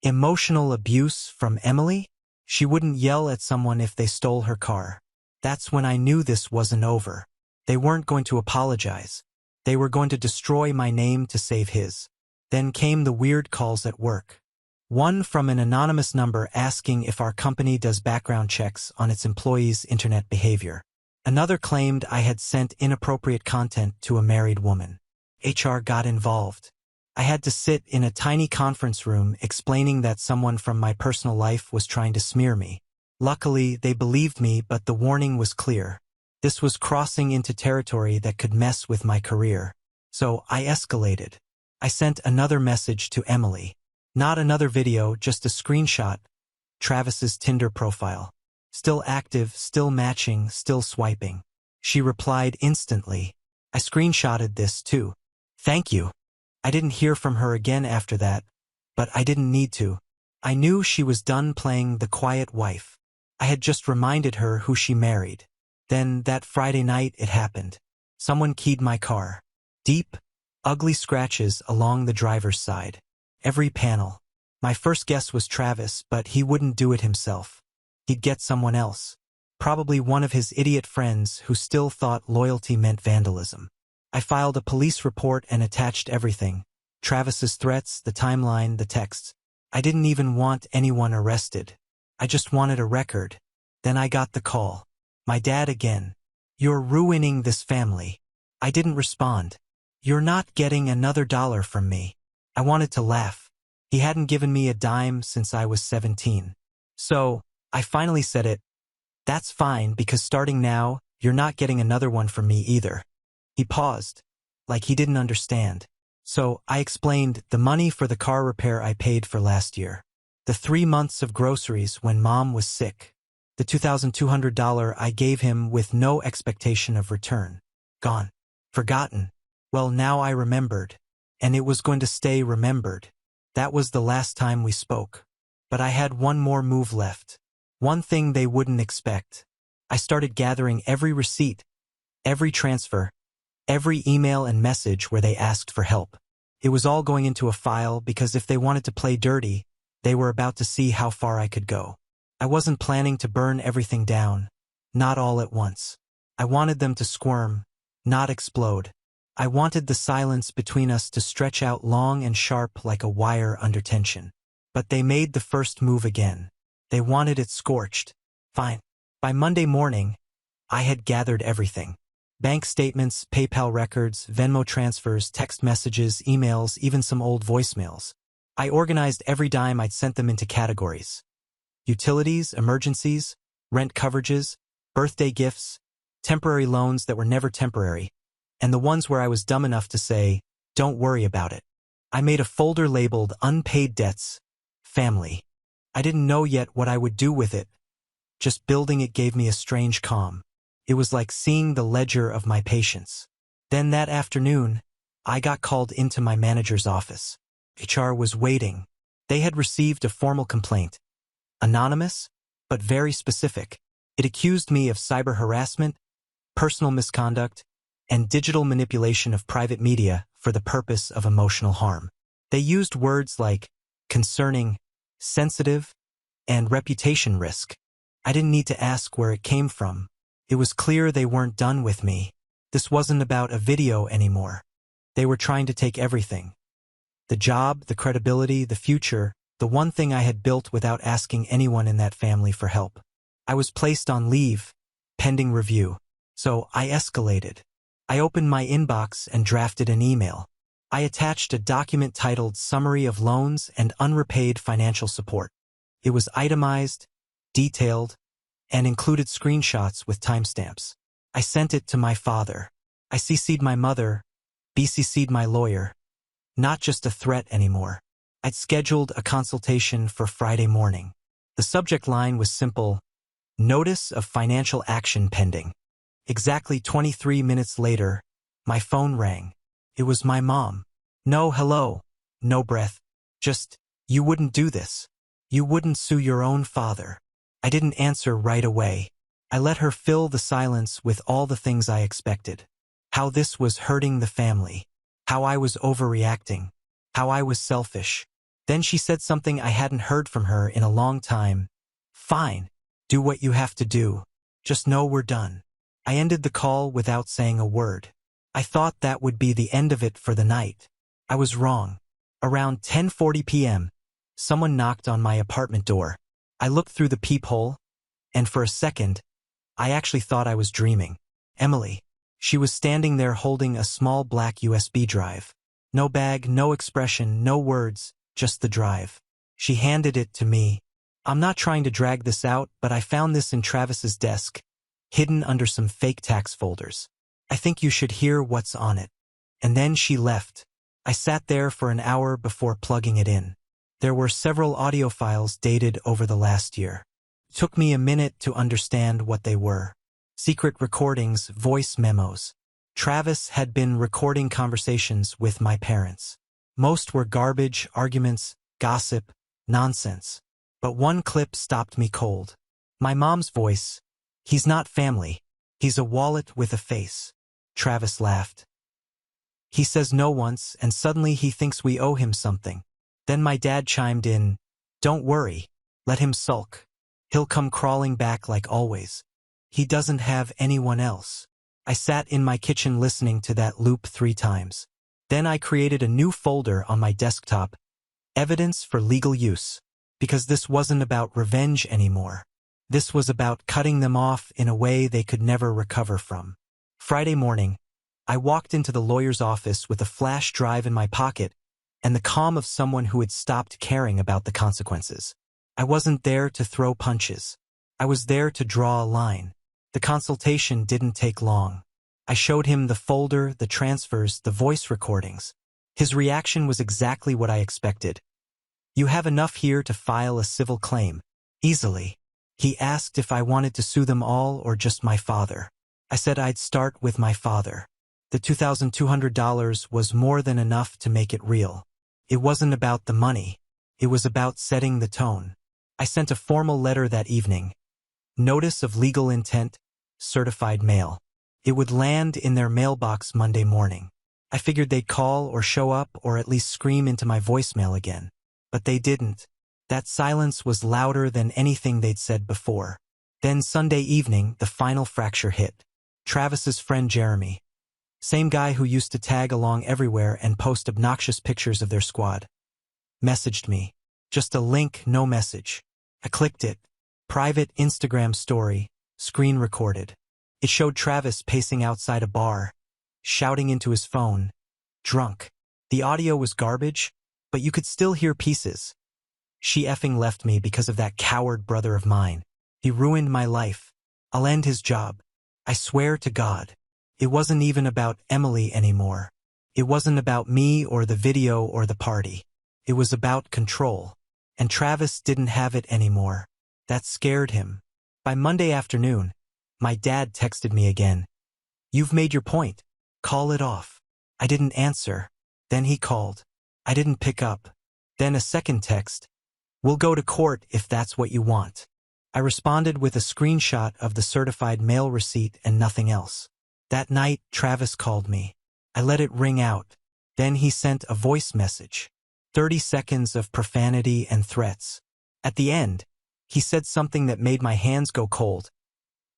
Emotional abuse from Emily? She wouldn't yell at someone if they stole her car. That's when I knew this wasn't over. They weren't going to apologize. They were going to destroy my name to save his. Then came the weird calls at work. One from an anonymous number asking if our company does background checks on its employees' internet behavior. Another claimed I had sent inappropriate content to a married woman. HR got involved. I had to sit in a tiny conference room explaining that someone from my personal life was trying to smear me. Luckily, they believed me, but the warning was clear. This was crossing into territory that could mess with my career. So I escalated. I sent another message to Emily. Not another video, just a screenshot. Travis's Tinder profile. Still active, still matching, still swiping. She replied instantly. I screenshotted this too. Thank you. I didn't hear from her again after that, but I didn't need to. I knew she was done playing the quiet wife. I had just reminded her who she married. Then, that Friday night, it happened. Someone keyed my car. Deep, ugly scratches along the driver's side. Every panel. My first guess was Travis, but he wouldn't do it himself. He'd get someone else. Probably one of his idiot friends who still thought loyalty meant vandalism. I filed a police report and attached everything. Travis's threats, the timeline, the texts. I didn't even want anyone arrested. I just wanted a record. Then I got the call. My dad again. "You're ruining this family." I didn't respond. "You're not getting another dollar from me." I wanted to laugh. He hadn't given me a dime since I was 17. So, I finally said it. "That's fine, because starting now, you're not getting another one from me either." He paused, like he didn't understand. So, I explained the money for the car repair I paid for last year. The 3 months of groceries when Mom was sick. The $2,200 I gave him with no expectation of return. Gone. Forgotten. Well, now I remembered. And it was going to stay remembered. That was the last time we spoke. But I had one more move left. One thing they wouldn't expect. I started gathering every receipt, every transfer, every email and message where they asked for help. It was all going into a file because if they wanted to play dirty, they were about to see how far I could go. I wasn't planning to burn everything down, not all at once. I wanted them to squirm, not explode. I wanted the silence between us to stretch out long and sharp like a wire under tension. But they made the first move again. They wanted it scorched. Fine. By Monday morning, I had gathered everything. Bank statements, PayPal records, Venmo transfers, text messages, emails, even some old voicemails. I organized every dime I'd sent them into categories. Utilities, emergencies, rent coverages, birthday gifts, temporary loans that were never temporary, and the ones where I was dumb enough to say, "Don't worry about it." I made a folder labeled Unpaid Debts, Family. I didn't know yet what I would do with it. Just building it gave me a strange calm. It was like seeing the ledger of my patience. Then that afternoon, I got called into my manager's office. HR was waiting. They had received a formal complaint. Anonymous, but very specific. It accused me of cyber harassment, personal misconduct, and digital manipulation of private media for the purpose of emotional harm. They used words like concerning, sensitive, and reputation risk. I didn't need to ask where it came from. It was clear they weren't done with me. This wasn't about a video anymore. They were trying to take everything. The job, the credibility, the future, the one thing I had built without asking anyone in that family for help. I was placed on leave, pending review. So I escalated. I opened my inbox and drafted an email. I attached a document titled Summary of Loans and Unrepaid Financial Support. It was itemized, detailed, and included screenshots with timestamps. I sent it to my father. I CC'd my mother, BCC'd my lawyer. Not just a threat anymore. I'd scheduled a consultation for Friday morning. The subject line was simple: Notice of Financial Action Pending. Exactly 23 minutes later, my phone rang. It was my mom. No hello, no breath. Just, "You wouldn't do this. You wouldn't sue your own father." I didn't answer right away. I let her fill the silence with all the things I expected. How this was hurting the family. How I was overreacting. How I was selfish. Then she said something I hadn't heard from her in a long time. "Fine. Do what you have to do. Just know we're done." I ended the call without saying a word. I thought that would be the end of it for the night. I was wrong. Around 10:40 p.m., someone knocked on my apartment door. I looked through the peephole, and for a second, I actually thought I was dreaming. Emily. She was standing there holding a small black USB drive. No bag, no expression, no words, just the drive. She handed it to me. "I'm not trying to drag this out, but I found this in Travis's desk, hidden under some fake tax folders. I think you should hear what's on it." And then she left. I sat there for an hour before plugging it in. There were several audio files dated over the last year. It took me a minute to understand what they were. Secret recordings, voice memos. Travis had been recording conversations with my parents. Most were garbage, arguments, gossip, Nonsense. But one clip stopped me cold. My mom's voice. He's not family. He's a wallet with a face. Travis laughed. He says no once, and suddenly he thinks we owe him something. Then my dad chimed in, "Don't worry. Let him sulk. He'll come crawling back like always. He doesn't have anyone else." I sat in my kitchen listening to that loop 3 times. Then I created a new folder on my desktop, Evidence for Legal Use, because this wasn't about revenge anymore. This was about cutting them off in a way they could never recover from. Friday morning, I walked into the lawyer's office with a flash drive in my pocket and the calm of someone who had stopped caring about the consequences. I wasn't there to throw punches. I was there to draw a line. The consultation didn't take long. I showed him the folder, the transfers, the voice recordings. His reaction was exactly what I expected. "You have enough here to file a civil claim. Easily." He asked if I wanted to sue them all or just my father. I said I'd start with my father. The $2,200 was more than enough to make it real. It wasn't about the money. It was about setting the tone. I sent a formal letter that evening. Notice of legal intent, certified mail. It would land in their mailbox Monday morning. I figured they'd call or show up or at least scream into my voicemail again. But they didn't. That silence was louder than anything they'd said before. Then Sunday evening, the final fracture hit. Travis's friend Jeremy. Same guy who used to tag along everywhere and post obnoxious pictures of their squad. Messaged me. Just a link, no message. I clicked it. Private Instagram story, screen recorded. It showed Travis pacing outside a bar, shouting into his phone, drunk. The audio was garbage, but you could still hear pieces. "She effing left me because of that coward brother of mine. He ruined my life. I'll end his job. I swear to God." It wasn't even about Emily anymore. It wasn't about me or the video or the party. It was about control. And Travis didn't have it anymore. That scared him. By Monday afternoon, my dad texted me again. "You've made your point. Call it off." I didn't answer. Then he called. I didn't pick up. Then a second text. "We'll go to court if that's what you want." I responded with a screenshot of the certified mail receipt and nothing else. That night, Travis called me. I let it ring out. Then he sent a voice message. 30 seconds of profanity and threats. At the end, he said something that made my hands go cold.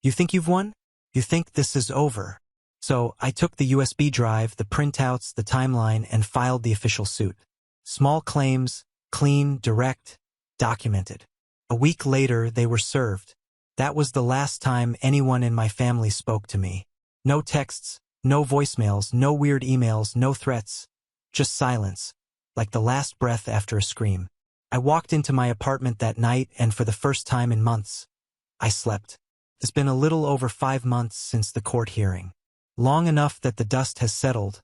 "You think you've won? You think this is over?" So I took the USB drive, the printouts, the timeline, and filed the official suit. Small claims, clean, direct, documented. A week later, they were served. That was the last time anyone in my family spoke to me. No texts, no voicemails, no weird emails, no threats. Just silence, like the last breath after a scream. I walked into my apartment that night, and for the first time in months, I slept. It's been a little over 5 months since the court hearing. Long enough that the dust has settled,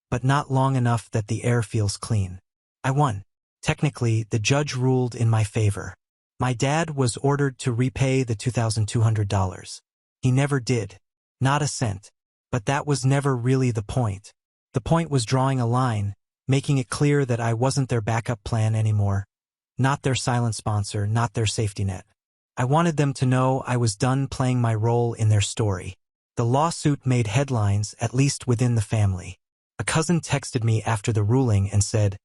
but not long enough that the air feels clean. I won. Technically, the judge ruled in my favor. My dad was ordered to repay the $2,200. He never did. Not a cent. But that was never really the point. The point was drawing a line, making it clear that I wasn't their backup plan anymore. Not their silent sponsor, not their safety net. I wanted them to know I was done playing my role in their story. The lawsuit made headlines, at least within the family. A cousin texted me after the ruling and said,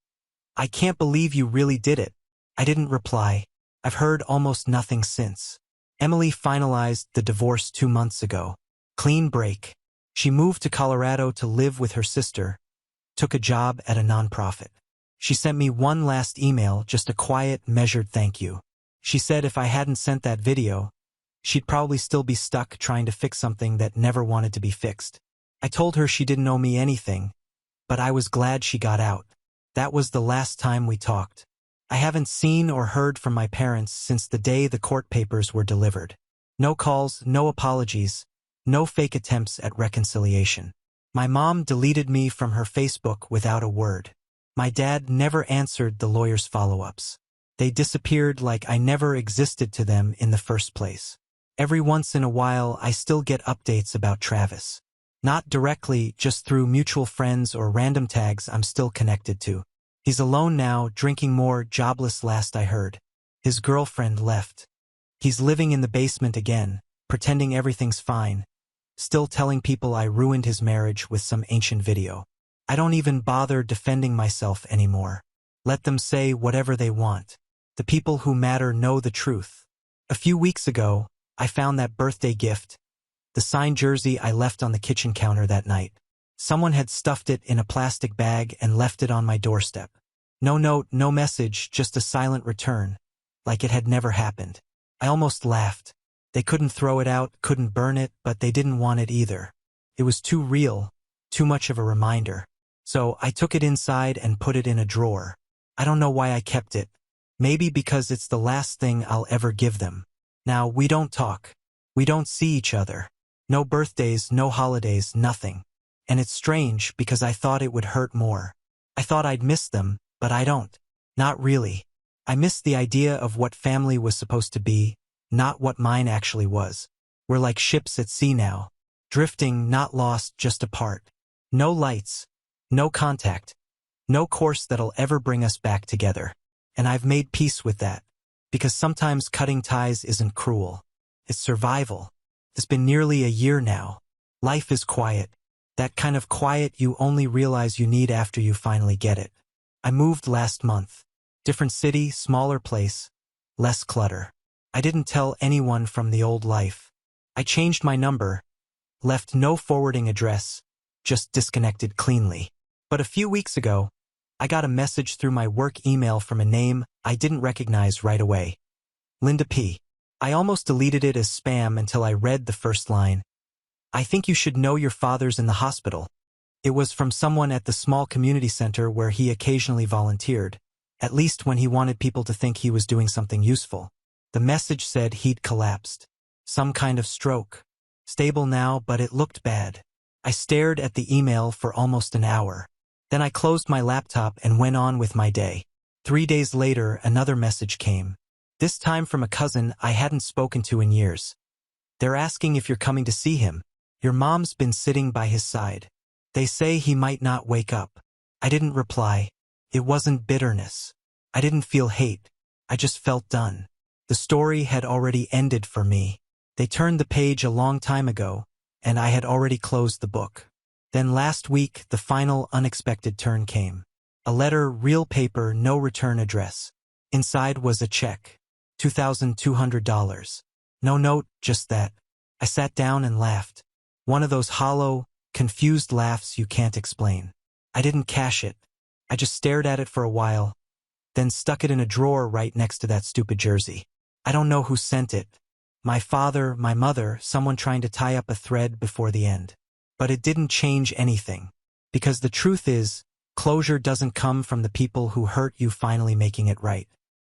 "I can't believe you really did it." I didn't reply. I've heard almost nothing since. Emily finalized the divorce 2 months ago. Clean break. She moved to Colorado to live with her sister, took a job at a nonprofit. She sent me one last email, just a quiet, measured thank you. She said if I hadn't sent that video, she'd probably still be stuck trying to fix something that never wanted to be fixed. I told her she didn't owe me anything, but I was glad she got out. That was the last time we talked. I haven't seen or heard from my parents since the day the court papers were delivered. No calls, no apologies, no fake attempts at reconciliation. My mom deleted me from her Facebook without a word. My dad never answered the lawyer's follow-ups. They disappeared like I never existed to them in the first place. Every once in a while, I still get updates about Travis. Not directly, just through mutual friends or random tags I'm still connected to. He's alone now, drinking more, jobless last I heard. His girlfriend left. He's living in the basement again, pretending everything's fine, still telling people I ruined his marriage with some ancient video. I don't even bother defending myself anymore. Let them say whatever they want. The people who matter know the truth. A few weeks ago, I found that birthday gift, the signed jersey I left on the kitchen counter that night. Someone had stuffed it in a plastic bag and left it on my doorstep. No note, no message, just a silent return, like it had never happened. I almost laughed. They couldn't throw it out, couldn't burn it, but they didn't want it either. It was too real, too much of a reminder. So I took it inside and put it in a drawer. I don't know why I kept it. Maybe because it's the last thing I'll ever give them. Now, we don't talk. We don't see each other. No birthdays, no holidays, nothing. And it's strange because I thought it would hurt more. I thought I'd miss them, but I don't. Not really. I miss the idea of what family was supposed to be, not what mine actually was. We're like ships at sea now. Drifting, not lost, just apart. No lights. No contact. No course that'll ever bring us back together. And I've made peace with that. Because sometimes cutting ties isn't cruel. It's survival. It's been nearly a year now. Life is quiet. That kind of quiet you only realize you need after you finally get it. I moved last month. Different city, smaller place, less clutter. I didn't tell anyone from the old life. I changed my number, left no forwarding address, just disconnected cleanly. But a few weeks ago, I got a message through my work email from a name I didn't recognize right away. Linda P. I almost deleted it as spam until I read the first line. I think you should know your father's in the hospital. It was from someone at the small community center where he occasionally volunteered, at least when he wanted people to think he was doing something useful. The message said he'd collapsed. Some kind of stroke. Stable now, but it looked bad. I stared at the email for almost an hour. Then I closed my laptop and went on with my day. 3 days later, another message came. This time from a cousin I hadn't spoken to in years. They're asking if you're coming to see him. Your mom's been sitting by his side. They say he might not wake up. I didn't reply. It wasn't bitterness. I didn't feel hate. I just felt done. The story had already ended for me. They turned the page a long time ago, and I had already closed the book. Then last week, the final unexpected turn came. A letter, real paper, no return address. Inside was a check. $2,200. No note, just that. I sat down and laughed. One of those hollow, confused laughs you can't explain. I didn't cash it. I just stared at it for a while, then stuck it in a drawer right next to that stupid jersey. I don't know who sent it. My father, my mother, someone trying to tie up a thread before the end. But it didn't change anything. Because the truth is, closure doesn't come from the people who hurt you finally making it right.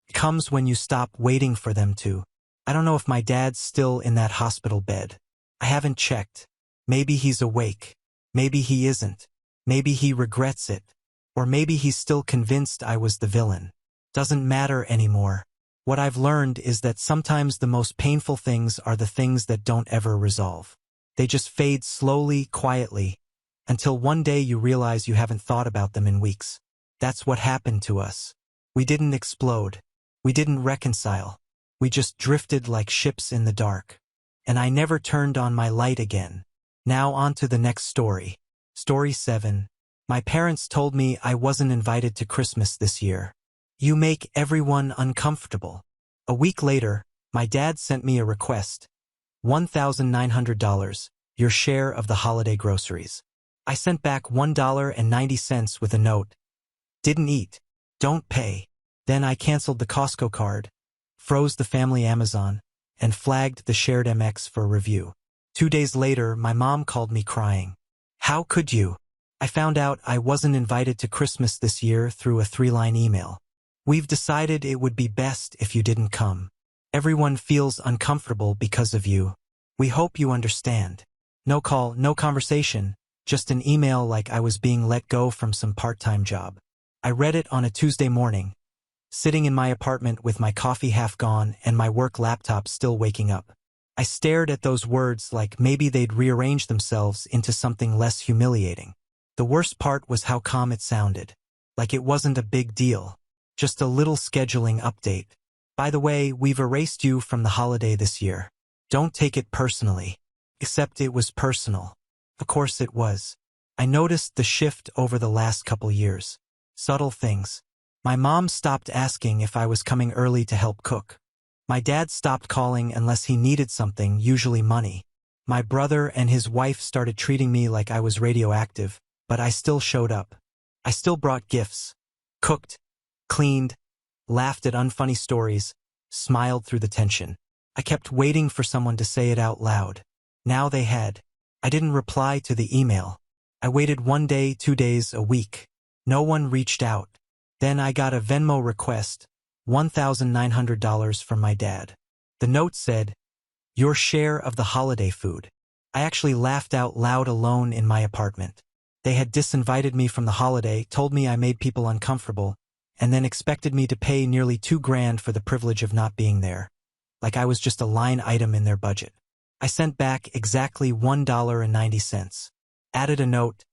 It comes when you stop waiting for them to. I don't know if my dad's still in that hospital bed. I haven't checked. Maybe he's awake. Maybe he isn't. Maybe he regrets it. Or maybe he's still convinced I was the villain. Doesn't matter anymore. What I've learned is that sometimes the most painful things are the things that don't ever resolve. They just fade slowly, quietly, until one day you realize you haven't thought about them in weeks. That's what happened to us. We didn't explode. We didn't reconcile. We just drifted like ships in the dark. And I never turned on my light again. Now on to the next story. Story 7. My parents told me I wasn't invited to Christmas this year. You make everyone uncomfortable. A week later, my dad sent me a request. $1,900, your share of the holiday groceries. I sent back $1.90 with a note. Didn't eat. Don't pay. Then I canceled the Costco card, froze the family Amazon, and flagged the shared MX for review. 2 days later, my mom called me crying. How could you? I found out I wasn't invited to Christmas this year through a 3-line email. We've decided it would be best if you didn't come. Everyone feels uncomfortable because of you. We hope you understand. No call, no conversation, just an email like I was being let go from some part-time job. I read it on a Tuesday morning, sitting in my apartment with my coffee half gone and my work laptop still waking up. I stared at those words like maybe they'd rearrange themselves into something less humiliating. The worst part was how calm it sounded. like it wasn't a big deal. Just a little scheduling update. By the way, we've erased you from the holiday this year. Don't take it personally. Except it was personal. Of course it was. I noticed the shift over the last couple years. Subtle things. My mom stopped asking if I was coming early to help cook. My dad stopped calling unless he needed something, usually money. My brother and his wife started treating me like I was radioactive, but I still showed up. I still brought gifts. Cooked, cleaned, laughed at unfunny stories, smiled through the tension. I kept waiting for someone to say it out loud. Now they had. I didn't reply to the email. I waited 1 day, 2 days, a week. No one reached out. Then I got a Venmo request, $1,900 from my dad. The note said, "Your share of the holiday food." I actually laughed out loud alone in my apartment. They had disinvited me from the holiday, told me I made people uncomfortable, and then expected me to pay nearly $2,000 for the privilege of not being there. Like I was just a line item in their budget. I sent back exactly $1.90. Added a note,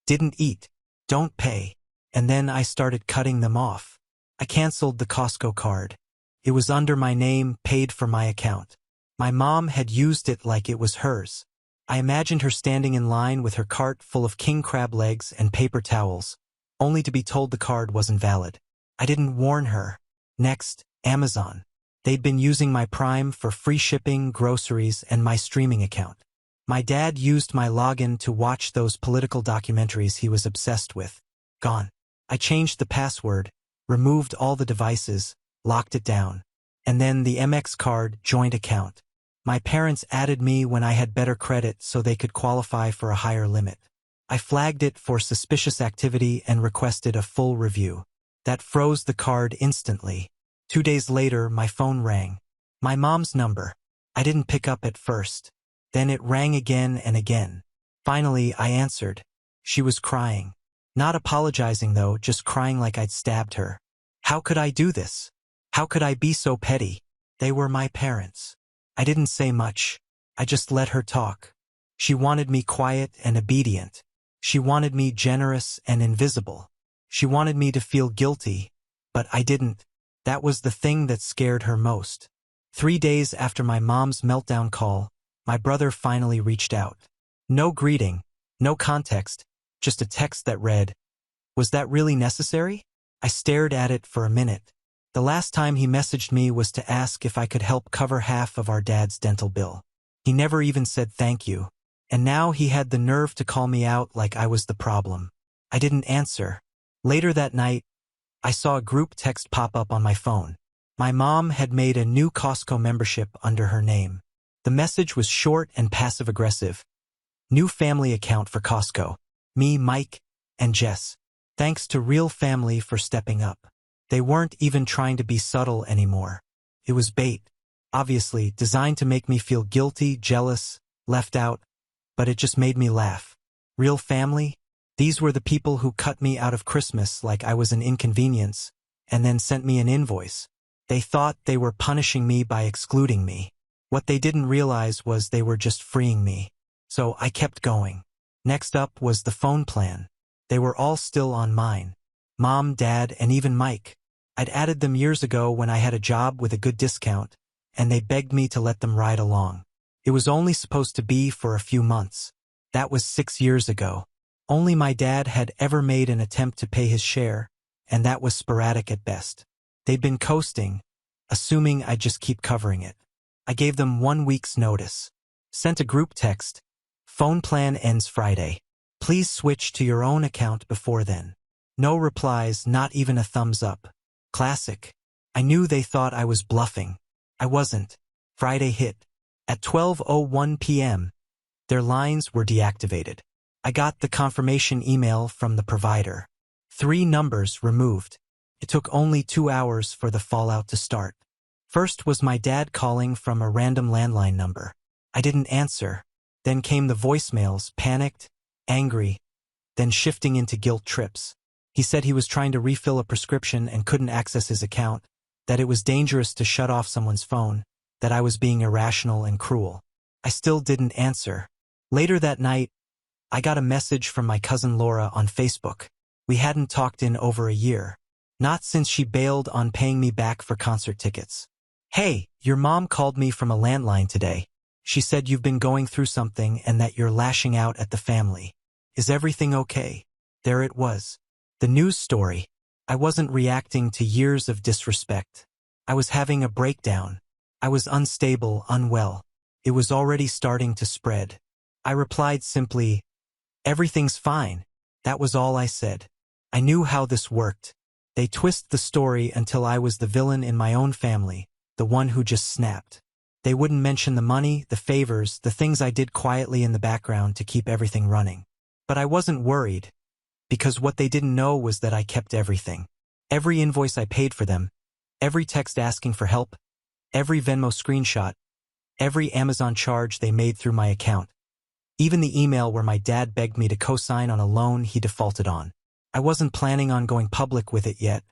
"Didn't eat. Don't pay." And then I started cutting them off. I canceled the Costco card. It was under my name, paid for my account. My mom had used it like it was hers. I imagined her standing in line with her cart full of king crab legs and paper towels, only to be told the card wasn't valid. I didn't warn her. Next, Amazon. They'd been using my Prime for free shipping, groceries, and my streaming account. My dad used my login to watch those political documentaries he was obsessed with. Gone. I changed the password, removed all the devices, locked it down. And then the MX card joint account. My parents added me when I had better credit so they could qualify for a higher limit. I flagged it for suspicious activity and requested a full review. That froze the card instantly. 2 days later, my phone rang. My mom's number. I didn't pick up at first. Then it rang again and again. Finally, I answered. She was crying. Not apologizing though, just crying like I'd stabbed her. How could I do this? How could I be so petty? They were my parents. I didn't say much. I just let her talk. She wanted me quiet and obedient. She wanted me generous and invisible. She wanted me to feel guilty, but I didn't. That was the thing that scared her most. 3 days after my mom's meltdown call, my brother finally reached out. No greeting, no context, just a text that read, "Was that really necessary?" I stared at it for a minute. The last time he messaged me was to ask if I could help cover half of our dad's dental bill. He never even said thank you. And now he had the nerve to call me out like I was the problem. I didn't answer. Later that night, I saw a group text pop up on my phone. My mom had made a new Costco membership under her name. The message was short and passive-aggressive. New family account for Costco. Me, Mike, and Jess. Thanks to real family for stepping up. They weren't even trying to be subtle anymore. It was bait. Obviously, designed to make me feel guilty, jealous, left out. But it just made me laugh. Real family? These were the people who cut me out of Christmas like I was an inconvenience, and then sent me an invoice. They thought they were punishing me by excluding me. What they didn't realize was they were just freeing me. So I kept going. Next up was the phone plan. They were all still on mine. Mom, Dad, and even Mike. I'd added them years ago when I had a job with a good discount, and they begged me to let them ride along. It was only supposed to be for a few months. That was 6 years ago. Only my dad had ever made an attempt to pay his share, and that was sporadic at best. They'd been coasting, assuming I'd just keep covering it. I gave them 1 week's notice. Sent a group text. Phone plan ends Friday. Please switch to your own account before then. No replies, not even a thumbs up. Classic. I knew they thought I was bluffing. I wasn't. Friday hit. At 12:01 p.m., their lines were deactivated. I got the confirmation email from the provider. 3 numbers removed. It took only 2 hours for the fallout to start. First was my dad calling from a random landline number. I didn't answer. Then came the voicemails, panicked, angry, then shifting into guilt trips. He said he was trying to refill a prescription and couldn't access his account, that it was dangerous to shut off someone's phone, that I was being irrational and cruel. I still didn't answer. Later that night, I got a message from my cousin Laura on Facebook. We hadn't talked in over a year. Not since she bailed on paying me back for concert tickets. Hey, your mom called me from a landline today. She said you've been going through something and that you're lashing out at the family. Is everything okay? There it was. The news story. I wasn't reacting to years of disrespect. I was having a breakdown. I was unstable, unwell. It was already starting to spread. I replied simply, "Everything's fine." That was all I said. I knew how this worked. They twist the story until I was the villain in my own family, the one who just snapped. They wouldn't mention the money, the favors, the things I did quietly in the background to keep everything running. But I wasn't worried, because what they didn't know was that I kept everything. Every invoice I paid for them, every text asking for help, every Venmo screenshot, every Amazon charge they made through my account. Even the email where my dad begged me to co-sign on a loan he defaulted on. I wasn't planning on going public with it yet,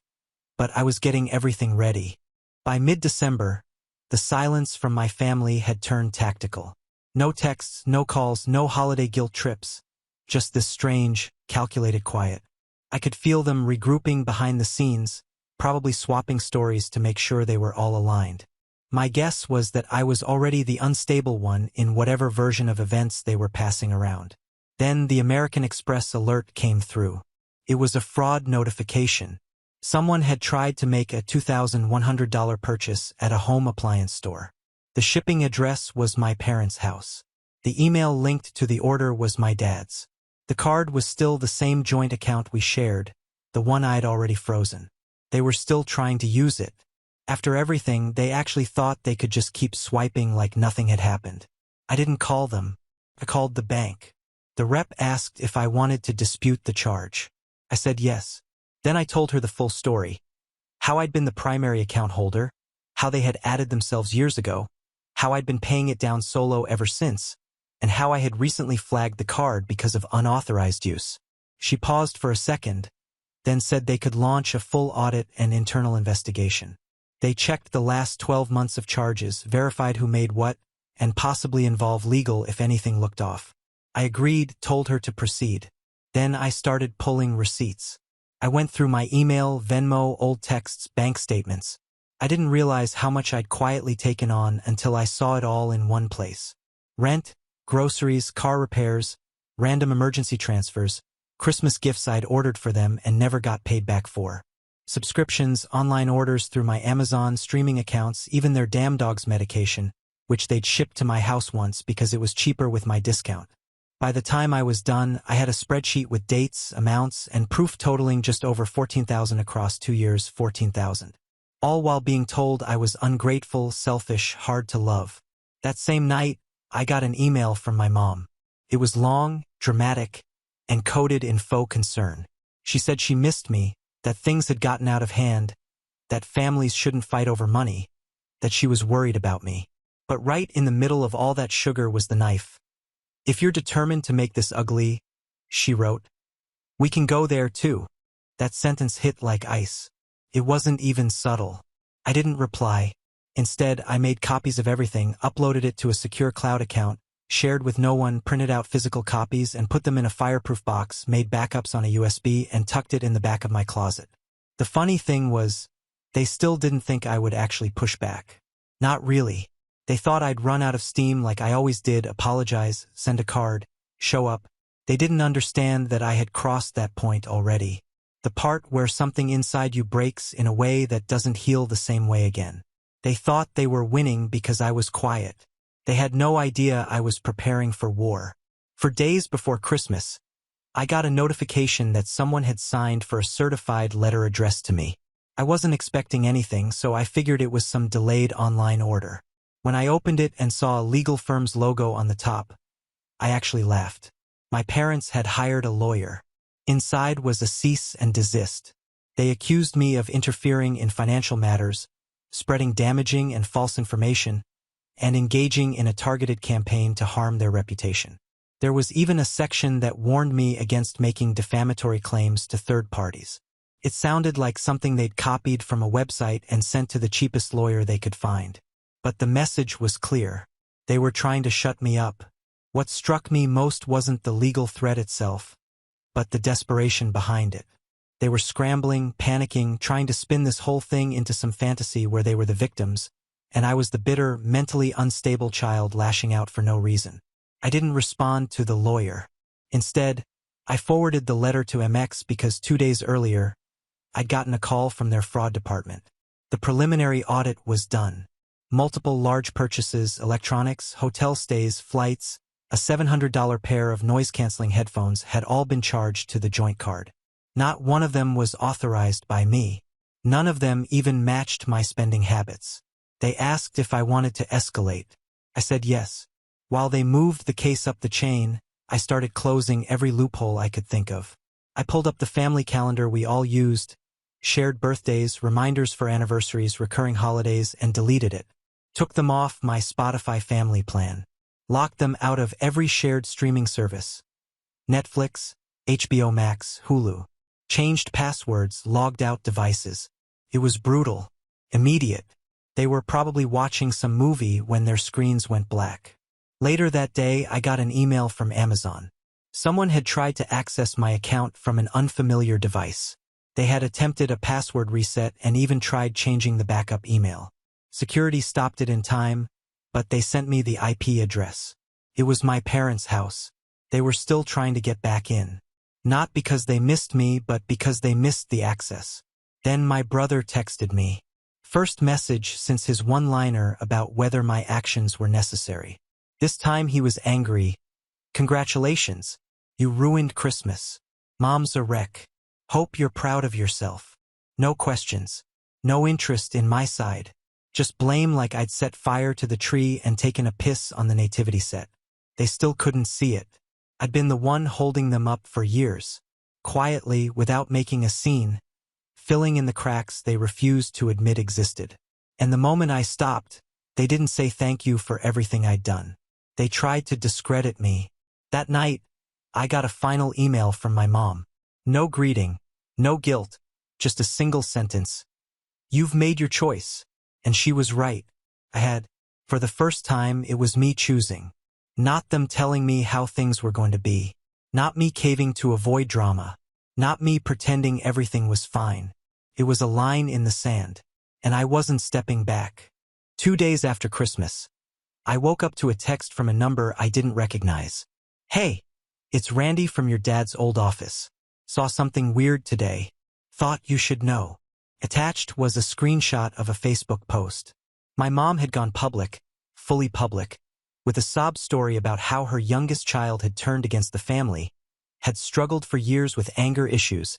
but I was getting everything ready. By mid-December, the silence from my family had turned tactical. No texts, no calls, no holiday guilt trips. Just this strange, calculated quiet. I could feel them regrouping behind the scenes, probably swapping stories to make sure they were all aligned. My guess was that I was already the unstable one in whatever version of events they were passing around. Then the American Express alert came through. It was a fraud notification. Someone had tried to make a $2,100 purchase at a home appliance store. The shipping address was my parents' house. The email linked to the order was my dad's. The card was still the same joint account we shared, the one I'd already frozen. They were still trying to use it. After everything, they actually thought they could just keep swiping like nothing had happened. I didn't call them. I called the bank. The rep asked if I wanted to dispute the charge. I said yes. Then I told her the full story. How I'd been the primary account holder, how they had added themselves years ago, how I'd been paying it down solo ever since, and how I had recently flagged the card because of unauthorized use. She paused for a second, then said they could launch a full audit and internal investigation. They checked the last 12 months of charges, verified who made what, and possibly involve legal if anything looked off. I agreed, told her to proceed. Then I started pulling receipts. I went through my email, Venmo, old texts, bank statements. I didn't realize how much I'd quietly taken on until I saw it all in one place. Rent, groceries, car repairs, random emergency transfers, Christmas gifts I'd ordered for them and never got paid back for. Subscriptions, online orders through my Amazon, streaming accounts, even their damn dog's medication, which they'd shipped to my house once because it was cheaper with my discount. By the time I was done, I had a spreadsheet with dates, amounts, and proof totaling just over $14,000 across 2 years, $14,000. All while being told I was ungrateful, selfish, hard to love. That same night, I got an email from my mom. It was long, dramatic, and coded in faux concern. She said she missed me, that things had gotten out of hand, that families shouldn't fight over money, that she was worried about me. But right in the middle of all that sugar was the knife. "If you're determined to make this ugly," she wrote, "we can go there too." That sentence hit like ice. It wasn't even subtle. I didn't reply. Instead, I made copies of everything, uploaded it to a secure cloud account, shared with no one, printed out physical copies and put them in a fireproof box, made backups on a USB, and tucked it in the back of my closet. The funny thing was, they still didn't think I would actually push back. Not really. They thought I'd run out of steam like I always did, apologize, send a card, show up. They didn't understand that I had crossed that point already. The part where something inside you breaks in a way that doesn't heal the same way again. They thought they were winning because I was quiet. They had no idea I was preparing for war. For days before Christmas, I got a notification that someone had signed for a certified letter addressed to me. I wasn't expecting anything, so I figured it was some delayed online order. When I opened it and saw a legal firm's logo on the top, I actually laughed. My parents had hired a lawyer. Inside was a cease and desist. They accused me of interfering in financial matters, spreading damaging and false information, and engaging in a targeted campaign to harm their reputation. There was even a section that warned me against making defamatory claims to third parties. It sounded like something they'd copied from a website and sent to the cheapest lawyer they could find. But the message was clear. They were trying to shut me up. What struck me most wasn't the legal threat itself, but the desperation behind it. They were scrambling, panicking, trying to spin this whole thing into some fantasy where they were the victims, and I was the bitter, mentally unstable child lashing out for no reason. I didn't respond to the lawyer. Instead, I forwarded the letter to MX because 2 days earlier, I'd gotten a call from their fraud department. The preliminary audit was done. Multiple large purchases, electronics, hotel stays, flights, a $700 pair of noise-canceling headphones had all been charged to the joint card. Not one of them was authorized by me. None of them even matched my spending habits. They asked if I wanted to escalate. I said yes. While they moved the case up the chain, I started closing every loophole I could think of. I pulled up the family calendar we all used, shared birthdays, reminders for anniversaries, recurring holidays, and deleted it. Took them off my Spotify family plan. Locked them out of every shared streaming service. Netflix, HBO Max, Hulu. Changed passwords, logged out devices. It was brutal. Immediate. They were probably watching some movie when their screens went black. Later that day, I got an email from Amazon. Someone had tried to access my account from an unfamiliar device. They had attempted a password reset and even tried changing the backup email. Security stopped it in time, but they sent me the IP address. It was my parents' house. They were still trying to get back in. Not because they missed me, but because they missed the access. Then my brother texted me. First message since his one-liner about whether my actions were necessary. This time he was angry. Congratulations. You ruined Christmas. Mom's a wreck. Hope you're proud of yourself. No questions. No interest in my side. Just blame like I'd set fire to the tree and taken a piss on the nativity set. They still couldn't see it. I'd been the one holding them up for years. Quietly, without making a scene. Filling in the cracks they refused to admit existed. And the moment I stopped, they didn't say thank you for everything I'd done. They tried to discredit me. That night, I got a final email from my mom. No greeting, no guilt, just a single sentence. You've made your choice. And she was right. For the first time, it was me choosing. Not them telling me how things were going to be. Not me caving to avoid drama. Not me pretending everything was fine. It was a line in the sand. And I wasn't stepping back. 2 days after Christmas, I woke up to a text from a number I didn't recognize. Hey, it's Randy from your dad's old office. Saw something weird today. Thought you should know. Attached was a screenshot of a Facebook post. My mom had gone public, fully public, with a sob story about how her youngest child had turned against the family, had struggled for years with anger issues,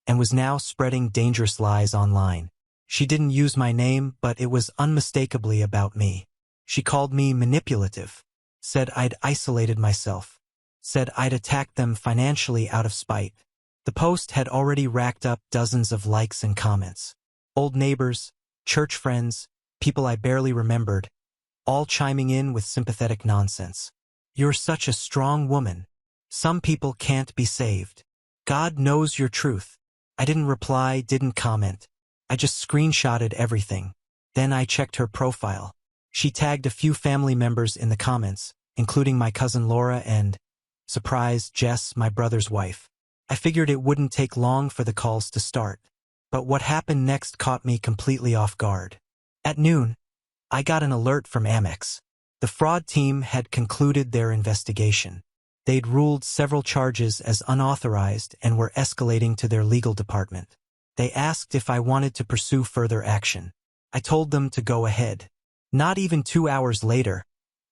and was now spreading dangerous lies online. She didn't use my name, but it was unmistakably about me. She called me manipulative, said I'd isolated myself, said I'd attacked them financially out of spite. The post had already racked up dozens of likes and comments. Old neighbors, church friends, people I barely remembered, all chiming in with sympathetic nonsense. You're such a strong woman. Some people can't be saved. God knows your truth. I didn't reply, didn't comment. I just screenshotted everything. Then I checked her profile. She tagged a few family members in the comments, including my cousin Laura and, surprise, Jess, my brother's wife. I figured it wouldn't take long for the calls to start. But what happened next caught me completely off guard. At noon, I got an alert from Amex. The fraud team had concluded their investigation. They'd ruled several charges as unauthorized and were escalating to their legal department. They asked if I wanted to pursue further action. I told them to go ahead. Not even 2 hours later,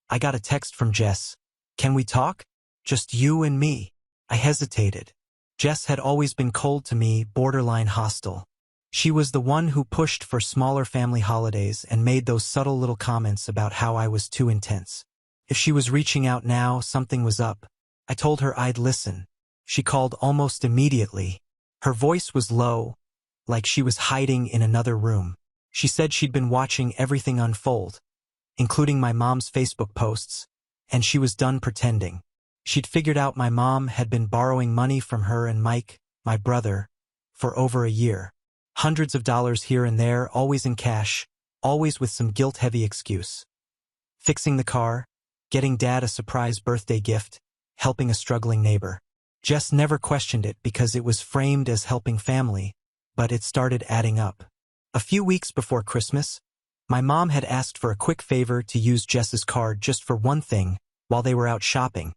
I got a text from Jess. Can we talk? Just you and me. I hesitated. Jess had always been cold to me, borderline hostile. She was the one who pushed for smaller family holidays and made those subtle little comments about how I was too intense. If she was reaching out now, something was up. I told her I'd listen. She called almost immediately. Her voice was low, like she was hiding in another room. She said she'd been watching everything unfold, including my mom's Facebook posts, and she was done pretending. She'd figured out my mom had been borrowing money from her and Mike, my brother, for over a year. Hundreds of dollars here and there, always in cash, always with some guilt-heavy excuse. Fixing the car, getting Dad a surprise birthday gift, helping a struggling neighbor. Jess never questioned it because it was framed as helping family, but it started adding up. A few weeks before Christmas, my mom had asked for a quick favor to use Jess's card just for one thing while they were out shopping.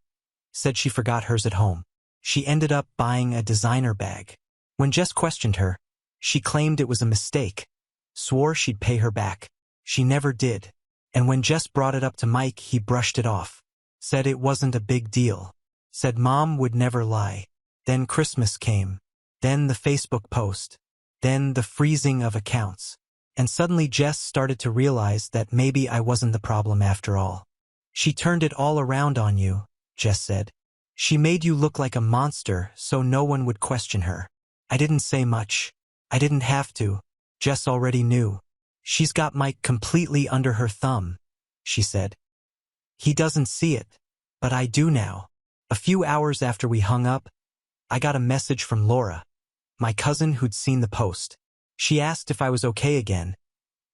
Said she forgot hers at home. She ended up buying a designer bag. When Jess questioned her, she claimed it was a mistake, swore she'd pay her back. She never did. And when Jess brought it up to Mike, he brushed it off. Said it wasn't a big deal. Said Mom would never lie. Then Christmas came. Then the Facebook post. Then the freezing of accounts. And suddenly Jess started to realize that maybe I wasn't the problem after all. She turned it all around on you, Jess said. She made you look like a monster so no one would question her. I didn't say much. I didn't have to. Jess already knew. She's got Mike completely under her thumb, she said. He doesn't see it, but I do now. A few hours after we hung up, I got a message from Laura, my cousin who'd seen the post. She asked if I was okay again,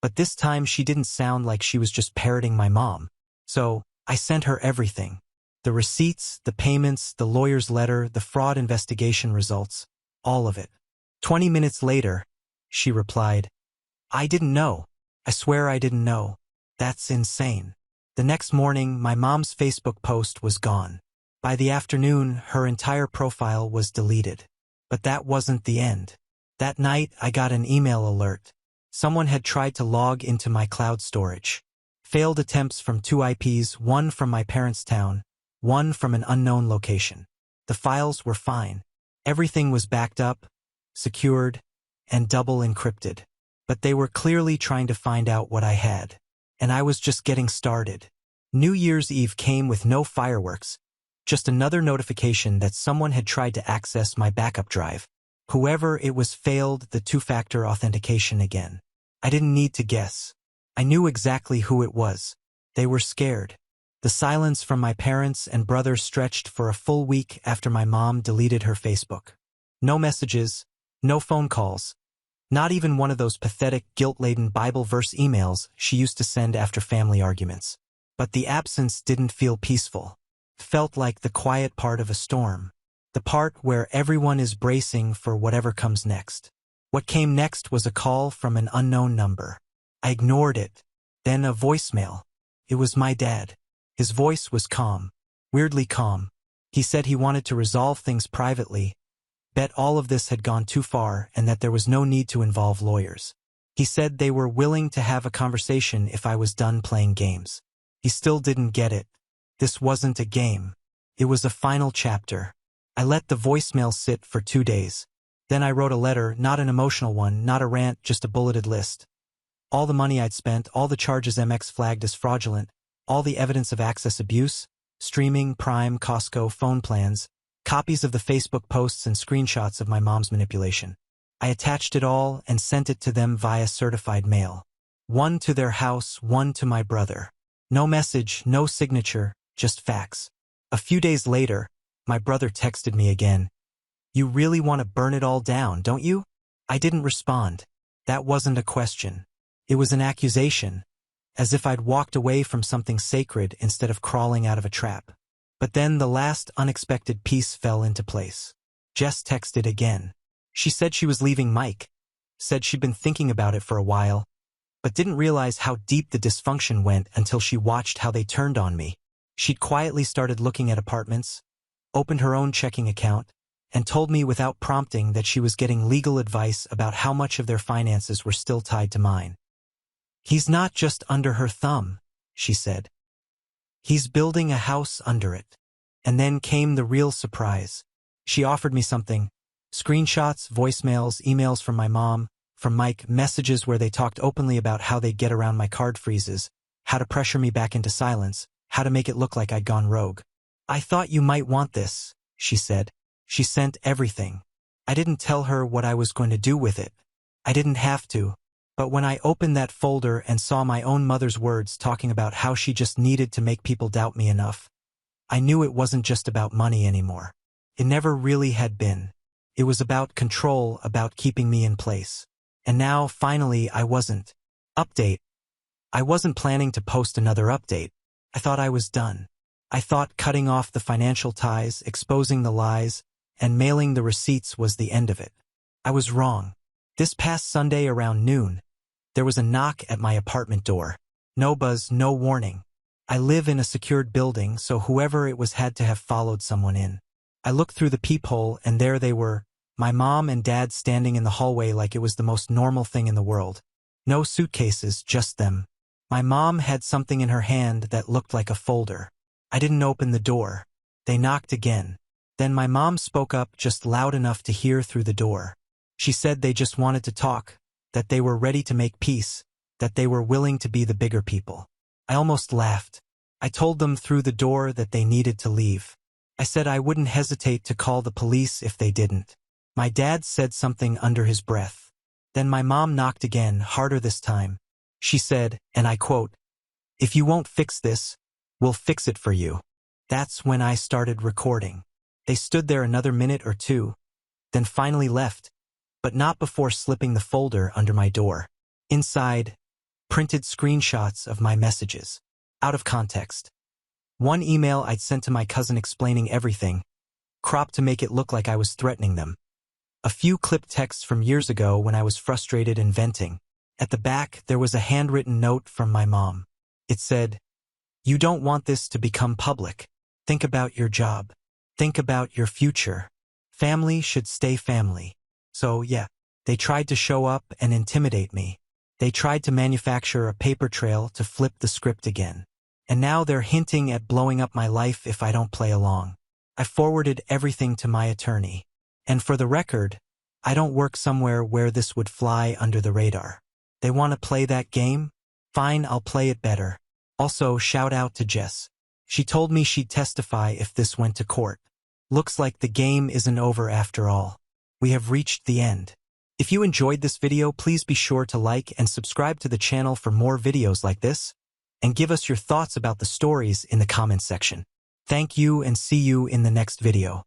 but this time she didn't sound like she was just parroting my mom. So I sent her everything. The receipts, the payments, the lawyer's letter, the fraud investigation results, all of it. 20 minutes later, she replied, I didn't know. I swear I didn't know. That's insane. The next morning, my mom's Facebook post was gone. By the afternoon, her entire profile was deleted. But that wasn't the end. That night, I got an email alert. Someone had tried to log into my cloud storage. Failed attempts from 2 IPs, one from my parents' town, one from an unknown location. The files were fine. Everything was backed up, secured, and double encrypted. But they were clearly trying to find out what I had. And I was just getting started. New Year's Eve came with no fireworks, just another notification that someone had tried to access my backup drive. Whoever it was failed the two-factor authentication again. I didn't need to guess. I knew exactly who it was. They were scared. The silence from my parents and brother stretched for a full week after my mom deleted her Facebook. No messages, no phone calls, not even one of those pathetic, guilt-laden Bible verse emails she used to send after family arguments. But the absence didn't feel peaceful. It felt like the quiet part of a storm. The part where everyone is bracing for whatever comes next. What came next was a call from an unknown number. I ignored it. Then a voicemail. It was my dad. His voice was calm. Weirdly calm. He said he wanted to resolve things privately. Bet all of this had gone too far and that there was no need to involve lawyers. He said they were willing to have a conversation if I was done playing games. He still didn't get it. This wasn't a game. It was a final chapter. I let the voicemail sit for 2 days. Then I wrote a letter, not an emotional one, not a rant, just a bulleted list. All the money I'd spent, all the charges MX flagged as fraudulent, all the evidence of access abuse, streaming, Prime, Costco, phone plans, copies of the Facebook posts and screenshots of my mom's manipulation. I attached it all and sent it to them via certified mail. One to their house, one to my brother. No message, no signature, just facts. A few days later, my brother texted me again. You really want to burn it all down, don't you? I didn't respond. That wasn't a question. It was an accusation, as if I'd walked away from something sacred instead of crawling out of a trap. But then the last unexpected piece fell into place. Jess texted again. She said she was leaving Mike, said she'd been thinking about it for a while, but didn't realize how deep the dysfunction went until she watched how they turned on me. She'd quietly started looking at apartments, opened her own checking account, and told me without prompting that she was getting legal advice about how much of their finances were still tied to mine. He's not just under her thumb, she said. He's building a house under it. And then came the real surprise. She offered me something. Screenshots, voicemails, emails from my mom, from Mike, messages where they talked openly about how they'd get around my card freezes, how to pressure me back into silence, how to make it look like I'd gone rogue. I thought you might want this, she said. She sent everything. I didn't tell her what I was going to do with it. I didn't have to. But when I opened that folder and saw my own mother's words talking about how she just needed to make people doubt me enough, I knew it wasn't just about money anymore. It never really had been. It was about control, about keeping me in place. And now, finally, I wasn't. Update. I wasn't planning to post another update. I thought I was done. I thought cutting off the financial ties, exposing the lies, and mailing the receipts was the end of it. I was wrong. This past Sunday around noon, there was a knock at my apartment door. No buzz, no warning. I live in a secured building, so whoever it was had to have followed someone in. I looked through the peephole, and there they were, my mom and dad standing in the hallway like it was the most normal thing in the world. No suitcases, just them. My mom had something in her hand that looked like a folder. I didn't open the door. They knocked again. Then my mom spoke up just loud enough to hear through the door. She said they just wanted to talk, that they were ready to make peace, that they were willing to be the bigger people. I almost laughed. I told them through the door that they needed to leave. I said I wouldn't hesitate to call the police if they didn't. My dad said something under his breath. Then my mom knocked again, harder this time. She said, and I quote, "If you won't fix this, we'll fix it for you." That's when I started recording. They stood there another minute or two, then finally left, but not before slipping the folder under my door. Inside, printed screenshots of my messages. Out of context. One email I'd sent to my cousin explaining everything, cropped to make it look like I was threatening them. A few clipped texts from years ago when I was frustrated and venting. At the back, there was a handwritten note from my mom. It said, "You don't want this to become public. Think about your job. Think about your future. Family should stay family." So, yeah, they tried to show up and intimidate me. They tried to manufacture a paper trail to flip the script again. And now they're hinting at blowing up my life if I don't play along. I forwarded everything to my attorney. And for the record, I don't work somewhere where this would fly under the radar. They want to play that game? Fine, I'll play it better. Also, shout out to Jess. She told me she'd testify if this went to court. Looks like the game isn't over after all. We have reached the end. If you enjoyed this video, please be sure to like and subscribe to the channel for more videos like this, and give us your thoughts about the stories in the comments section. Thank you and see you in the next video.